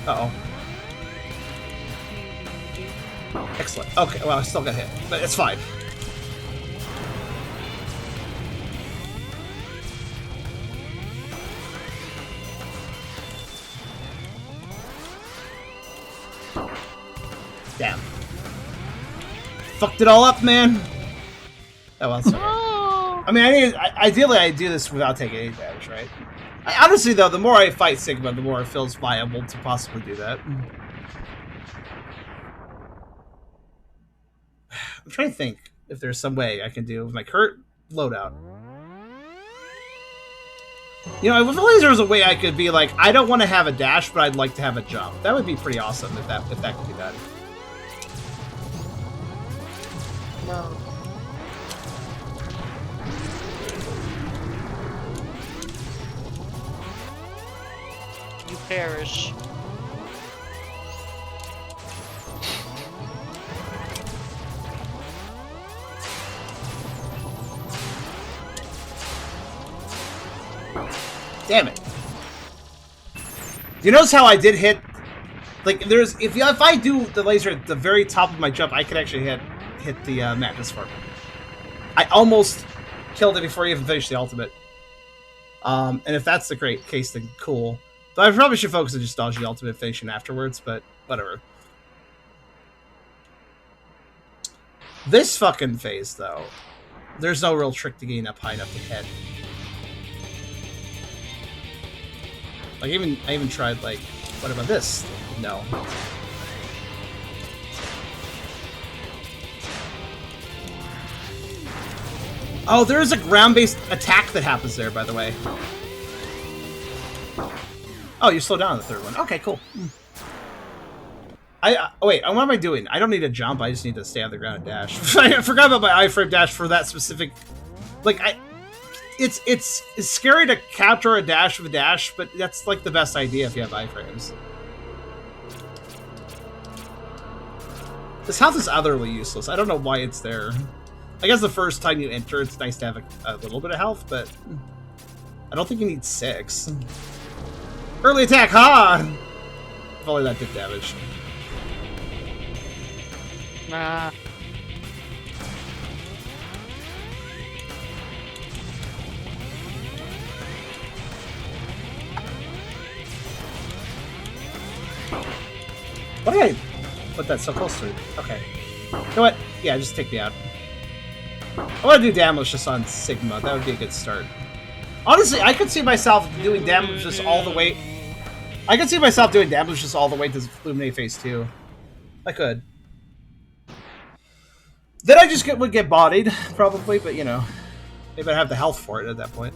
Uh-oh. Excellent. Okay, well, I still got hit, but it's fine. Damn. Fucked it all up, man. Oh, well, sorry. I mean, ideally, I do this without taking any damage, right? Honestly, though, the more I fight Sigma, the more it feels viable to possibly do that. I'm trying to think if there's some way I can do with my current loadout. You know, if there was a way I could be like, I don't want to have a dash, but I'd like to have a jump. That would be pretty awesome if that could be done. No. You perish. Damn it. You notice how I did hit, like, there's, if I do the laser at the very top of my jump, I could actually hit the madness farm. I almost killed it before I even finished the ultimate. And if that's the great case, then cool. But I probably should focus on just dodging the ultimate finishing afterwards, but whatever. This fucking phase, though, there's no real trick to getting up high enough to hit. Like, I even tried, like, what about this? No. Oh, there is a ground-based attack that happens there, by the way. Oh, you slow down on the third one. Okay, cool. Wait, what am I doing? I don't need to jump, I just need to stay on the ground and dash. I forgot about my iframe dash for that specific... Like, It's scary to capture a dash with a dash, but that's like the best idea if you have iframes. This health is utterly useless. I don't know why it's there. I guess the first time you enter, it's nice to have a little bit of health, but I don't think you need 6. Early attack, ha! If only that did damage. Nah. Why did I put that so close to it? Okay. You know what? Yeah, just take me out. I want to do damage just on Sigma. That would be a good start. Honestly, I could see myself doing damage just all the way... I could see myself doing damage just all the way to Illuminate Phase 2. I could. Then I just would get bodied, probably, but you know. Maybe I'd have the health for it at that point.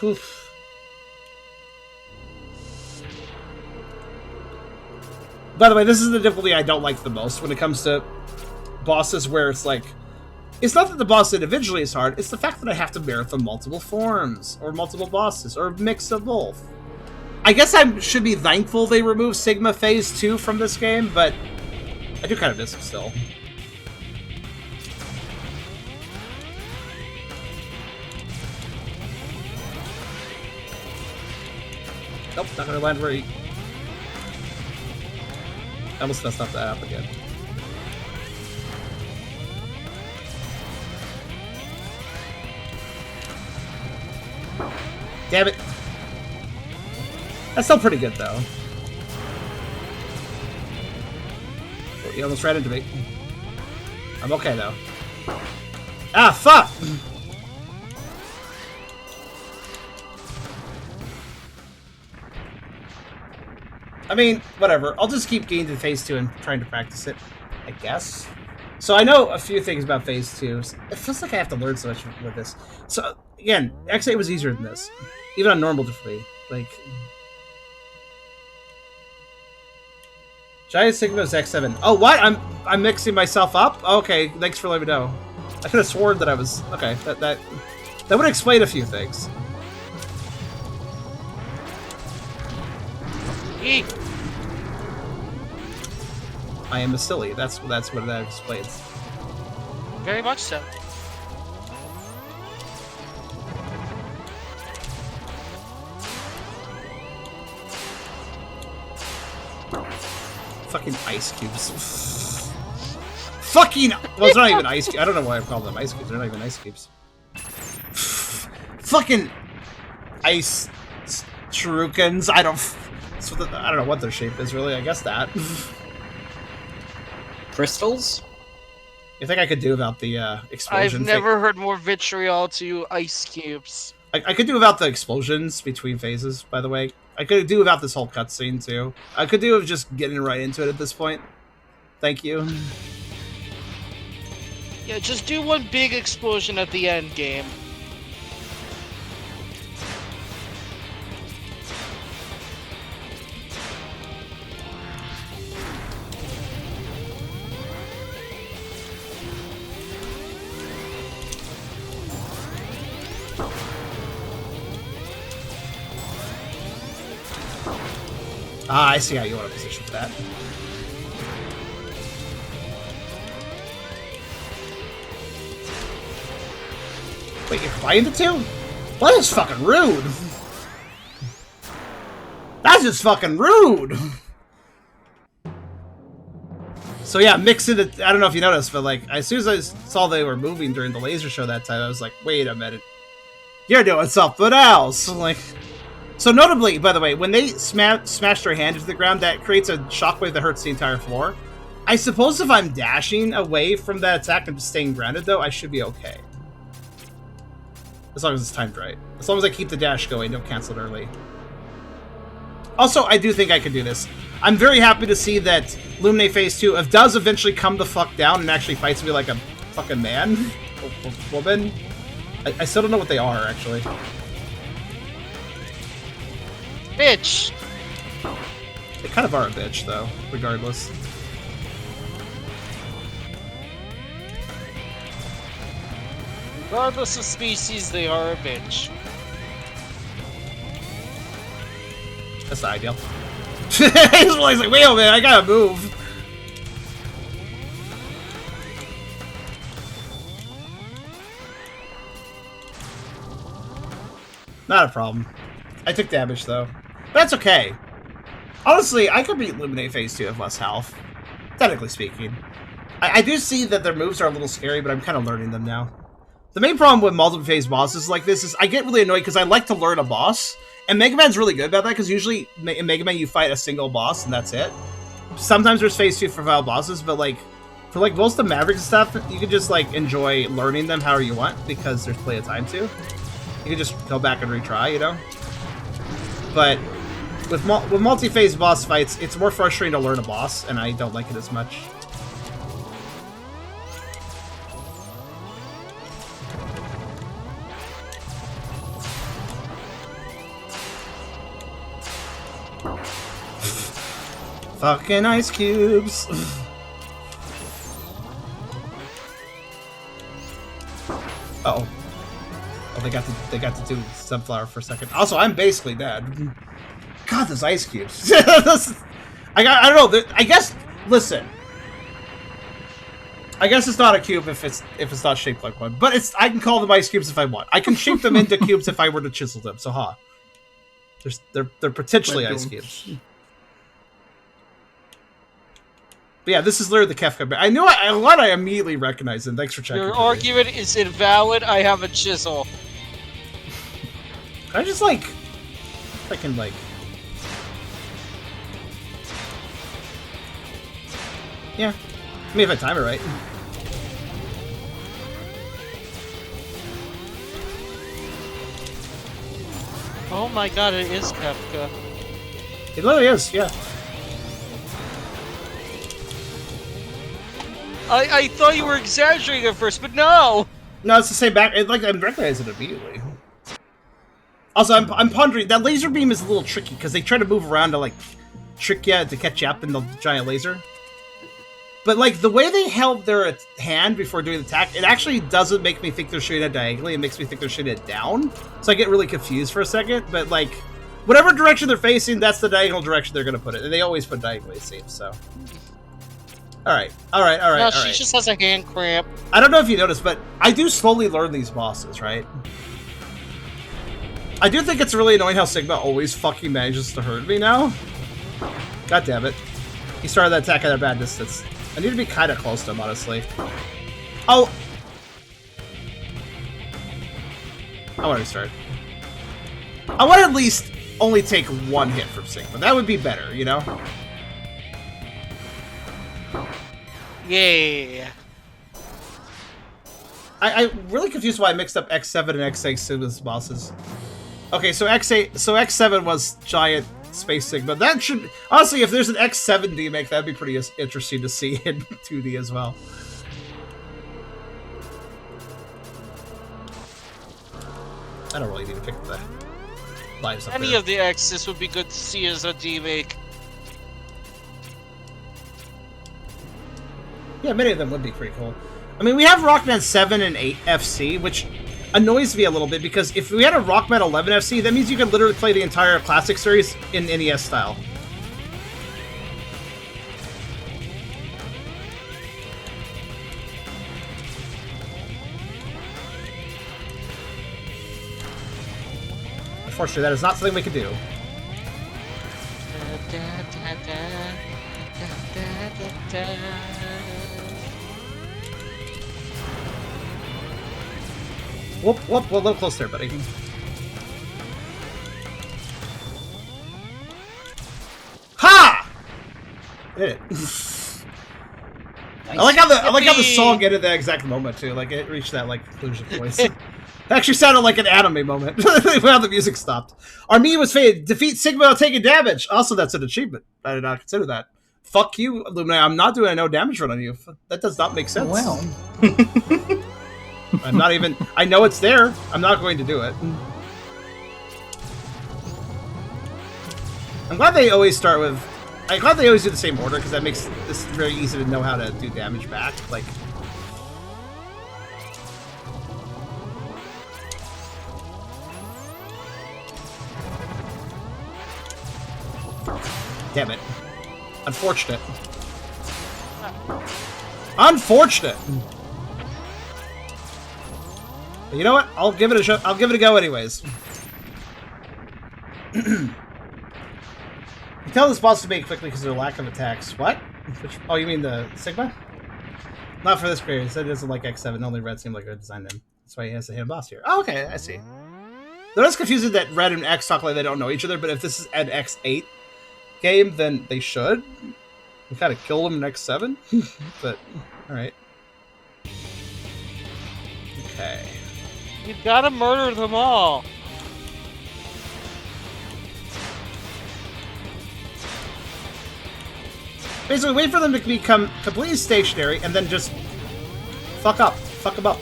Oof. By the way, this is the difficulty I don't like the most when it comes to bosses where it's like, It's not that the boss individually is hard, it's the fact that I have to marathon multiple forms, or multiple bosses, or a mix of both. I guess I should be thankful they removed Sigma Phase 2 from this game, but I do kind of miss it still. Nope, not gonna land where he... I almost messed up that up again. Damn it! That's still pretty good, though. Oh, he almost ran into me. I'm okay, though. Ah, fuck! I mean, whatever. I'll just keep getting to Phase 2 and trying to practice it, I guess. So I know a few things about Phase 2. It feels like I have to learn so much with this. So, again, X8 was easier than this. Even on normal difficulty. Like... Giant Sigma's X7. Oh, what? I'm mixing myself up? Okay, thanks for letting me know. I could have sworn that I was... Okay, that would explain a few things. Eek. I am a silly. That's what that explains. Very much so. Fucking ice cubes. Fucking... Well, it's not even ice cubes. I don't know why I call them ice cubes. They're not even ice cubes. Fucking... Ice... Shurikens. I don't know what their shape is, really. I guess that. Crystals? You think I could do without the explosion? I've never heard more vitriol to ice cubes. I could do without the explosions between phases, by the way. I could do without this whole cutscene, too. I could do with just getting right into it at this point. Thank you. Yeah, just do one big explosion at the end game. Ah, I see how you want to position for that. Wait, you're fighting the two? Well, that's fucking rude! That's just fucking rude! So yeah, mixing it, I don't know if you noticed, but like, as soon as I saw they were moving during the laser show that time, I was like, wait a minute. You're doing something else! Like... So notably, by the way, when they smash their hand into the ground, that creates a shockwave that hurts the entire floor. I suppose if I'm dashing away from that attack and just staying grounded, though, I should be okay. As long as it's timed right. As long as I keep the dash going, don't cancel it early. Also, I do think I can do this. I'm very happy to see that Lumine Phase 2 does eventually come the fuck down and actually fights me like a fucking man. Or woman. I still don't know what they are, actually. Bitch! They kind of are a bitch, though, regardless. Regardless of species, they are a bitch. That's not ideal. He's like, wait a minute, I gotta move. Not a problem. I took damage, though. That's okay. Honestly, I could beat Lumine Phase 2 with less health. Technically speaking. I do see that their moves are a little scary, but I'm kind of learning them now. The main problem with multiple phase bosses like this is I get really annoyed because I like to learn a boss. And Mega Man's really good about that because usually in Mega Man you fight a single boss and that's it. Sometimes there's Phase 2 for final bosses, but like for like most of the Maverick stuff, you can just like enjoy learning them however you want because there's plenty of time to. You can just go back and retry, you know? But with multi-phase boss fights, it's more frustrating to learn a boss, and I don't like it as much. Fucking ice cubes! they got to do Sunflower for a second. Also, I'm basically dead. God, those ice cubes. I don't know. I guess. Listen. I guess it's not a cube if it's not shaped like one. But I can call them ice cubes if I want. I can shape them into cubes if I were to chisel them. So they're potentially ice cubes. But yeah, this is literally the Kefka bear. I knew I immediately recognized him. Thanks for checking. Your argument is invalid. I have a chisel. I just like, freaking like. Yeah, I mean if I time it right. Oh my god, it is Kefka. It literally is, yeah. I thought you were exaggerating at first, but no! No, it's the same back. Like I recognize it immediately. Also, I'm pondering that laser beam is a little tricky because they try to move around to like trick you to catch you up in the giant laser. But like the way they held their hand before doing the attack, it actually doesn't make me think they're shooting it diagonally. It makes me think they're shooting it down. So I get really confused for a second. But like, whatever direction they're facing, that's the diagonal direction they're going to put it. And they always put diagonally, it seems. So. All right. No, she just has a hand cramp. I don't know if you noticed, but I do slowly learn these bosses, right? I do think it's really annoying how Sigma always fucking manages to hurt me now. God damn it. He started that attack at a bad distance. I need to be kind of close to him, honestly. Oh! I want to restart. I want to at least only take one hit from Sigma. That would be better, you know? Yeah. I'm really confused why I mixed up X7 and X8 Sigma's bosses. Okay, so X7 was giant Space Sigma. That should... Honestly, if there's an X7 remake, that'd be pretty interesting to see in 2D as well. I don't really need to pick the lives up Any there. of the X's would be good to see as a remake. Yeah, many of them would be pretty cool. I mean, we have Rockman 7 and 8 FC, which annoys me a little bit because if we had a Rockman 11 FC, that means you could literally play the entire classic series in NES style. Unfortunately, that is not something we can do. Whoop, whoop, a little close there, buddy. Ha! I did it. Nice. I like how the song ended that exact moment too. Like it reached that like conclusion voice. It actually sounded like an anime moment. When the music stopped. Armee was faded. Defeat Sigma while taking damage. Also, that's an achievement. I did not consider that. Fuck you, Lumina. I'm not doing a no damage run on you. That does not make sense. Well. I'm not even... I know it's there. I'm not going to do it. I'm glad they always start with... I'm glad they always do the same order, because that makes this very easy to know how to do damage back. Like... Damn it. Unfortunate. Unfortunate! But you know what? I'll give it a shot. I'll give it a go anyways. You tell this boss to make quickly because of their lack of attacks. What? Oh, you mean the Sigma? Not for this creator. It said it doesn't like X7. Only Red seemed like a design name. That's why he has a hidden boss here. Oh, okay. I see. They're just confusing that Red and X talk like they don't know each other, but if this is an X8 game, then they should. We kind of killed him in X7. But, alright. Okay. You gotta murder them all. Basically, wait for them to become completely stationary and then just fuck up. Fuck them up.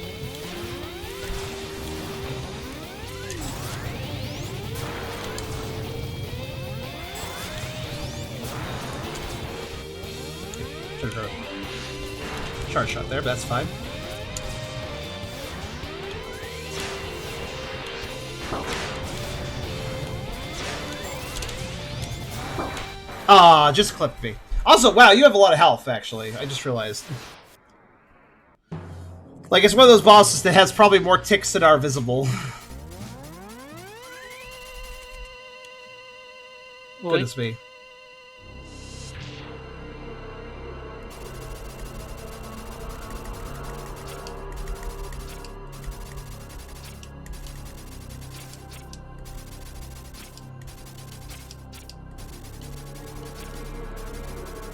Charge shot there, but that's fine. Aw, just clipped me. Also, wow, you have a lot of health, actually. I just realized. Like, it's one of those bosses that has probably more ticks than are visible. Goodness me.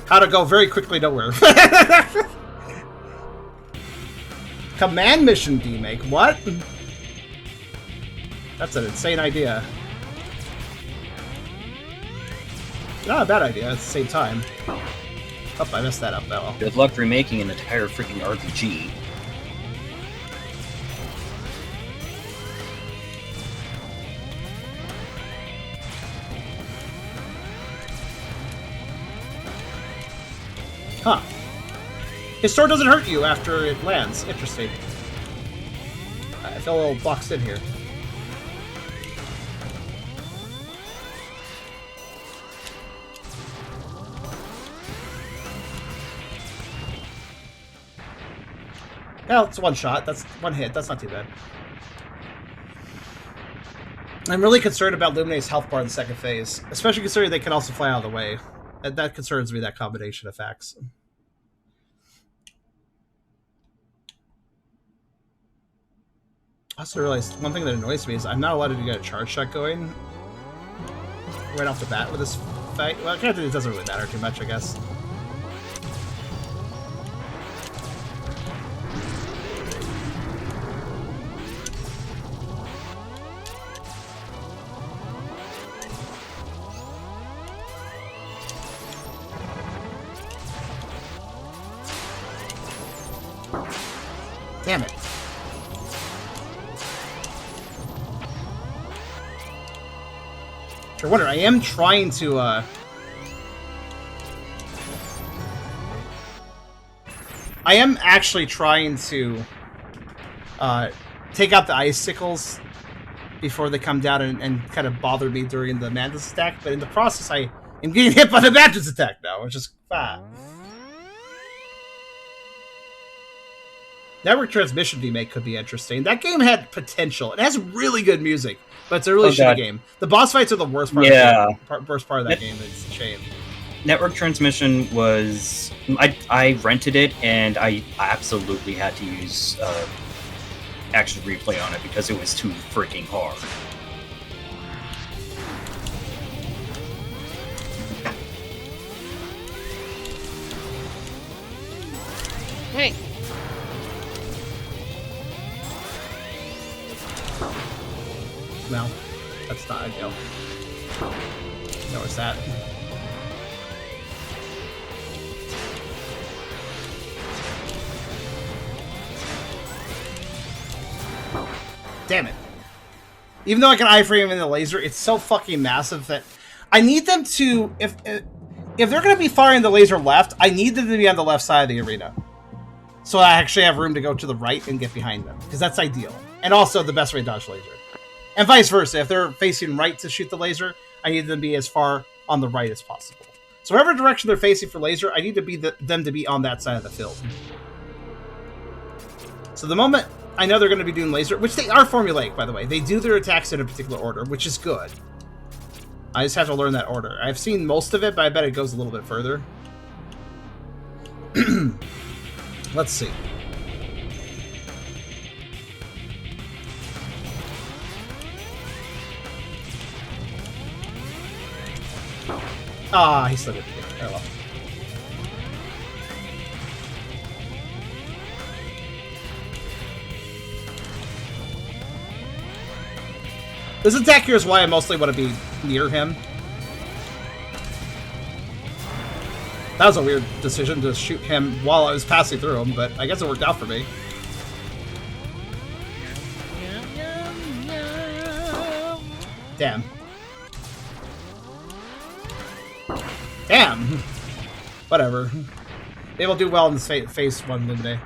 How to go very quickly nowhere. Command mission demake. What? That's an insane idea. Not a bad idea at the same time. Oh, I messed that up though. Good luck remaking an entire freaking RPG. Huh. His sword doesn't hurt you after it lands. Interesting. I feel a little boxed in here. Well, it's one shot. That's one hit. That's not too bad. I'm really concerned about Luminae's health bar in the second phase, especially considering they can also fly out of the way. That concerns me, that combination of facts. I also realized one thing that annoys me is I'm not allowed to get a charge shot going right off the bat with this fight. Well, it doesn't really matter too much, I guess. Damn it. For wonder, I am trying to, I am actually trying to, take out the icicles before they come down and kind of bother me during the Mantis attack, but in the process I am getting hit by the Mantis attack now, which is Network Transmission remake could be interesting. That game had potential. It has really good music, but it's a really shitty game. The boss fights are the worst part. Yeah, of the worst part of that game. It's a shame. Network Transmission was... I rented it, and I absolutely had to use Action Replay on it because it was too freaking hard. Hey. No, that's not ideal. No, it's that. Damn it. Even though I can iframe in the laser, it's so fucking massive that I need them to... If they're going to be firing the laser left, I need them to be on the left side of the arena. So I actually have room to go to the right and get behind them. Because that's ideal. And also the best way to dodge laser. And vice versa. If they're facing right to shoot the laser, I need them to be as far on the right as possible. So whatever direction they're facing for laser, I need to be them to be on that side of the field. So the moment I know they're going to be doing laser, which they are formulaic, by the way. They do their attacks in a particular order, which is good. I just have to learn that order. I've seen most of it, but I bet it goes a little bit further. Let's see. Ah, he still did it. Oh well. This attack here is why I mostly want to be near him. That was a weird decision to shoot him while I was passing through him, but I guess it worked out for me. Damn. Damn! Whatever. Maybe I'll do well in this phase one today.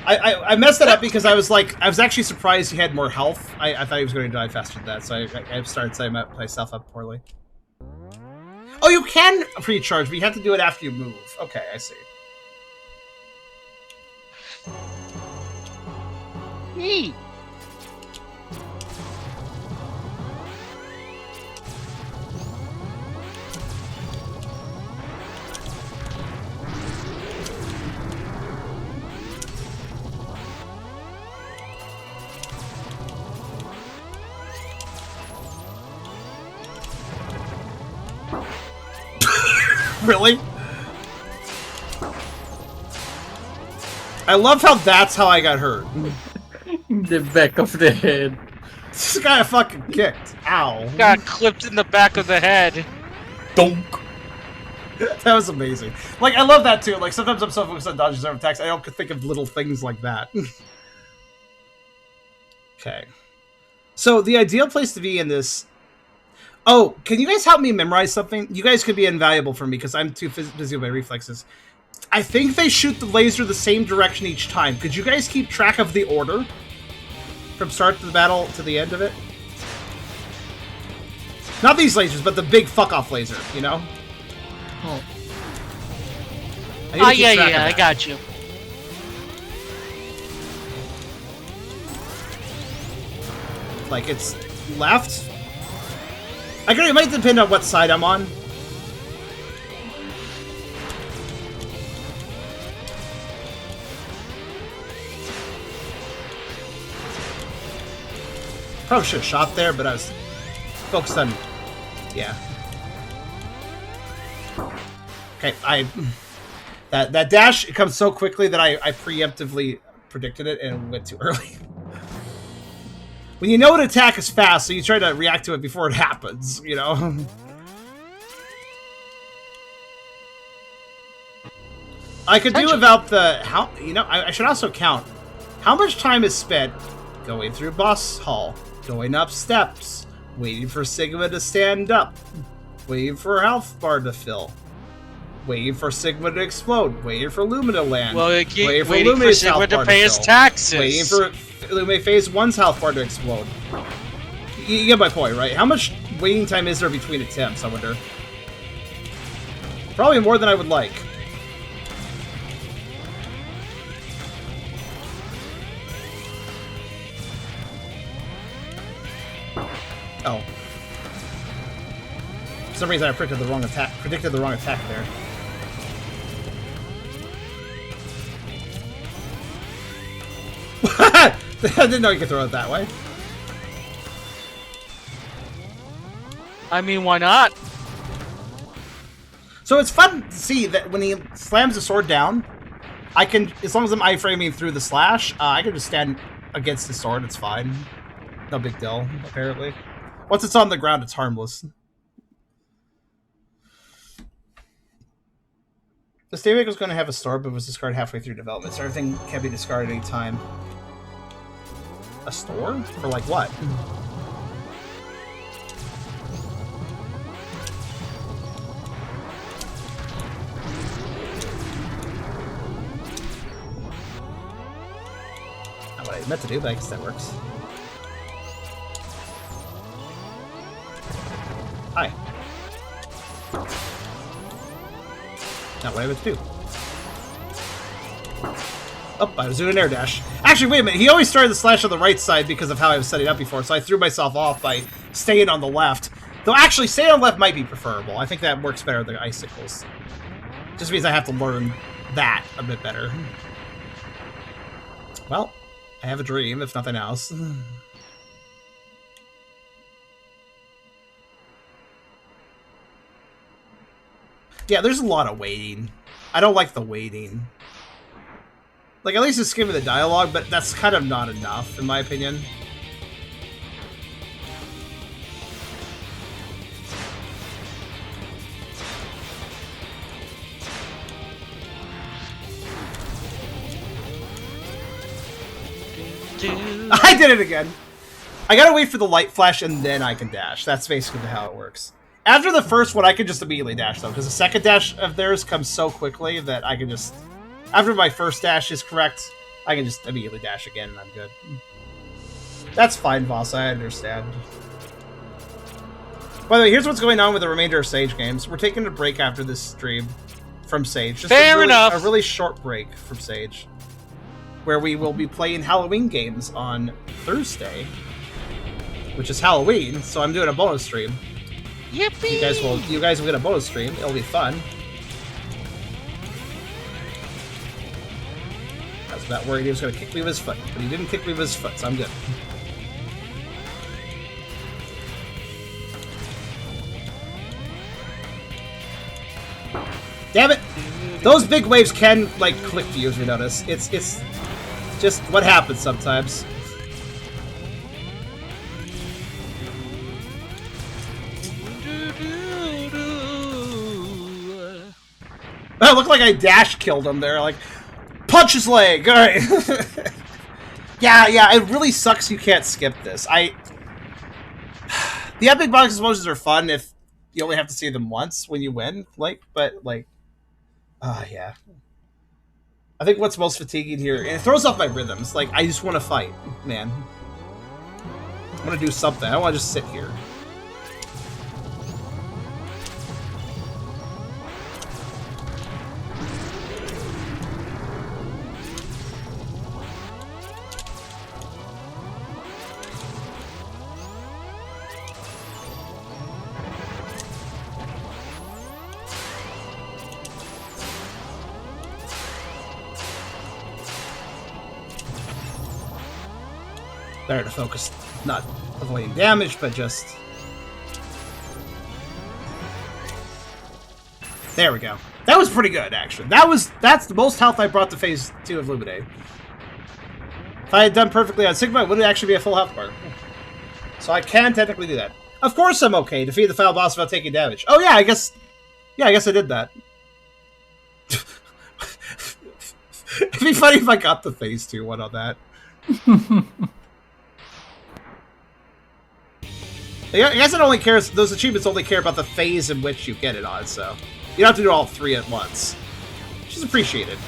I messed that up because I was actually surprised he had more health. I thought he was going to die faster than that, so I started setting myself up poorly. Oh, you can pre-charge, but you have to do it after you move. Okay, I see. Neat. Really? I love how that's how I got hurt. The back of the head. This guy fucking kicked. Ow. Got clipped in the back of the head. Donk. That was amazing. Like, I love that too. Like, sometimes I'm so focused on dodging zone attacks, I don't think of little things like that. Okay. So, the ideal place to be in this... Oh, can you guys help me memorize something? You guys could be invaluable for me, because I'm too busy with my reflexes. I think they shoot the laser the same direction each time. Could you guys keep track of the order? From start to the battle to the end of it? Not these lasers, but the big fuck-off laser, you know? Oh. Ah, yeah, I got you. Like, it's left. I agree, it might depend on what side I'm on. Probably should have shot there, but I was focused on... Yeah. Okay, that dash, it comes so quickly that I preemptively predicted it and it went too early. When you know an attack is fast, so you try to react to it before it happens, you know? I could do without the... How, you know, I should also count how much time is spent going through boss hall, going up steps, waiting for Sigma to stand up, waiting for a health bar to fill, waiting for Sigma to explode, waiting for Luma to land, Well, waiting for Lumi's Sigma health to bar pay his fill, taxes. waiting for Lume Phase 1's health bar to explode. You get my point, right? How much waiting time is there between attempts, I wonder? Probably more than I would like. Oh. For some reason I predicted the wrong attack there. I didn't know you could throw it that way. I mean, why not? So it's fun to see that when he slams the sword down, I can, as long as I'm iframing through the slash, I can just stand against the sword, it's fine. No big deal, apparently. Once it's on the ground, it's harmless. The Stay Maker is going to have a store, but was discarded halfway through development, so everything can be discarded any time. A store? For like what? Not what I meant to do, but I guess that works. Hi. Not what I meant to do. Oh, I was doing an air dash. Actually, wait a minute. He always started the slash on the right side because of how I was setting up before, so I threw myself off by staying on the left. Though, actually, staying on the left might be preferable. I think that works better than icicles. Just means I have to learn that a bit better. Well, I have a dream, if nothing else. Yeah, there's a lot of waiting. I don't like the waiting. Like, at least it's skimming the dialogue, but that's kind of not enough, in my opinion. I did it again! I gotta wait for the light flash and then I can dash. That's basically how it works. After the first one, I can just immediately dash, though, because the second dash of theirs comes so quickly that I can just... After my first dash is correct, I can just immediately dash again and I'm good. That's fine, Voss, I understand. By the way, here's what's going on with the remainder of Sage games. We're taking a break after this stream from Sage. Just Fair enough. A really short break from Sage, where we will be playing Halloween games on Thursday, which is Halloween. So I'm doing a bonus stream. Yippee! You guys will get a bonus stream. It'll be fun. I was about worried he was going to kick me with his foot, but he didn't kick me with his foot, so I'm good. Damn it! Those big waves can, like, click to you, as we notice. It's just what happens sometimes. It looked like I dash killed him there, like, punch his leg! Alright. yeah, it really sucks you can't skip this. The epic box explosions are fun if you only have to see them once when you win, yeah. I think what's most fatiguing here, and it throws off my rhythms, like, I just want to fight, man. I want to do something. I don't want to just sit here. Better to focus, not avoiding damage, but just... There we go. That was pretty good, actually. That's the most health I brought to Phase 2 of Lumine. If I had done perfectly on Sigma, it would actually be a full health bar. So I can technically do that. Of course I'm okay. Defeat the final boss without taking damage. Oh yeah, I guess I did that. It'd be funny if I got the Phase 2 one on that. I guess it only cares, those achievements only care about the phase in which you get it on, so you don't have to do all three at once, which is appreciated.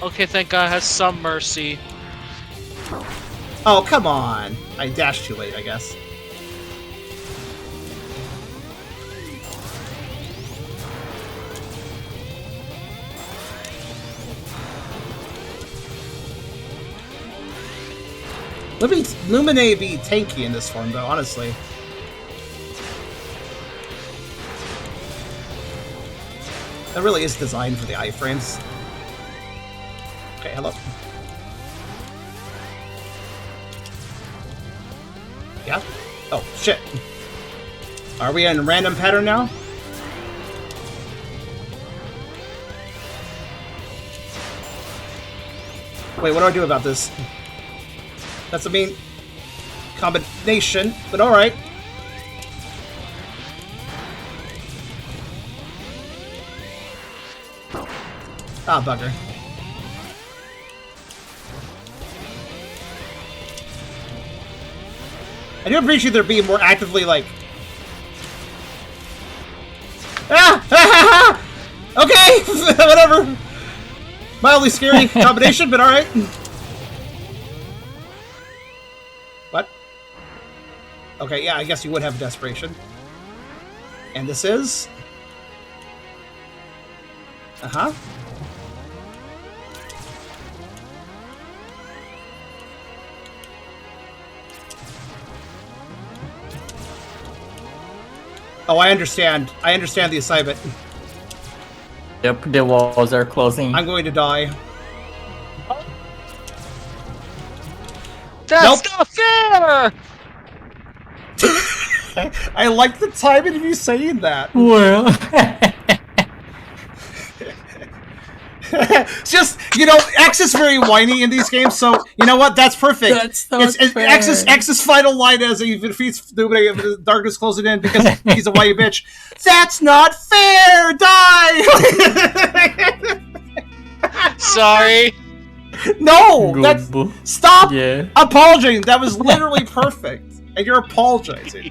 Okay, thank God has some mercy. Oh, come on. I dashed too late, I guess. Lumine be tanky in this form, though, honestly. That really is designed for the iframes. Okay, hello. Yeah? Oh, shit. Are we in random pattern now? Wait, what do I do about this? That's a mean combination, but alright. Ah, bugger. I do appreciate there being more actively, like... Ah! Okay! Whatever! Mildly scary combination, but alright. What? Okay, yeah, I guess you would have desperation. And this is... Uh-huh. Oh, I understand. I understand the assignment. Yep, the walls are closing. I'm going to die. That's not fair! I like the timing of you saying that. Well... It's just, you know, X is very whiny in these games, so, you know what, that's perfect. That's not fair. X's final line as he defeats the darkness closing in because he's a whiny bitch. That's not fair! Die! Sorry. No! That's... Stop Yeah. apologizing! That was literally perfect. And you're apologizing.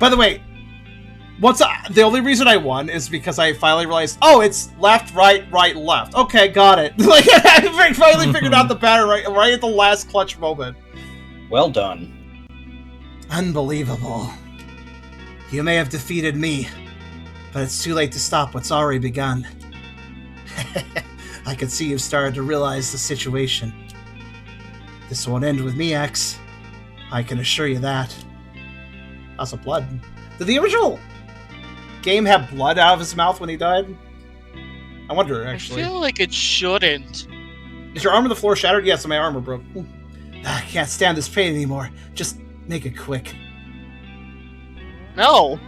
By the way, the only reason I won is because I finally realized, oh, it's left, right, left. Okay, got it. Like, I finally figured out the pattern right at the last clutch moment. Well done. Unbelievable. You may have defeated me, but it's too late to stop what's already begun. I can see you've started to realize the situation. This won't end with me, X. I can assure you that. Lots of blood. Did the original game have blood out of his mouth when he died? I wonder, actually. I feel like it shouldn't. Is your arm on the floor shattered? Yes, my armor broke. I can't stand this pain anymore. Just make it quick. No.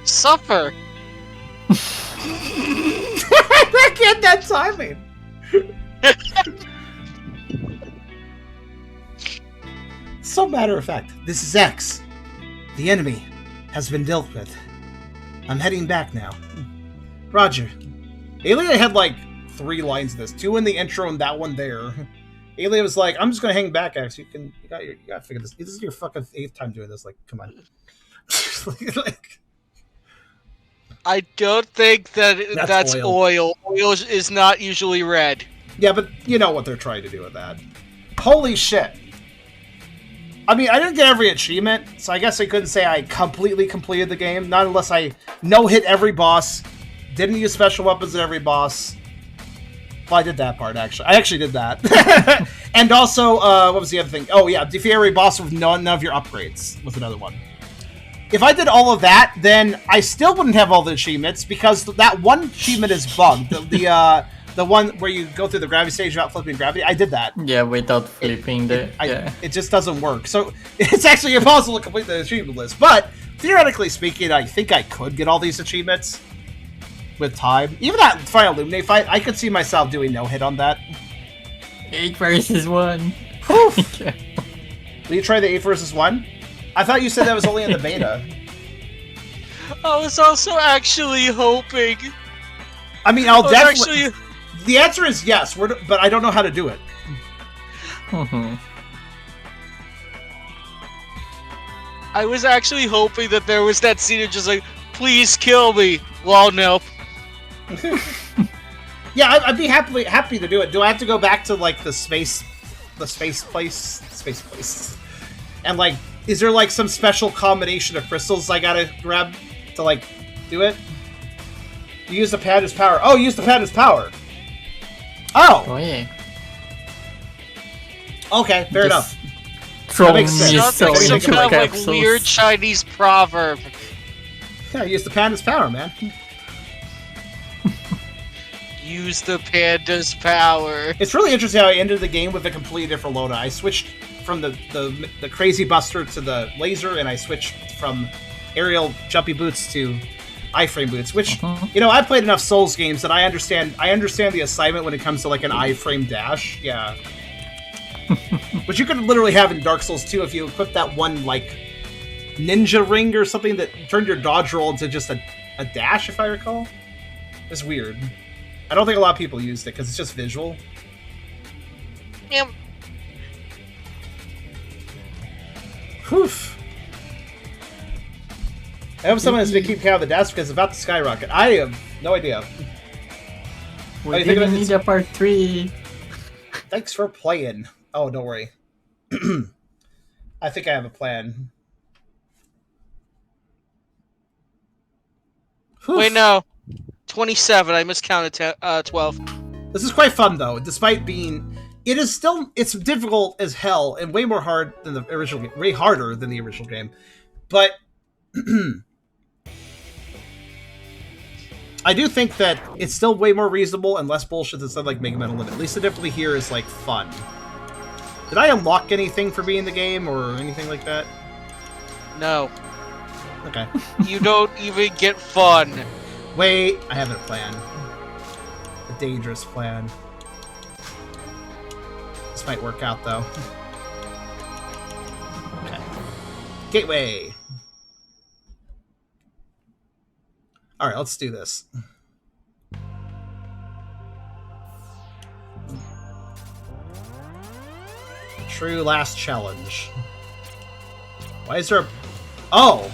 Suffer. I can't that timing. So matter of fact, this is X. The enemy has been dealt with. I'm heading back now. Roger. Alien had like 3 lines of this. 2 in the intro and that one there. Alien was like, I'm just gonna hang back, X. You gotta figure this. This is your fucking 8th time doing this. Like, come on. Like, I don't think that's oil. Oil is not usually red. yeah, but you know what they're trying to do with that. Holy shit. I mean, I didn't get every achievement, so I guess I couldn't say I completely completed the game. Not unless I no-hit every boss, didn't use special weapons at every boss. Well, I did that part, actually. I actually did that. And also, what was the other thing? Oh, yeah, defeat every boss with none of your upgrades was another one. If I did all of that, then I still wouldn't have all the achievements, because that one achievement is bugged. The one where you go through the gravity stage without flipping gravity, I did that. Yeah, without flipping It just doesn't work. So it's actually impossible to complete the achievement list. But theoretically speaking, I think I could get all these achievements with time. Even that Final Illuminate fight, I could see myself doing no hit on that. 8 versus 1. Will you try the 8 versus 1? I thought you said that was only in the beta. I was also actually hoping. I mean, I'll definitely. The answer is yes, but I don't know how to do it. I was actually hoping that there was that scene of just like, please kill me. Well, no. Yeah, I'd be happy to do it. Do I have to go back to like the space place, and like, is there like some special combination of crystals I gotta grab to like do it? You use the pad as power. Oh, use the pad as power. Oh, yeah. Okay, fair enough. That makes sense. Sounds like some into kind of like capsules. weird Chinese proverb. Yeah, use the panda's power, man. Use the panda's power. It's really interesting how I ended the game with a completely different loadout. I switched from the crazy buster to the laser, and I switched from aerial jumpy boots to iframe boots, which, you know, I've played enough Souls games that I understand the assignment when it comes to like an iframe dash. Yeah. But you could literally have in Dark Souls 2 if you equip that one like ninja ring or something that turned your dodge roll into just a dash, if I recall. It's weird. I don't think a lot of people used it because it's just visual. Yep. Whew. I hope someone has to keep count of the deaths because it's about to skyrocket. I have no idea. We didn't need a part 3. Thanks for playing. Oh, don't worry. I think I have a plan. Whew. Wait, no. 27. I miscounted 12. This is quite fun, though, despite being... It's difficult as hell and way more hard than the original game. Way harder than the original game. But... I do think that it's still way more reasonable and less bullshit than something like Mega Man Unlimited. At least the difficulty here is, like, fun. Did I unlock anything for being in the game or anything like that? No. Okay. You don't even get fun. Wait, I have a plan. A dangerous plan. This might work out, though. Okay. Gateway! Alright, let's do this. True last challenge. Why is there a... Oh!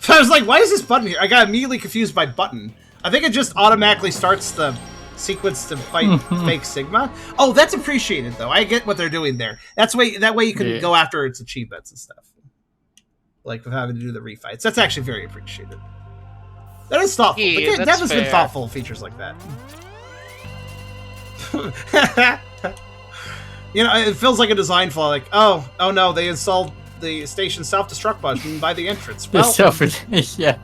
I was like, why is this button here? I got immediately confused by button. I think it just automatically starts the sequence to fight fake Sigma. Oh, that's appreciated though. I get what they're doing there. That way you can go after its achievements and stuff. Like with having to do the refights. That's actually very appreciated. That is thoughtful. Yeah, Dev has been thoughtful features like that. You know, it feels like a design flaw. Like, oh no, they installed the station's self-destruct button by the entrance. Well, yeah.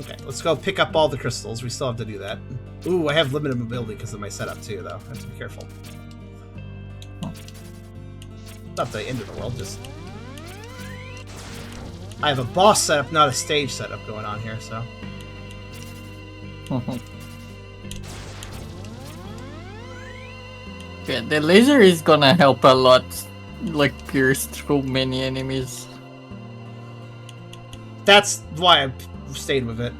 Okay, let's go pick up all the crystals. We still have to do that. Ooh, I have limited mobility because of my setup too, though. I have to be careful. Not the end of the world, just... I have a boss setup, not a stage setup going on here, so... Yeah, the laser is gonna help a lot, like pierce through many enemies. That's why I stayed with it.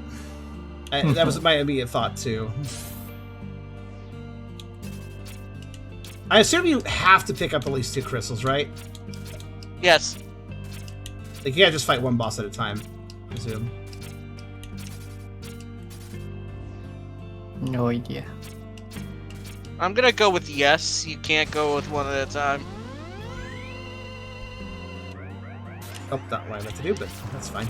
That was my immediate thought, too. I assume you have to pick up at least 2 crystals, right? Yes. Like, you can't just fight one boss at a time, I presume. No idea. I'm gonna go with yes. You can't go with one at a time. Oh, not what I meant to do, but that's fine.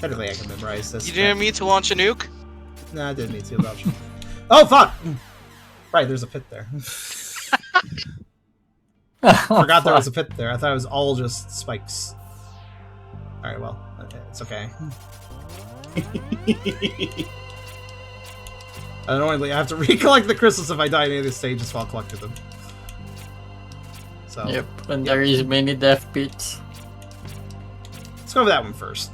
Technically, I can memorize this. You didn't mean to launch a nuke? Nah, I didn't mean to. Launch. Oh, fuck! Right, there's a pit there. Forgot there was a pit there. I thought it was all just spikes. Alright, well, it's okay. Annoyingly, I have to recollect the crystals if I die in any of the stages while collecting them. So, Yep, and there is many death pits. let's go over that one first.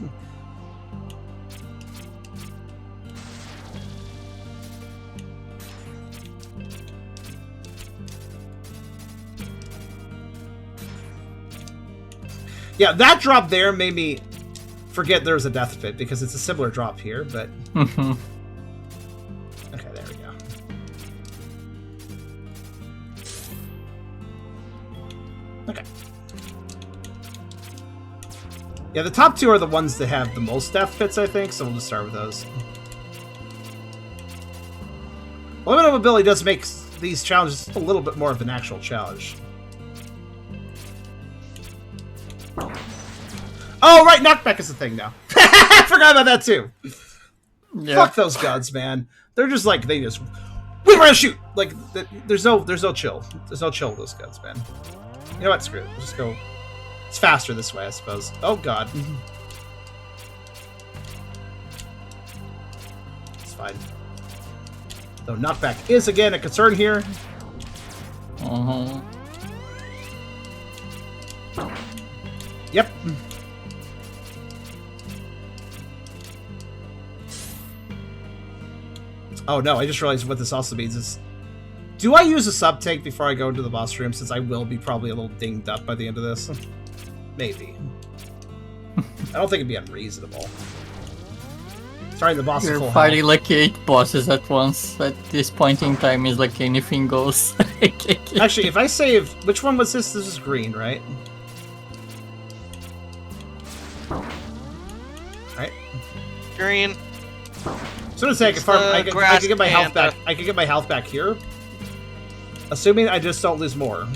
Yeah, that drop there made me forget there's a death pit because it's a similar drop here, but... Okay, there we go. Okay. Yeah, the top 2 are the ones that have the most death pits, I think, so we'll just start with those. Limited mobility does make these challenges a little bit more of an actual challenge. Oh, right, knockback is a thing now. I forgot about that too. Yep. Fuck those gods, man. They're just like, we want to shoot. Like, there's no chill. There's no chill with those gods, man. You know what? Screw it. We'll just go. It's faster this way, I suppose. Oh god. It's fine. Though knockback is again a concern here. Yep. Oh no, I just realized what this also means is... Do I use a sub-tank before I go into the boss room, since I will be probably a little dinged up by the end of this? Maybe. I don't think it'd be unreasonable. Sorry, the boss is You're full fighting health. like 8 bosses at once. At this point in time is like anything goes. Actually, if I save... Which one was this? This is green, right? Right? Green. So to say, I It's can farm, the I can grass get my health panther. back. I can get my health back here, assuming I just don't lose more.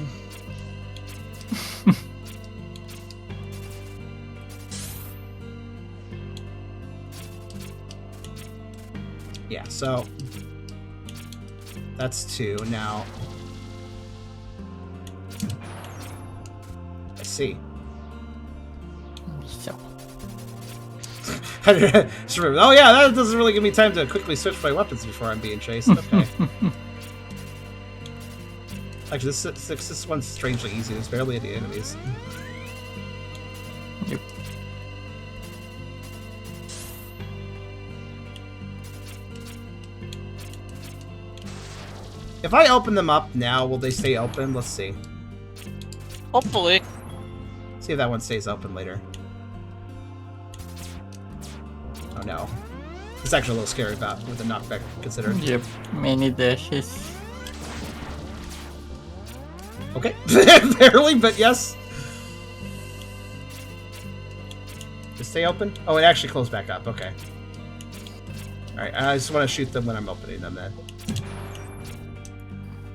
Yeah. So that's 2 now. I see. So, Just remember, oh yeah, that doesn't really give me time to quickly switch my weapons before I'm being chased. Okay. Actually, this one's strangely easy. There's barely any enemies. yep. If I open them up now, will they stay open? Let's see. Hopefully. See if that one stays open later. Oh no. It's actually a little scary about with the knockback considered. Yep, many dashes. Okay. Barely, but yes. Just stay open? Oh, it actually closed back up. Okay. Alright, I just want to shoot them when I'm opening them then.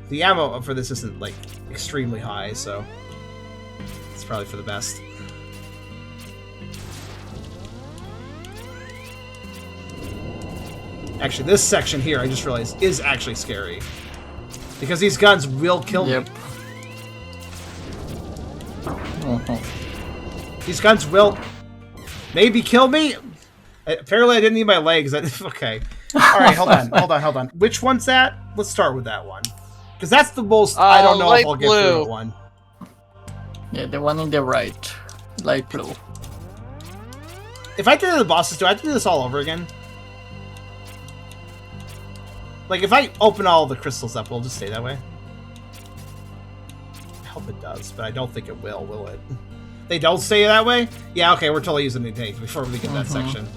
The ammo for this isn't, like, extremely high, so it's probably for the best. Actually, this section here, I just realized, is actually scary. Because these guns will kill me. These guns will maybe kill me. Apparently, I didn't need my legs. Okay. All right, hold on. Which one's that? Let's start with that one. Because that's the most, I don't know if I'll get through that one. Yeah, the one on the right. Light blue. If I do the bosses, do I have to do this all over again? Like, if I open all the crystals up, will it just stay that way? I hope it does, but I don't think it will it? They don't stay that way? Yeah, okay, we're totally using the tanks before we get that section.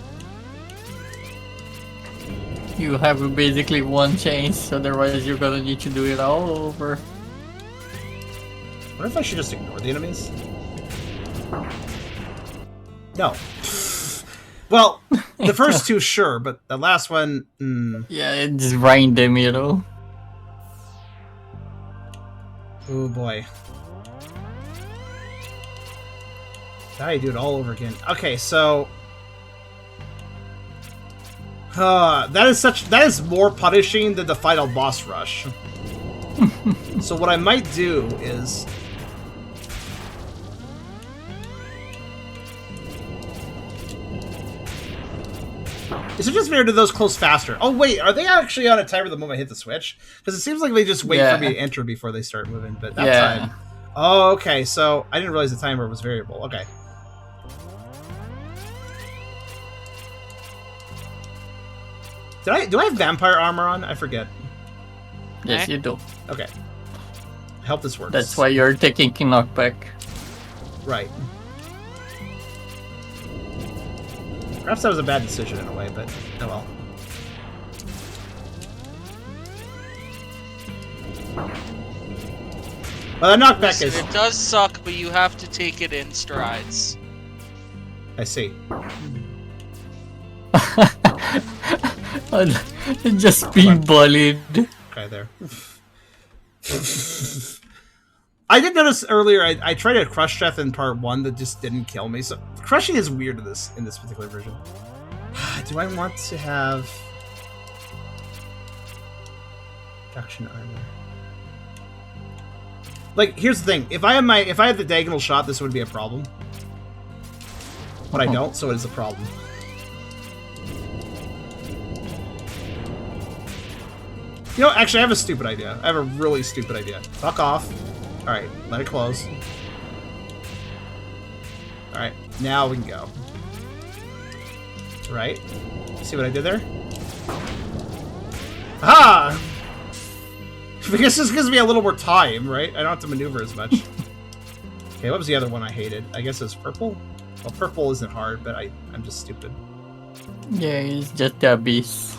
You have basically one chance, otherwise you're gonna need to do it all over. What if I should just ignore the enemies? No. Well, the first two, sure, but the last one... Yeah, it just grind them, you know? Oh boy. Now you do it all over again. Okay, so... that is more punishing than the final boss rush. So what I might do is... Is it just fair to those close faster? Oh wait, are they actually on a timer the moment I hit the switch? Because it seems like they just wait for me to enter before they start moving, but that time... Oh, okay, so I didn't realize the timer was variable. Okay. Do I have vampire armor on? I forget. Yes, you do. Okay. I hope this works. That's why you're taking knockback. Right. Perhaps that was a bad decision in a way, but oh well. Well, the knockback Listen, is... It does suck, but you have to take it in strides. I see. Just being bullied. Okay, there. I did notice earlier, I tried a crush death in part 1 that just didn't kill me, so crushing is weird in this particular version. Do I want to have... Reduction armor. Like, here's the thing, if I had the diagonal shot, this would be a problem. But I don't, so it is a problem. You know, actually, I have a stupid idea. I have a really stupid idea. Fuck off. Alright, let it close. Alright, now we can go. Right? See what I did there? Aha! Because this gives me a little more time, right? I don't have to maneuver as much. Okay, what was the other one I hated? I guess it's purple? Well, purple isn't hard, but I'm just stupid. Yeah, it's just the abyss.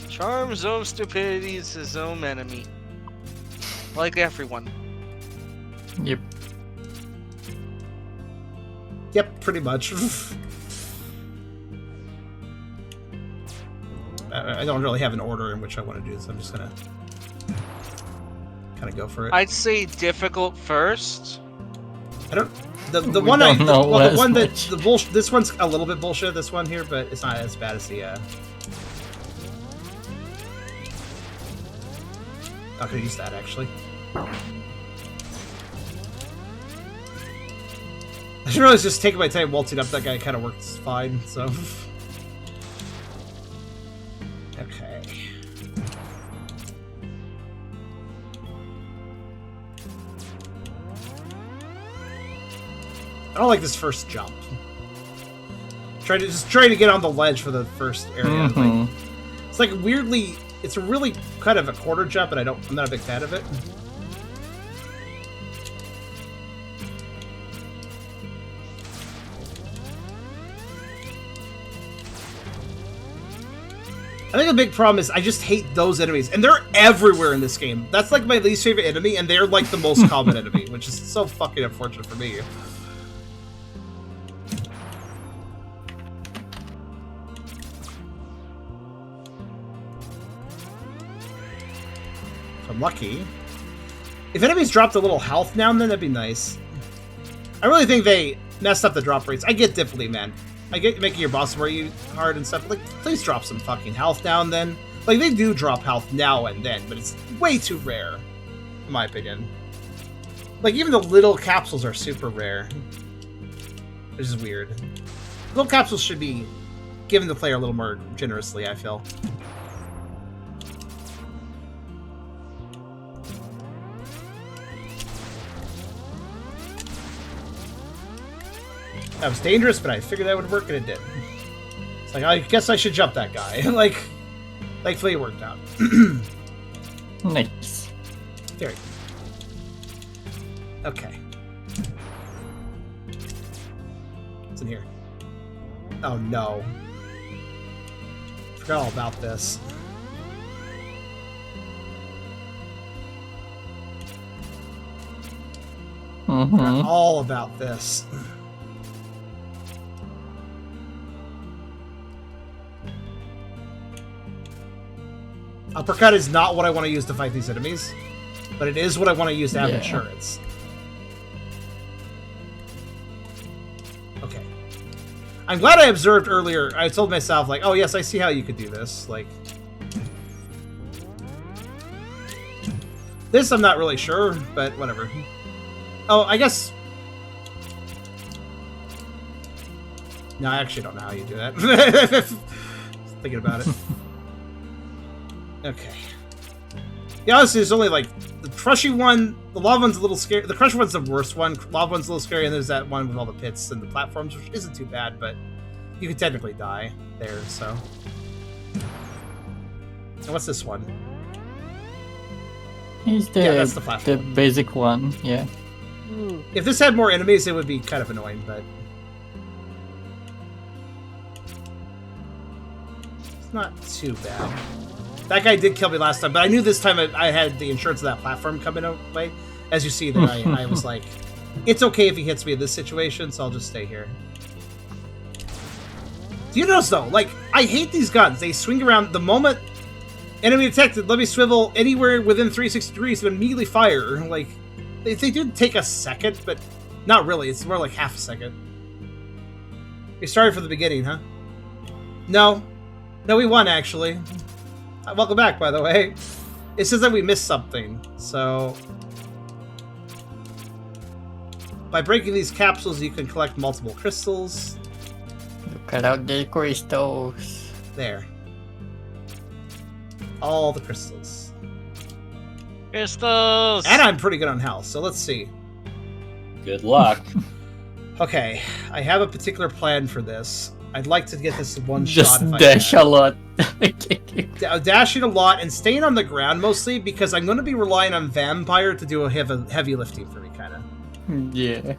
Charm's own stupidity is his own enemy. Like everyone. Yep. Yep, pretty much. I don't really have an order in which I want to do this. I'm just gonna kind of go for it. I'd say difficult first. I don't. The We one don't know the as one that much. the bullshit. This one's a little bit bullshit. This one here, but it's not as bad as the. I could use that actually. I should realize just taking my time waltzing up that guy kind of works fine. So. Okay. I don't like this first jump. Try to get on the ledge for the first area. Like, it's like weirdly, it's a really kind of a quarter jump, and I'm not a big fan of it. I think a big problem is I just hate those enemies, and they're everywhere in this game. That's like my least favorite enemy, and they're like the most common enemy, which is so fucking unfortunate for me. If I'm lucky. If enemies dropped a little health now and then, that'd be nice. I really think they messed up the drop rates. I get difficulty, man. I get making your boss more hard and stuff. Like, please drop some fucking health now and then. Like, they do drop health now and then, but it's way too rare, in my opinion. Like, even the little capsules are super rare. Which is weird. Little capsules should be given the player a little more generously, I feel. That was dangerous, but I figured that would work, and it did. It's like, I guess I should jump that guy. Like, thankfully it worked out. Nice. Very good. Okay. What's in here? Oh, no. Forgot all about this. Forgot all about this. Uppercut is not what I want to use to fight these enemies, but it is what I want to use to have insurance. Okay. I'm glad I observed earlier. I told myself, like, oh yes, I see how you could do this. Like, this I'm not really sure, but whatever. Oh, I guess... No, I actually don't know how you do that. Thinking about it. Okay. Yeah, honestly, there's only like the crushy one. The lava one's a little scary. The crush one's the worst one. Lava one's a little scary, and there's that one with all the pits and the platforms, which isn't too bad, but you could technically die there. So, and what's this one? He's that's the the platform. basic one. Yeah. If this had more enemies, it would be kind of annoying, but it's not too bad. That guy did kill me last time, but I knew this time I had the insurance of that platform coming away. As you see there, I was like, it's okay if he hits me in this situation, so I'll just stay here. Do you notice, though? Like, I hate these guns. They swing around the moment enemy detected, let me swivel anywhere within 360 degrees and immediately fire. Like, they do take a second, but not really. It's more like half a second. We started from the beginning, huh? No. No, we won, actually. Welcome back, by the way. It says that we missed something, so... By breaking these capsules, you can collect multiple crystals. Look at all the crystals. There. All the crystals. Crystals! And I'm pretty good on health, so let's see. Good luck. Okay, I have a particular plan for this. I'd like to get this one Just shot if I dash can. a lot. Dashing a lot and staying on the ground mostly because I'm going to be relying on Vampire to do a heavy lifting for me, kind of. Yeah.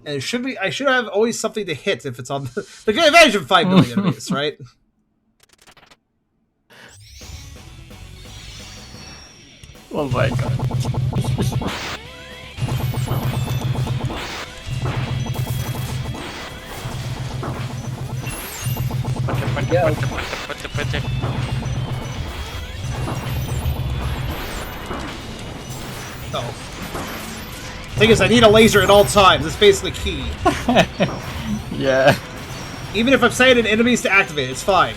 And it should be. I should have always something to hit if it's on the good advantage of 5 million enemies, right? Oh my god. Oh. Thing is, I need a laser at all times. That's basically key. Yeah. Even if I'm saying enemies to activate, it's fine.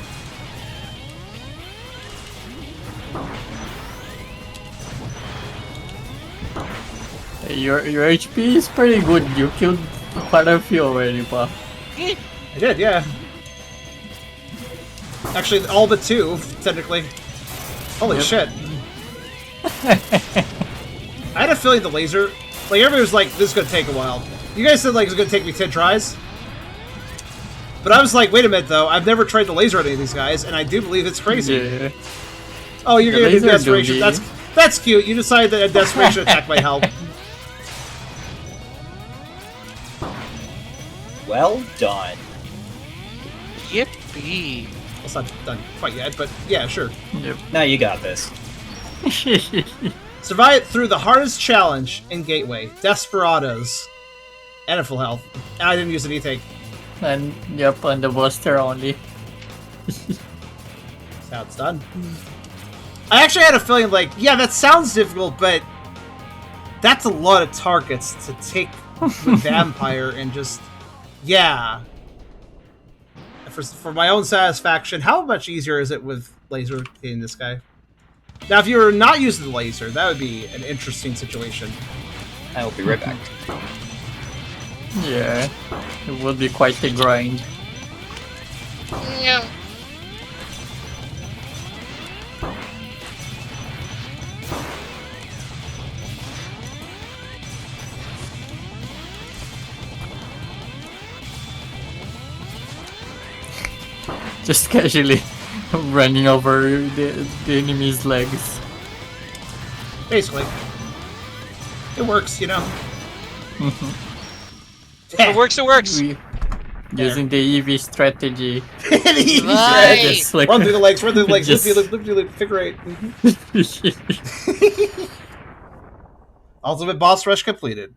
Your HP is pretty good. You killed quite a few already, pa. I did, yeah. Actually, all but 2, technically. Holy shit. I had a feeling the laser... Like, everybody was like, this is gonna take a while. You guys said, like, it's gonna take me 10 tries. But I was like, wait a minute, though. I've never tried the laser on any of these guys, and I do believe it's crazy. Yeah. Oh, you're The gonna do laser desperation. duty. That's cute. You decided that a desperation attack might help. Well done. Yippee. It's not done quite yet, but yeah, sure. Yep. Now you got this. Survive through the hardest challenge in Gateway, Desperados. And a full health. And I didn't use anything. And yep, on the buster only. That's how it's done. I actually had a feeling like, yeah, that sounds difficult, but that's a lot of targets to take with Vampire and just, yeah. For my own satisfaction, how much easier is it with laser hitting this guy? Now, if you were not using the laser, that would be an interesting situation. I'll be right back. Yeah, it would be quite a grind. Yeah. Just casually running over the enemy's legs. Basically. It works, you know? If it works, it works. Using the EV strategy. Nice. Just like Run through the legs, run through the legs, Just- loop, figure eight. Ultimate boss rush completed.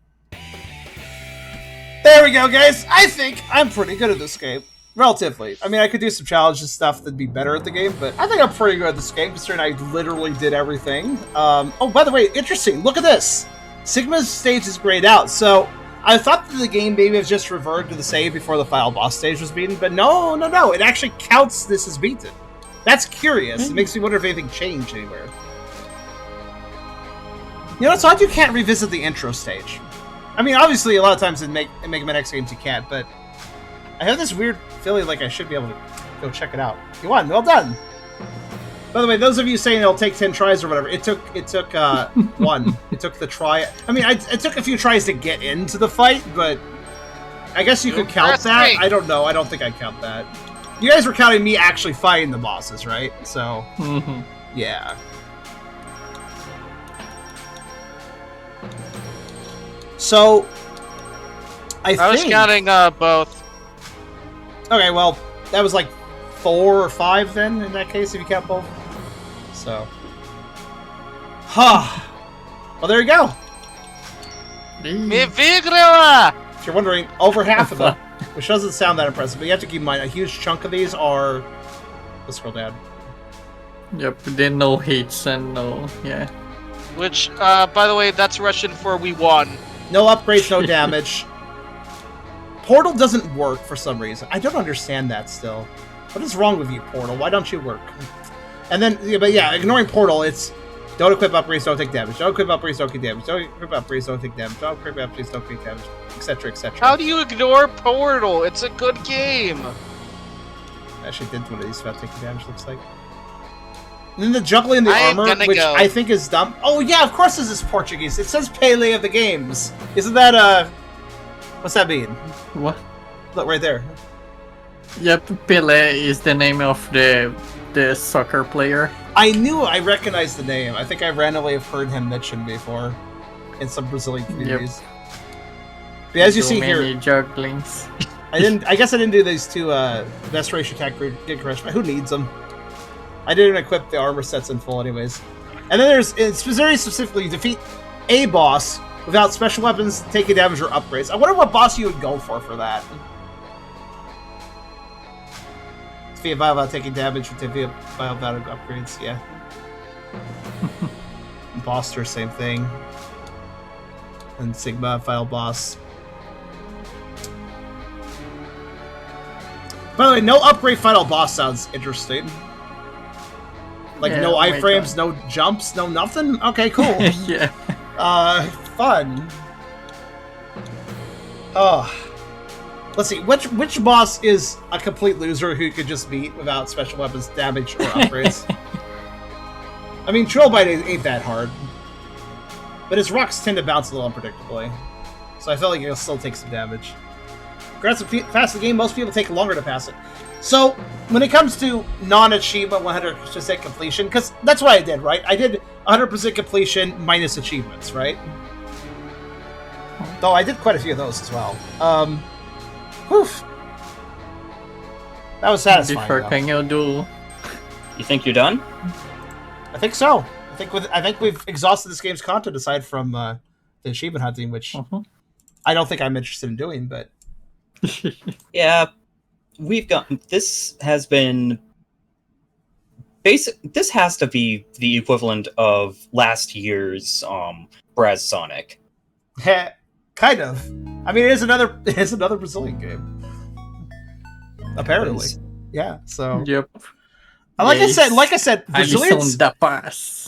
There we go, guys. I think I'm pretty good at this game. Relatively. I mean, I could do some challenges stuff that'd be better at the game, but I think I'm pretty good at this game, considering I literally did everything. Oh, by the way, interesting. Look at this. Sigma's stage is grayed out, so I thought that the game maybe has just reverted to the save before the final boss stage was beaten, but no. It actually counts this as beaten. That's curious. It makes me wonder if anything changed anywhere. You know, it's odd you can't revisit the intro stage. I mean, obviously, a lot of times in Mega Man X games you can't, but I have this weird feeling like I should be able to go check it out. You won. Well done. By the way, those of you saying it'll take 10 tries or whatever, it took one. It took the try. I mean, it took a few tries to get into the fight, but I guess you could count that. I don't know. I don't think I count that. You guys were counting me actually fighting the bosses, right? So, yeah. So, I was think... counting both. Okay, well, that was like 4 or 5 then, in that case, if you count both. So. Huh. Well, there you go. Mi figura! If you're wondering, over half of them, which doesn't sound that impressive, but you have to keep in mind, a huge chunk of these are... Let's scroll down. Yep, then no hits and no, yeah. Which, by the way, that's Russian for we won. No upgrades, no damage. Portal doesn't work for some reason. I don't understand that still. What is wrong with you, Portal? Why don't you work? And then, yeah, but yeah, ignoring Portal, it's don't equip upgrades, don't take damage. Don't equip upgrades, don't take damage. Don't equip upgrades, don't take damage. Don't equip upgrades, don't take damage, etc., etc. How do you ignore Portal? It's a good game. I actually did one of these without taking damage, looks like. And then the juggling the I am armor, gonna which go. I think is dumb. Oh yeah, of course this is Portuguese. It says Pele of the games. Isn't that, what's that mean? What? Look, right there. Yep, Pele is the name of the soccer player. I knew I recognized the name. I think I randomly have heard him mentioned before in some Brazilian communities. But as you see many here, jugglings. I guess I didn't do these two best ratio attack gig crush, but who needs them? I didn't equip the armor sets in full anyways. And then it's very specifically defeat a boss without special weapons, taking damage, or upgrades. I wonder what boss you would go for that. Defeat a Vile without taking damage, defeat a Vile without upgrades, yeah. Boster, same thing. And Sigma, Final Boss. By the way, no upgrade Final Boss sounds interesting. Like, Yeah, no oh my iframes, no jumps, no nothing? Okay, cool. Yeah. Fun. Oh. Let's see, which boss is a complete loser who you could just beat without special weapons, damage, or upgrades? I mean, Trillbite ain't that hard. But his rocks tend to bounce a little unpredictably. So I feel like he'll still take some damage. Congrats to pass the game, most people take longer to pass it. So, when it comes to non-achievement 100% completion, because that's what I did, right? I did 100% completion minus achievements, right? Though I did quite a few of those as well. Whew. That was satisfying. Before though. can you do? You think you're done? I think so. I think we've exhausted this game's content aside from the achievement hunting, which I don't think I'm interested in doing. But Yeah, we've got. This has been This has to be the equivalent of last year's Braz Sonic. kind of. I mean, it is another Brazilian game. Apparently, yeah. So Yep. like I said, Brazilians.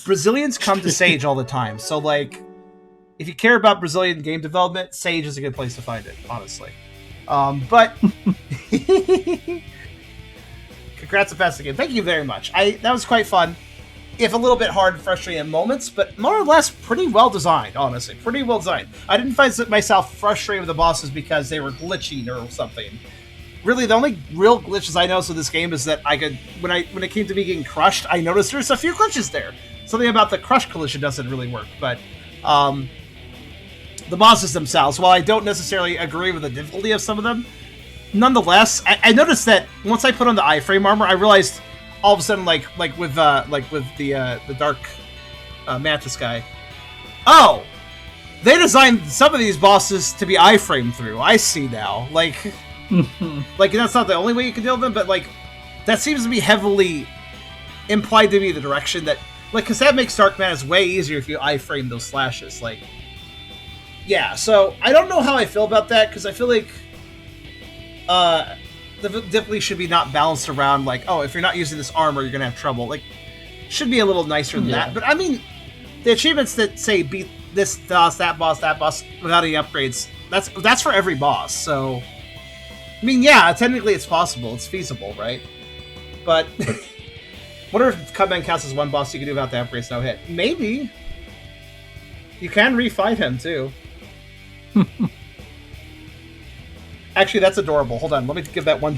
Brazilians come to Sage all the time. So like, if you care about Brazilian game development, Sage is a good place to find it. Honestly, but. Congrats on passing the game. Thank you very much. That was quite fun. If a little bit hard and frustrating at moments, but more or less pretty well designed, honestly. Pretty well designed. I didn't find myself frustrated with the bosses because they were glitching or something. Really, the only real glitches I noticed with this game is that when it came to me getting crushed, I noticed there's a few glitches there. Something about the crush collision doesn't really work, but the bosses themselves, while I don't necessarily agree with the difficulty of some of them, nonetheless, I noticed that once I put on the iframe armor, I realized all of a sudden, like with the dark mantis guy, oh, they designed some of these bosses to be iframe through. I see now. Like that's not the only way you can deal with them, but like that seems to be heavily implied to be the direction that, like, because that makes Dark Mantis way easier if you iframe those slashes. Like, yeah. So I don't know how I feel about that because I feel like. The difficulty should be not balanced around like, oh, if you're not using this armor, you're gonna have trouble. Like, should be a little nicer than that. But I mean, the achievements that say beat this boss, that boss without any upgrades, that's for every boss. So, I mean, yeah, technically it's possible, it's feasible, right? But wonder if Cutman counts as one boss you can do without the upgrades no hit. Maybe you can refight him too. Actually, that's adorable. Hold on, let me give that one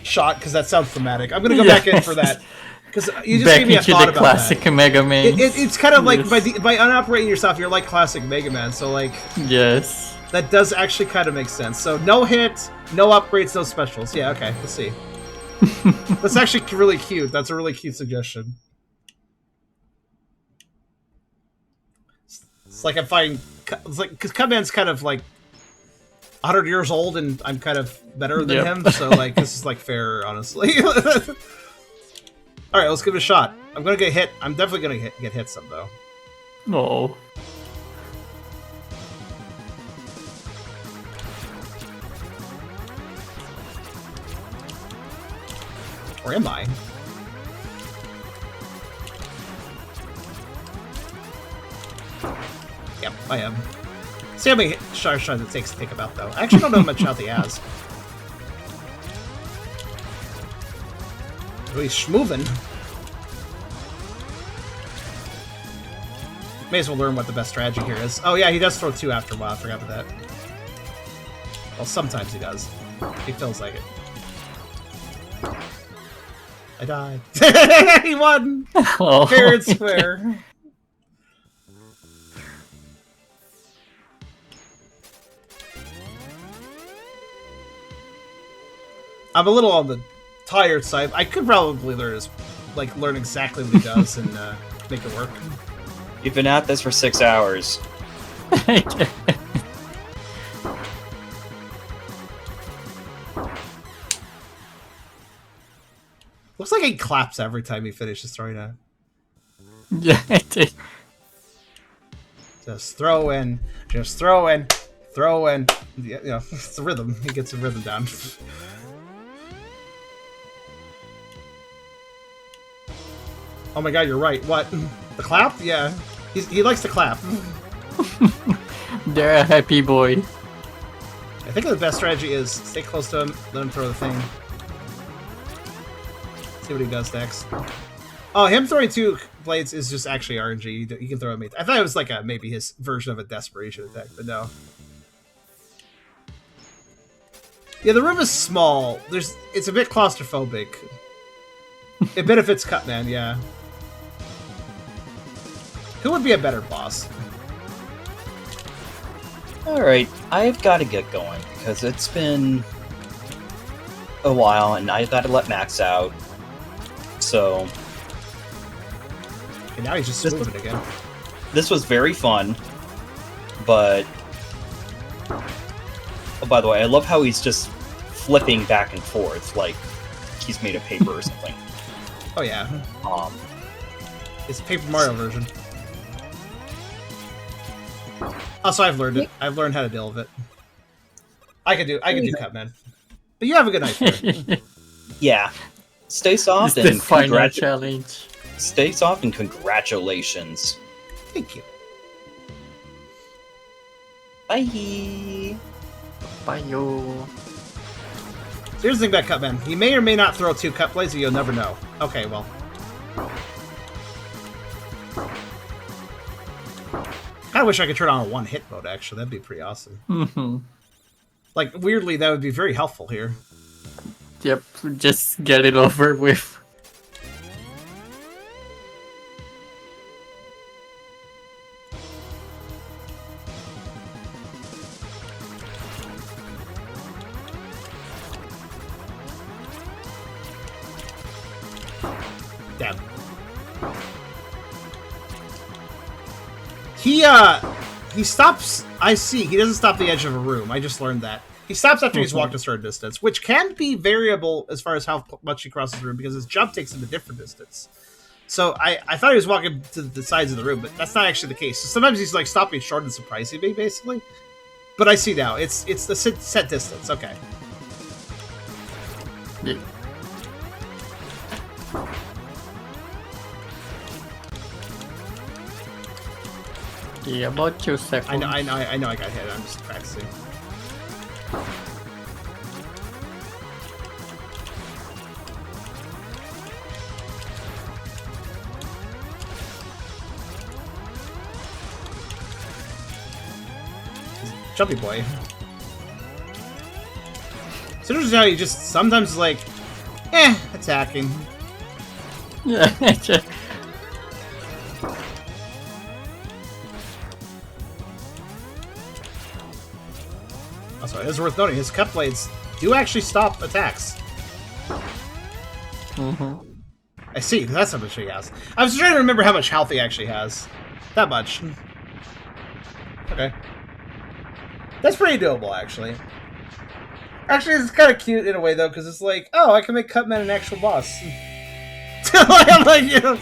shot because that sounds thematic. I'm gonna go back in for that because you just gave me a thought about classic that. Mega Man. It's kind of like by unoperating yourself, you're like classic Mega Man. So like, yes, that does actually kind of make sense. So no hit, no upgrades, no specials. Yeah, okay, let's see. That's actually really cute. That's a really cute suggestion. It's like I'm fighting. It's like because Cutman's kind of like 100 years old, and I'm kind of better than him, so like this is like fair, honestly. All right, let's give it a shot. I'm gonna get hit. I'm definitely gonna get hit some though. No. Or am I? Yep, I am. See how many shots it takes to take him out, though. I actually don't know how much health he has. Oh, he's schmoving. May as well learn what the best strategy here is. Oh yeah, he does throw two after a while. I forgot about that. Well, sometimes he does. He feels like it. I died. He won! Oh. Fair and square. I'm a little on the tired side. I could probably learn exactly what he does and make it work. You've been at this for 6 hours. Looks like he claps every time he finishes throwing a... Yeah, it did. Just throw in, throw in. Yeah, you know, it's the rhythm. He gets the rhythm down. Oh my god, you're right. What? The clap? Yeah. He likes to clap. They're a happy boy. I think the best strategy is stay close to him, let him throw the thing. See what he does next. Oh, him throwing two blades is just actually RNG. He can throw it. I thought it was like maybe his version of a desperation attack, but no. Yeah, the room is small. It's a bit claustrophobic. It benefits Cutman, yeah. Who would be a better boss? Alright, I've got to get going, because it's been a while, and I got to let Max out. So And now he's just This- moving again. this was very fun, but oh, by the way, I love how he's just flipping back and forth like he's made of paper or something. Oh yeah, Um, it's a Paper Mario version. Also, I've learned it. I've learned how to deal with it. I can do Cutman. But you have a good night. There. yeah, stay It's soft the and final challenge. stay soft and congratulations. Thank you. Bye. Bye, yo. Here's the thing about Cutman. He may or may not throw 2 cut plays, and you'll never know. Okay, well. I wish I could turn on a 1-hit mode, actually. That'd be pretty awesome. Mm-hmm. Like, weirdly, that would be very helpful here. Yep, just get it over with. Damn. He stops. I see. He doesn't stop the edge of a room. I just learned that. He stops after he's walked a certain distance, which can be variable as far as how much he crosses the room, because his jump takes him a different distance. So I thought he was walking to the sides of the room, but that's not actually the case. So sometimes he's like stopping short and surprising me, basically. But I see now. It's the set distance. Okay. Yeah. Yeah, about 2 seconds. I know I got hit. I'm just practicing. Jumpy boy. So interesting how you just sometimes like, attacking. Yeah, Oh, sorry, it's worth noting. His cut blades do actually stop attacks. mm-hmm. I see. That's how much he has. I was trying to remember how much health he actually has. That much. Okay. That's pretty doable, actually. Actually, it's kind of cute in a way, though, because it's like, oh, I can make Cutman an actual boss. I'm like, you know,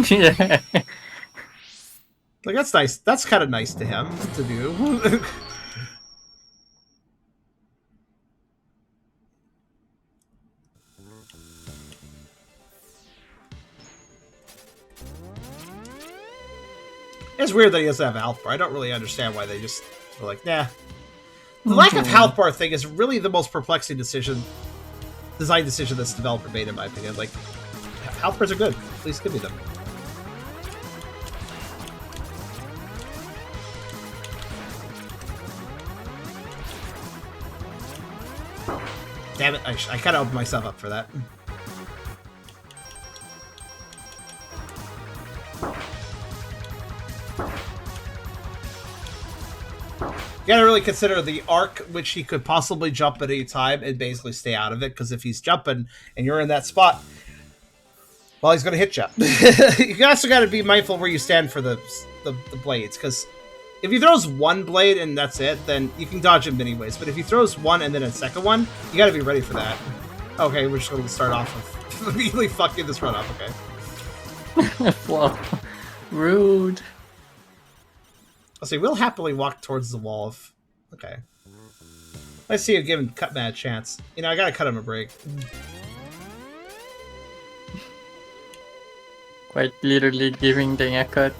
Yeah. like that's nice. That's kind of nice to him to do. It's weird that he doesn't have a health bar. I don't really understand why they just were like, nah. The lack of health bar thing is really the most perplexing design decision this developer made, in my opinion. Like, health bars are good. Please give me them. Damn it, I kind of opened myself up for that. You gotta really consider the arc which he could possibly jump at any time and basically stay out of it, because if he's jumping and you're in that spot, well, he's gonna hit you. You also gotta be mindful where you stand for the blades, because if he throws one blade and that's it, then you can dodge him many ways. But if he throws one and then a second one, you gotta be ready for that. Okay, we're just gonna start off with immediately fucking this run up, okay. Wow. Rude. I'll say we'll happily walk towards the wall if... Okay. Let's see you giving Cutman a chance. You know, I gotta cut him a break. Quite literally giving the a cut.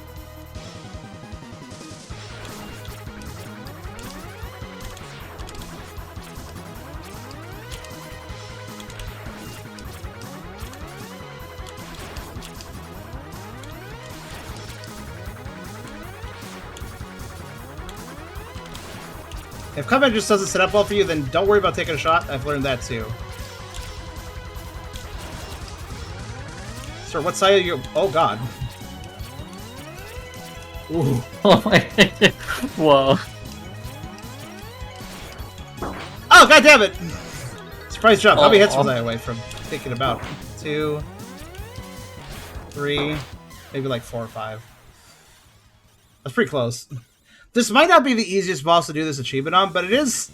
If Cutman just doesn't set up well for you, then don't worry about taking a shot. I've learned that too. Sir, what side are you? Oh god. Ooh. Oh my. Wow. Oh god damn it! Surprise jump. How many hits was Oh. I away from thinking about? 2, 3, maybe like 4 or 5. That's pretty close. This might not be the easiest boss to do this achievement on, but it is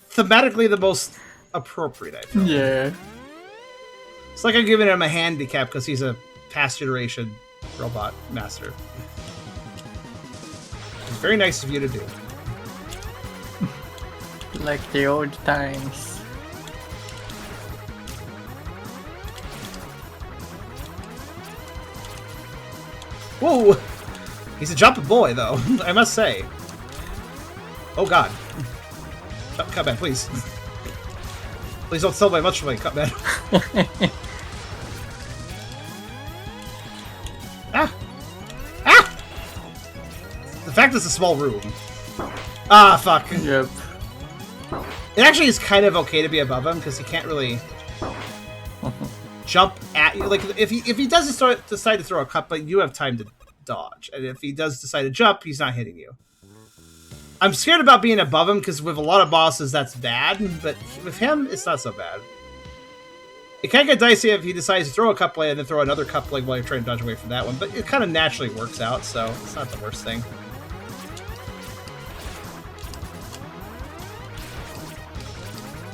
thematically the most appropriate, I feel. Yeah. It's like I'm giving him a handicap because he's a past generation robot master. It's very nice of you to do. Like the old times. Whoa! He's a jumping boy, though, I must say. Oh god. Cutman, please. Please don't sell my much for me, Cutman. Ah! Ah! The fact it's a small room. Ah, fuck. Yep. It actually is kind of okay to be above him, because he can't really jump at you. Like, if he does decide to throw a cut, but you have time to dodge. And if he does decide to jump, he's not hitting you. I'm scared about being above him, because with a lot of bosses, that's bad. But with him, it's not so bad. It can get dicey if he decides to throw a cut blade and then throw another cut blade while you're trying to dodge away from that one. But it kind of naturally works out, so it's not the worst thing.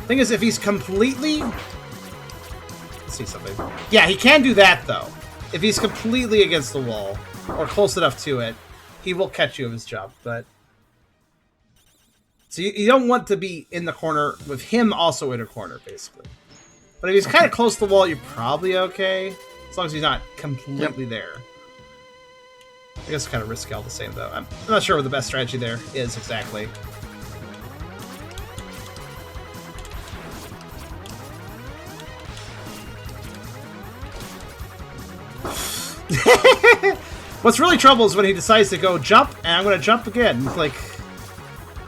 Thing is, if he's completely... Let's see something. Yeah, he can do that, though. If he's completely against the wall, or close enough to it, he will catch you of his jump, but... So you don't want to be in the corner with him also in a corner, basically. But if he's kind of close to the wall, you're probably okay. As long as he's not completely there. I guess it's kind of risky all the same, though. I'm not sure what the best strategy there is, exactly. What's really trouble is when he decides to go jump, and I'm going to jump again, like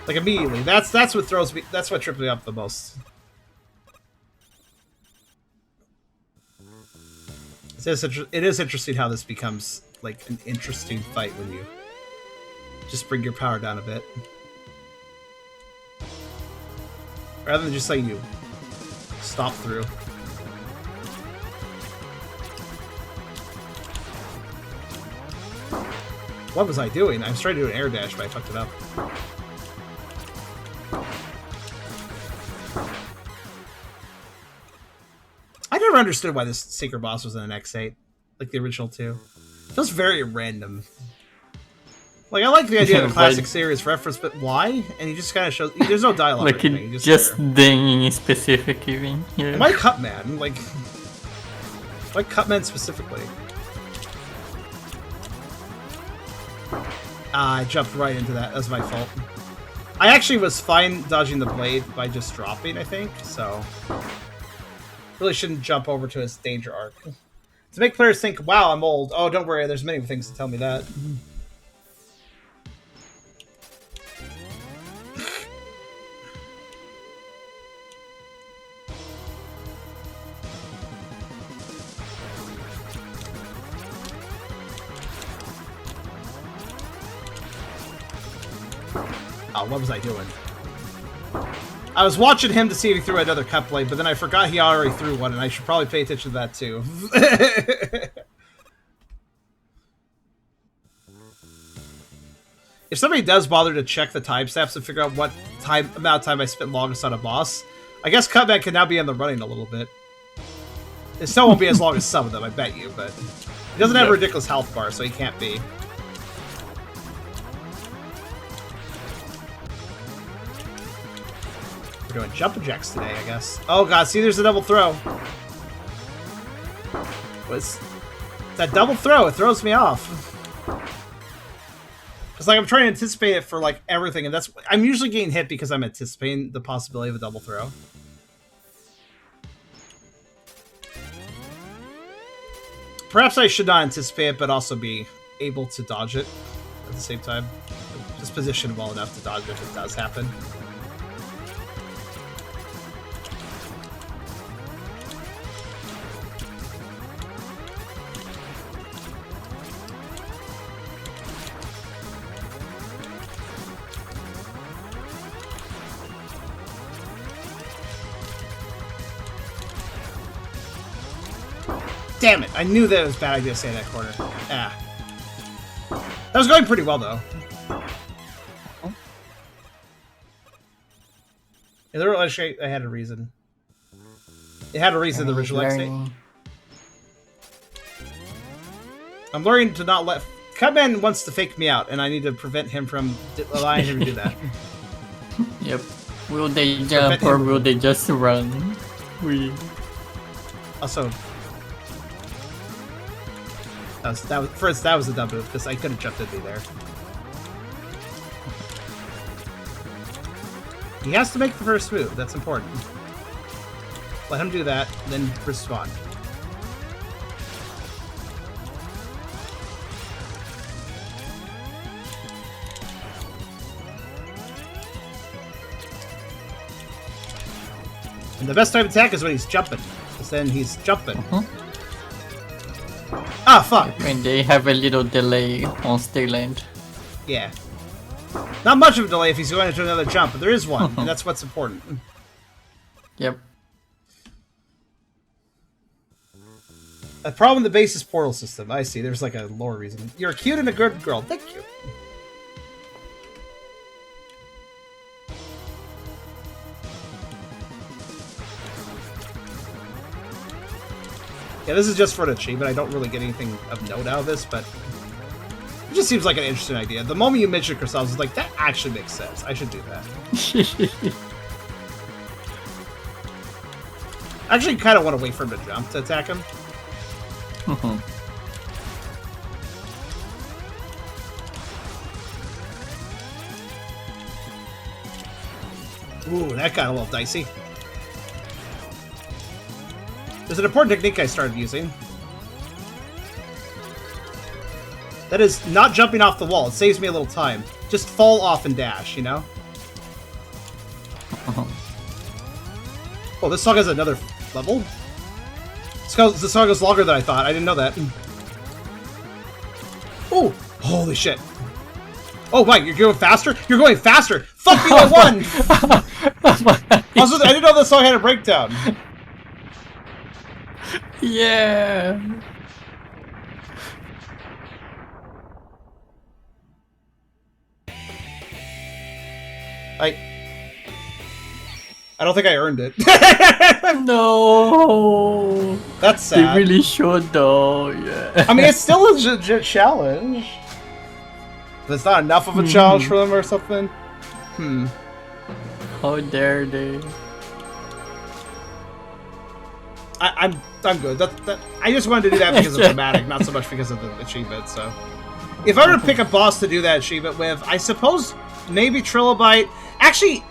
immediately. That's what throws me. That's what trips me up the most. It is interesting how this becomes like an interesting fight when you just bring your power down a bit, rather than just letting you stomp through. What was I doing? I was trying to do an air dash, but I fucked it up. I never understood why this secret boss was in an X8, like the original 2. It feels very random. Like, I like the idea of a classic series reference, but why? And he just kind of shows... There's no dialogue Like or anything. just dinging specific even. Yeah. Why Cutman? Like, why Cutman specifically? I jumped right into that. That was my fault. I actually was fine dodging the blade by just dropping, I think, so... Really shouldn't jump over to his danger arc. To make players think, wow, I'm old. Oh, don't worry, there's many things to tell me that. Oh, what was I doing? I was watching him to see if he threw another cut blade, but then I forgot he already threw one, and I should probably pay attention to that too. If somebody does bother to check the timestamps and figure out what amount of time I spent longest on a boss, I guess Cutman can now be in the running a little bit. It still won't be as long as some of them, I bet you, but he doesn't have a ridiculous health bar, so he can't be. We're doing jumping jacks today, I guess. Oh god, see, there's a double throw. What's that double throw? It throws me off. It's like I'm trying to anticipate it for like everything, and that's I'm usually getting hit because I'm anticipating the possibility of a double throw. Perhaps I should not anticipate it, but also be able to dodge it at the same time. Just position well enough to dodge it if it does happen. Damn it! I knew that it was a bad idea to stay in that corner. Ah. That was going pretty well, though. Yeah, I had a reason. It had a reason, the original X8. I'm learning to not let... Cubman wants to fake me out, and I need to prevent him from allowing him to do that. Yep. Will they jump or will they just run? Also... That was a dumb move, because I could have jumped into there. He has to make the first move, that's important. Let him do that, then respond. And the best time to attack is when he's jumping, because then he's jumping. Ah, fuck! When they have a little delay on stay land. Yeah. Not much of a delay if he's going into another jump, but there is one, and that's what's important. Yep. A problem with the base is portal system. I see, there's like a lore reason. You're a cute and a good girl. Thank you. Yeah, this is just for an achievement. I don't really get anything of note out of this, but it just seems like an interesting idea. The moment you mentioned Crystal, I was like, that actually makes sense. I should do that. I actually kind of want to wait for him to jump to attack him. Ooh, that got a little dicey. There's an important technique I started using. That is not jumping off the wall. It saves me a little time. Just fall off and dash, you know? Oh, this song has another level? This song is longer than I thought. I didn't know that. Oh! Holy shit. Oh, Mike, you're going faster? You're going faster! Fuck you, I won! Also, I didn't know this song had a breakdown. Yeah. I don't think I earned it. No. That's sad. They really should, though. Yeah. I mean, it's still a legit challenge. But it's not enough of a challenge for them or something. How dare they? I'm good. I just wanted to do that because of the thematic, not so much because of the achievement. So, if I were to pick a boss to do that achievement with, I suppose maybe Trilobite. Actually,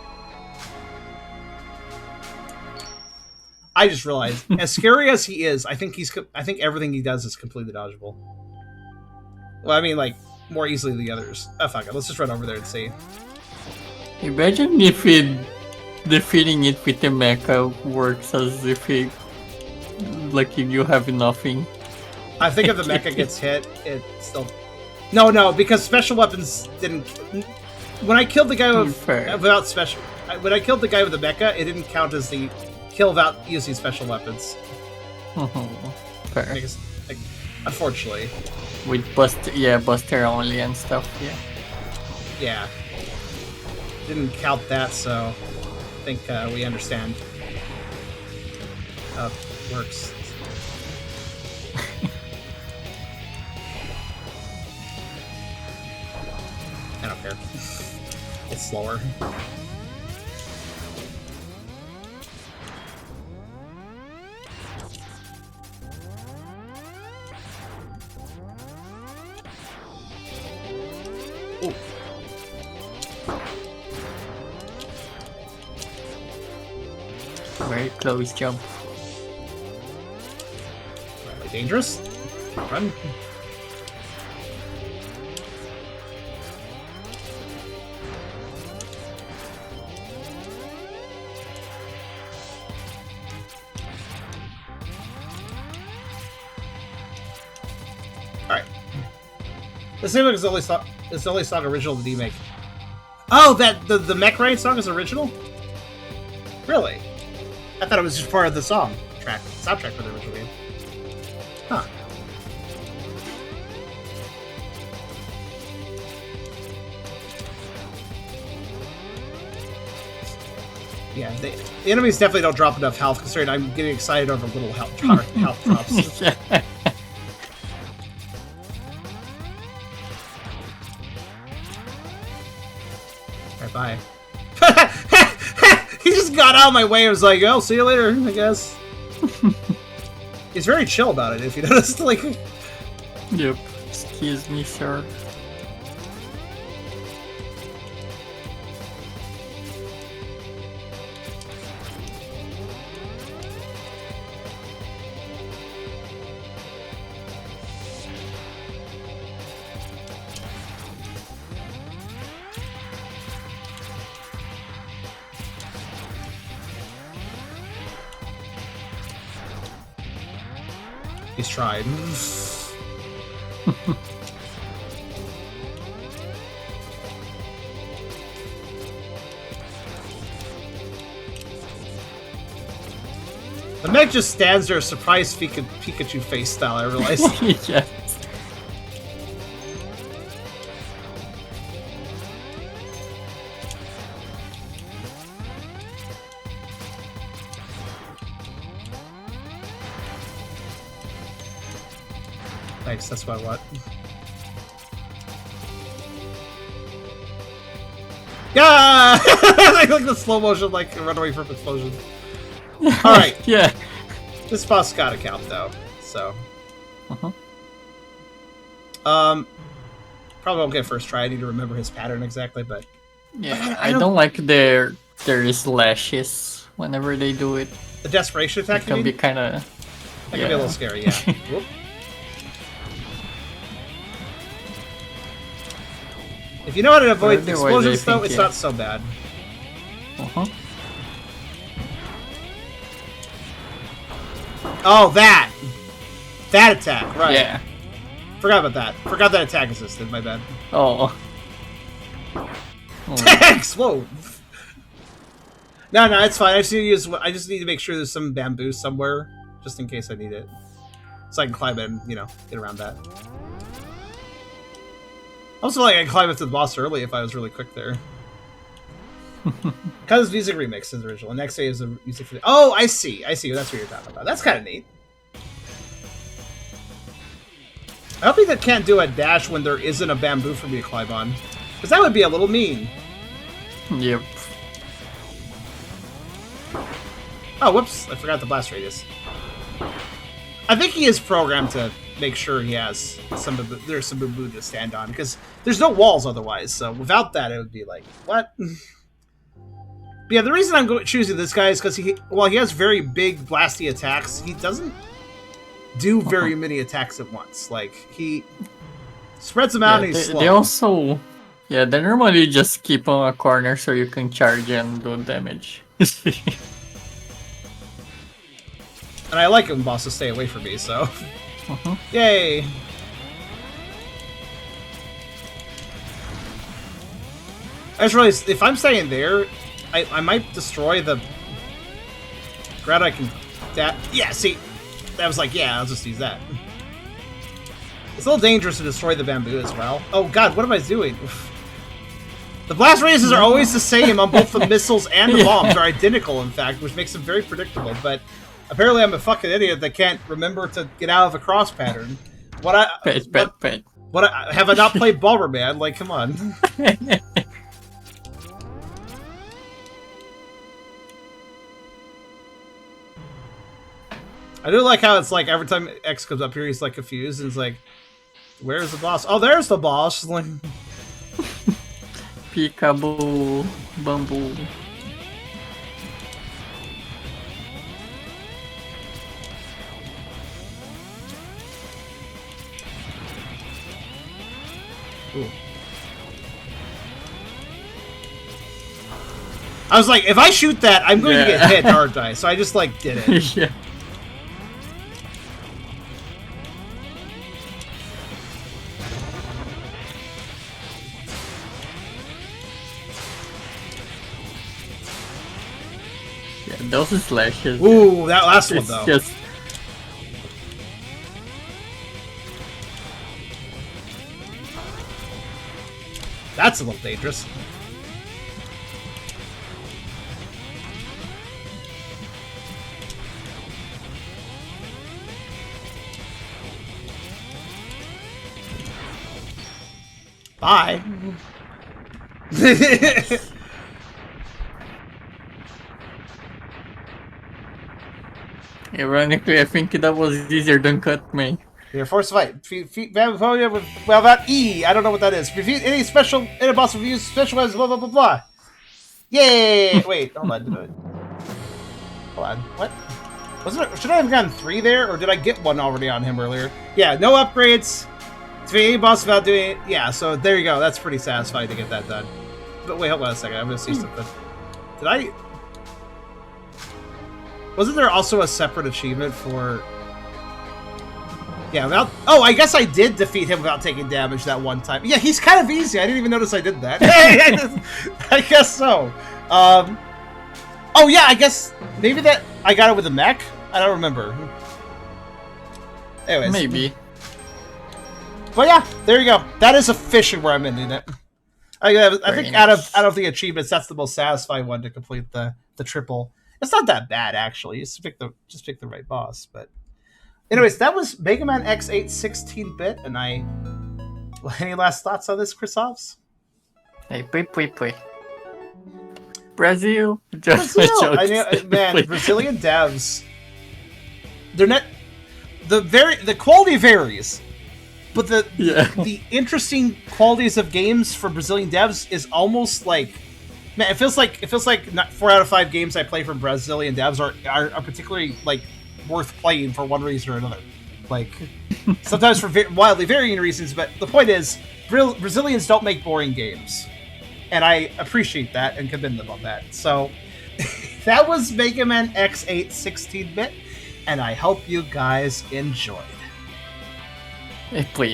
I just realized, as scary as he is, I think everything he does is completely dodgeable. Well, I mean, like more easily than the others. Oh fuck it, let's just run over there and see. Imagine if defeating it with the mecha works as if it. Like if you have nothing. I think if the mecha gets hit, it still... No, because special weapons didn't... When I killed the guy without special... When I killed the guy with the mecha, it didn't count as the kill without using special weapons. Fair. Because, like, unfortunately. With Buster only and stuff, yeah. Yeah. Didn't count that, so I think we understand how it works. I don't care. It's slower. Ooh. Very close jump. Slightly dangerous. Run. Alright. This seems like it's the only song original to remake. Oh, the Mech Rain song is original? Really? I thought it was just part of the soundtrack for the original game. Huh. Yeah, the enemies definitely don't drop enough health, considering I'm getting excited over little health drops. Alright, bye. He just got out of my way and was like, oh, see you later, I guess. He's very chill about it, if you noticed. Like, Yep. Excuse me, sir. he's tried. The mech just stands there, surprised Pikachu face style, I realize. Yeah. Thanks, that's what I want. Yeah! I like the slow motion, like run away from explosion. Alright, Yeah. this boss gotta count though, so. Uh-huh. Probably won't get first try, I need to remember his pattern exactly, but. Yeah. I I don't- don't like their lashes whenever they do it. The desperation It attack, you can be mean? kind of. That can be a little scary, yeah. Whoop. If you know how to avoid Otherwise, I explosions, though, think, it's yeah. not so bad. Uh-huh. Oh, that! That attack, right. Yeah. Forgot about that. Forgot that attack existed, my bad. Oh. Thanks! Whoa! No, it's fine. I just need to make sure there's some bamboo somewhere, just in case I need it. So I can climb it and, you know, get around that. Also, like, I can climb up to the boss early if I was really quick there. Because music remix is original. And next day is the music for the... Oh, I see. That's what you're talking about. That's kind of neat. I hope that can't do a dash when there isn't a bamboo for me to climb on. Because that would be a little mean. Yep. Oh, whoops. I forgot the blast radius. I think he is programmed to make sure he has there's some bamboo to stand on, because there's no walls otherwise, so without that it would be like, what? But yeah, the reason I'm choosing this guy is because while he has very big blasty attacks, he doesn't do very many attacks at once. Like, he spreads them out and he's slow. They also... Yeah, they normally just keep on a corner so you can charge and do damage. And I like when bosses stay away from me, so... Uh-huh. Yay! I just realized, if I'm staying there, I might destroy the... Glad I can... Yeah, see, that was like, yeah, I'll just use that. It's a little dangerous to destroy the bamboo as well. Oh god, what am I doing? The blast radiuses are always the same on both the missiles and the bombs. Are identical, in fact, which makes them very predictable, but... Apparently I'm a fucking idiot that can't remember to get out of a cross pattern. Pet. Have I not played Bomberman? Like, come on. I do like how it's like every time X comes up here, he's like confused and he's like, "Where's the boss?" Oh, there's the boss. Like, Peekaboo, bamboo. ooh. I was like, if I shoot that, I'm going to get hit, aren't I? So I just like did it. Yeah. Yeah, those slashes. Ooh, that last one It's though. just That's a little dangerous. Bye. Ironically, I think that was easier than cut me. Your force fight. Without E. I don't know what that is. Defeat any special boss reviews, special ones, blah blah blah blah. Yay! Wait, hold on. Hold on. What? Wasn't it? Should I have gotten 3 there, or did I get 1 already on him earlier? Yeah, no upgrades. Defeat any boss without doing it. Yeah, so there you go. That's pretty satisfying to get that done. But wait, hold on a second. I'm gonna see something. Did I? Wasn't there also a separate achievement for? Yeah, without... Oh, I guess I did defeat him without taking damage that one time. Yeah, he's kind of easy. I didn't even notice I did that. I guess so. Oh, yeah, I guess... Maybe that... I got it with a mech? I don't remember. Anyways. Maybe. But yeah, there you go. That is officially where I'm ending it. I think out of the achievements, that's the most satisfying one to complete the triple. It's not that bad, actually. Just pick the right boss, but... Anyways, that was Mega Man X8 16-bit, and any last thoughts on this, Chrisoffs? Hey, pui. Brazil. Just Brazil. Man, Brazilian devs. They're not the quality varies, but the interesting qualities of games for Brazilian devs is almost like, man, it feels like not 4 out of 5 games I play from Brazilian devs are particularly like worth playing for one reason or another. Like, sometimes for wildly varying reasons, but the point is, Brazilians don't make boring games. And I appreciate that and commend them on that. So, that was Mega Man X8 16-bit, and I hope you guys enjoyed. Poi,